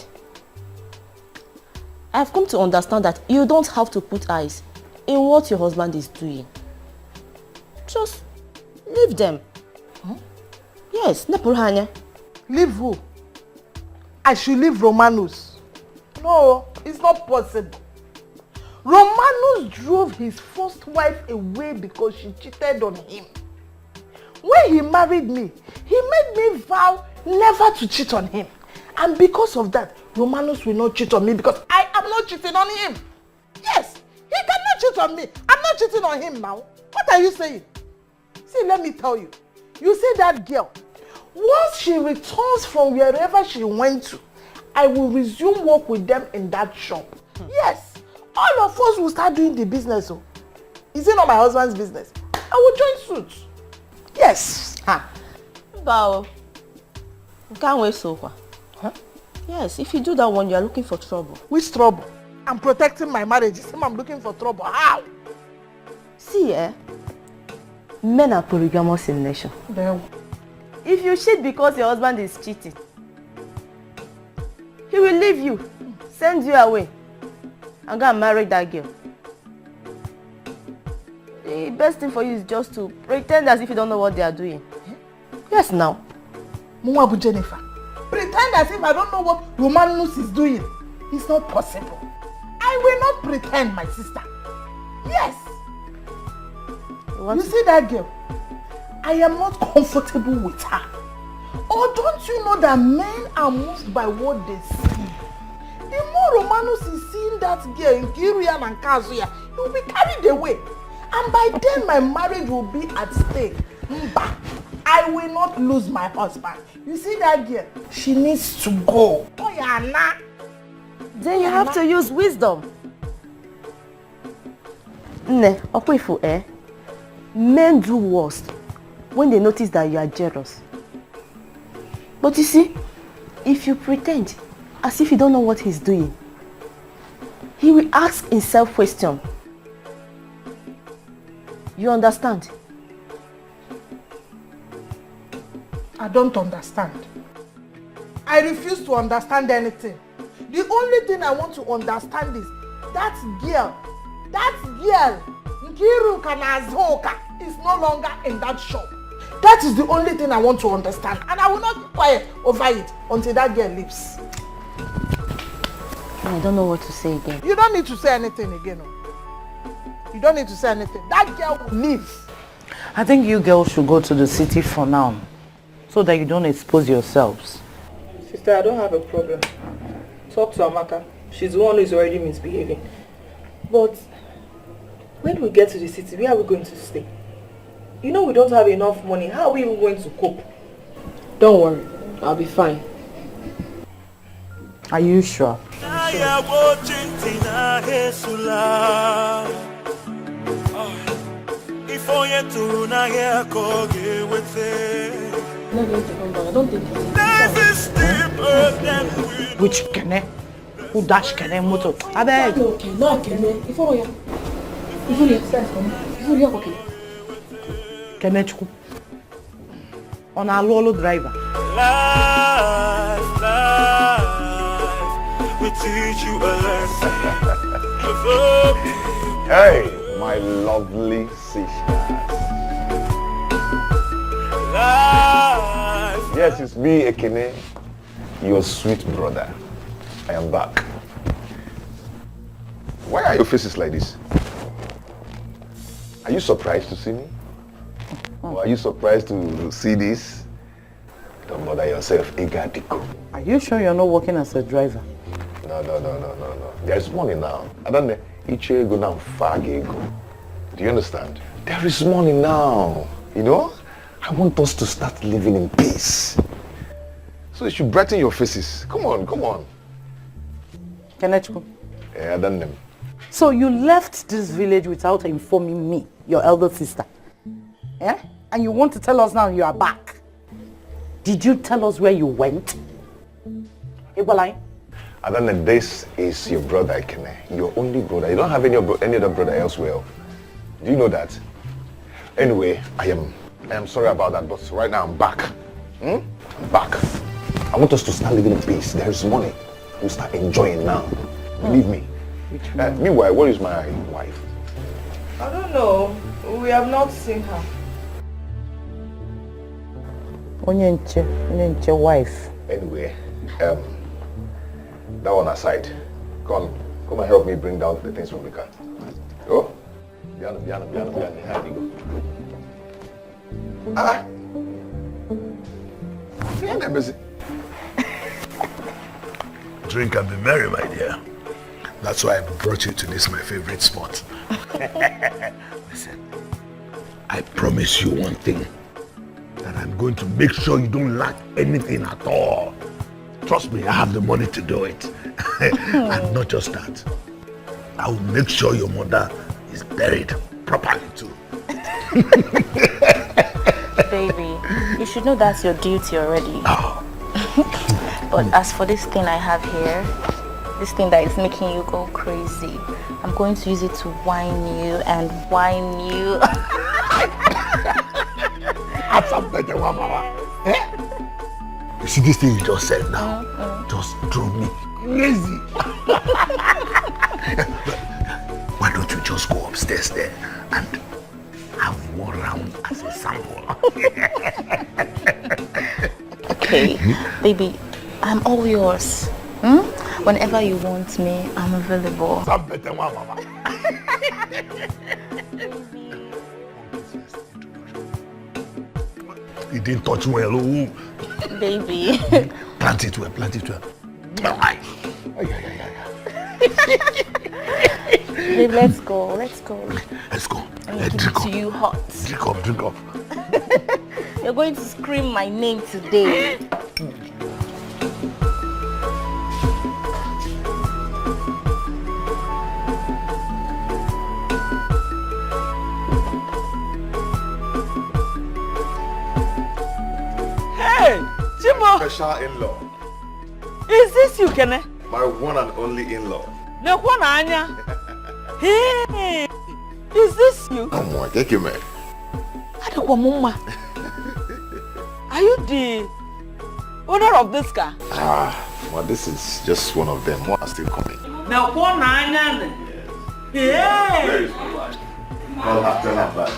I've come to understand that you don't have to put eyes in what your husband is doing. Just leave them. Yes, Nepurhanya. Leave who? I should leave Romanus. No, it's not possible. Romanus drove his first wife away because she cheated on him. When he married me, he made me vow never to cheat on him. And because of that, Romanus will not cheat on me because I am not cheating on him. Yes. cheat on me. I'm not cheating on him now. What are you saying? See, let me tell you. You see that girl, once she returns from wherever she went to, I will resume work with them in that shop. Yes, all of us will start doing the business. Oh. Is it not my husband's business? I will join suit. Yes. Bow. You can't wait so far. Huh? Yes, if you do that one, you are looking for trouble. Which trouble? I'm protecting my marriage. You see, I'm looking for trouble. How? See, men are polygamous in nature. If you cheat because your husband is cheating, he will leave you, send you away, and go and marry that girl. The best thing for you is just to pretend as if you don't know what they are doing. Yes, now. Mwabu Jennifer, pretend as if I don't know what Romanus is doing. It's not possible. I will not pretend, my sister. Yes. You see that girl? I am not comfortable with her. Or don't you know that men are moved by what they see? The more Romanus is seeing that girl in Kirian and Kazuya, he will be carried away. And by then my marriage will be at stake. Mba, I will not lose my husband. You see that girl? She needs to go. Oh, yeah, then you have to use wisdom. Men do worst when they notice that you are jealous. But you see, if you pretend as if you don't know what he's doing, he will ask himself question. You understand? I don't understand. I refuse to understand anything. The only thing I want to understand is that girl, Nkiru Kanazoka, is no longer in that shop. That is the only thing I want to understand. And I will not be quiet over it until that girl leaves. I don't know what to say again. You don't need to say anything again. You don't need to say anything. That girl will leave. I think you girls should go to the city for now, so that you don't expose yourselves. Sister, I don't have a problem. Talk to Amaka. She's the one who is already misbehaving. But when we get to the city, where are we going to stay? You know we don't have enough money. How are we even going to cope? Don't worry. I'll be fine. Are you sure? Which Kene? Who dash Kene moto? I beg. No, Kene. If you okay. Kene chuku. On a lolo driver. Life will teach you a lesson. Hey, my lovely sisters. Yes, it's me, Ekene, your sweet brother. I am back. Why are your faces like this? Are you surprised to see me? Or are you surprised to see this? Don't bother yourself, Igadiko. Are you sure you're not working as a driver? No. There's money now. I don't know. Ichego now, Fagego. Do you understand? There is money now. You know? I want us to start living in peace. So you should brighten your faces. Come on. Kenechko. Yeah, I don't know. So you left this village without informing me, your elder sister. Yeah? And you want to tell us now you are back. Did you tell us where you went? Ibalai? I don't know, this is your brother, Ekene. Your only brother. You don't have any other brother elsewhere. Do you know that? Anyway, I am sorry about that, but right now I'm back. I'm back. I want us to start living in peace. There is money. We'll start enjoying now. Believe me. Meanwhile, where is my wife? I don't know. We have not seen her. Onyenche wife. Anyway, that one aside. Come and help me bring down the things from the car. Go. Piano. Here you go. Drink and be merry, my dear. That's why I brought you to this, my favorite spot. Listen, I promise you one thing. That I'm going to make sure you don't lack anything at all. Trust me, I have the money to do it. And not just that. I will make sure your mother is buried properly too. Baby, you should know that's your duty already. Oh. But as for this thing I have here, this thing that is making you go crazy, I'm going to use it to whine you and whine you. You see this thing you just said now? Just drove me crazy. Why don't you just go upstairs there and have one round as a sample? Okay, baby, I'm all yours. Whenever you want me, I'm available. You didn't touch well, oh. Baby. Plant it well, plant it well. Babe, let's go, let's go. Let's go. Let's give it to you hot. Drink up, drink up. You're going to scream my name today. Hey, Chimo! Special in-law. Is this you, Kene? My one and only in-law. No one, Anya. Hey, is this you? Oh my, thank you, man. Are you the owner of this car? Well, this is just one of them. One are still coming. No one, Anya. Hey! I'll have to have back.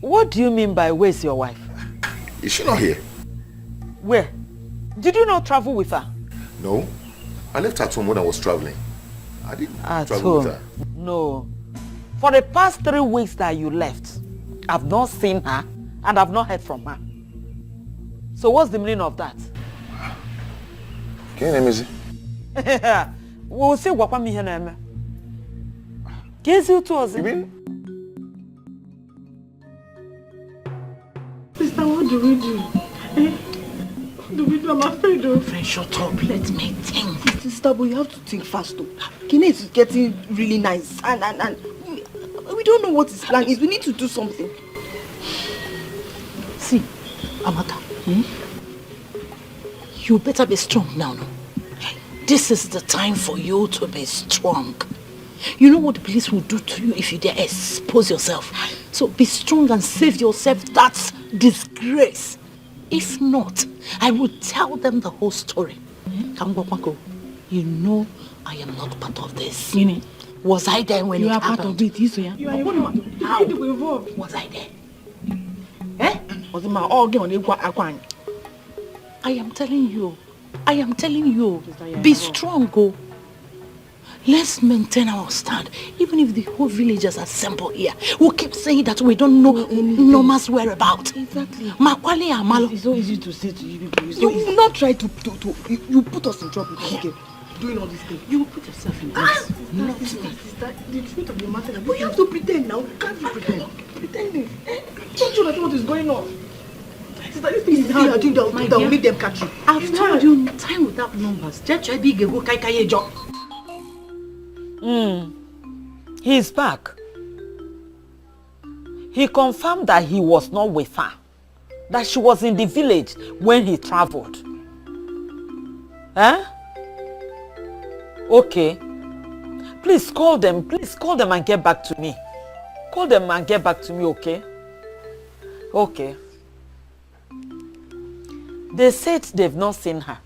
What do you mean by where's your wife? Is she not here? Where? Did you not travel with her? No. I left at home when I was traveling. I didn't travel home. with her. No. For the past 3 weeks that you left, I've not seen her and I've not heard from her. So what's the meaning of that? Can you name me? We'll say what me here name. You mean? Sister, what do we do? What do we do? I'm afraid of. Friend, shut up. Let me think. Sister, but you have to think fast though. Kine is getting really nice and we don't know what his plan is. We need to do something. See, Amaka, you better be strong now, no? This is the time for you to be strong. You know what the police will do to you if you dare expose yourself. So be strong and save yourself that disgrace. If not, I will tell them the whole story. Kambopako, you know I am not part of this. Was I there when it happened? You are part of it, Isoya. You are involved. Was I there? I am telling you. Be strong, go. Let's maintain our stand. Even if the whole villagers assemble here, who keep saying that we don't know Norma's whereabouts. Exactly. Makwali Amalo. It's so easy to say to you people. You will not try to you put us in trouble. Okay. Doing all these things. You will put yourself in this. Not me. Sister, the truth of the matter is, but you have to pretend now. Can't you pretend? Pretending. Don't you know what is going on? Sister, you think how you are doing that will make them catch you? I've told you, time without numbers. He's back. He confirmed that he was not with her. That she was in the village when he traveled. Huh? Okay. Please call them and get back to me. Call them and get back to me, okay? Okay. They said they've not seen her.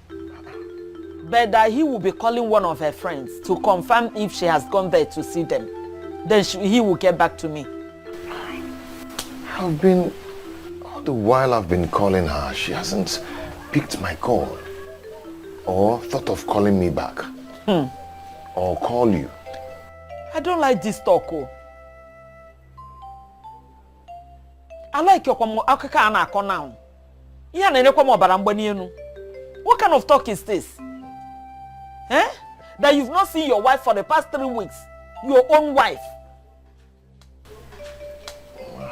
But that he will be calling one of her friends to confirm if she has gone there to see them. Then he will get back to me. All the while I've been calling her, she hasn't picked my call. Or thought of calling me back. Or call you. I don't like this talk, oh. I like your akaka anako now. What kind of talk is this? that you've not seen your wife for the past 3 weeks? Your own wife.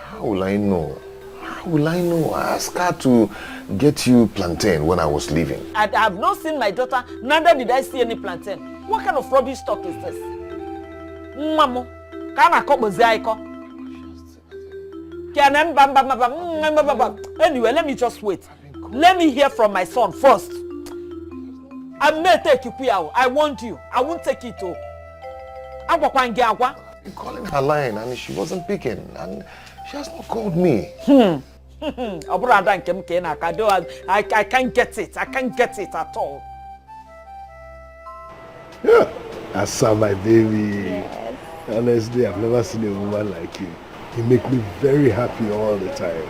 How will I know? How will I know? I asked her to get you plantain when I was leaving. I have not seen my daughter, neither did I see any plantain. What kind of rubbish talk is this? Mamo, can I come with Zaiko? Anyway, let me just wait. Let me hear from my son first. I may take you, I want you. I won't take it too. I'm calling her line and she wasn't picking, and she has not called me. I can't get it. I can't get it at all. Yeah, I saw my baby. Yes. Honestly, I've never seen a woman like you. You make me very happy all the time.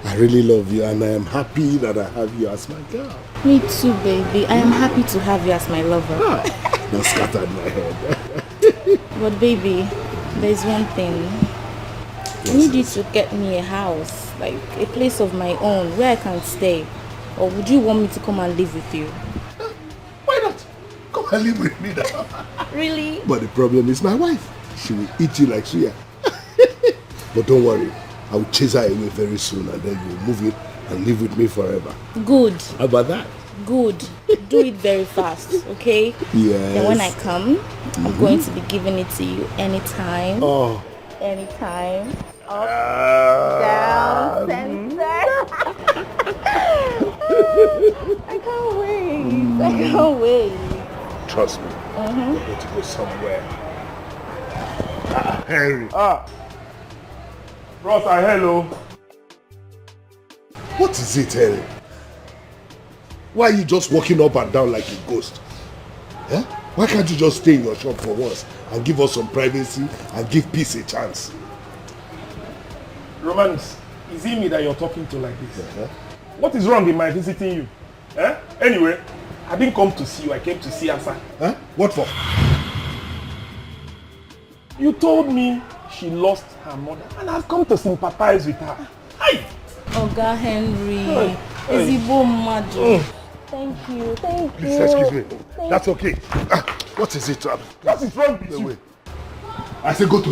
I really love you, and I am happy that I have you as my girl. Me too, baby. I am happy to have you as my lover. That scattered my head. But baby, there's one thing. I need you to get me a house, like a place of my own where I can stay. Or would you want me to come and live with you? Why not? Come and live with me now. Really? But the problem is my wife. She will eat you like suya. But don't worry, I will chase her away very soon, and then you'll move it and live with me forever. Good. How about that? Good. Do it very fast, okay? Yes. Then when I come, I'm going to be giving it to you anytime. Oh. Anytime. Up, down, center. I can't wait. I can't wait. Trust me. We're going to go somewhere. Henry. Ross, hello. What is it, Henry? Why are you just walking up and down like a ghost? Eh? Why can't you just stay in your shop for once and give us some privacy and give peace a chance? Romance, is it me that you're talking to like this? What is wrong in my visiting you? Anyway, I didn't come to see you, I came to see Asa. What for? You told me she lost her mother, and I've come to sympathize with her. Hi! Oga Henry, Ezigbo Madu. Thank you, thank you. Please, excuse me. That's okay. What is it? What is wrong with you? I said go to.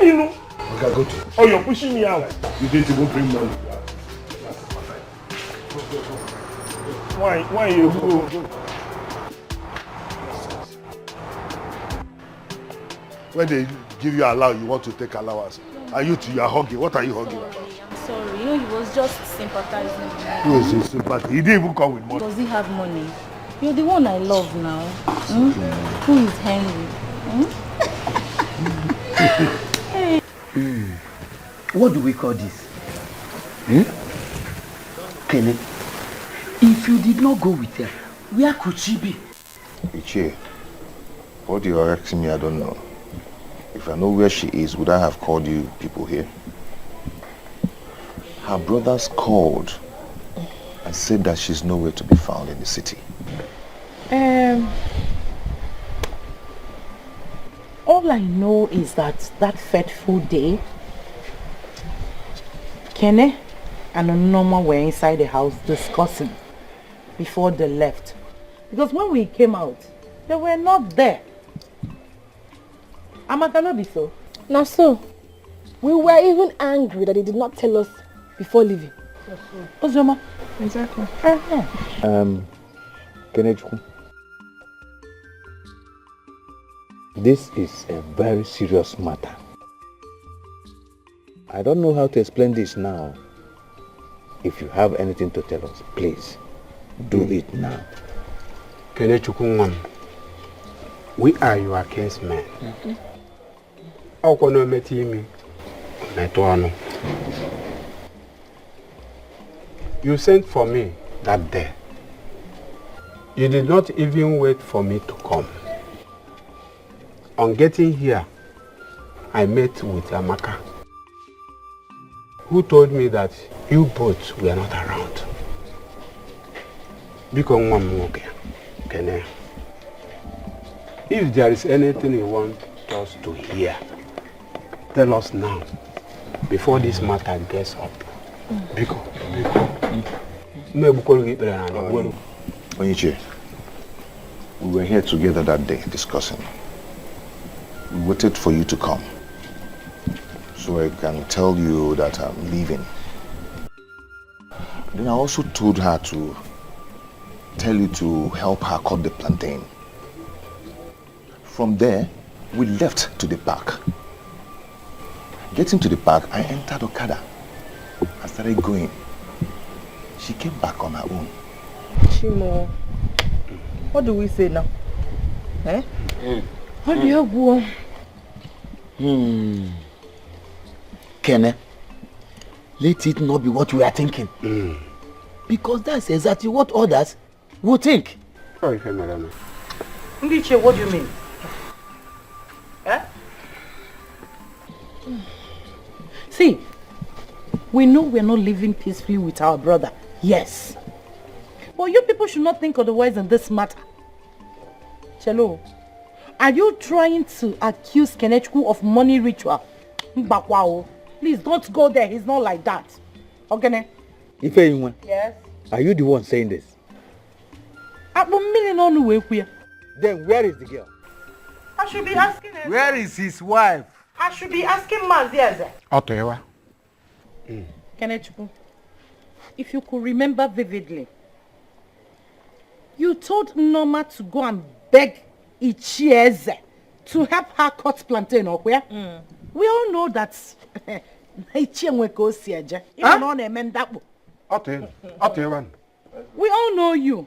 You know. Okay, go to. Oh, you're pushing me out. You didn't even bring money. Why you go? When they give you allow, you want to take allowance. Are you hugging? What are you hugging about? I'm sorry. You know, he was just sympathizing with me. Who is his sympathy? He didn't even come with money. Does he have money? You're the one I love now. Who is Henry? Hey. What do we call this? Kenny, if you did not go with her, where could she be? Ichie, what you're asking me, I don't know. If I know where she is, would I have called you people here? Her brothers called and said that she's nowhere to be found in the city. All I know is that fateful day, Kene and Norma were inside the house discussing before they left. Because when we came out, they were not there. Amaka, not be so. Now so, we were even angry that they did not tell us before leaving. Ozoma. Exactly. Kenechku, this is a very serious matter. I don't know how to explain this now. If you have anything to tell us, please do it now. Kenechukwu, we are your kinsmen. You sent for me that day. You did not even wait for me to come. On getting here, I met with Amaka, who told me that you both were not around. If there is anything you want us to hear, tell us now, before this matter gets up. Oniche, We were here together that day discussing. We waited for you to come so I can tell you that I'm leaving. Then I also told her to tell you to help her cut the plantain. From there, we left to the park. Getting to the park, I entered Okada. I started going. She came back on her own. Chimo, what do we say now? Eh? What do you go? Kene, let it not be what we are thinking. Because that's exactly what others will think. Okay, madam. Ndiche, what do you mean? Eh? See, we know we're not living peacefully with our brother. Yes. But you people should not think otherwise in this matter. Chelo, are you trying to accuse Kenechku of money ritual? Mbakwao, please don't go there. He's not like that. Okay? Ifeyinwa, Yes. are you the one saying this? Then where is the girl? I should be asking him. Where is his wife? I should be asking Maziaze. Otewa. Kenechku, if you could remember vividly, you told Norma to go and beg Ichieze to help her cut plantain, okay? We all know that we all know you.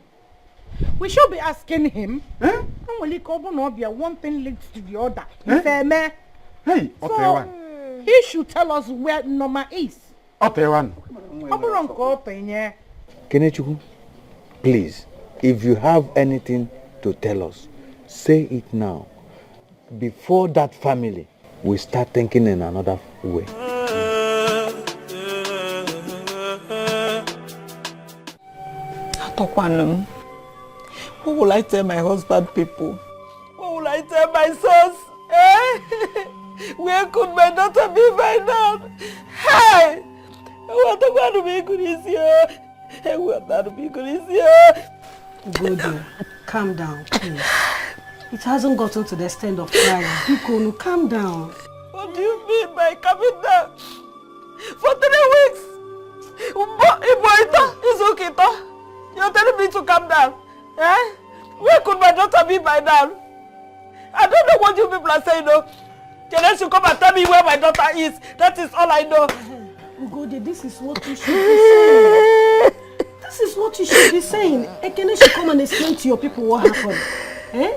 We should be asking him. One thing linked to the other. Hey, so, he should tell us where Norma is. Kenechukwu, please, if you have anything to tell us, say it now. Before that family, we start thinking in another way. What will I tell my husband people? What will I tell my sons? Eh? Where could my daughter be by now? Hey! What about to be good is here? What to be good is here? Godo, calm down, please. It hasn't gotten to the extent of crying. Biko, calm down. What do you mean by coming down? For 3 weeks! It's okay, you're telling me to calm down. Eh? Where could my daughter be by now? I don't know what you people are saying, though. Can you come and tell me where my daughter is? That is all I know. Ugode, this is what you should be saying. This is what you should be saying. Ekene should come and explain to your people what happened. Eh?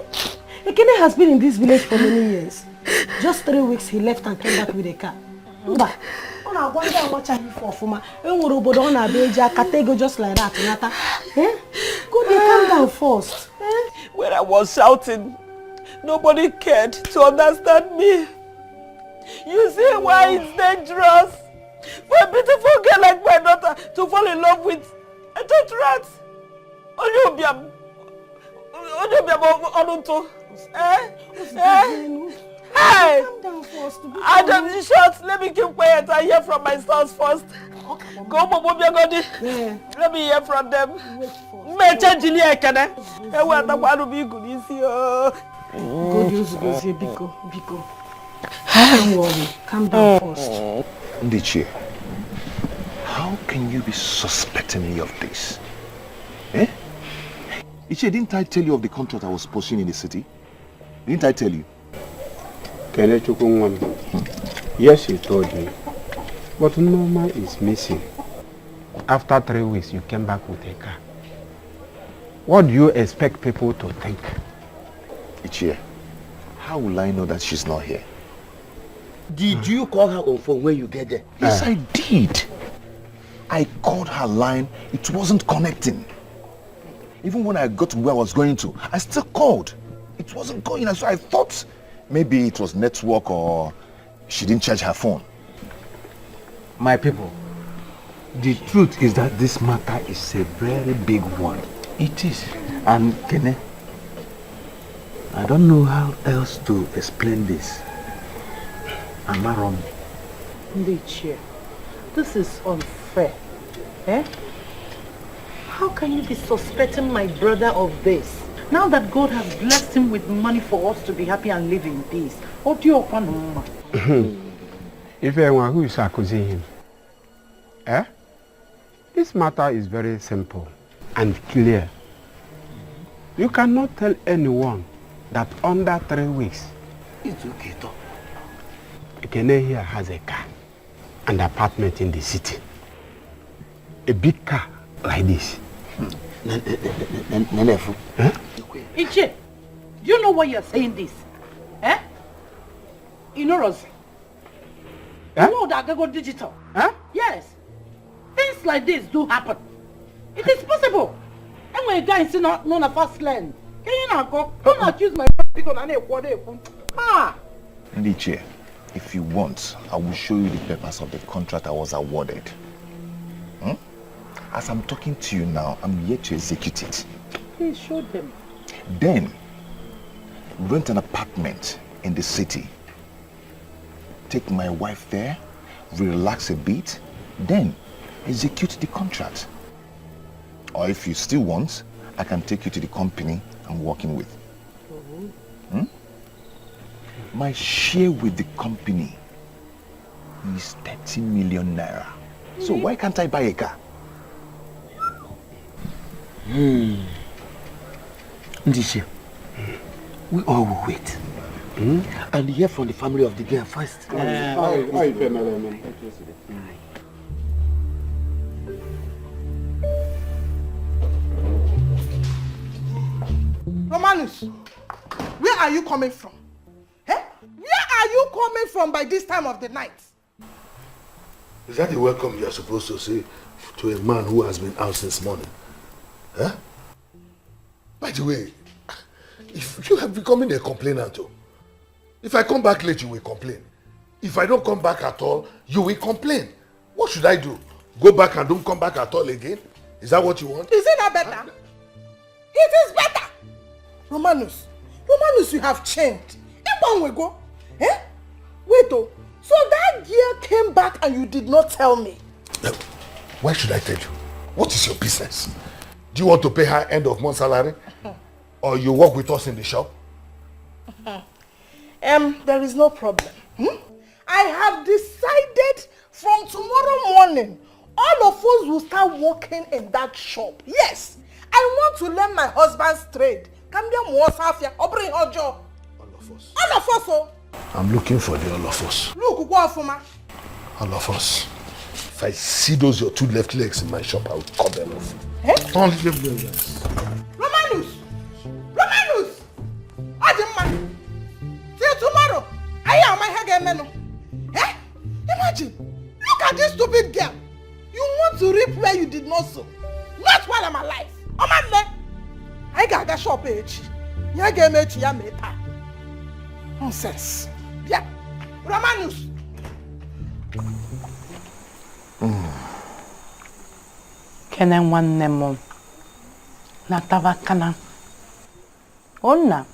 Ekene has been in this village for many years. Just 3 weeks he left and came back with a car. Mba, I wonder what I'm for Fuma. Just like that. Eh? Go there, calm down first. Eh? When I was shouting, nobody cared to understand me. You see why it's dangerous for a beautiful girl like my daughter to fall in love with a dead rat? Hey! Calm down first. Adam, short. Let me keep quiet and hear from my sons first. Go, yeah. Let me hear from them. Biko. Don't worry. Calm down first. Ndichie, how can you be suspecting me of this? Eh? Ichie, didn't I tell you of the contract I was pursuing in the city? Didn't I tell you? Yes, you told me. But Norma is missing. After 3 weeks, you came back with a car. What do you expect people to think? Ichie, how will I know that she's not here? Did you call her on phone when you get there? Yes, I did. I called her line. It wasn't connecting. Even when I got to where I was going to, I still called. It wasn't going. So I thought maybe it was network or she didn't charge her phone. My people, the truth is that this matter is a very big one. It is. And Kene, I don't know how else to explain this. Am I wrong? Ndichie, this is unfair. Eh? How can you be suspecting my brother of this? Now that God has blessed him with money for us to be happy and live in peace. What do you want, Norma? If anyone who is accusing him, this matter is very simple and clear. You cannot tell anyone that under 3 weeks, It's okay, though. Ekene here has a car, an apartment in the city. A big car like this. Iche, do you know why you're saying this? You know, Rose? You know that I go digital? Yes. Things like this do happen. It is possible. And when a guy is not known a first land, can you not go? Don't accuse my because I need what they Ndiche, if you want, I will show you the papers of the contract I was awarded. As I'm talking to you now, I'm yet to execute it. Please show them. Then, rent an apartment in the city. Take my wife there, relax a bit, then execute the contract. Or if you still want, I can take you to the company I'm working with. My share with the company is 30 million naira. So why can't I buy a car? Ndisha, we all will wait. And hear from the family of the girl first. Romanus, where are you coming from? Where are you coming from by this time of the night? Is that the welcome you are supposed to say to a man who has been out since morning? By the way, if you have becoming a complainer too. If I come back late, you will complain. If I don't come back at all, you will complain. What should I do? Go back and don't come back at all again? Is that what you want? Is it not better? It is better! Romanus, you have changed. One way go. Wait so that girl came back and you did not tell me. Why should I tell you? What is your business? Do you want to pay her end of month salary? Or you work with us in the shop? There is no problem. I have decided from tomorrow morning, all of us will start working in that shop. Yes, I want to learn my husband's trade. All of us. All of us, oh. I'm looking for the all of us. Look, what for ma? All of us. If I see those your two left legs in my shop, I will cut them off. Only them legs. Romanus! Adamman! Till tomorrow, I am my hagemeno. Imagine, look at this stupid girl. You want to reap where you did not sow. Not while I'm alive. Oh man, I got a shop age. Ya game age ya meta. Nonsense. Yeah. Romanus. Kenen one nemo. Natava kana. Onna.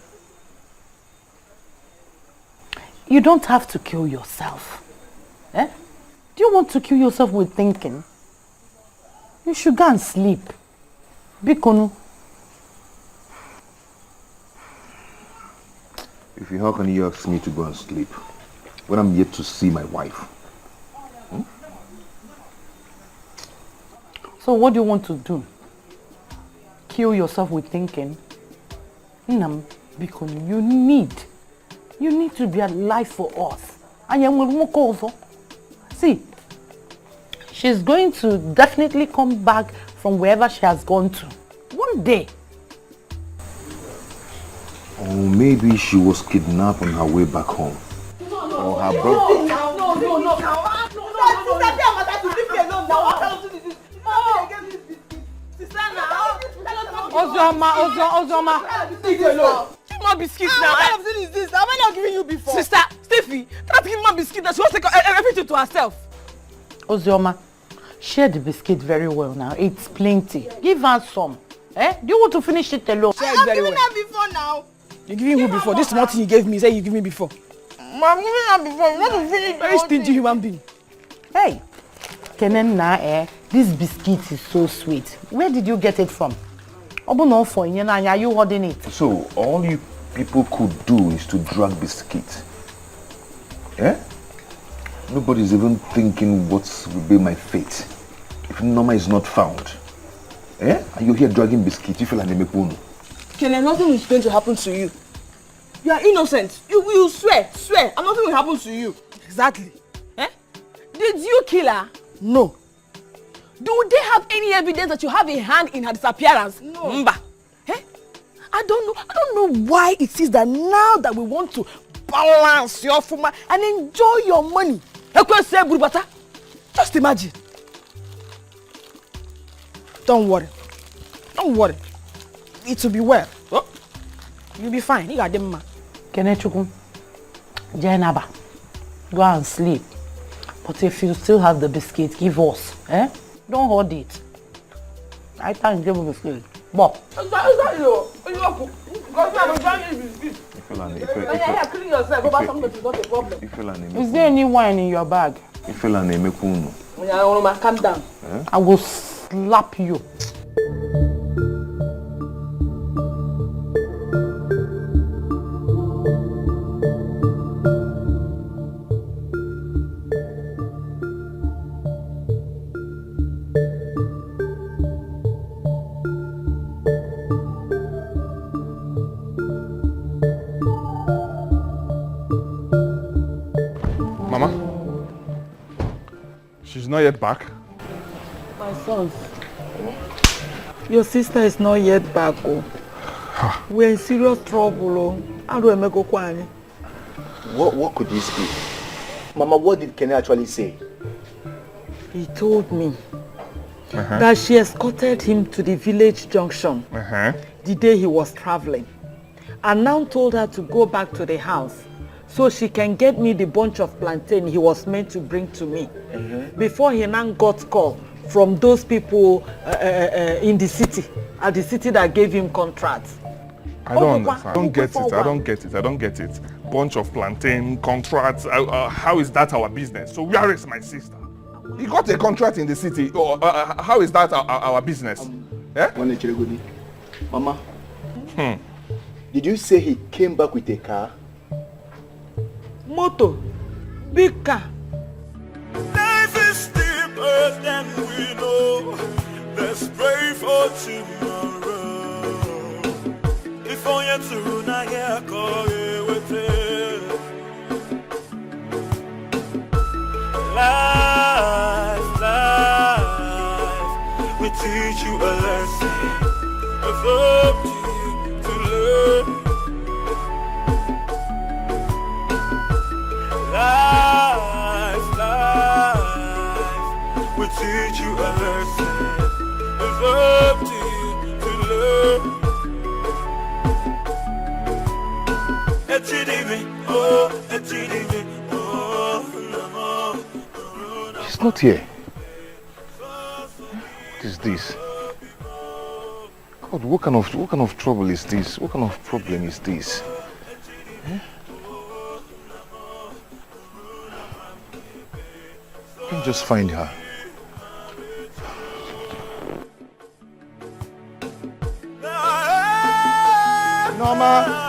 You don't have to kill yourself. Do you want to kill yourself with thinking? You should go and sleep. Bikonu. If you, how can you ask me to go and sleep when I'm yet to see my wife? So what do you want to do? Kill yourself with thinking? Nam, Bikonu, you need to be alive for us. And you will walk over. See, she's going to definitely come back from wherever she has gone to. One day. Or maybe she was kidnapped on her way back home. Or her brother. No. Ozoma. Leave alone. Give my biscuits now. What kind of thing is this? Have I not given you before? Sister, Steffi, try to give my biscuit that she wants to take everything to herself. Ozioma, share the biscuit very well now. It's plenty. Give her some. Do you want to finish it alone? I have given her before now. You giving who before? This small thing you gave me, say you give me before. I'm giving her before. You want to finish it? Very stingy human being. Hey, Kenen na this biscuit is so sweet. Where did you get it from? Are you holding it? So, all you people could do is to drag biscuit. Eh? Nobody's even thinking what will be my fate if Norma is not found. Eh? And you're here dragging biscuit, you feel like a mepunu. Kenny, nothing is going to happen to you. You are innocent. You swear, and nothing will happen to you. Exactly. Eh? Did you kill her? No. Do they have any evidence that you have a hand in her disappearance? No. Mba. Eh? I don't know why it is that now that we want to balance your fuma and enjoy your money. Just imagine. Don't worry. It will be well. Oh. You'll be fine. You got them, ma. Kenechukwu, Jainaba, go and sleep. But if you still have the biscuit, give us. Eh? Don't hold it. I can't give you biscuit. But. Is that you? Because you have a biscuit. Clean yourself. Go back something that is not a problem. Is there any wine in your bag? Calm down. I will slap you. Not yet back? My sons, your sister is not yet back. Oh. We're in serious trouble. Oh. How do I make a kwani? What could this be? Mama, what did Kenny actually say? He told me that she escorted him to the village junction the day he was traveling, and now told her to go back to the house so she can get me the bunch of plantain he was meant to bring to me before he now got call from those people in the city, at the city that gave him contracts. I don't understand. I don't get it. Bunch of plantain, contracts. How is that our business? So where is my sister? He got a contract in the city. How is that our business? Mama, did you say he came back with a car? Moto, big car. Life is deeper than we know. Let's pray for tomorrow. If only to na ya life will teach you a lesson. It's up to you to learn. Life will teach you a lesson. It's up to you to learn. She's not here. What is this? God, what kind of trouble is this? What kind of problem is this? I can just find her. Norma!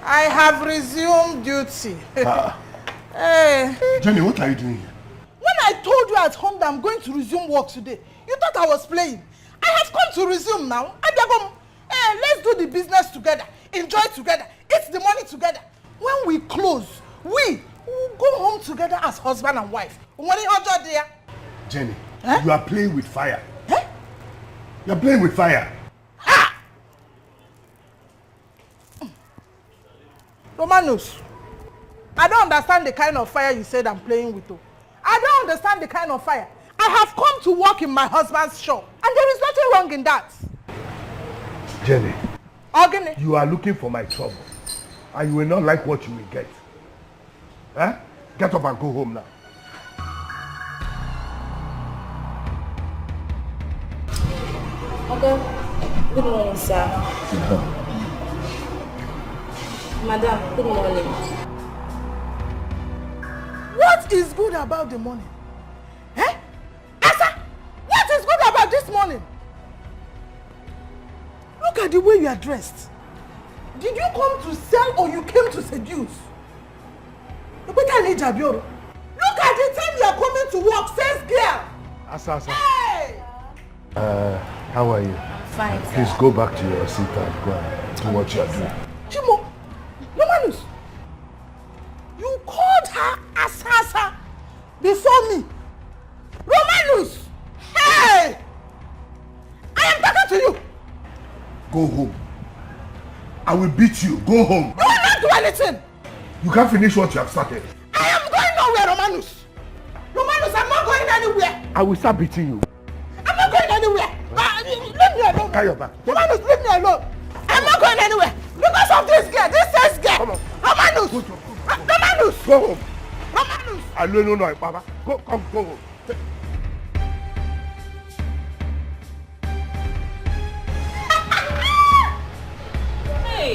I have resumed duty. Hey. Jenny, what are you doing here? When I told you at home that I'm going to resume work today, you thought I was playing. I have come to resume now. Hey, let's do the business together, enjoy together, eat the money together. When we close, we will go home together as husband and wife. Jenny, you are playing with fire. You are playing with fire. Romanus, I don't understand the kind of fire you said I'm playing with. I don't understand the kind of fire. I have come to work in my husband's shop, and there is nothing wrong in that. Jenny, Ogene, you are looking for my trouble, and you will not like what you will get. Get up and go home now. Okay. Good morning, sir. Madam, good morning. What is good about the morning? Eh? Asa, what is good about this morning? Look at the way you are dressed. Did you come to sell or you came to seduce? Look at the time you are coming to work, says girl. Asa. Hey! How are you? I'm fine, sir. Please go back to your seat and go and do what you are doing. Chimo, Romanus, you called her Asasa before me. Romanus! Hey! I am talking to you. Go home. I will beat you. Go home. You will not do anything. You can't finish what you have started. I am going nowhere, Romanus. Romanus, I'm not going anywhere. I will start beating you. I'm not going anywhere. Leave me alone. Carry your back. Romanus, leave me alone. I'm not going anywhere. Because of this girl, this sex girl. Come on. Romanus. Romanus. Go home. Romanus. I don't know, Papa. Go home. Hey,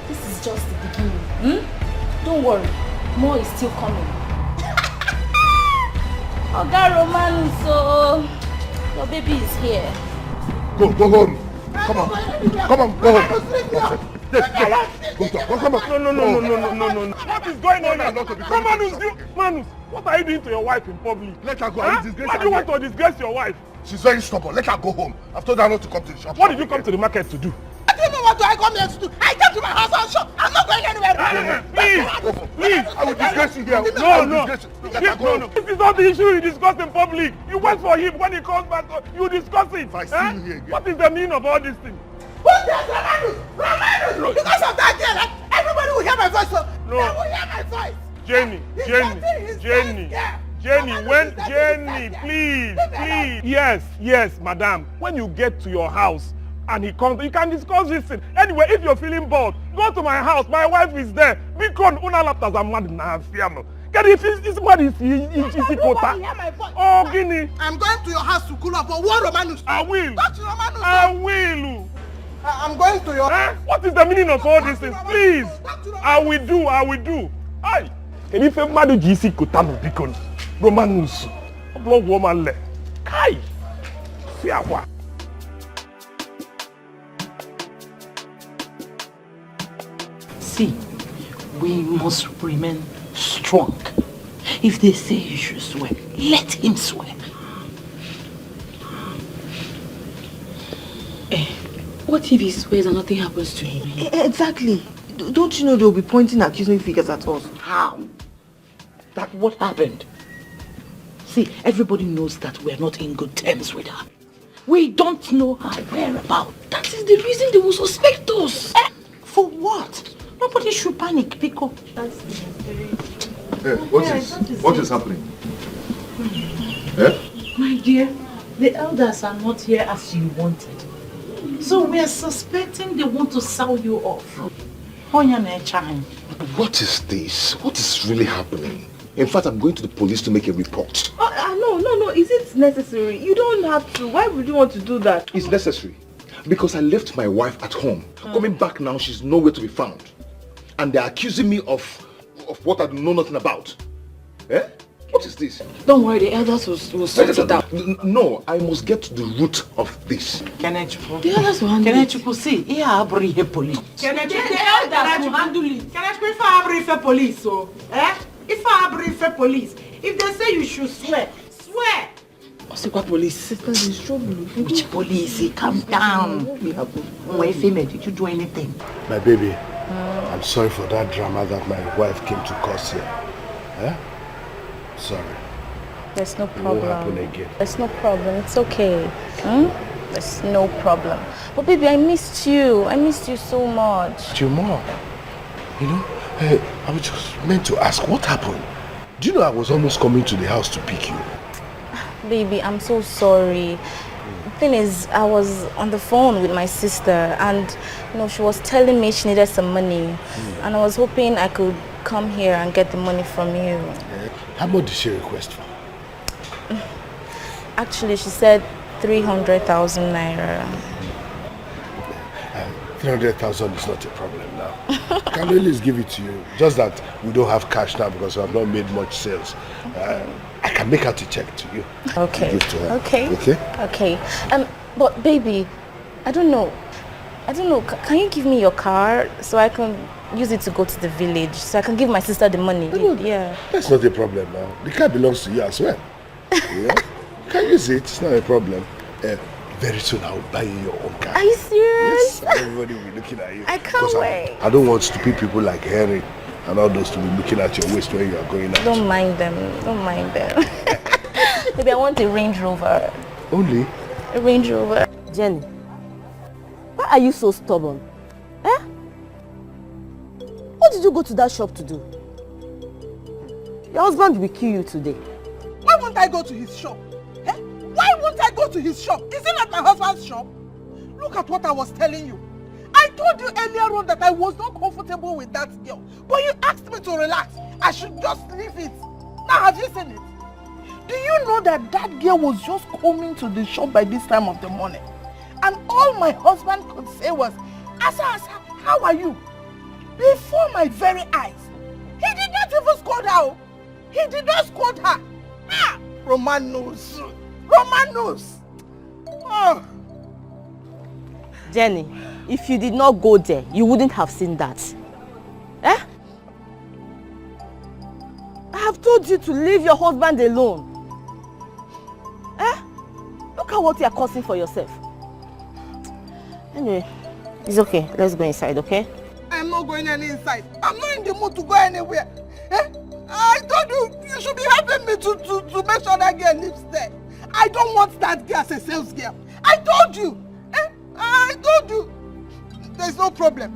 this is just the beginning. Don't worry, more is still coming. Oga Roman, so your baby is here. Go home. Come on, go home. Come on. No. What is going on here? Manus, what are you doing to your wife in public? Let her go. Why do you want to disgrace your wife? She's very stubborn. Let her go home. I've told her not to come to the shop. What did you come to the market to do? I don't know what do I come here to do. I came to my house and shop. I'm not going anywhere. Please. I will disgrace you here. No. This is not the issue you discuss in public. You wait for him. When he comes back, you discuss it. If I see you here again. What is the meaning of all these things? Who's this? Romanus! Because of that girl, everybody will hear my voice. So No. they will hear my voice. Jenny, please. Yes, madam. When you get to your house and he comes, you can discuss this thing. Anyway, if you're feeling bored, go to my house. My wife is there. Because una laptas are mad na fiano. Get if it's mad is kota. Oh, Guinea. I'm going to your house to cool off. But what, Romanus? I will. Touch Romanus. I will. I'm going to your house. What is the meaning of all these things? Please. I will do. Aye. Can you feel mad GC Kotano Bicon? Romanus. A blog woman le. Kai. Fiawa. See, we must remain strong. If they say you should swear, let him swear. What if he swears and nothing happens to him? Exactly. Don't you know they'll be pointing accusing fingers at us? How? That what happened? See, everybody knows that we're not in good terms with her. We don't know her whereabouts. That is the reason they will suspect us. For what? Nobody should panic, Pico. What is happening? My dear, the elders are not here as you wanted. So we are suspecting they want to sell you off. What is this? What is really happening? In fact, I'm going to the police to make a report. No. Is it necessary? You don't have to. Why would you want to do that? It's necessary. Because I left my wife at home. Coming back now, she's nowhere to be found. And they're accusing me of what I know nothing about. What is this? Don't worry, the elders will sort it out. No, I must get to the root of this. The elders will handle it. See, here I bring the police. The elders will handle it. If I bring police, if I bring police, if they say you should swear. What police? Which police? Calm down. Did you do anything? My baby, I'm sorry for that drama that my wife came to cause here. Sorry. There's no It won't happen problem. again. There's no problem. It's okay. There's no problem. But baby, I missed you. I missed you so much. Your mom, I was just meant to ask, what happened? Do you know I was almost coming to the house to pick you? Baby, I'm so sorry. The thing is, I was on the phone with my sister and she was telling me she needed some money. And I was hoping I could come here and get the money from you. How much did she request for? Actually, she said 300,000 naira. 300,000 is not a problem now. I can always give it to you. Just that we don't have cash now because we have not made much sales. I can make out a check to you. Okay. To give to her. Okay. Okay? Okay. But baby, I don't know. Can you give me your car so I can use it to go to the village so I can give my sister the money? Yeah. That's not a problem now. The car belongs to you as well. Yeah? You can use it. It's not a problem. Very soon I will buy you your own car. Are you serious? Yes, everybody will be looking at you. I can't wait. I don't want stupid people like Henry and all those to be looking at your waist when you are going out. Don't mind them. Maybe I want a Range Rover. Only? A Range Rover. Jenny, why are you so stubborn? What did you go to that shop to do? Your husband will kill you today. Why won't I go to his shop? Why won't I go to his shop? Is it not my husband's shop? Look at what I was telling you. I told you earlier on that I was not comfortable with that girl. But you asked me to relax. I should just leave it. Now have you seen it? Do you know that that girl was just coming to the shop by this time of the morning? And all my husband could say was, Asa, how are you? Before my very eyes. He did not even scold her. He did not scold her. Roman knows. Oh. Jenny, if you did not go there, you wouldn't have seen that. I have told you to leave your husband alone. Look at what you are causing for yourself. Anyway, it's okay. Let's go inside, okay? I'm not going any inside. I'm not in the mood to go anywhere. I told you should be helping me to make sure that girl lives there. I don't want that girl as a sales girl. I told you. I told you. There's no problem.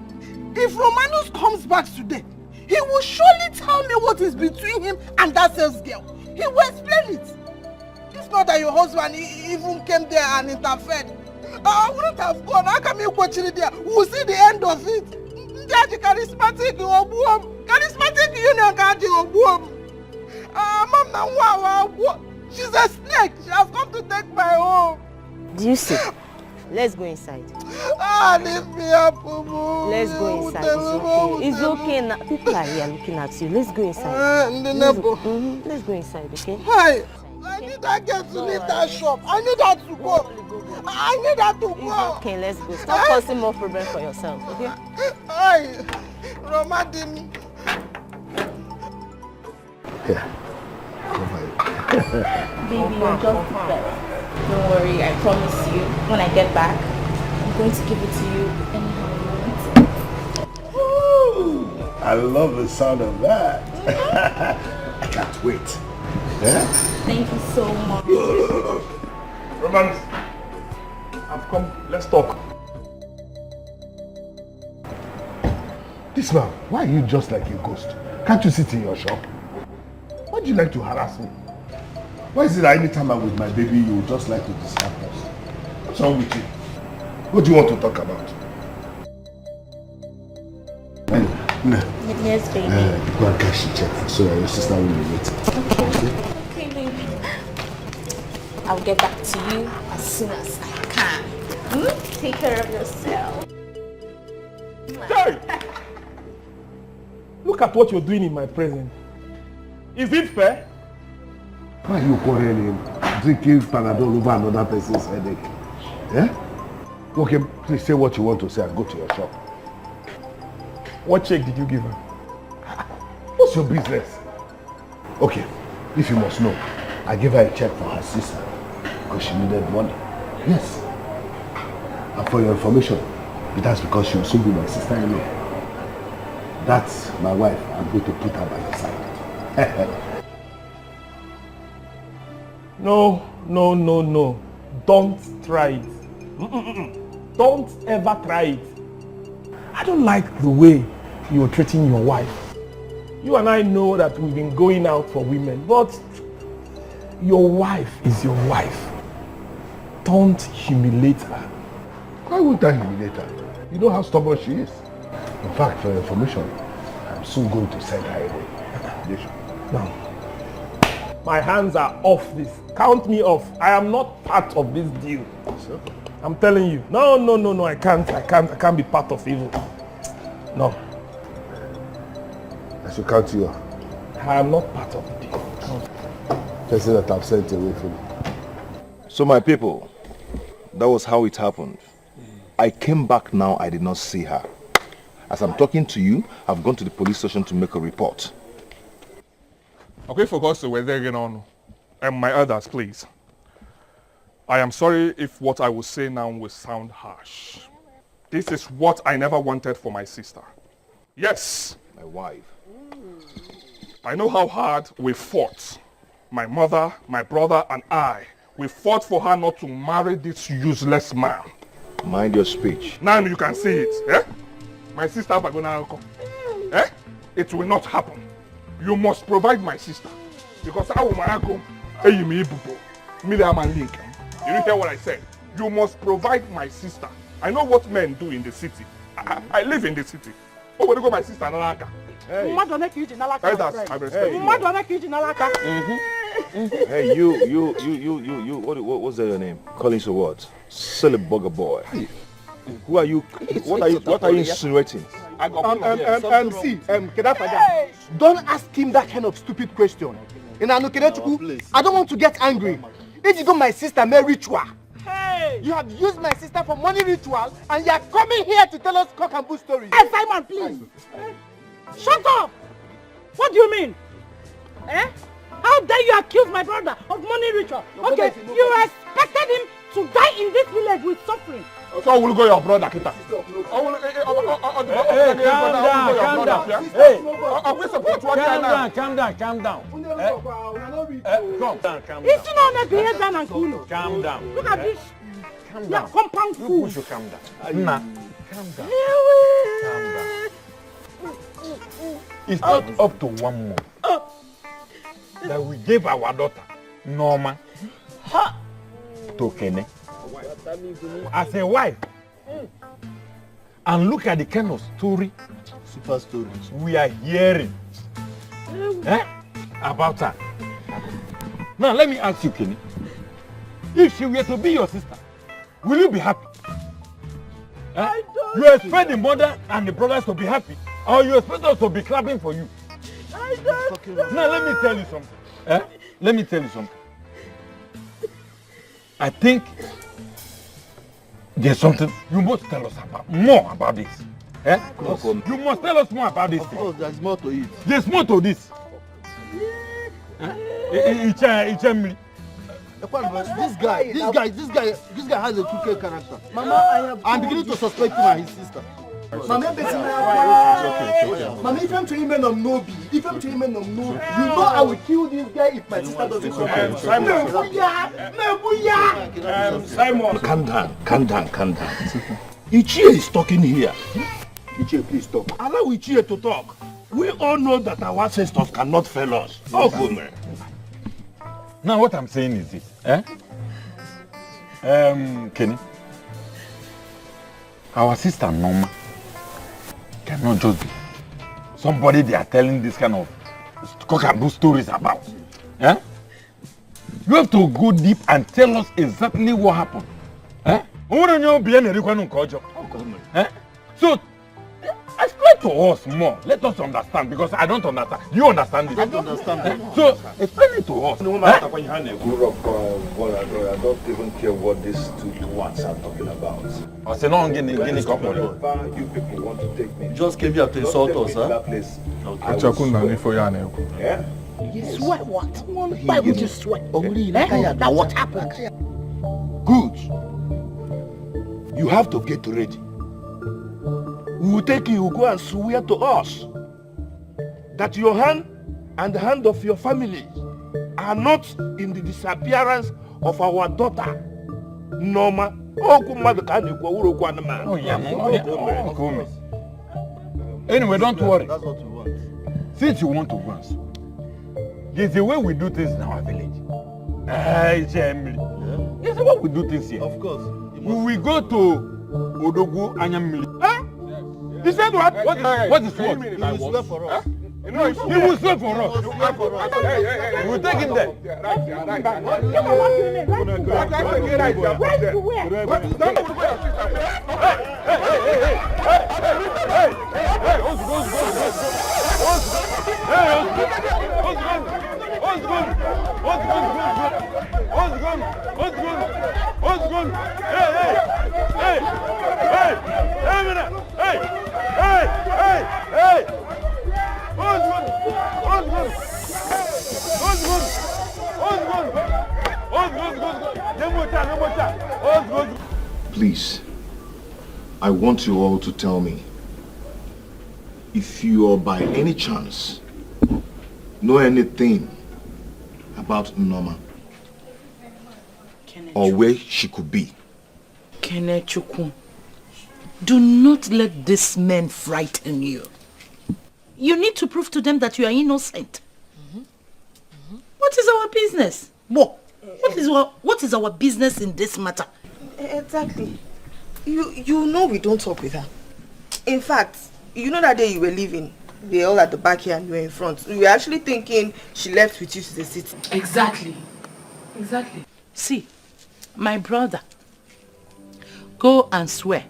If Romanus comes back today, he will surely tell me what is between him and that sales girl. He will explain it. If not that your husband even came there and interfered, I wouldn't have gone. How come you watch it there? We'll see the end of it. The charismatic union can't she's a snake. She has come to take my home. Do you see? Let's go inside. Leave me up, Umu. Let's go inside. It's okay now. People are here looking at you. Let's go inside. Let's go inside, okay? Hi. I need that girl to leave that shop. I need her to go. I need her to go. It's okay, let's go. Stop causing more problems for yourself, okay? Hi. Roma Dimi. Yeah. Baby, you're just the best. Don't worry, I promise you, when I get back, I'm going to give it to you anyhow you want it. I love the sound of that. I can't wait. Yeah? Thank you so much. Romance, I've come. Let's talk. This man, why are you just like a ghost? Can't you sit in your shop? Why do you like to harass me? Why is it that anytime I'm with my baby, you just like to distract us? What's wrong with you? What do you want to talk about? Yes, baby. Go and cash the check so that your sister will be waiting. Okay, baby. I'll get back to you as soon as I can. Take care of yourself. Hey! Look at what you're doing in my presence. Is it fair? Why are you quarreling? Drinking Panadol over another person's headache? Yeah? Okay, please say what you want to say and go to your shop. What check did you give her? What's your business? Okay, if you must know, I gave her a check for her sister because she needed money. Yes. And for your information, that's because she will soon be my sister-in-law. That's my wife. I'm going to put her by your side. No. Don't try it. Don't ever try it. I don't like the way you're treating your wife. You and I know that we've been going out for women, but your wife is your wife. Don't humiliate her. Why would I humiliate her? You know how stubborn she is. In fact, for your information, I'm soon going to send her away. Now, My hands are off this. Count me off. I am not part of this deal. Sure. I'm telling you. No, I can't be part of evil. No. I should count you off. I am not part of the deal. Person that I've sent away from you. So my people, that was how it happened. I came back now, I did not see her. As I'm talking to you, I've gone to the police station to make a report. Okay, for God's sake, we're there again on. And my elders, please. I am sorry if what I will say now will sound harsh. This is what I never wanted for my sister. Yes. My wife. I know how hard we fought. My mother, my brother, and I. We fought for her not to marry this useless man. Mind your speech. Now you can see it. Eh? My sister Bagona. Eh? It will not happen. You must provide my sister. Because I will my uncle. You didn't hear what I said. You must provide my sister. I know what men do in the city. I live in the city. Oh, where go my sister Nalaka? Hey, hey, what's your name? Collins or what? Silly bugger boy. Who are you? What are you insinuating? Don't ask him that kind of stupid question. I don't want to get angry. If you got my sister marry ritual, you have used my sister for money ritual, and you are coming here to tell us cock and bull stories. Hey, Simon, please. Shut up! What do you mean? Eh? How dare you accuse my brother of money ritual? Okay, you expected him to die in this village with suffering. So we'll go your brother, Kita. Hey, calm down. Hey, calm down. Calm down. Is he not behavior and cool? Calm down. Look at this. Calm down. Compound fool. You should calm down. Nah, calm down. Calm down. It's not up to 1 month that we gave our daughter, Norma, to Kene as a wife. And look at the kind of super stories we are hearing about her. Now let me ask you, Kenny, if she were to be your sister, will you be happy? You expect the mother and the brothers to be happy, or you expect us to be clapping for you? Now let me tell you something. Let me tell you something. I think there's something you must tell us more about this. You must tell us more about this. Of course, there's more to it. There's more to this. This guy has a crooked character. Mama, I'm beginning to suspect him and his sister. Mama, if I'm trying men of Nobi, you know I will kill this guy if my sister doesn't come. Simon, calm down. Ichie is talking here. Ichie, please talk. Allow Ichie to talk. We all know that our ancestors cannot fail us. Oh, good man. Now what I'm saying is this, Kenny, our sister Norma cannot just be somebody they are telling this kind of cock and bull stories about. You have to go deep and tell us exactly what happened. So explain to us more. Let us understand, because I don't understand. You understand it? I don't understand it. So explain it to us. I don't even care what these two Wats are talking about. I say no, you people want to take me. Just came here to insult us, huh? Yeah? You swear what? Why would you swear? Now what happened? Good. You have to get ready. We will take you, go and swear to us that your hand and the hand of your family are not in the disappearance of our daughter, Norma. Anyway, don't worry. That's what we want. Since you want to go and sue, there's a way we do things in our village. There's a way we do things here. Of course. We go to Odogu Anyamili. He said what? What is what? You swear for us. He will stay for us. Hey. We'll take him there. Please, I want you all to tell me if you are by any chance know anything about Norma or where she could be. Kenechukwu, do not let these men frighten you. You need to prove to them that you are innocent. What is our business? What is our business in this matter? Exactly. You know we don't talk with her. In fact, you know that day you were leaving, we were all at the back here and you were in front. We were actually thinking she left with you to the city. Exactly. See, my brother, go and swear.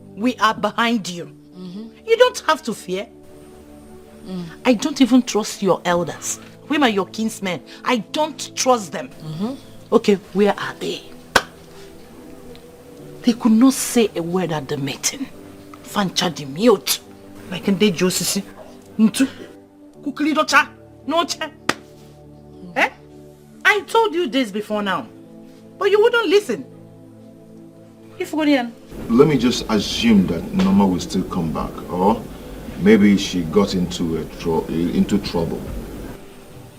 We are behind you. You don't have to fear. I don't even trust your elders. Where are your kinsmen? I don't trust them. Okay, where are they? They could not say a word at the meeting. Fancha the mute. Like in the Josisi. Ntu. Kukuli docha. No cha. Eh? I told you this before now. But you wouldn't listen. Let me just assume that Norma will still come back, or maybe she got into trouble.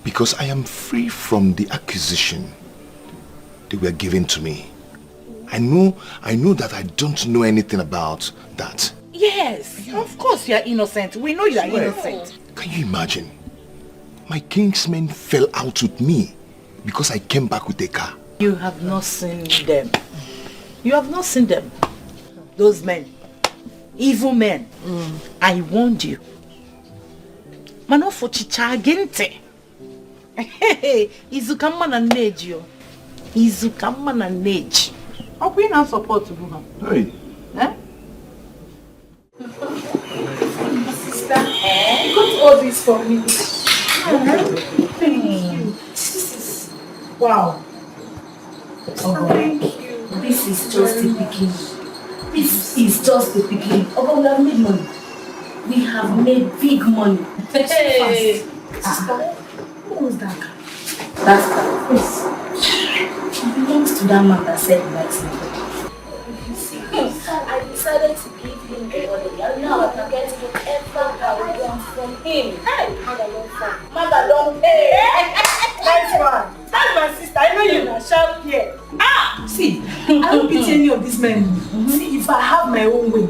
Because I am free from the accusation they were given to me. I know that I don't know anything about that. Yes, of course you are innocent. We know you are innocent. Can you imagine? My kingsmen fell out with me because I came back with a car. You have not seen them. You have not seen them. Those men. Evil men. I warned you. Mano for chicha gente. Izukama na neji yo. Izukama na neji. How can we not support to her? Hey. Eh? Sister, you got all this for me. Thank you. This is wow. Thank you. This is just the beginning. This is just the beginning. Oh, we have made money. We have made big money. Hey. Sister, who was that guy? That's the face. It belongs to that man that said he likes me. I decided to give him the money, and now I can get whatever I want from him. Hey, Mother don't pay. Nice one. That's my sister. I know you now. Shout here. See, I don't pity any of these men. See, if I have my own way,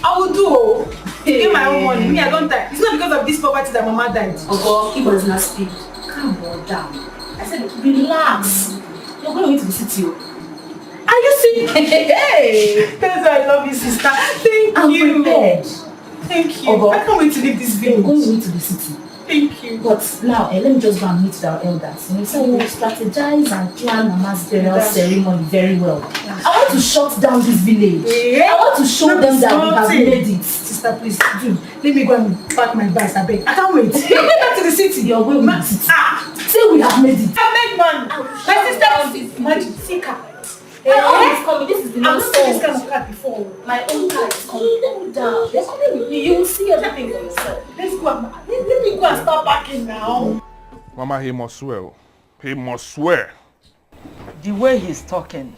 I will do. Get my own money. Me, I don't die. It's not because of this poverty that Mama died. Oh God, he was not speak. Calm down. I said, relax. You're going to the city. Are you sick? Hey! That's why I love you, sister. Thank you. Prepared. Thank you. Oh, I can't wait to leave this village. We're going to the city. Thank you. But now, let me just go and meet our elders. So we'll strategize and plan a mass burial ceremony very well. I want to shut down this village. I want to show them that we have made it. Sister, please, do. Let me go and pack my bags, I beg. I can't wait. You're going back to the city. You're going back to the city. Say we have made it. I made money. My sister is magic seeker. My own is coming. This is the I've seen this kind of car before. My own car is coming. Cool down. They're coming with me. You will see everything for yourself. Let me go and start packing now. Mama, he must swear. He must swear. The way he's talking,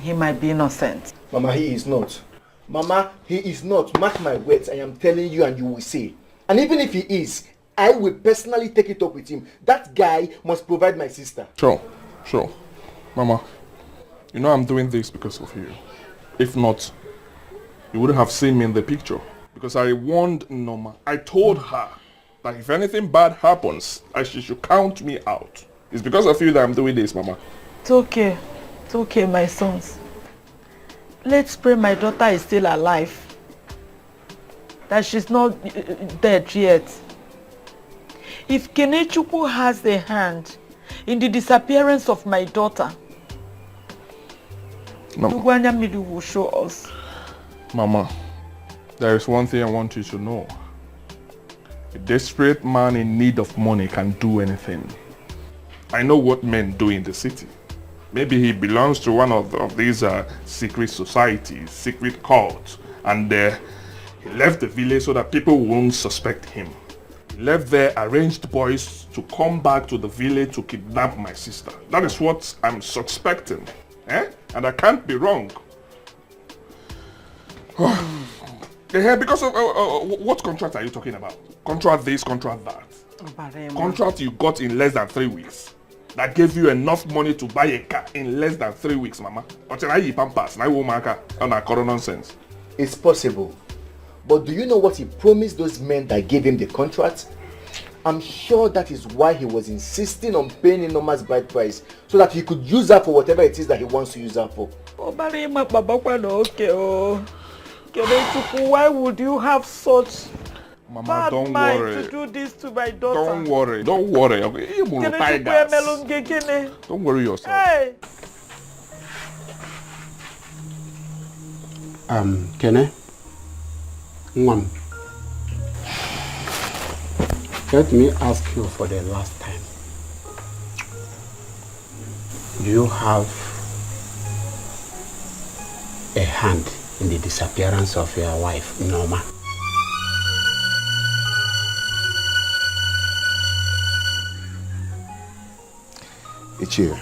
he might be innocent. Mama, he is not. Mama, he is not. Mark my words, I am telling you and you will see. And even if he is, I will personally take it up with him. That guy must provide my sister. Sure. Mama, you know I'm doing this because of you. If not, you wouldn't have seen me in the picture. Because I warned Norma. I told her that if anything bad happens, she should count me out. It's because of you that I'm doing this, Mama. It's okay, my sons. Let's pray my daughter is still alive. That she's not dead yet. if Kenechukwu has a hand in the disappearance of my daughter, Ugwanya Mili will show us. Mama, there is one thing I want you to know. A desperate man in need of money can do anything. I know what men do in the city. Maybe he belongs to one of these secret societies, secret cults, and he left the village so that people won't suspect him. He left there, arranged boys to come back to the village to kidnap my sister. That is what I'm suspecting. And I can't be wrong. Because of what contract are you talking about? Contract this, contract that. Contract you got in less than 3 weeks. That gave you enough money to buy a car in less than 3 weeks, Mama. But now you pampas, now you won't on a corona nonsense. It's possible. But do you know what he promised those men that gave him the contract? I'm sure that is why he was insisting on paying Norma's bride price, so that he could use her for whatever it is that he wants to use her for. Why would you have such Mama, bad don't mind worry. to do this to my daughter? Don't worry. Don't worry. Don't worry yourself. Hey. Kene? Mom. Let me ask you for the last time. Do you have a hand in the disappearance of your wife, Norma? Ichie,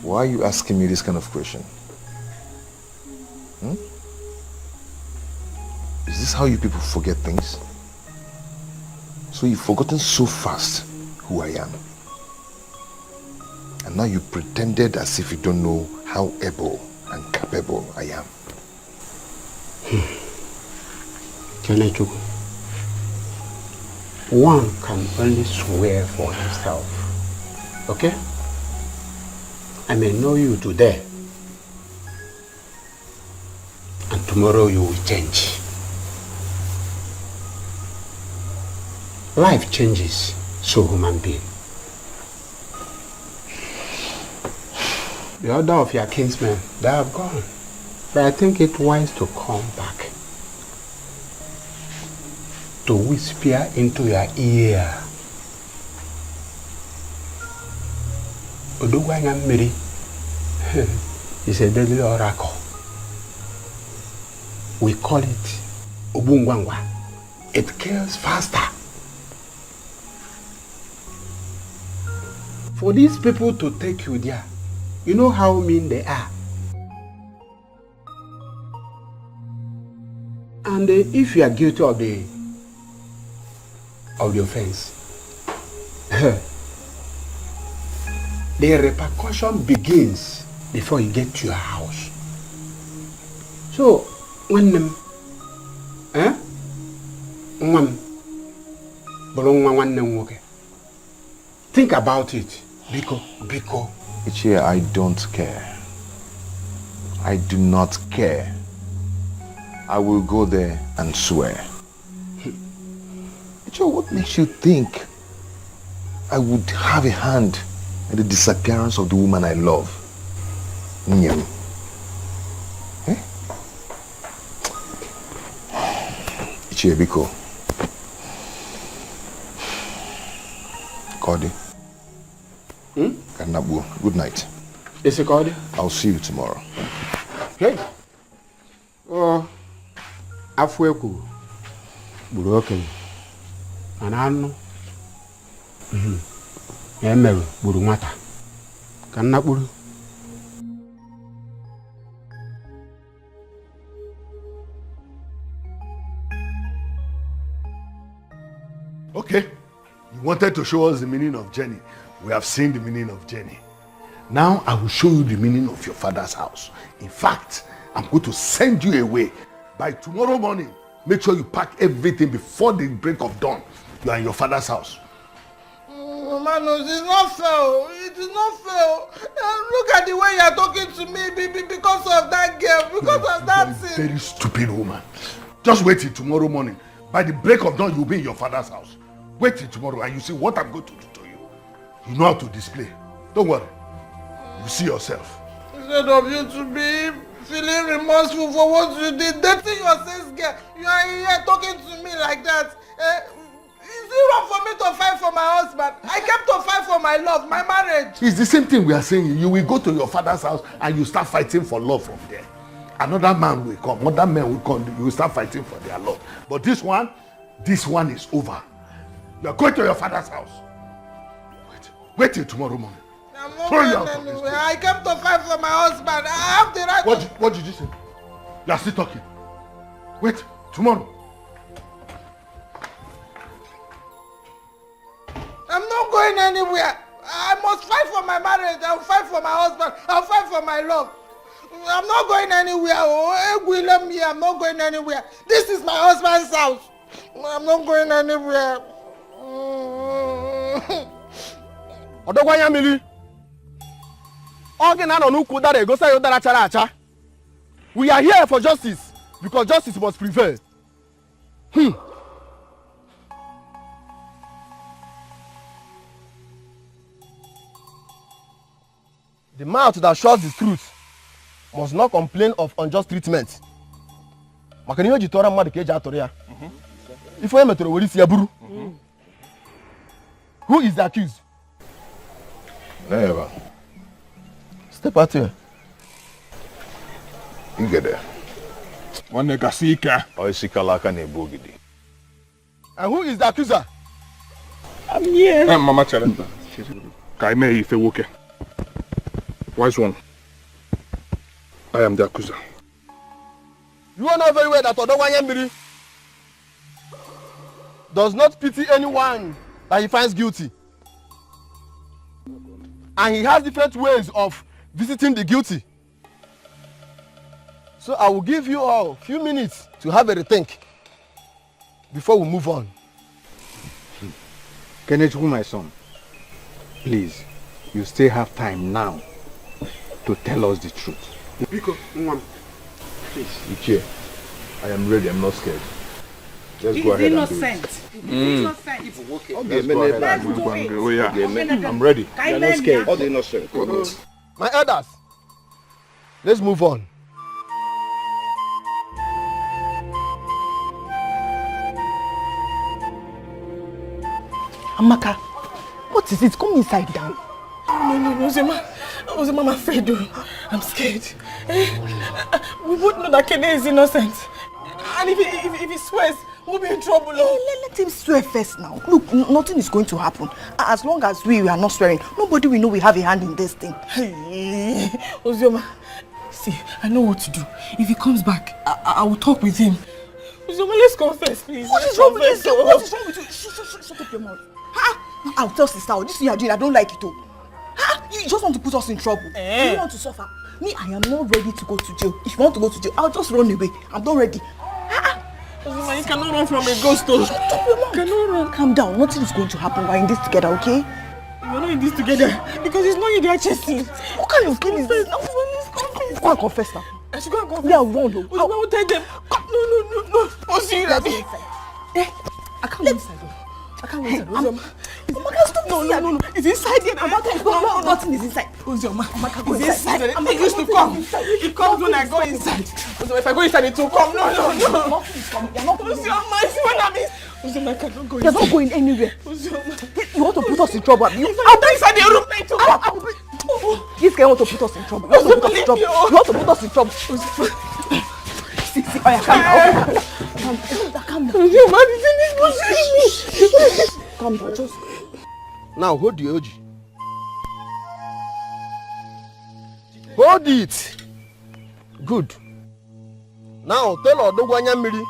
why are you asking me this kind of question? Is this how you people forget things? So you've forgotten so fast who I am. And now you pretended as if you don't know how able and capable I am. Kenechukwu, one can only swear for himself. Okay? I may know you today, and tomorrow you will change. Life changes, so human being. The other of your kinsmen, they have gone. But I think it wise to come back, to whisper into your ear. Odugwanya Mmiri is a deadly oracle. We call it Ubungwangwa. It kills faster. For these people to take you there, you know how mean they are. And if you are guilty of the offense, the repercussion begins before you get to your house. So, when think about it. Biko. Ichie, I don't care. I do not care. I will go there and swear. Ichie, what makes you think I would have a hand in the disappearance of the woman I love? Nyem. Ichie, Biko. Cody. Good night. Is it Cody? I'll see you tomorrow. Hey. Oh, Afweku. Buroken. Anano. Emeru Burumata. Kanaburu. Okay. You wanted to show us the meaning of journey. We have seen the meaning of journey. Now I will show you the meaning of your father's house. In fact, I'm going to send you away. By tomorrow morning, make sure you pack everything before the break of dawn. You are in your father's house. Mano, it's not fair. It is not fair. Look at the way you are talking to me because of that girl, because of that thing. Very stupid woman. Just wait till tomorrow morning. By the break of dawn, you'll be in your father's house. Wait till tomorrow and you see what I'm going to do to you. You know how to display. Don't worry. You see yourself. Instead of you to be feeling remorseful for what you did, dating your sis girl, you are here talking to me like that. Is it wrong for me to fight for my husband? I came to fight for my love, my marriage. It's the same thing we are saying. You will go to your father's house and you start fighting for love from there. Another man will come, other men will come, you will start fighting for their love. But this one is over. You are going to your father's house. Wait till tomorrow morning. I'm not going anywhere. I came to fight for my husband. I have the right What did you say? You are still talking. Wait, tomorrow. I'm not going anywhere. I must fight for my marriage. I'll fight for my husband. I'll fight for my love. I'm not going anywhere. I'm not going anywhere. This is my husband's house. I'm not going anywhere. Odogwanya mili. We are here for justice because justice must prevail. The mouth that shows the truth must not complain of unjust treatment. Who is the accused? Never. Step out here. You get there. One nigga sika. Or sika laka ne bogidi. And who is the accuser? I'm here. Mama Chalenta. Kaime ife woke. Wise one. I am the accuser. You all know very well that Odogwanya Mbiri does not pity anyone that he finds guilty. And he has different ways of visiting the guilty. So I will give you all a few minutes to have a rethink before we move on. Kenechukwu, my son, please, you still have time now to tell us the truth. Biko, please. Ichie, I am ready. I'm not scared. Let's go ahead and do it. innocent. Let's go ahead and do it. Oh, yeah. I'm ready. You're not scared. All the innocent. My elders, let's move on. Amaka, what is it? Come inside down. No, Ozema, I'm afraid. I'm scared. We both know that Kene is innocent. And if he swears, we'll be in trouble. Let him swear first now. Look, nothing is going to happen. As long as we are not swearing, nobody will know we have a hand in this thing. Hey, Ozema, see, I know what to do. If he comes back, I will talk with him. Ozema, let's confess, please. What is wrong with this girl? What is wrong with you? Shut up your mouth. I'll tell sister, this thing you are doing, I don't like it. You just want to put us in trouble. You want to suffer. Me, I am not ready to go to jail. If you want to go to jail, I'll just run away. I'm not ready. Ozema, you cannot run from a ghost. Shut up your mouth. Cannot run. Calm down. Nothing is going to happen. We're in this together, okay? We're not in this together because it's not you they are chasing. What kind of thing is this? Go and confess now. I should go and confess. Yeah, run. Ozema, I will tell them. No. Ozema, let's go inside. I can't go inside. I can't go inside. Ozema. Amaka, stop. No. It's inside here. Amaka, no, nothing is inside. Ozema, Amaka, go it's inside. inside. It used to come. It comes when I go inside. Ozema, if I go inside, it will come. No. Nothing is coming. You're not going. Ozema, it's when I'm in. Ozema, I cannot go inside. You're not going anywhere. Ozema. You want to put us in trouble. I'll be inside the room. This guy wants to put us in trouble. You want to put us in trouble. See, oh yeah, calm down. Calm down. Just now hold the OG. Hold it. Good. Now tell Odogwanya Mmiri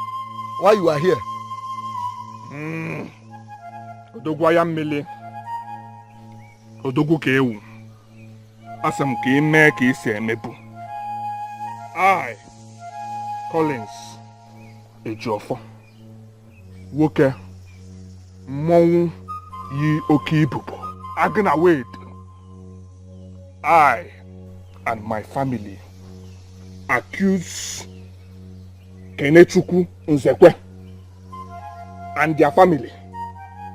why you are here. Odogwanya Mmiri. Odogwu ka ewu. Asam ka ime ka isi emebu. I, Collins, Ejiofo, nwoke, mmọnwụ yi oke ibubo, agna wade. I and my family accuse Kenechukwu Nzekwe and their family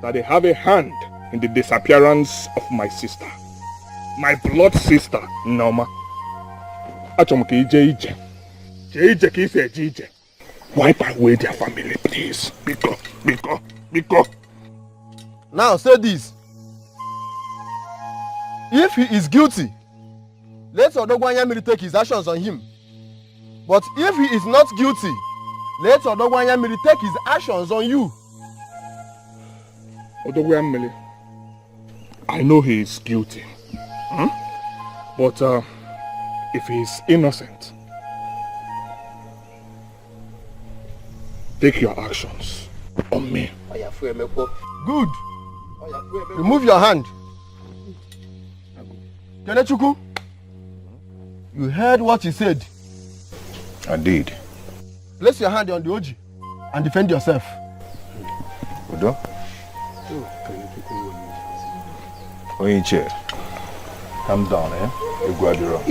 that they have a hand in the disappearance of my sister. My blood sister, Norma. Wipe away their family, please. Biko. Now say this. If he is guilty, let Odogwanyamiri take his actions on him. But if he is not guilty, let Odogwanyamiri take his actions on you. Odogwanyamiri, I know he is guilty. But if he is innocent, take your actions on me. Good. Remove your hand. Kenechukwu, you heard what he said. I did. Place your hand on the Oji and defend yourself. Odo? Oyiche, calm down, eh? You go at the wrong.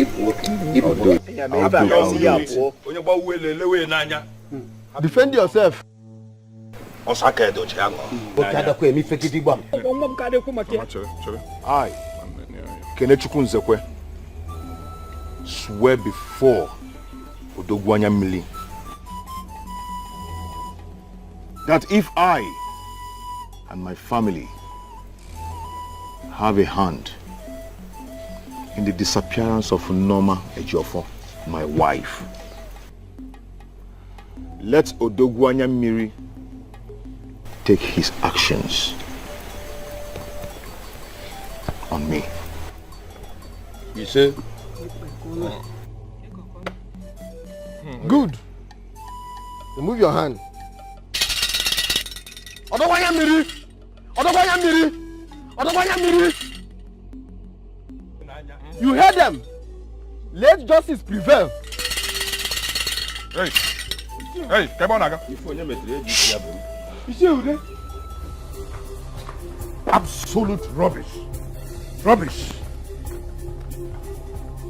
Defend yourself. I, Kenechukwu Nzekwe, swear before Odogwanyamili that if I and my family have a hand in the disappearance of Norma Ejiofor, my wife, let Odogwanyamiri take his actions on me. You say? Good. Remove your hand. Odogwanyamiri! You heard them. Let justice prevail. Hey, come on, Aga. Absolute rubbish.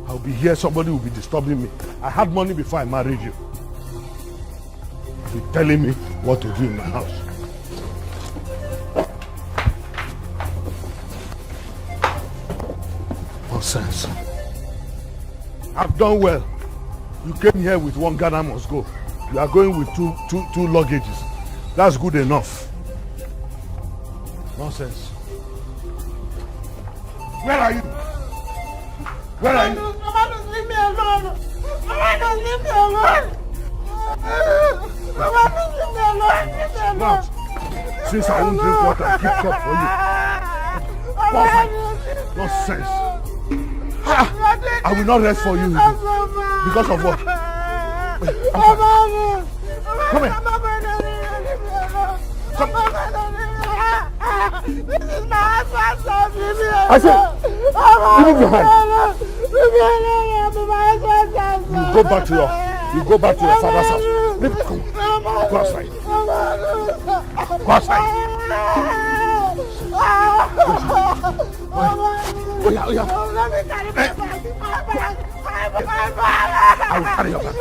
I'll be here, somebody will be disturbing me. I had money before I married you. You're telling me what to do in my house. Nonsense. I've done well. You came here with one Ghana must go. You are going with two luggages. That's good enough. Nonsense. Where are you? Where are you? Mama, don't leave me alone. Mama, don't leave me alone. Mama, don't leave me alone. Leave me alone. Now, since I won't drink water, I keep cup for you. Nonsense. I will not rest for you. Because of what? Come here. This is my husband's house. Leave me alone. I said, remove your hand. Leave me alone. My husband's house. You go back to your father's house. Go outside. Go outside. Let me carry my bag. I will carry your bag.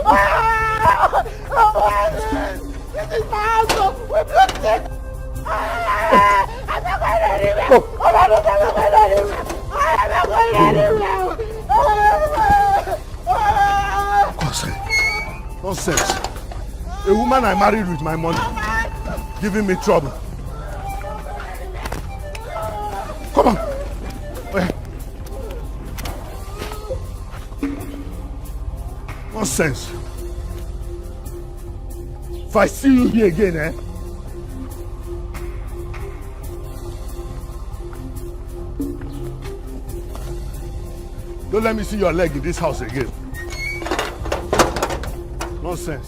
This is my house. We're blocked it. I'm not going anywhere. I'm not going anywhere. I'm not going anywhere. Nonsense. A woman I married with my money, giving me trouble. Come on. Nonsense. If I see you here again, don't let me see your leg in this house again. Nonsense.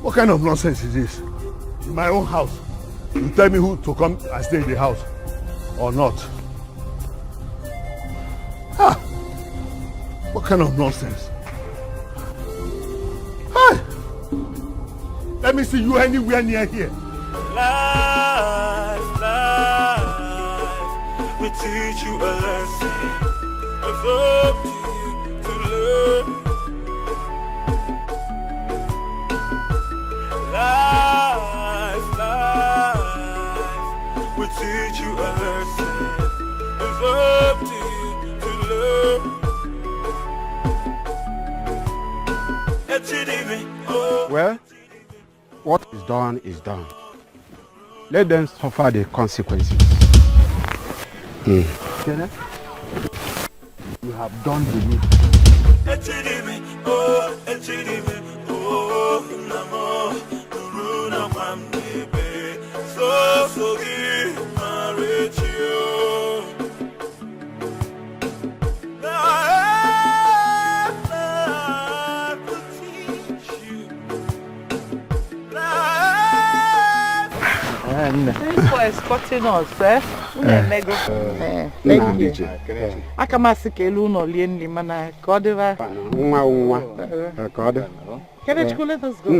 What kind of nonsense is this? In my own house, you tell me who to come and stay in the house or not. What kind of nonsense? Let me see you anywhere near here. Life will teach you a lesson. It's up to you to learn. Life Well, what is done is done. Let them suffer the consequences. Kenneth, you have done the need. Thanks for escorting us, eh? Thank you. Akamasi kelu no lien limana kodeva. Kenechukwu, let us go.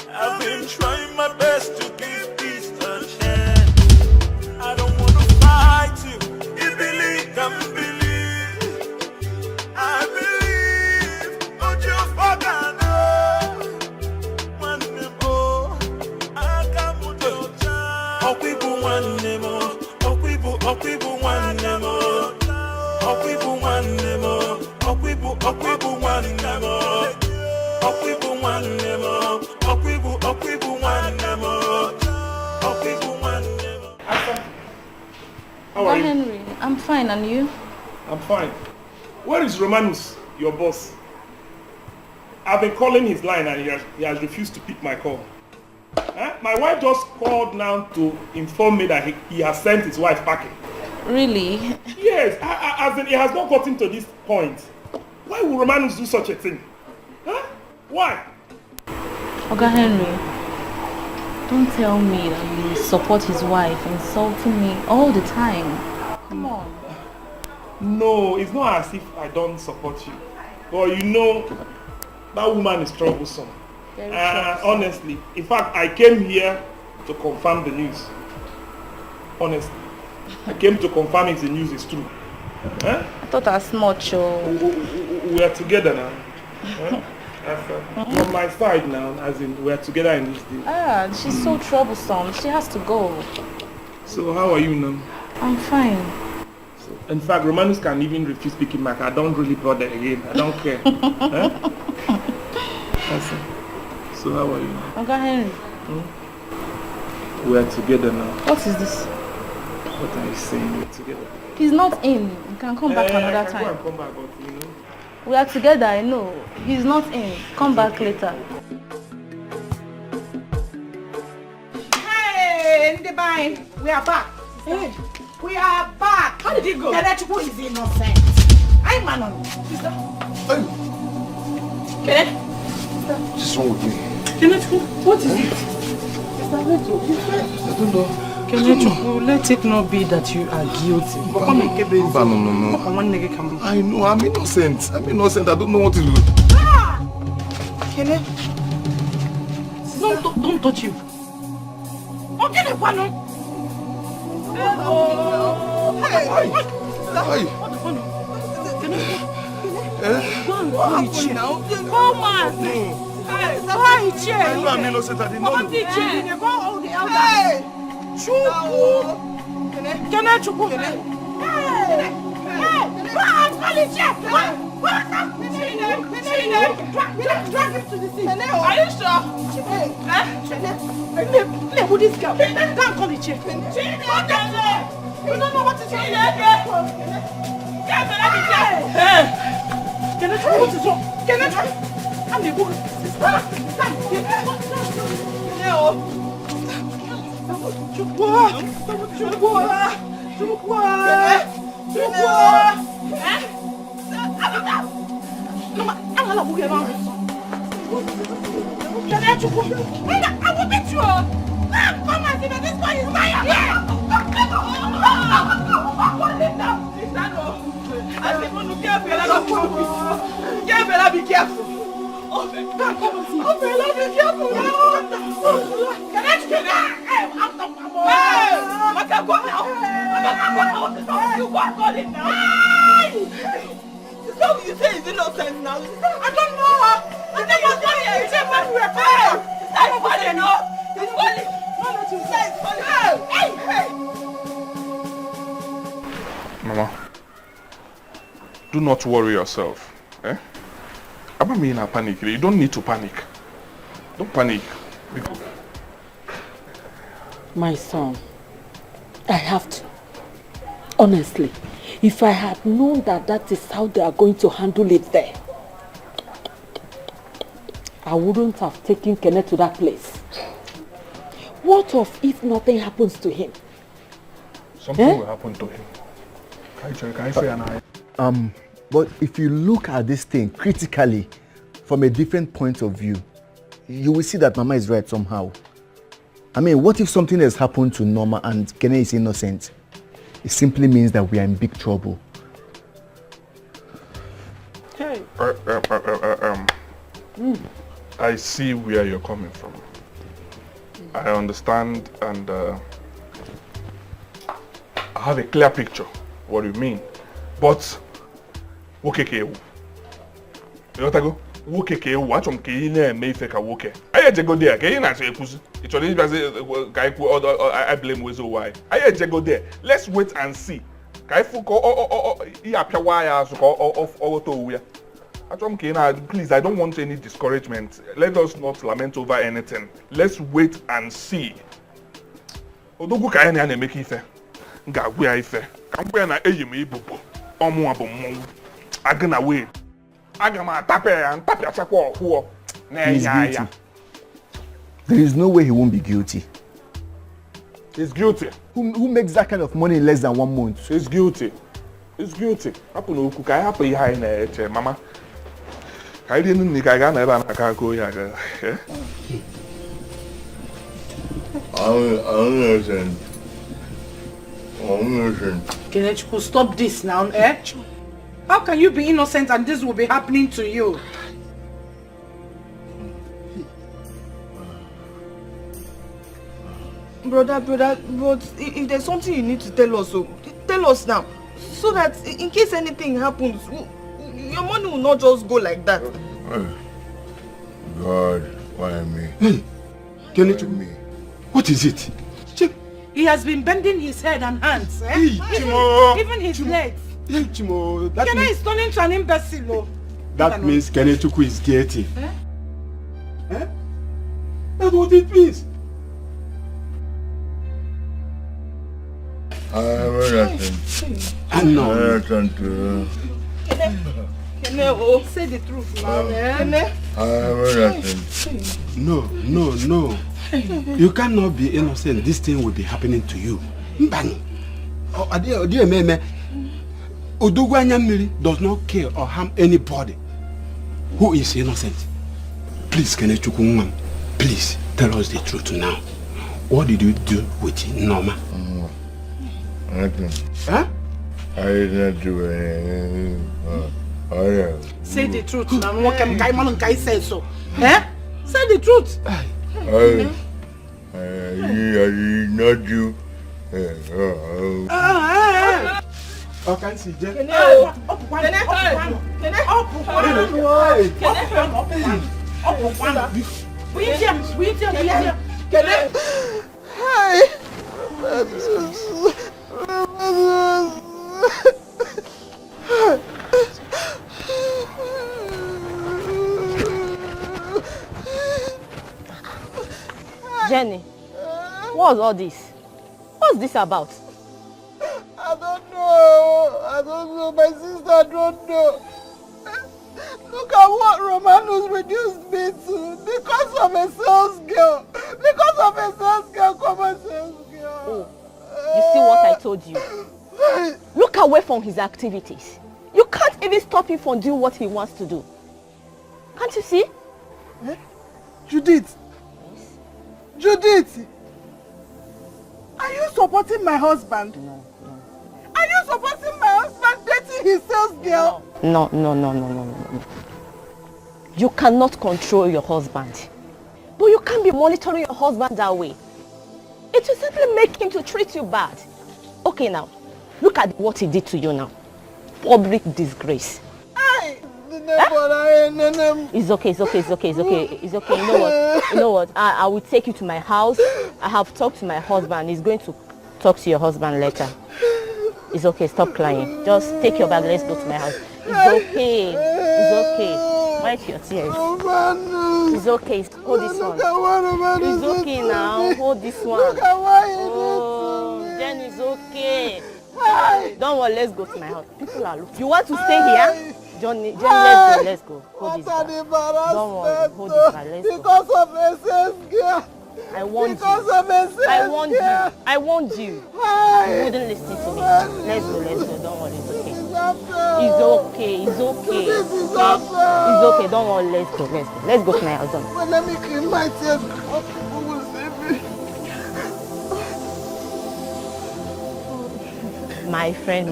I've been trying my best to give peace a chance. I don't want to fight you. You believe, can believe. I believe, but you forgot. How are you? Henry, I'm fine, and you? I'm fine. Where is Romanus, your boss? I've been calling his line and he has refused to pick my call. My wife just called now to inform me that he has sent his wife packing. Really? Yes, as in he has not gotten to this point. Why would Romanus do such a thing? Why? Oga Henry, don't tell me that you support his wife insulting me all the time. Come on. No, it's not as if I don't support you. But you know, that woman is troublesome. Honestly, in fact, I came here to confirm the news. Honestly. I came to confirm if the news is true. I thought as much. We are together now. From my side now, as in we are together in this deal. She's so troublesome. She has to go. So how are you now? I'm fine. So, in fact, Romanus can even refuse speaking back. I don't really bother again. I don't care. So how are you now? Oga Henry. We are together now. What is this? What are you saying? We're together. He's not in. You can come back another time. I can go and come back, but you know. We are together, I know. He's not in. Come back later. Hey, Ndebine, we are back. Hey. We are back. How did it go? Kenechukwu is innocent. I'm Manon. Sister. Kenneth? What's wrong with me? Kenechukwu, what is it? I don't know. Kenechukwu, let it not be that you are guilty. No. I know, I'm innocent. I don't know what to do. Kenneth? Don't touch him. Okay, the one. Go and call the chair. Come on. I'm innocent. I didn't know. Chukwu! Kenechukwu! Hey! Go and call the chair! Drag him to the sea! Are you sure? Who this girl? Go and call the chair! You don't know what to say! Kenechukwu, what is wrong? Kenechukwu! I'm the book! I will beat you! Come and see that this boy is mine! Be careful! Be careful! So you say it's innocent now? I don't know. I think it's funny. You say when we were playing. It's not funny, no. It's funny. No, you say it's funny. Hey. Mama, do not worry yourself. Eh? I'm not in a panic. You don't need to panic. Don't panic. My son, I have to. Honestly, if I had known that that is how they are going to handle it there, I wouldn't have taken Kenneth to that place. What if nothing happens to him? Something will happen to him. Can I say an eye? But if you look at this thing critically, from a different point of view, you will see that Mama is right somehow. I mean, what if something has happened to Norma and Kenneth is innocent? It simply means that we are in big trouble. Hey. I see where you're coming from. I understand, and I have a clear picture what you mean. But okay, you know go? Woke ke watch on ke na me fake woke. Aye je go there. Ke na say pussy. It only be say guy I blame we so why. Aye je go there. Let's wait and see. Kai fu ko e apia wire so ko to we. Please, I don't want any discouragement. Let us not lament over anything. Let's wait and see. Odogu ka na make ife. Nga gwe ife. Ka mpe na eyi me ibubo. Omu abommo. Agna we. He's guilty. There is no way he won't be guilty. He's guilty. Who makes that kind of money in less than 1 month? He's guilty. He's guilty. Mama. I didn't think I got a go. I'm innocent. Kenechku, stop this now, eh? How can you be innocent and this will be happening to you? Brother, but if there's something you need to tell us, so tell us now. So that in case anything happens, your money will not just go like that. God, why me? Hey, Kenechku, what is it? He has been bending his head and hands, eh? Hey, Chimo. Even his legs. Hey, Chimo, that Kene is turning to an imbecile. Oh. That means Kenechku is guilty. Eh? Eh? That's what it means. I am innocent. And no. Innocent too. Kene, say the truth now, eh? I am innocent. No. You cannot be innocent. This thing will be happening to you. Mbani. Odogwanyamiri does not kill or harm anybody who is innocent. Please, Kenechukwu, please tell us the truth now. What did you do with Norma? Nothing. Huh? I did not do anything. Say the truth now. What can Kai say so? Eh? Say the truth. I did not do. Okay, see, Jen. Jenny, what's all this? What's this about? I don't know. My sister don't know. Look at what Romanus reduced me to because of a sales girl. Common sales girl. Oh, you see what I told you? Look away from his activities. You can't even stop him from doing what he wants to do. Can't you see? Eh? Judith! Judith! Are you supporting my husband? No. Are you supporting my husband dating his sales girl? No. You cannot control your husband. But you can't be monitoring your husband that way. It will simply make him to treat you bad. Okay now, look at what he did to you now. Public disgrace. It's okay. You know what? I will take you to my house. I have talked to my husband. He's going to talk to your husband later. It's okay, stop crying. Just take your bag, let's go to my house. It's okay. It's okay. Wipe your tears. It's okay. Hold this one. It's okay now. Hold this one. Oh, then it's okay. Don't worry, let's go to my house. People are looking. You want to stay here? Johnny, let's go. Hold this back. Don't worry, hold this back. Let's go. Because of SS girl. I warned you. Because of SS I warned you. girl. I warned you. You wouldn't listen to me. Let's go. Don't worry, it's okay. It's okay. It's okay. It's okay. Don't worry, let's go. Let's go to my house. Well, let me clean my tears. People will save me. My friend.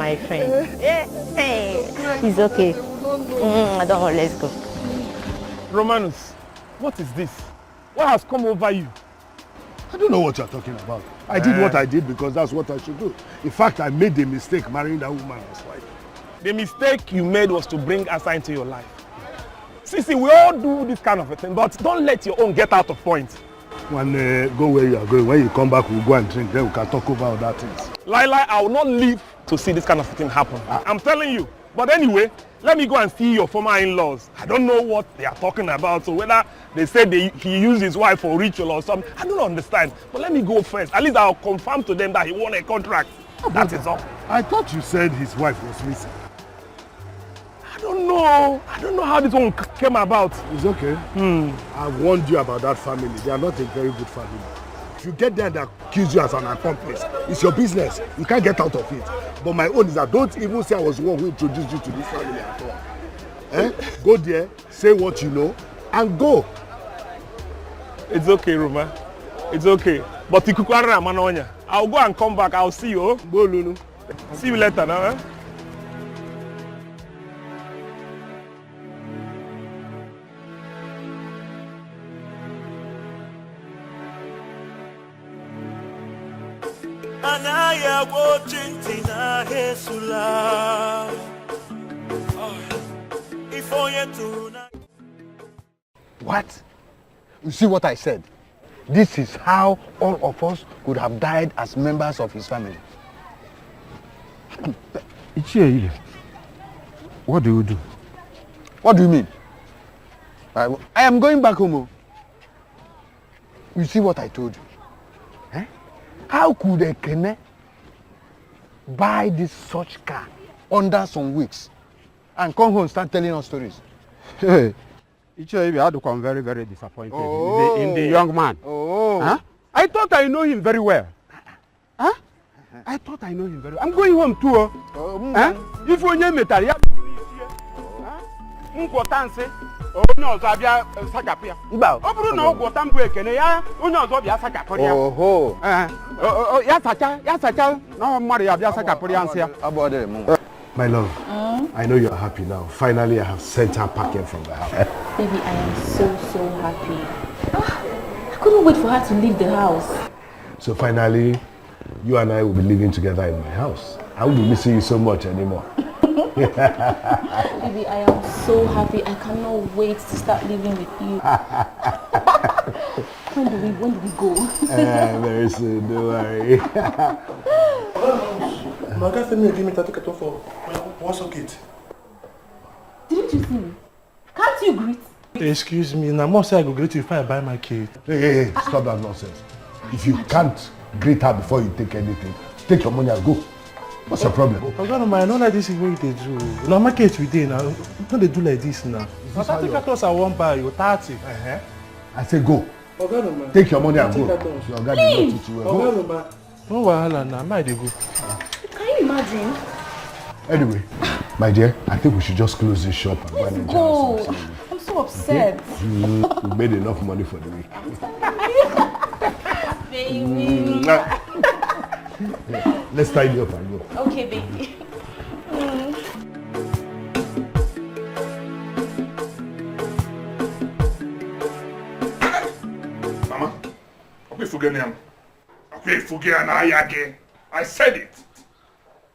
Yeah. Hey. It's okay. I don't worry, let's go. Romanus, what is this? What has come over you? I don't know what you're talking about. I did what I did because that's what I should do. In fact, I made the mistake marrying that woman as wife. The mistake you made was to bring Asa into your life. See, we all do this kind of a thing, but don't let your own get out of point. When go where you are going, when you come back, we'll go and drink, then we can talk over other things. Lila, I will not live to see this kind of thing happen. I'm telling you. But anyway, let me go and see your former in-laws. I don't know what they are talking about, so whether they said he used his wife for ritual or something, I don't understand. But let me go first. At least I'll confirm to them that he won a contract. That is all. I thought you said his wife was missing. I don't know how this one came about. It's okay. I warned you about that family. They are not a very good family. If you get there and they accuse you as an accomplice, it's your business. You can't get out of it. But my own is that don't even say I was the one who introduced you to this family at all. Go there, say what you know, and go. It's okay, Roma. It's okay. But I'll go and come back. I'll see you. See you later now. Anaya watching Tina Hesula. If I to What? You see what I said? This is how all of us could have died as members of his family. What do you do? What do you mean? I am going back home. You see what I told you? How could a Kene buy this such car under some weeks and come home and start telling us stories? Hey, I had become very, very disappointed in the young man. Huh? I thought I know him very well. Huh? I thought I know him very well. I'm going home too. Huh? If you name it, onye ọzọ abịa sakapịa. Ọ bụrụ na ọ gwọta mbụ ekene ya onye ọzọ bịa sakapụrụ ya. Oho. Ya sacha na mmadụ ya bịa sakapụrụ ya nsị ya. My love, I know you're happy now. Finally, I have sent her packing from the house. Baby, I am so happy. I couldn't wait for her to leave the house. So finally, you and I will be living together in my house. I won't be missing you so much anymore. Baby, I am so happy. I cannot wait to start living with you. When do we go? Very soon, don't worry. Amaka sent me a dream to take a for one socket. Didn't you see me? Can't you greet? Excuse me, now must say I go greet you if I buy my cake. Hey, stop that nonsense. If you can't greet her before you take anything, take your money and go. What's your problem? I know like this is what they do. Now market we dey now. Don't they do like this now? Now 30 cartons I won't buy you 30. I say go. Take your money and go. Your guy did not teach you well. No wahala now. Why they go? Can you imagine? Anyway, my dear, I think we should just close this shop and go and enjoy ourselves. I'm so upset. Okay? We made enough money for the week. Baby. Yeah, let's tidy up and go. Okay, baby. Mama, I said it.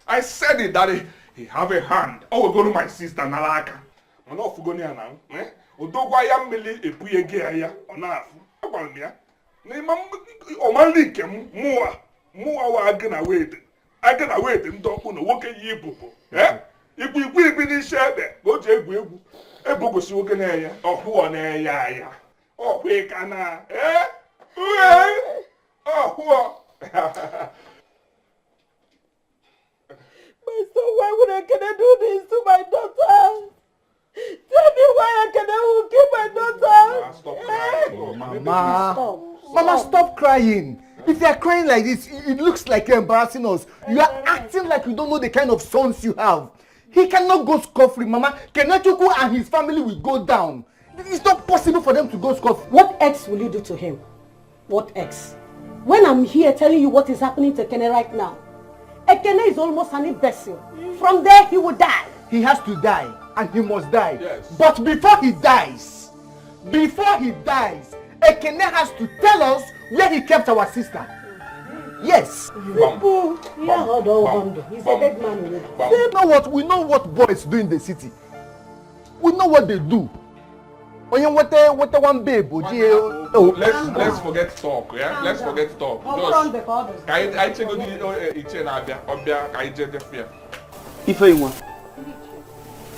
I said it that he have a hand. Oh, we go to my sister Nalaka. I'm not forgetting now. Odogwa ya mmeli epuyege ya onafu. Akwalmia. Na imam omanlike muwa wa agana wait. Agana wait ndo kuno woke yipopo. Ikwu ni shebe. Go je egwu. Ebogo si oge na ya. Ohwo na ya ya. Ohwe kana. Ohwo. My son, why would I do this to my daughter? Tell me why I kill my daughter. Stop crying. Mama, stop crying. If you are crying like this, it looks like you're embarrassing us. You are acting like you don't know the kind of sons you have. He cannot go scot-free, Mama. Kenechukwu and his family will go down. It's not possible for them to go scot-free. What else will you do to him? What else? When I'm here telling you what is happening to Ekene right now, Ekene is almost an imbecile. From there, he will die. He has to die, and he must die. Yes. But before he dies, Ekene has to tell us where he kept our sister. Yes. He's a dead man. We know what boys do in the city. We know what they do. Let's forget talk, yeah? Let's forget talk.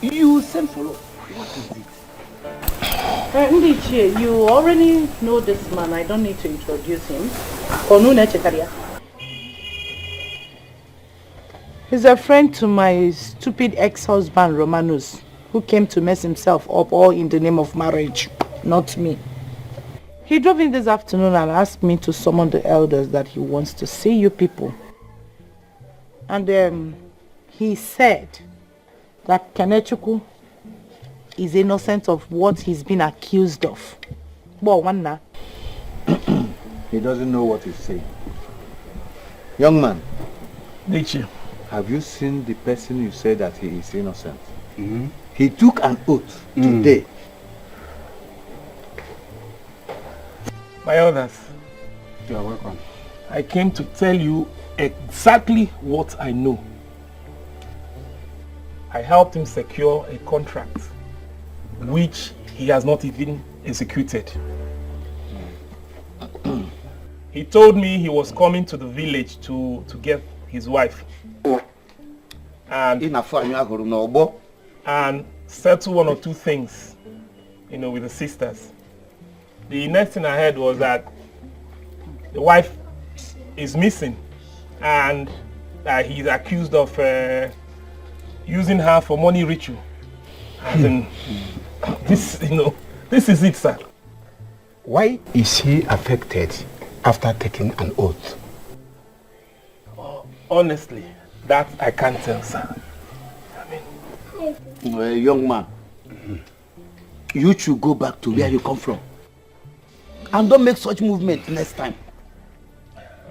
You send for us. What is it? Ndiche, you already know this man. I don't need to introduce him. He's a friend to my stupid ex-husband Romanus, who came to mess himself up all in the name of marriage, not me. He drove in this afternoon and asked me to summon the elders that he wants to see you people. And he said that Kenechukwu is innocent of what he's been accused of. He doesn't know what he's saying. Young man, Nichi, have you seen the person you said that he is innocent? Mm-hmm. He took an oath today. My elders, you are welcome. I came to tell you exactly what I know. I helped him secure a contract which he has not even executed. He told me he was coming to the village to get his wife and settle one or two things, with the sisters. The next thing I heard was that the wife is missing and that he's accused of using her for money ritual. As in, this is it, sir. Why is he affected after taking an oath? Honestly, that I can't tell, sir. Young man, you should go back to where you come from. And don't make such movement next time.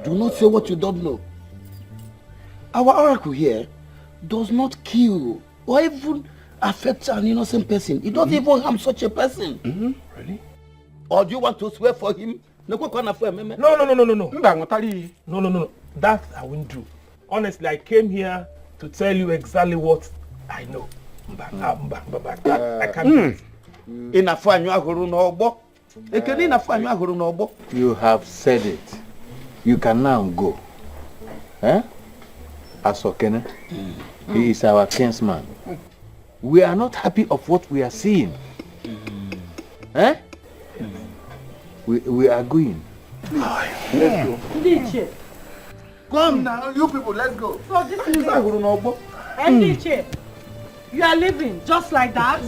Do not say what you don't know. Our oracle here does not kill or even affect an innocent person. It doesn't even harm such a person. Really? Or do you want to swear for him? No. That I won't do. Honestly, I came here to tell you exactly what I know. I can't do it. You have said it. You can now go. Asokene, he is our kinsman. We are not happy of what we are seeing. We are going. Let's go. Come now, you people, let's go. So this is Ndiche, you are leaving just like that?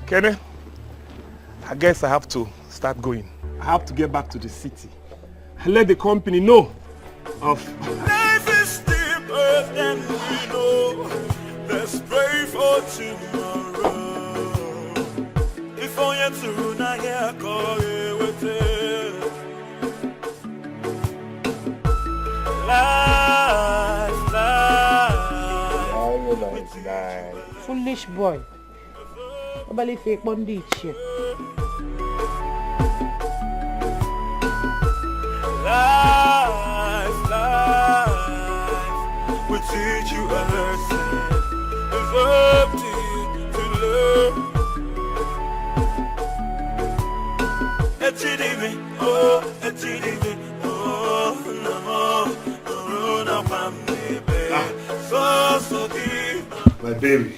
Kenny, I guess I have to start going. I have to get back to the city and let the company know of... Life is deeper than we know. Let's pray for tomorrow. If only to not hear call with it. Life. Foolish boy. Nobody fake Ndiche. Life will teach you a lesson. It's up to you to learn. Oh, so deep. My baby.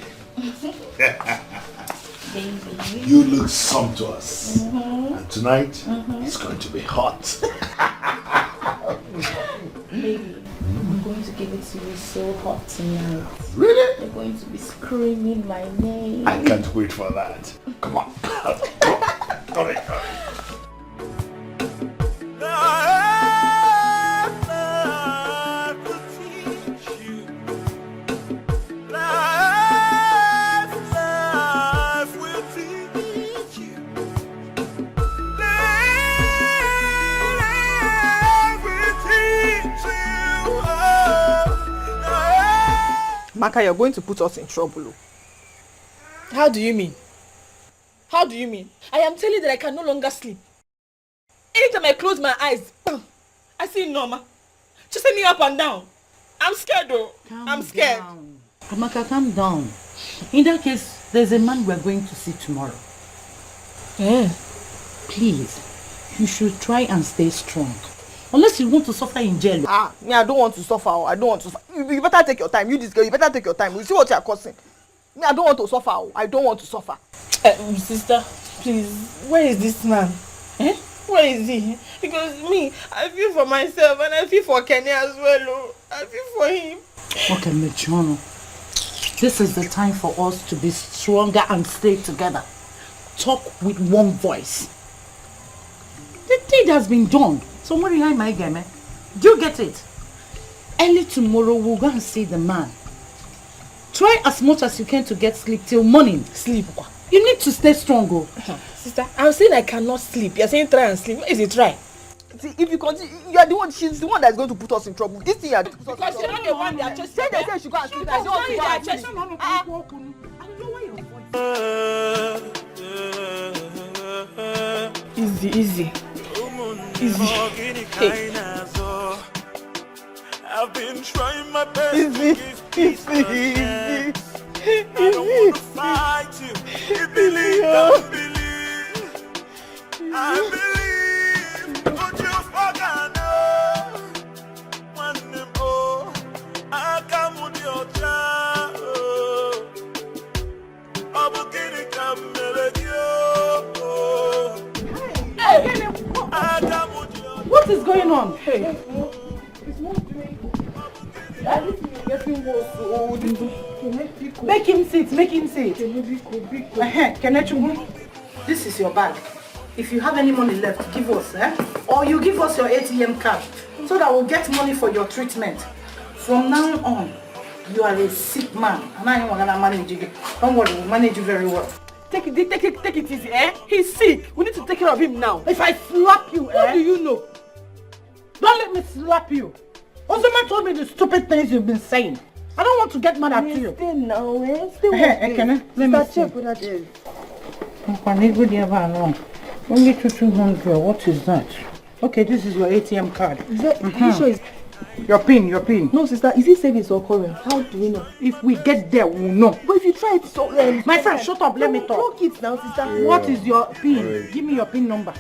Baby. You look sumptuous. And tonight, it's going to be hot. Baby, I'm going to give it to you so hot tonight. Really? You're going to be screaming my name. I can't wait for that. Come on. Come on. Amaka, you're going to put us in trouble. How do you mean? How do you mean? I am telling you that I can no longer sleep. Anytime I close my eyes, I see Norma. Just send me up and down. I'm scared though. I'm scared. Down. Amaka, calm down. In that case, there's a man we're going to see tomorrow. Please, you should try and stay strong. Unless you want to suffer in jail. Me, I don't want to suffer. I don't want to suffer. You better take your time. You, this girl, you better take your time. You see what you are causing. Me, I don't want to suffer. I don't want to suffer. Sister, please, where is this man? Where is he? Because me, I feel for myself and I feel for Kenny as well. I feel for him. Okay, Mechono. This is the time for us to be stronger and stay together. Talk with one voice. The deed has been done. So what rely my game, eh? Do you get it? Early tomorrow we'll go and see the man. Try as much as you can to get sleep till morning. Sleep? You need to stay strong, oh. Sister, I'm saying I cannot sleep. You're saying try and sleep. What is it try? See, if you continue, you are the one. She's the one that's going to put us in trouble. This thing you are. Because you're not the one they are chasing. Say they say she go and sleep. I don't want to go and sleep. Easy. Hey. I've been trying my best to give peace a chance. I don't want to fight you. You believe, don't believe. I believe. Don't you fucking know? One name, oh, I come with your child. I'm getting come What is going on? Hey. Getting worse. Make him sit. Kenechu, this is your bag. If you have any money left, give us, or you give us your ATM card so that we'll get money for your treatment. From now on, you are a sick man, and I am gonna manage you. Don't worry, we'll manage you very well. Take it easy, He's sick. We need to take care of him now. If I slap you, what do you know? Don't let me slap you. Osama told me the stupid things you've been saying. I don't want to get mad at you. Stay now, Stay with me. Let me check what that is. Only 200. What is that? Okay, this is your ATM card. Is that, you sure it's... Your pin. No, sister, is it savings or current? How do we know? If we get there, we'll know. But if you try it, so... my friend, shut up, let me talk. Talk it now, sister. Yeah. What is your pin? Give me your pin number.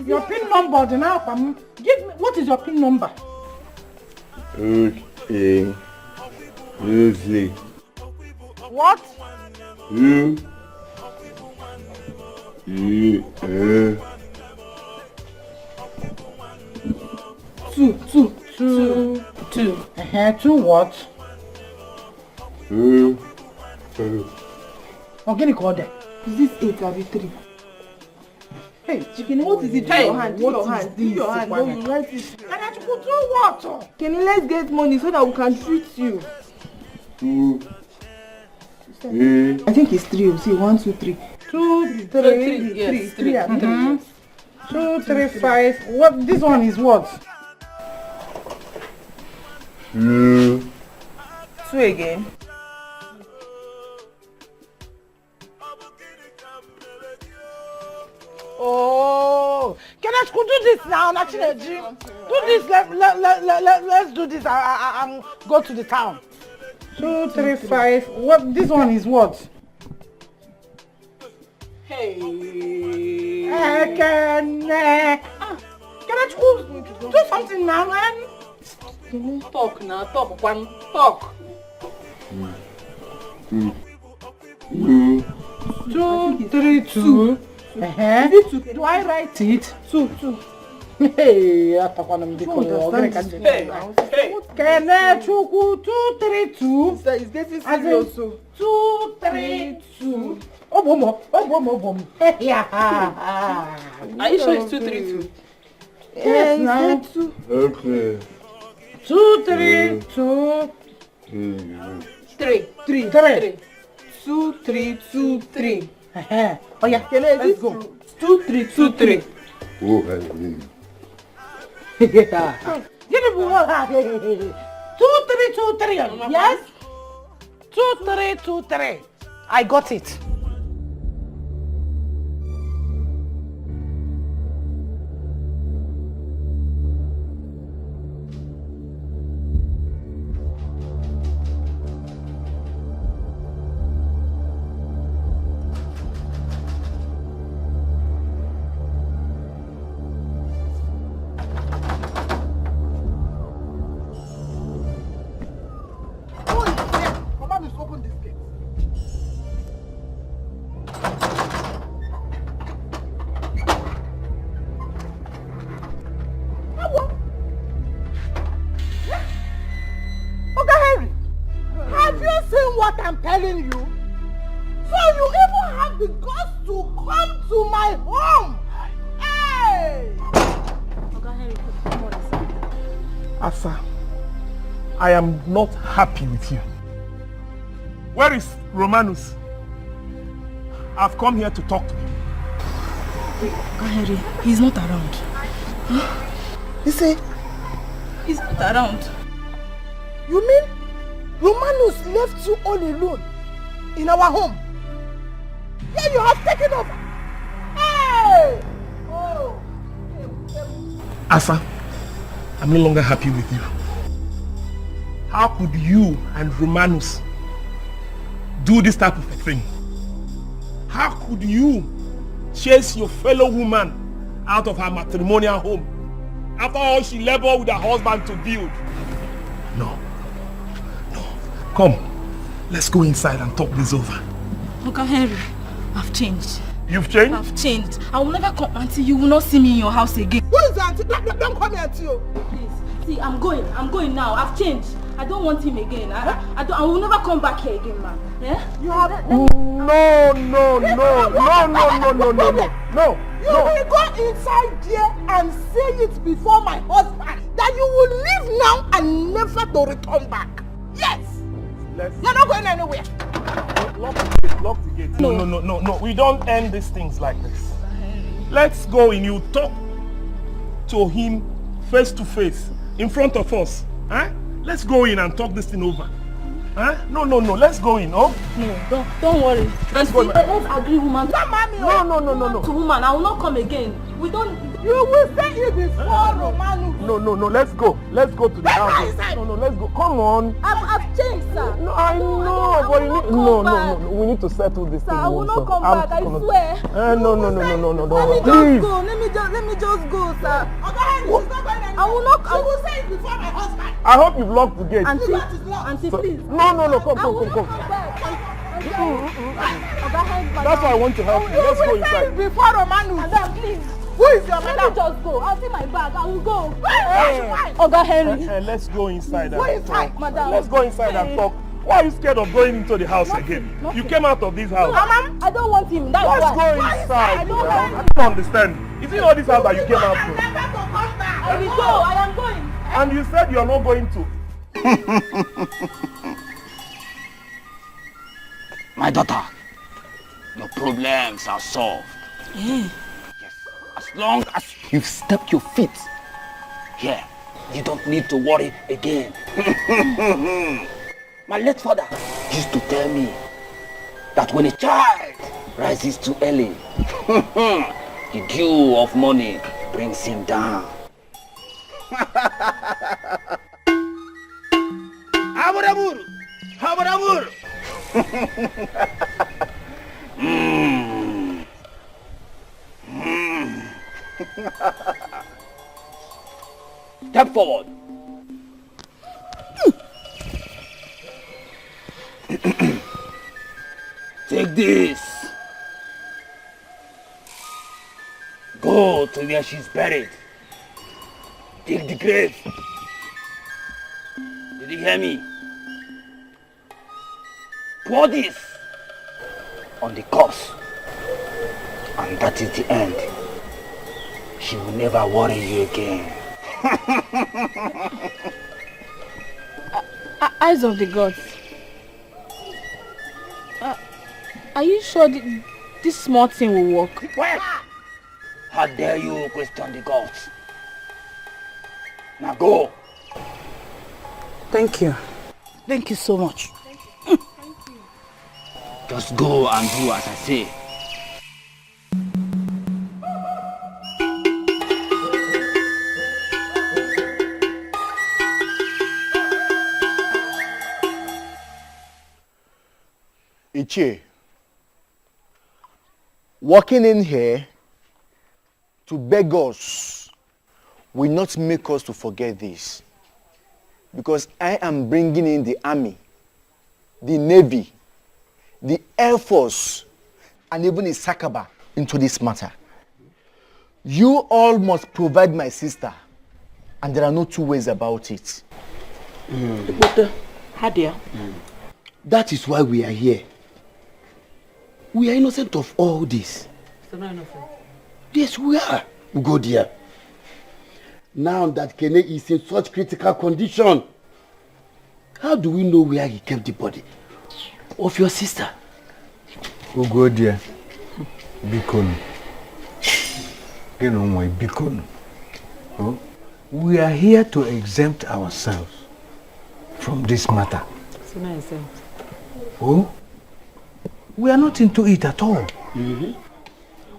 Your pin number, give me, what is your pin number? What? Two. Two what? Okay, call them. Is this 8 or 3? Hey, chicken, what is it? Hey, your hand. No, you write it. Can I do what? Can you let's get money so that we can treat you? 2, I think it's 3. See, 1, 2, 3. 2, 3. Yes, 3. 2, 3, 5. What? This one is what? 2 again. Oh, Kenneth, could do this now. Actually, do this. Let's do this. I'm go to the town. 2, 3, 5. What? This one is what? Hey. Kenneth, Kenechukwu, do something now, man. Talk now, talk one, talk. 2, 3, 2. Do I write it? 2. Hey, I talk on them because Kenechukwu 2, 3, 2. It's getting serious. 2, 3, 2. Oh, yeah. Are you sure it's 2, 3, 2? Yes, now. 2. Okay. 2, 3, 2. 3. 2, 3, 2, 3. Oh yeah, let's go. 2, 3, 2, 3. Oh, hey. Yeah. Give me 2, 3, 2, 3. Yes? 2, 3, 2, 3. I got it. I'm telling you. So you even have the guts to come to my home. Hey! Asa, I am not happy with you. Where is Romanus? I've come here to talk to him. Henry, he's not around. You say? He's not around. You mean Romanus left you all alone in our home? Yeah, you have taken over. Hey! Oh. Asa, I'm no longer happy with you. How could you and Romanus do this type of a thing? How could you chase your fellow woman out of her matrimonial home after all she labored with her husband to build? No. Come, let's go inside and talk this over. Uncle Henry, I've changed. You've changed? I've changed. I will never come until you will not see me in your house again. Who is that? Don't come here, Tio. Please, see, I'm going now. I've changed. I don't want him again. I will never come back here again, man. Yeah? You have... No. You will go inside there and say it before my husband that you will leave now and never to return back. Yes! You're not going anywhere. Lock the gate. No. We don't end these things like this. Let's go in. You talk to him face to face in front of us. Huh? Let's go in and talk this thing over. Huh? No. Let's go in. Oh? No, don't worry. Let's agree, woman. No. To woman, I will not come again. We don't... You will say it before Romanus. No. Let's go. Let's go to the house. No. Let's go. Come on. I've changed, sir. No, I know, but you need... No. We need to settle this thing. I will not come back. I swear. No. Please. Let me just go, sir. I will not. You will say it before my husband. I hope you've locked the gate. Auntie, please. No. Come. That's why I want to help you. Let's go inside. Before Romanus. Madam, please. Who is your madam? Let me just go. I'll see my bag. I will go. Hey. Oga Henry. Let's go inside. Go inside, madam. Let's go inside and talk. Why are you scared of going into the house again? You came out of this house. Mama, I don't want him. That's Let's why. go inside. I don't don't understand. Is it not this house that you came out from? I will go. I am going. And you said you are not going to. My daughter, your problems are solved. Yeah. As long as you've stepped your feet here, you don't need to worry again. My late father used to tell me that when a child rises too early, the dew of money brings him down. Habarabur! forward. Take this. Go to where she's buried. Dig the grave. Did you hear me? Pour this on the corpse. And that is the end. She will never worry you again. Eyes of the gods. Are you sure this small thing will work? What? How dare you question the gods? Now go. Thank you. Thank you so much. Just go and do as I say. Ichie, walking in here to beg us will not make us to forget this. Because I am bringing in the army, the navy, the air force, and even the Sakaba into this matter. You all must provide my sister, and there are no two ways about it. But, Hadia, that is why we are here. We are innocent of all this. So not innocent. Yes, we are. We go there. Now that Kene is in such critical condition, how do we know where he kept the body of your sister? We go there. Bikon. You know my Bikon. Oh? We are here to exempt ourselves from this matter. So not exempt. Oh? We are not into it at all.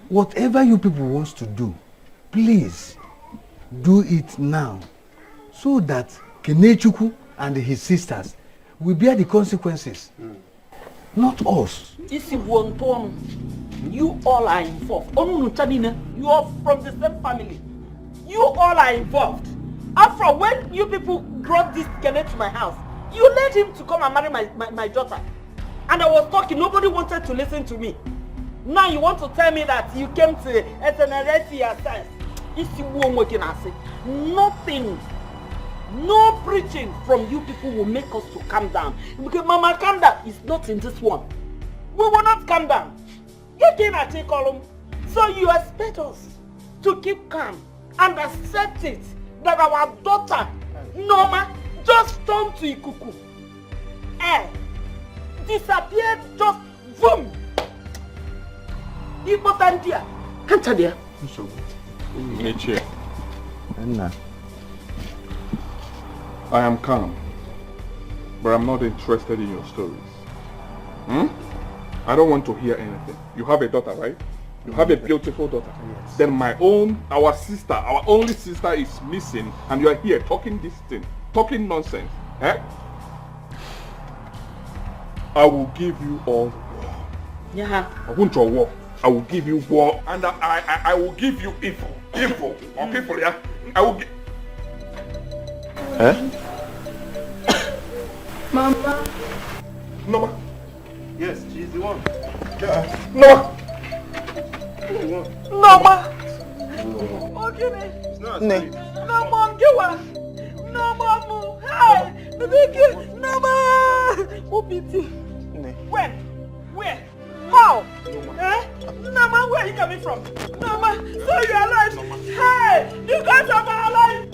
Whatever you people want to do, please do it now, so that Kenechukwu and his sisters will bear the consequences, not us. You all are involved. You are from the same family. You all are involved. After when you people brought this Kenneth to my house, you led him to come and marry my daughter. And I was talking, nobody wanted to listen to me. Now you want to tell me that you came to SNRS yourself. Nothing, no preaching from you people will make us to calm down. Because Mama, calm down. It's not in this one. We will not calm down. Get in at a column. So you expect us to keep calm and accept it that our daughter, Norma, just turned to Ikuku. Disappeared just boom. Ipotantia. Kantadia. Nature. I am calm, but I'm not interested in your stories. I don't want to hear anything. You have a daughter, right? You have a beautiful daughter. Yes. Then our only sister is missing, and you are here talking this thing, talking nonsense. I will give you all war. Yeah. I want your war. I will give you war, and I will give you info. Or people, yeah. I will give. Mama. Norma. Yes, she's the one. Norma. Norma. Okay. It's not Norma, give her. Norma, hey, the big Norma. Who beat you? When? Where? How? Norma, where are you coming from? Norma, so you're alive. Hey, you guys are alive.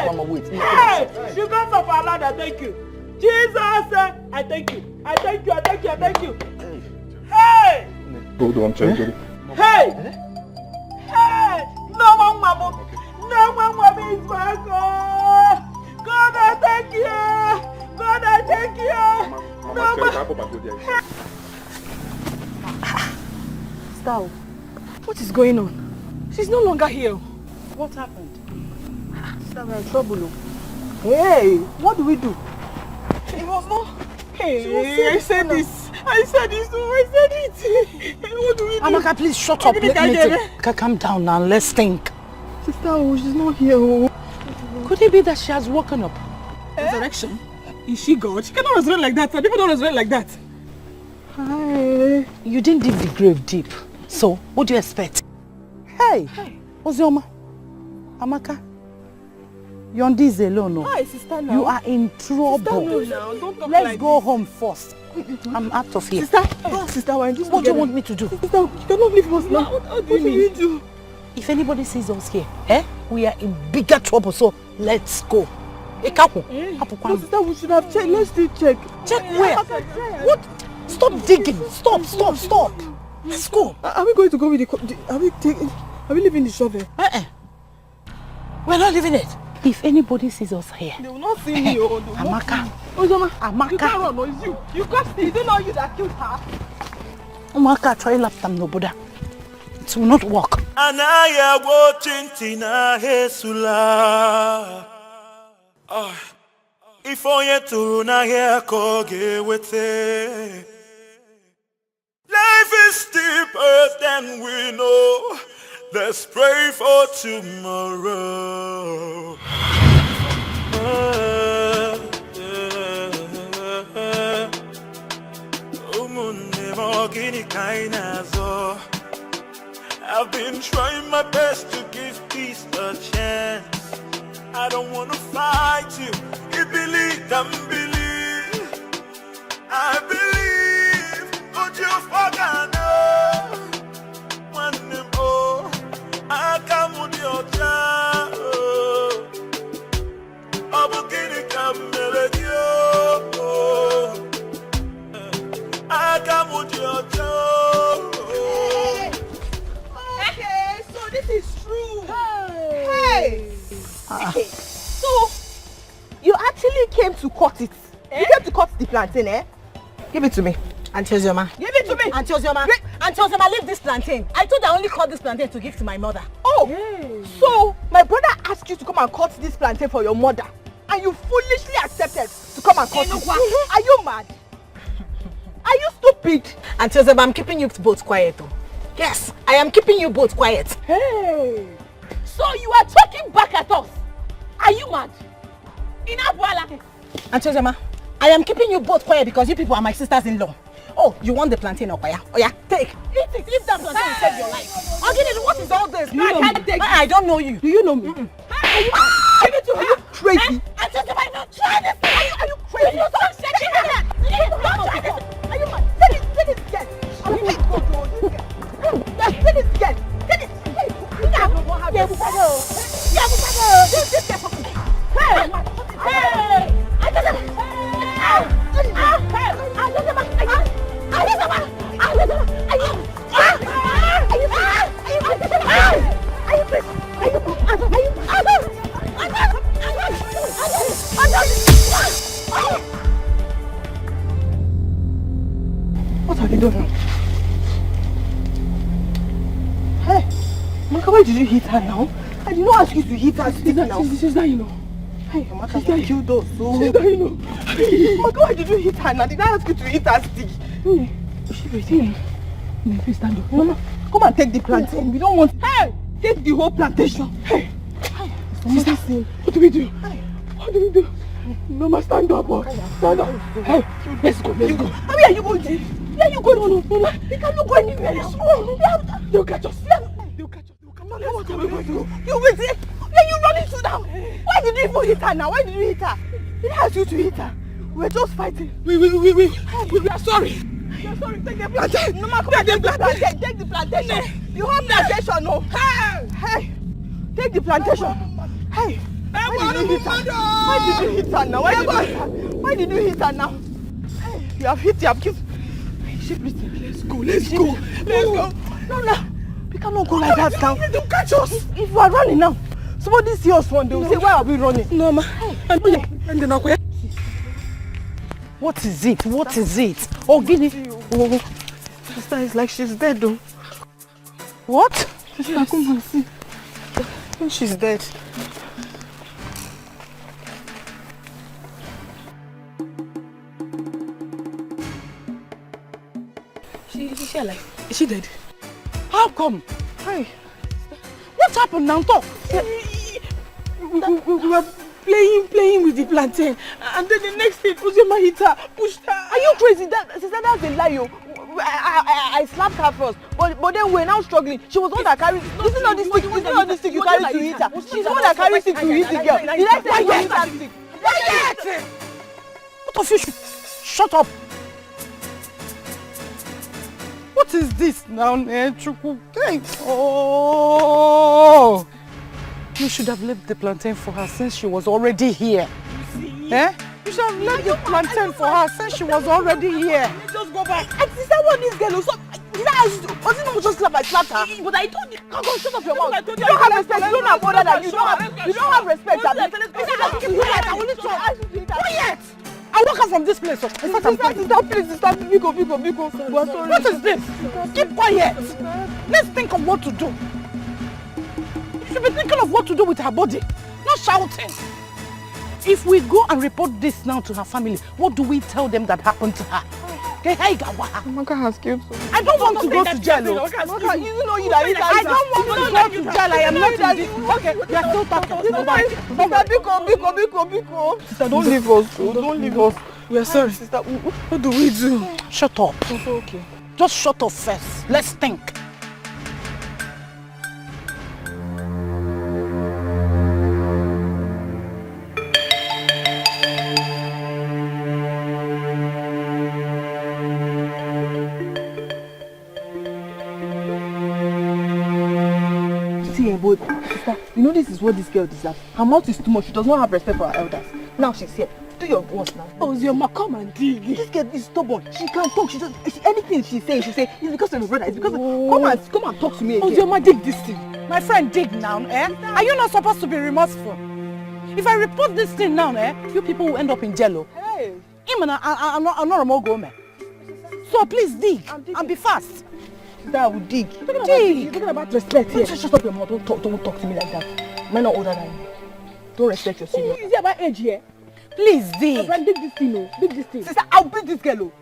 Mama, wait. Hey, you guys are alive. I thank you. Jesus, I thank you. I thank you. I thank you. I thank you. Hey. Hold on, Cherry. Hey. Hey. Norma, Mama. Norma, Mama is back. God, I thank you. God, I thank you. Style, what is going on? She's no longer here. What happened? Style, we're in trouble. Hey, what do we do? It was not. Hey, I said this. I said this. Oh, I said it. What do we do? Amaka, please shut up. Calm down now. Let's think. Sister, she's not here. Could it be that she has woken up? Resurrection? Is she God? She cannot resurrect like that. People don't resurrect like that. You didn't dig the grave deep. So, what do you expect? Hey, Ozioma, Amaka, you're on this alone. No? Hi, sister. Now. You are in trouble. Sister, no, now. Don't talk Let's like go this. home first. I'm out of here. Sister, sister, we're in this what do you together. want me to do? Sister, you cannot leave us now. What do you do? If anybody sees us here, we are in bigger trouble. So let's go. No, sister, we should have checked. Let's still check. Check where? What? Stop digging. Stop. Let's go. Are we going to go with the... Are we leaving the shovel? We're not leaving it. If anybody sees us here... They will not see me. Amaka. Amaka. You can't run, no, it's you. You can't stay. Is it not you that killed her? Amaka, try lap them, no, Buddha. It will not work. Anaya watching Tina Hesula. If onye to na here koge with it. Life is deeper than we know. Let's pray for tomorrow. I've been trying my best to give peace a chance. I don't wanna fight you. You believe, don't believe. I believe, but you forgot. One name, oh, I come with your job. I'm beginning to melody. I come with your job. Okay, so this is true. Hey. So, you actually came to cut it. You came to cut the plantain, eh? Give it to me. Auntie Ozioma. Give it to me. Auntie Ozioma. Auntie Ozioma, leave this plantain. I told I only cut this plantain to give to my mother. Oh, so my brother asked you to come and cut this plantain for your mother, and you foolishly accepted to come and cut it. Are you mad? Are you stupid? Auntie Ozioma, I'm keeping you both quiet. Though. Yes, I am keeping you both quiet. Hey. So you are talking back at us? Are you mad? Auntie Ozioma, I am keeping you both quiet because you people are my sisters-in-law. Oh, you want the plantain, Okoya? Oh yeah, take. Eat it. If that plantain will save your life. Ogini, what is all this? I don't know you. Do you know me? Give it to her. Crazy. Auntie Ozioma, don't try this. Are you crazy? Don't shake your head. Don't try this. Are you mad? Take it again. Yes, take it again. Take it. What have you done now? Hey, Amaka, why did you hit her now? I did not ask you to hit her stick now. She's that you know. Hey, Amaka, why did you do so? She's that you know. Amaka, why did you hit her now? Did I ask you to hit her stick? Hey, she waiting. Please stand up. Mama, come and take the plantain. We don't want... Hey, take the whole plantation. Hey. Sister, what do we do? What do we do? Mama, stand up. Stand up. Hey, let's go. Where are you going to? Where are you going? No. You cannot go anywhere. They'll catch us. They'll catch us. Let's go. You wait. Where are you running to now? Why did you even hit her now? Why did you hit her? Did I ask you to hit her? We're just fighting. We are sorry. We are sorry. Take the plantation. No, come on. Take the plantation. The whole plantation, no. Hey. Take the plantation. Hey. Why did you hit her? Why did you hit her now? Why did you hit her now? Hey. You have hit. You have killed. She breathing. Let's go. No. We cannot go like that now. They'll catch us. If we are running now, somebody see us one day, will say, why are we running? No, ma. What is it? Oh, Guinea. Oh. Sister, it's like she's dead though. What? Sister, come and see. I think she's dead. Is she alive? Is she dead? How come? Hi. What happened now? Talk. we were playing with the plantain, and then the next thing, Uzoma hit her, pushed her. Are you crazy? That's a lie. I slapped her first, but then we're now struggling. She was the one that carried. This is not this stick you carried to hit her. She's the one that carried stick to hit the girl. Did I say you hit that stick? Quiet! Both of you should shut up. What is this now, Chuku? Oh! You should have left the plantain for her since she was already here. Eh? You should have left the plantain for her since she was already here. Just go back. And is that what this girl was? Was it not just slap? I slapped her. But I told you. Come on, shut up your mouth. You don't have respect. You don't have mother that you don't have respect. Quiet! I walk out from this place. Sister, please, Biko. What is this? Keep quiet. Let's think of what to do. You should be thinking of what to do with her body, not shouting. If we go and report this now to her family, what do we tell them that happened to her? Amaka has killed someone. I don't want to go to jail. Amaka, you know you that I don't want to go to jail. I am not in this. Okay, you are still talking. Biko. Sister, don't leave us. Don't leave us. We are sorry. Sister, what do we do? Shut up. It's okay. Just shut up first. Let's think. But sister, you know this is what this girl deserves. Her mouth is too much. She does not have respect for her elders. Now she's here. Do your worst now. Oh, Uzoma, come and dig. This girl is stubborn. She can't talk. Anything she say, it's because of her brother. It's because of... Come and talk to me again. Uzoma, dig this thing. My friend, dig now, eh? Are you not supposed to be remorseful? If I report this thing now, eh? You people will end up in jail. Hey. I'm not a mogul, man. So please dig and be fast. That will dig. You're talking about respect here. Shut up your mouth. Don't talk to me like that. I'm not older than you. Don't respect your senior. Is it about age here? Please dig. My friend, dig this thing, oh. Dig this thing. Sister, I'll beat this girl, oh.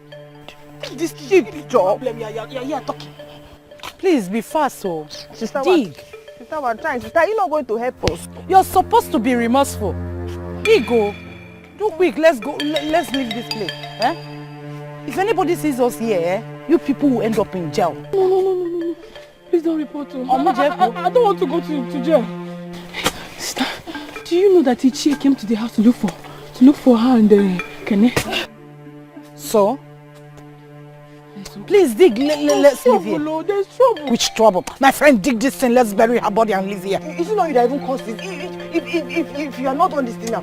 Dig this cheap job. Yeah, talking. Please be fast, oh. Sister, dig. Sister, we're trying. Sister, you're not going to help us. You're supposed to be remorseful. Dig, oh. Do quick. Let's go. Let's leave this place. Eh? If anybody sees us here, eh? You people will end up in jail. No. Please don't report to I don't want to go to jail. Sister, do you know that Ichie came to the house to look for her and Kene? So? Please dig. Let's leave here. There's trouble. Which trouble? My friend, dig this thing. Let's bury her body and leave here. Is it not you that even caused this? If you are not on this thing now,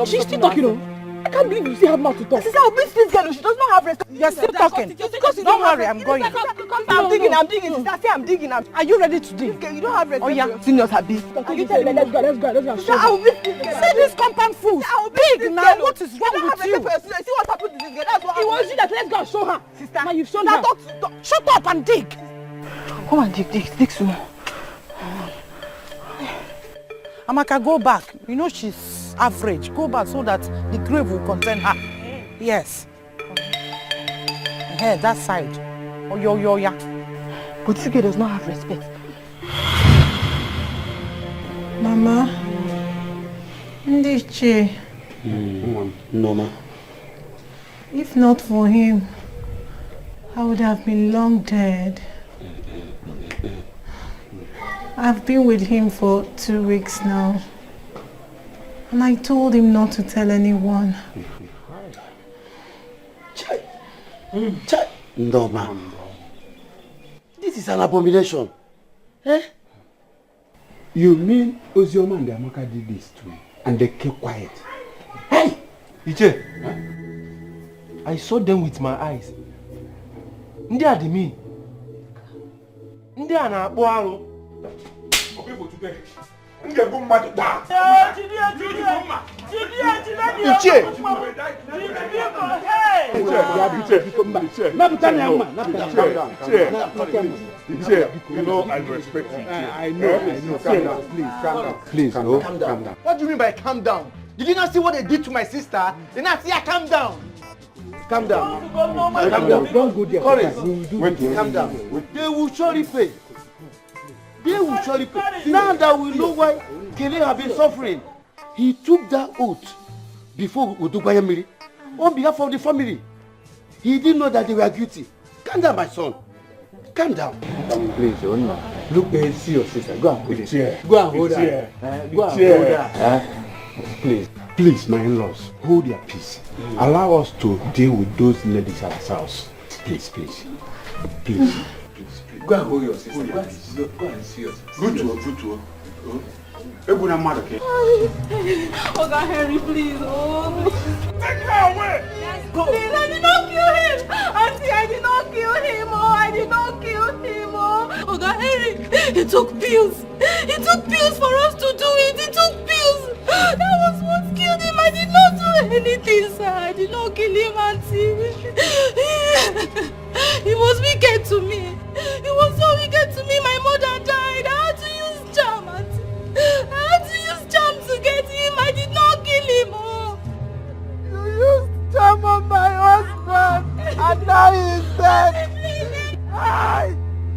she's still talking. I can't believe you still have mouth to talk. Sister, I'll beat this girl. She does not have respect. You're still talking. Don't worry, I'm going. I'm digging. Sister, say I'm digging. Are you ready to dig? You don't have respect. Oh yeah. Seniors have been. Let's go. Sister, I'll beat this girl. See this compound fool. Dig now. What is wrong with you? See what happened to this girl. That's what it was you that let's go and show her. Sister, now you've shown her. Shut up and dig. Come and dig soon. Amaka, go back. You know she's average. Go back so that the grave will contain her. Yes. Here, that side. Oh, yo. But this girl does not have respect. Mama. Ndiche. Norma. If not for him, I would have been long dead. I've been with him for 2 weeks now. And I told him not to tell anyone. Norma. This is an abomination. Eh? You mean Uzoma and Amaka did this to me and they kept quiet? Hey! Iche! I saw them with my eyes. Ndị a dị mean. Ndị a na-akpọ arụ. Iche! You know I respect you. I know. Please, calm down. What do you mean by calm down? Did you not see what they did to my sister? They not see her calm down. Calm down. Don't go there. Calm down. They will surely pay. Now that we know why Kele have been suffering. He took that oath before Udubayamiri on behalf of the family. He didn't know that they were guilty. Calm down, my son. Calm down. Please, look and see your sister. Go and hold her. Go and hold her. Go and hold her. Please, my in-laws, hold your peace. Allow us to deal with those ladies ourselves. Please. Go and hold your sister. Go and see your sister. Good to her. Oga Henry, please. Take her away! Please, I did not kill him! Auntie, I did not kill him! I did not kill him! Oga Henry, he took pills! He took pills for us to do it! He took pills! That was what killed him! I did not do anything, sir! I did not kill him, Auntie! He was wicked to me! He was so wicked to me! My mother died! I had to use charm, Auntie! I had to use charm to get him! I did not kill him! You used charm on my husband, and now he's dead.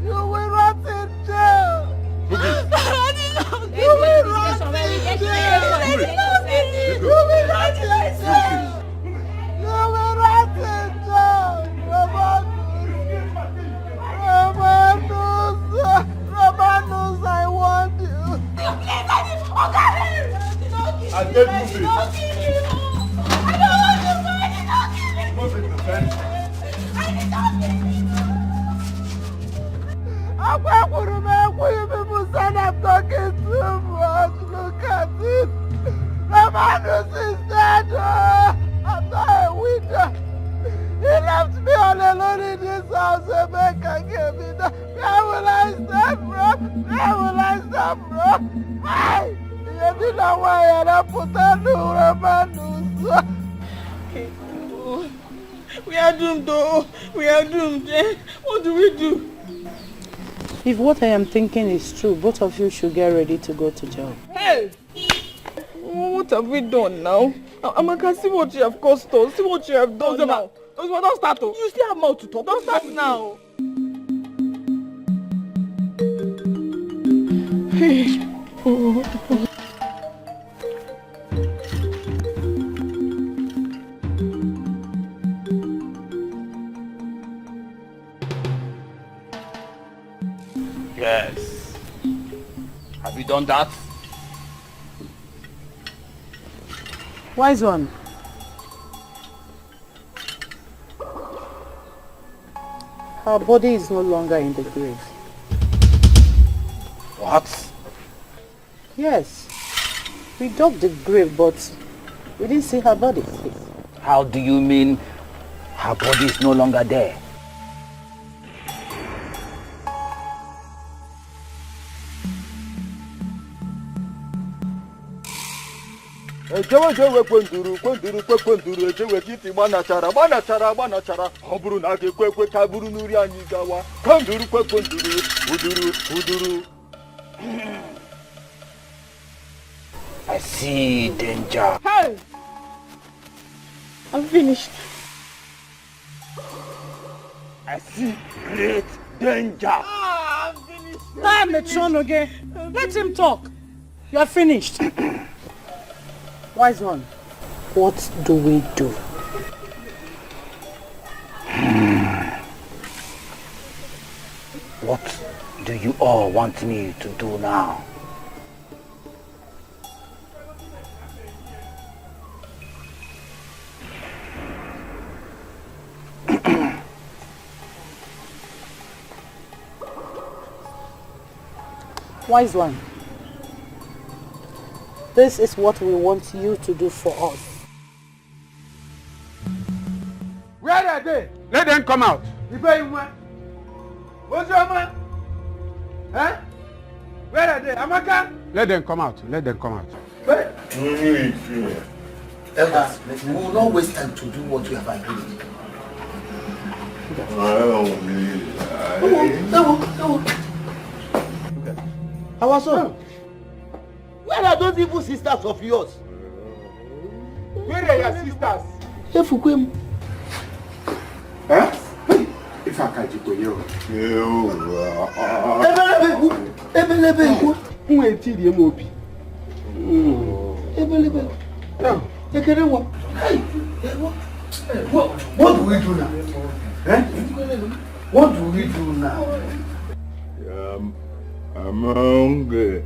You will rot in jail. You will rot in jail. You will rot in jail. Romanus, I want you. I did move it. I don't want to fight it. Move it, defense. I did not kill him. I'm talking too much. Look at it. Romanus is dead. I'm not a winner. He left me all alone in this house. Amaka gave me that. Where will I stand from? Where will I stand from? Hey! You didn't know why I put on the Romanus. We are doomed, though. We are doomed. What do we do? If what I am thinking is true, both of you should get ready to go to jail. Hey! What have we done now? Amaka, see what you have caused us. See what you have done now. Don't start. You still have more to talk. Don't start now. Yes. Have you done that? Wise one. Her body is no longer in the grave. What? Yes. We dug the grave, but we didn't see her body. How do you mean her body is no longer there? Ejewe kwenduru ejewe kiti manachara ọ bụrụ na ga-ekwe ka buru n'uri anyị gawa kwenduru uduru. I see danger. Hey! I'm finished. I see great danger. I'm finished. Damn it, Sean again. Let him talk. You are finished. Wise one, what do we do? What do you all want me to do now? Wise one, this is what we want you to do for us. Where are they? Let them come out. What's your man? Huh? Where are they? Amaka? Let them come out. Let them come out. Elders, we will not waste time to do what we have agreed. Our son, where are those evil sisters of yours? Where are your sisters? Efukwem. Huh? If I can't go, you. What do we do now? Eh? What do we do now? I'm hungry.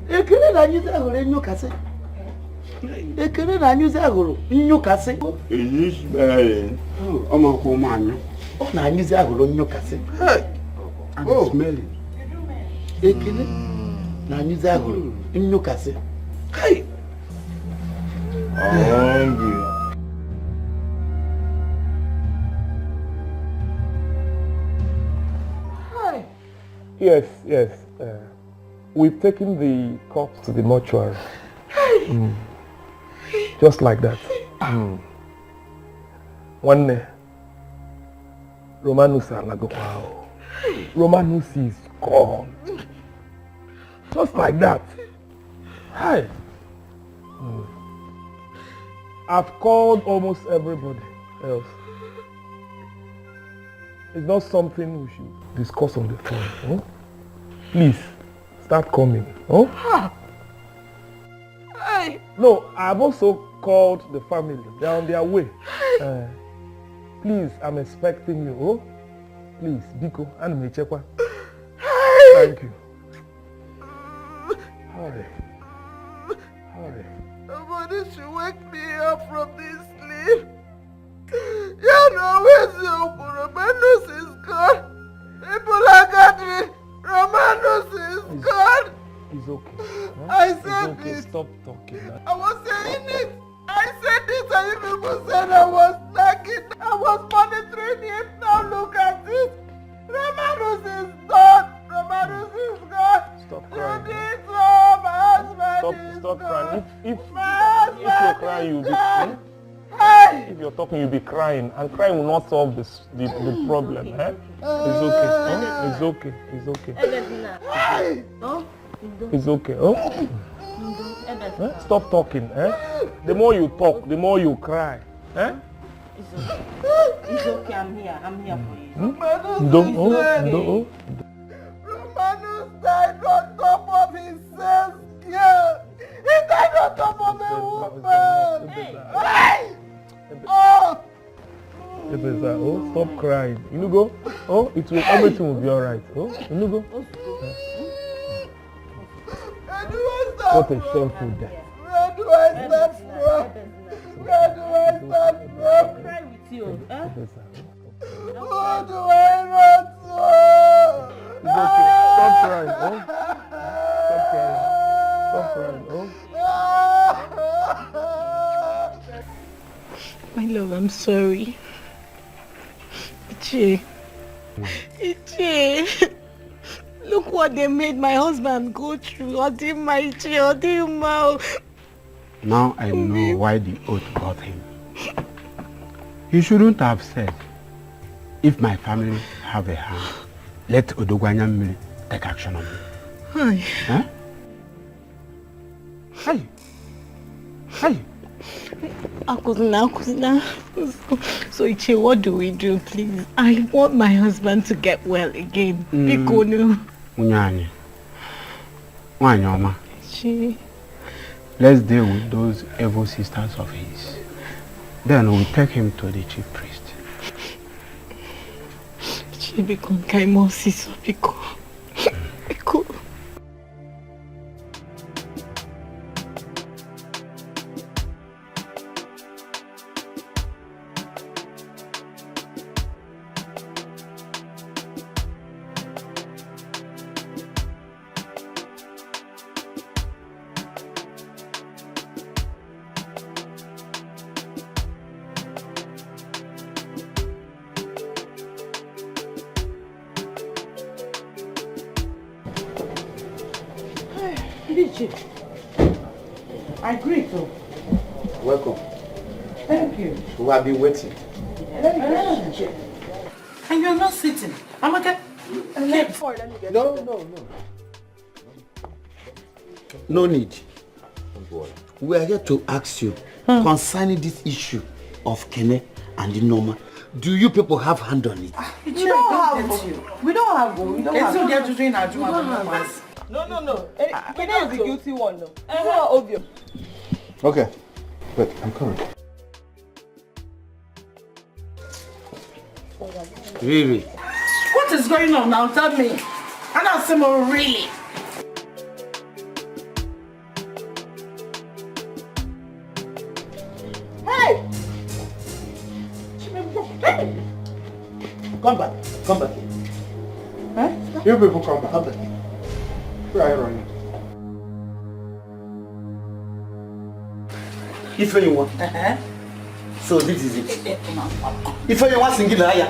Ekele na nyuze agoro nyukase. Ekele na nyuze agoro nyukase. Is smelling? Omo ko manyo. O na nyuze agoro nyukase. I'm smelling. Ekele na nyuze agoro nyukase. Hey. Hungry. Yes. We've taken the corpse to the mortuary. Just like that. One day, Romanus wow. Romanus is gone. Just like that. Hi. I've called almost everybody else. It's not something we should discuss on the phone. Huh? Please, start coming. Huh? No, I've also called the family. They're on their way. Please, I'm expecting you. Oh? Please, Biko, and me check. Thank you. Hurry. Nobody should wake me up from this sleep. You know, where's your Romanus is gone. People are gathering. Romanus is gone. It's okay. Huh? I said it's okay. it. Stop talking. I was saying it. I said it and you people said I was nagging. I was monitoring it. Now look at it. Romanus is gone. Romanus is gone. Stop crying. You did so. My husband is Stop crying. If my you're crying, you'll be gone. If you're talking, you'll be crying, and crying will not solve the problem. Eh? It's okay. Huh? It's okay. It's okay. It's okay. Oh? Stop talking. Eh? The more you talk, the more you cry. Eh? It's okay. I'm here for you. Romanus died on top of his self. Yeah. He died on top of a woman. Oh, stop crying. You go. Oh, everything will be alright. Oh, you go. What a shameful death. Where do I start from? Where do I start from? Cry with you. Who do I run to? It's okay. Stop crying. Oh. Stop crying. Oh. My love, I'm sorry. Ichi. Look what they made my husband go through. Now I know why the oath got him. He shouldn't have said, if my family have a hand, let Odogwanyamiri take action on me. Hi. Huh? Hi. Akuzina. So Ichi, what do we do, please? I want my husband to get well again. Bikonu. Wanyoma. Let's deal with those evil sisters of his. Then we'll take him to the chief priest. Biko, Kaimosiso, Biko. I agree to. Welcome. Thank you. We have been waiting. And you're not sitting. Amaka. No. No need. We are here to ask you concerning this issue of Kene and Norma. Do you people have hand on it? We don't have. We don't have. We don't have. No. Can I be the guilty one? No. Obvious. Okay. Wait, I'm coming. Really? What is going on now? Tell me. I don't see more really. Hey! Come back. Come back. Huh? You people come back. Come back. Where are you running? If you want. So this is it. If you want single aya.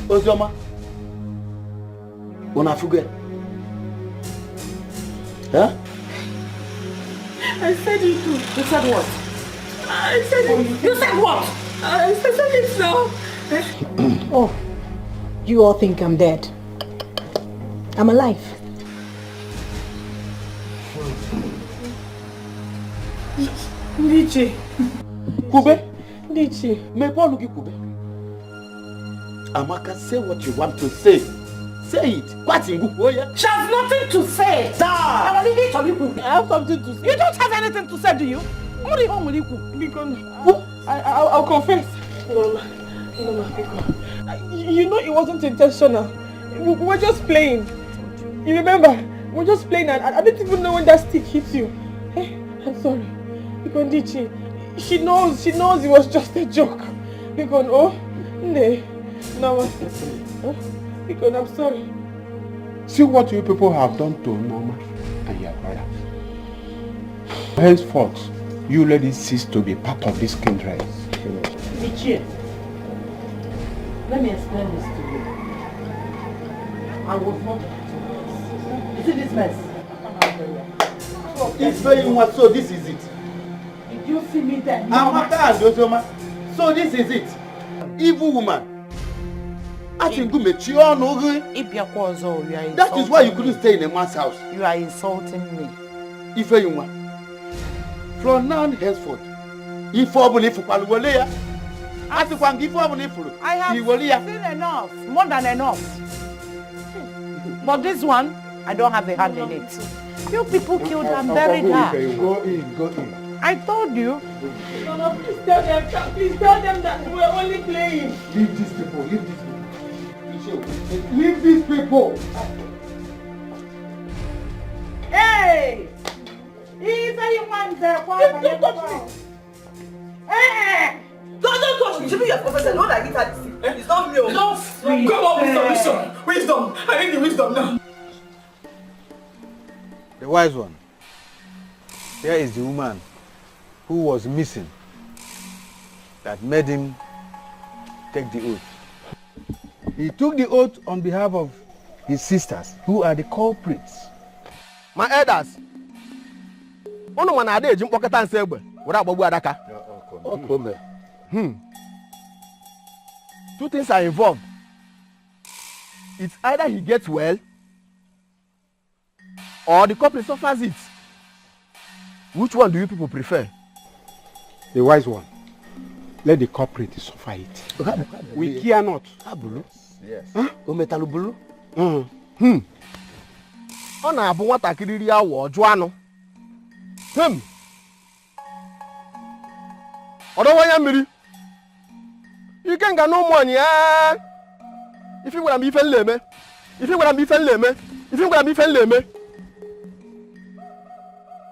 Ozoma. Una fugue. Huh? I said it too. You said what? I said it. You said what? I said it now. Oh, you all think I'm dead. I'm alive. Ndiche. Kube? Ndiche. Me Paul Kube. Amaka, say what you want to say. Say it. What's in good? She has nothing to say. I have something to say. You don't have anything to say, do you? What are you on with you? Because I'll confess. No, because you know it wasn't intentional. We were just playing. You remember? We were just playing and I didn't even know when that stick hit you. Hey, I'm sorry. Because Ndichi, she knows it was just a joke. Because no, because I'm sorry. See what you people have done to Norma and your brother. Henceforth, you ladies cease to be part of this kindred. Michie, let me explain this to you. I was not. You see this mess? It's very much so. This is it. Did you see me there? Amaka and Ozoma. So this is it. Evil woman. That is why you couldn't stay in a man's house. You are insulting me. If you want. From now on henceforth. If I have seen enough, more than enough. But this one, I don't have a hand in it. You people killed her and buried her. Go in. I told you. No, please tell them that we're only playing. Leave these people. Leave these people. Hey! If anyone there, don't touch me. Hey! Don't touch me. Should be your professor. Don't like it at this. It's not me. Don't come up with solution. Wisdom. I need the wisdom now. The wise one. Here is the woman who was missing that made him take the oath. He took the oath on behalf of his sisters, who are the culprits. My elders. Ono wana ade eji mkpoketa nse egbe wura agbagbu adaka. Two things are involved. It's either he gets well or the culprit suffers it. Which one do you people prefer? The wise one. Let the culprit suffer it. We care not. Yes. Ometalubulu. Ọ na-abụ nwatakịrị iri awọ ọjụ anụ. Ọdọwa ya mmiri. Ike nga n'ụmụ anyị ya. Ife gwara m ife nleme.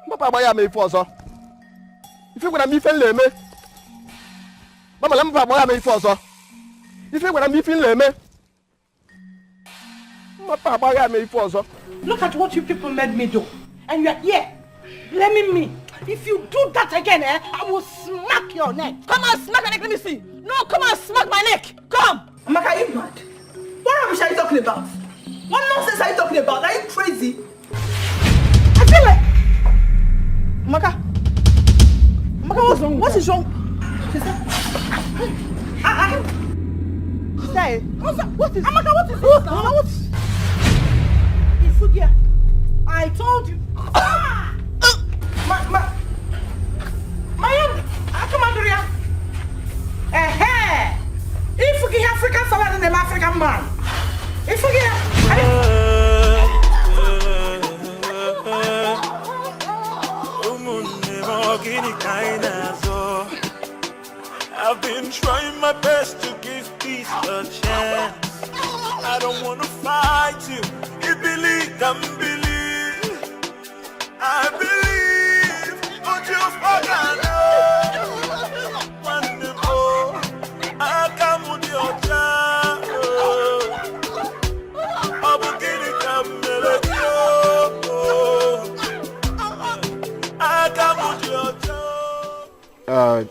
Mbapa agba ya ma ife ọzọ. Ife gwara m ife nleme. Mama la mbapa agba ya ma ife ọzọ. Ife gwara m ife nleme. Look at what you people made me do. And you are here, blaming me. If you do that again, I will smack your neck. Come on, smack my neck, let me see. No, come on, smack my neck. Come. Amaka, are you mad? What rubbish are you talking about? What nonsense are you talking about? Are you crazy? I feel like... Amaka, what's wrong? What is wrong? Sister? Sister, what is... Amaka, what is this now? What? Isugia, I told you. Come on, Doria. You believe, can believe. I believe, but you forgot. One more, I come with your child. I'm beginning to melody. I come with your child.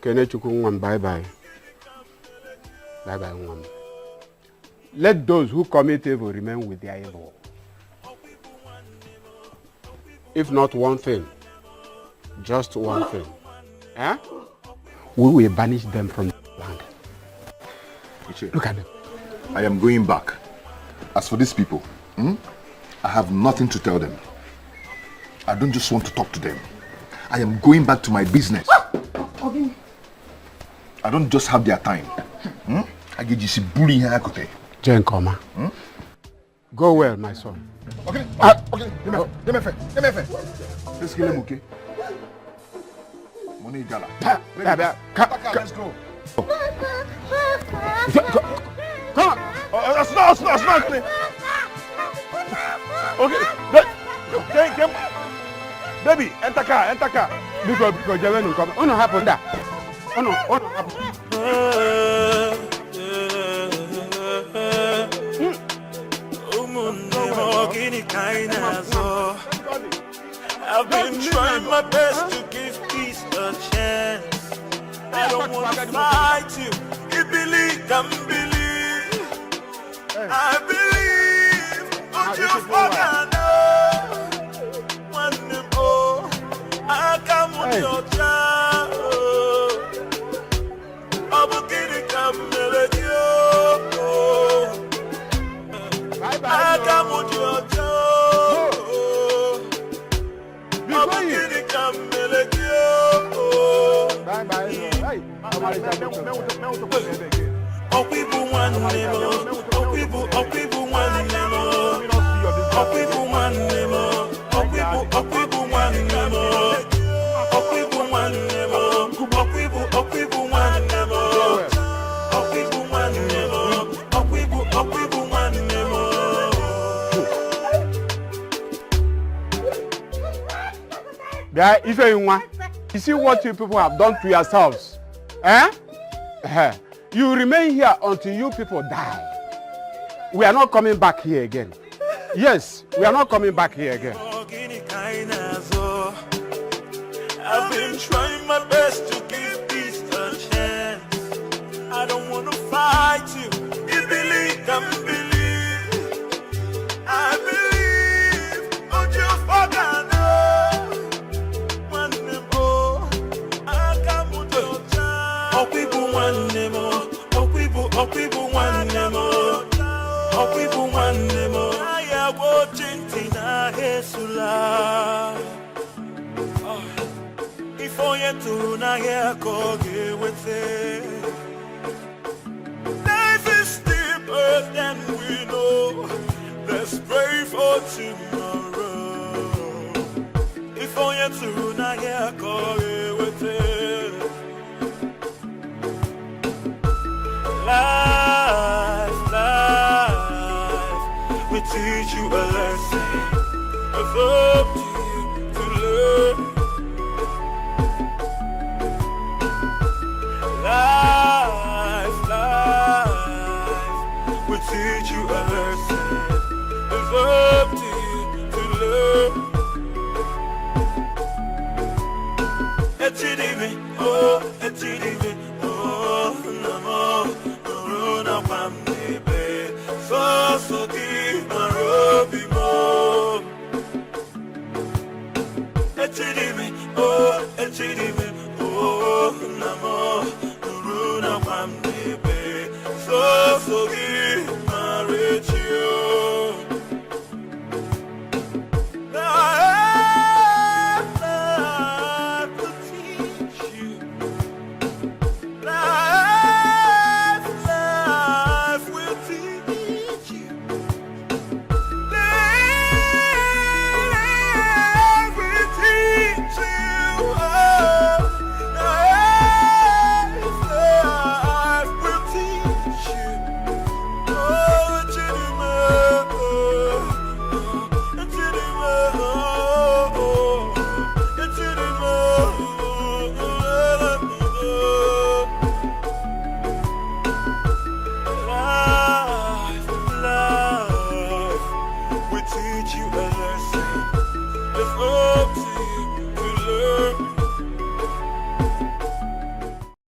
Kenechukwu, bye-bye. Bye-bye, Nwam. Let those who commit evil remain with their evil. If not one thing, just one thing. Eh? We will banish them from the land. Look at them. I am going back. As for these people, I have nothing to tell them. I don't just want to talk to them. I am going back to my business. I don't just have their time. I get you see bullying here. Jane Koma. Go well, my son. Okay. Okay. Give me a fair. Let's kill him, okay? Money gala. Let's go. Come on. That's not clean. Okay. Baby, enter car. Because Javenu come. Oh no, happen that. Oh no, happen. I've been trying my best to give peace a chance. I don't want to fight you. You believe, can believe. I believe, but you forgot. One more, I come with your child. I'm beginning to melody. I come with your child. You see what you people have done to yourselves? You remain here until you people die. We are not coming back here again. Yes, we are not coming back here again. I've been trying my best to give peace a chance. I don't want to fight you. You believe, can believe. I believe, but you forgot. Life is deeper than we know. Let's pray for tomorrow. If only to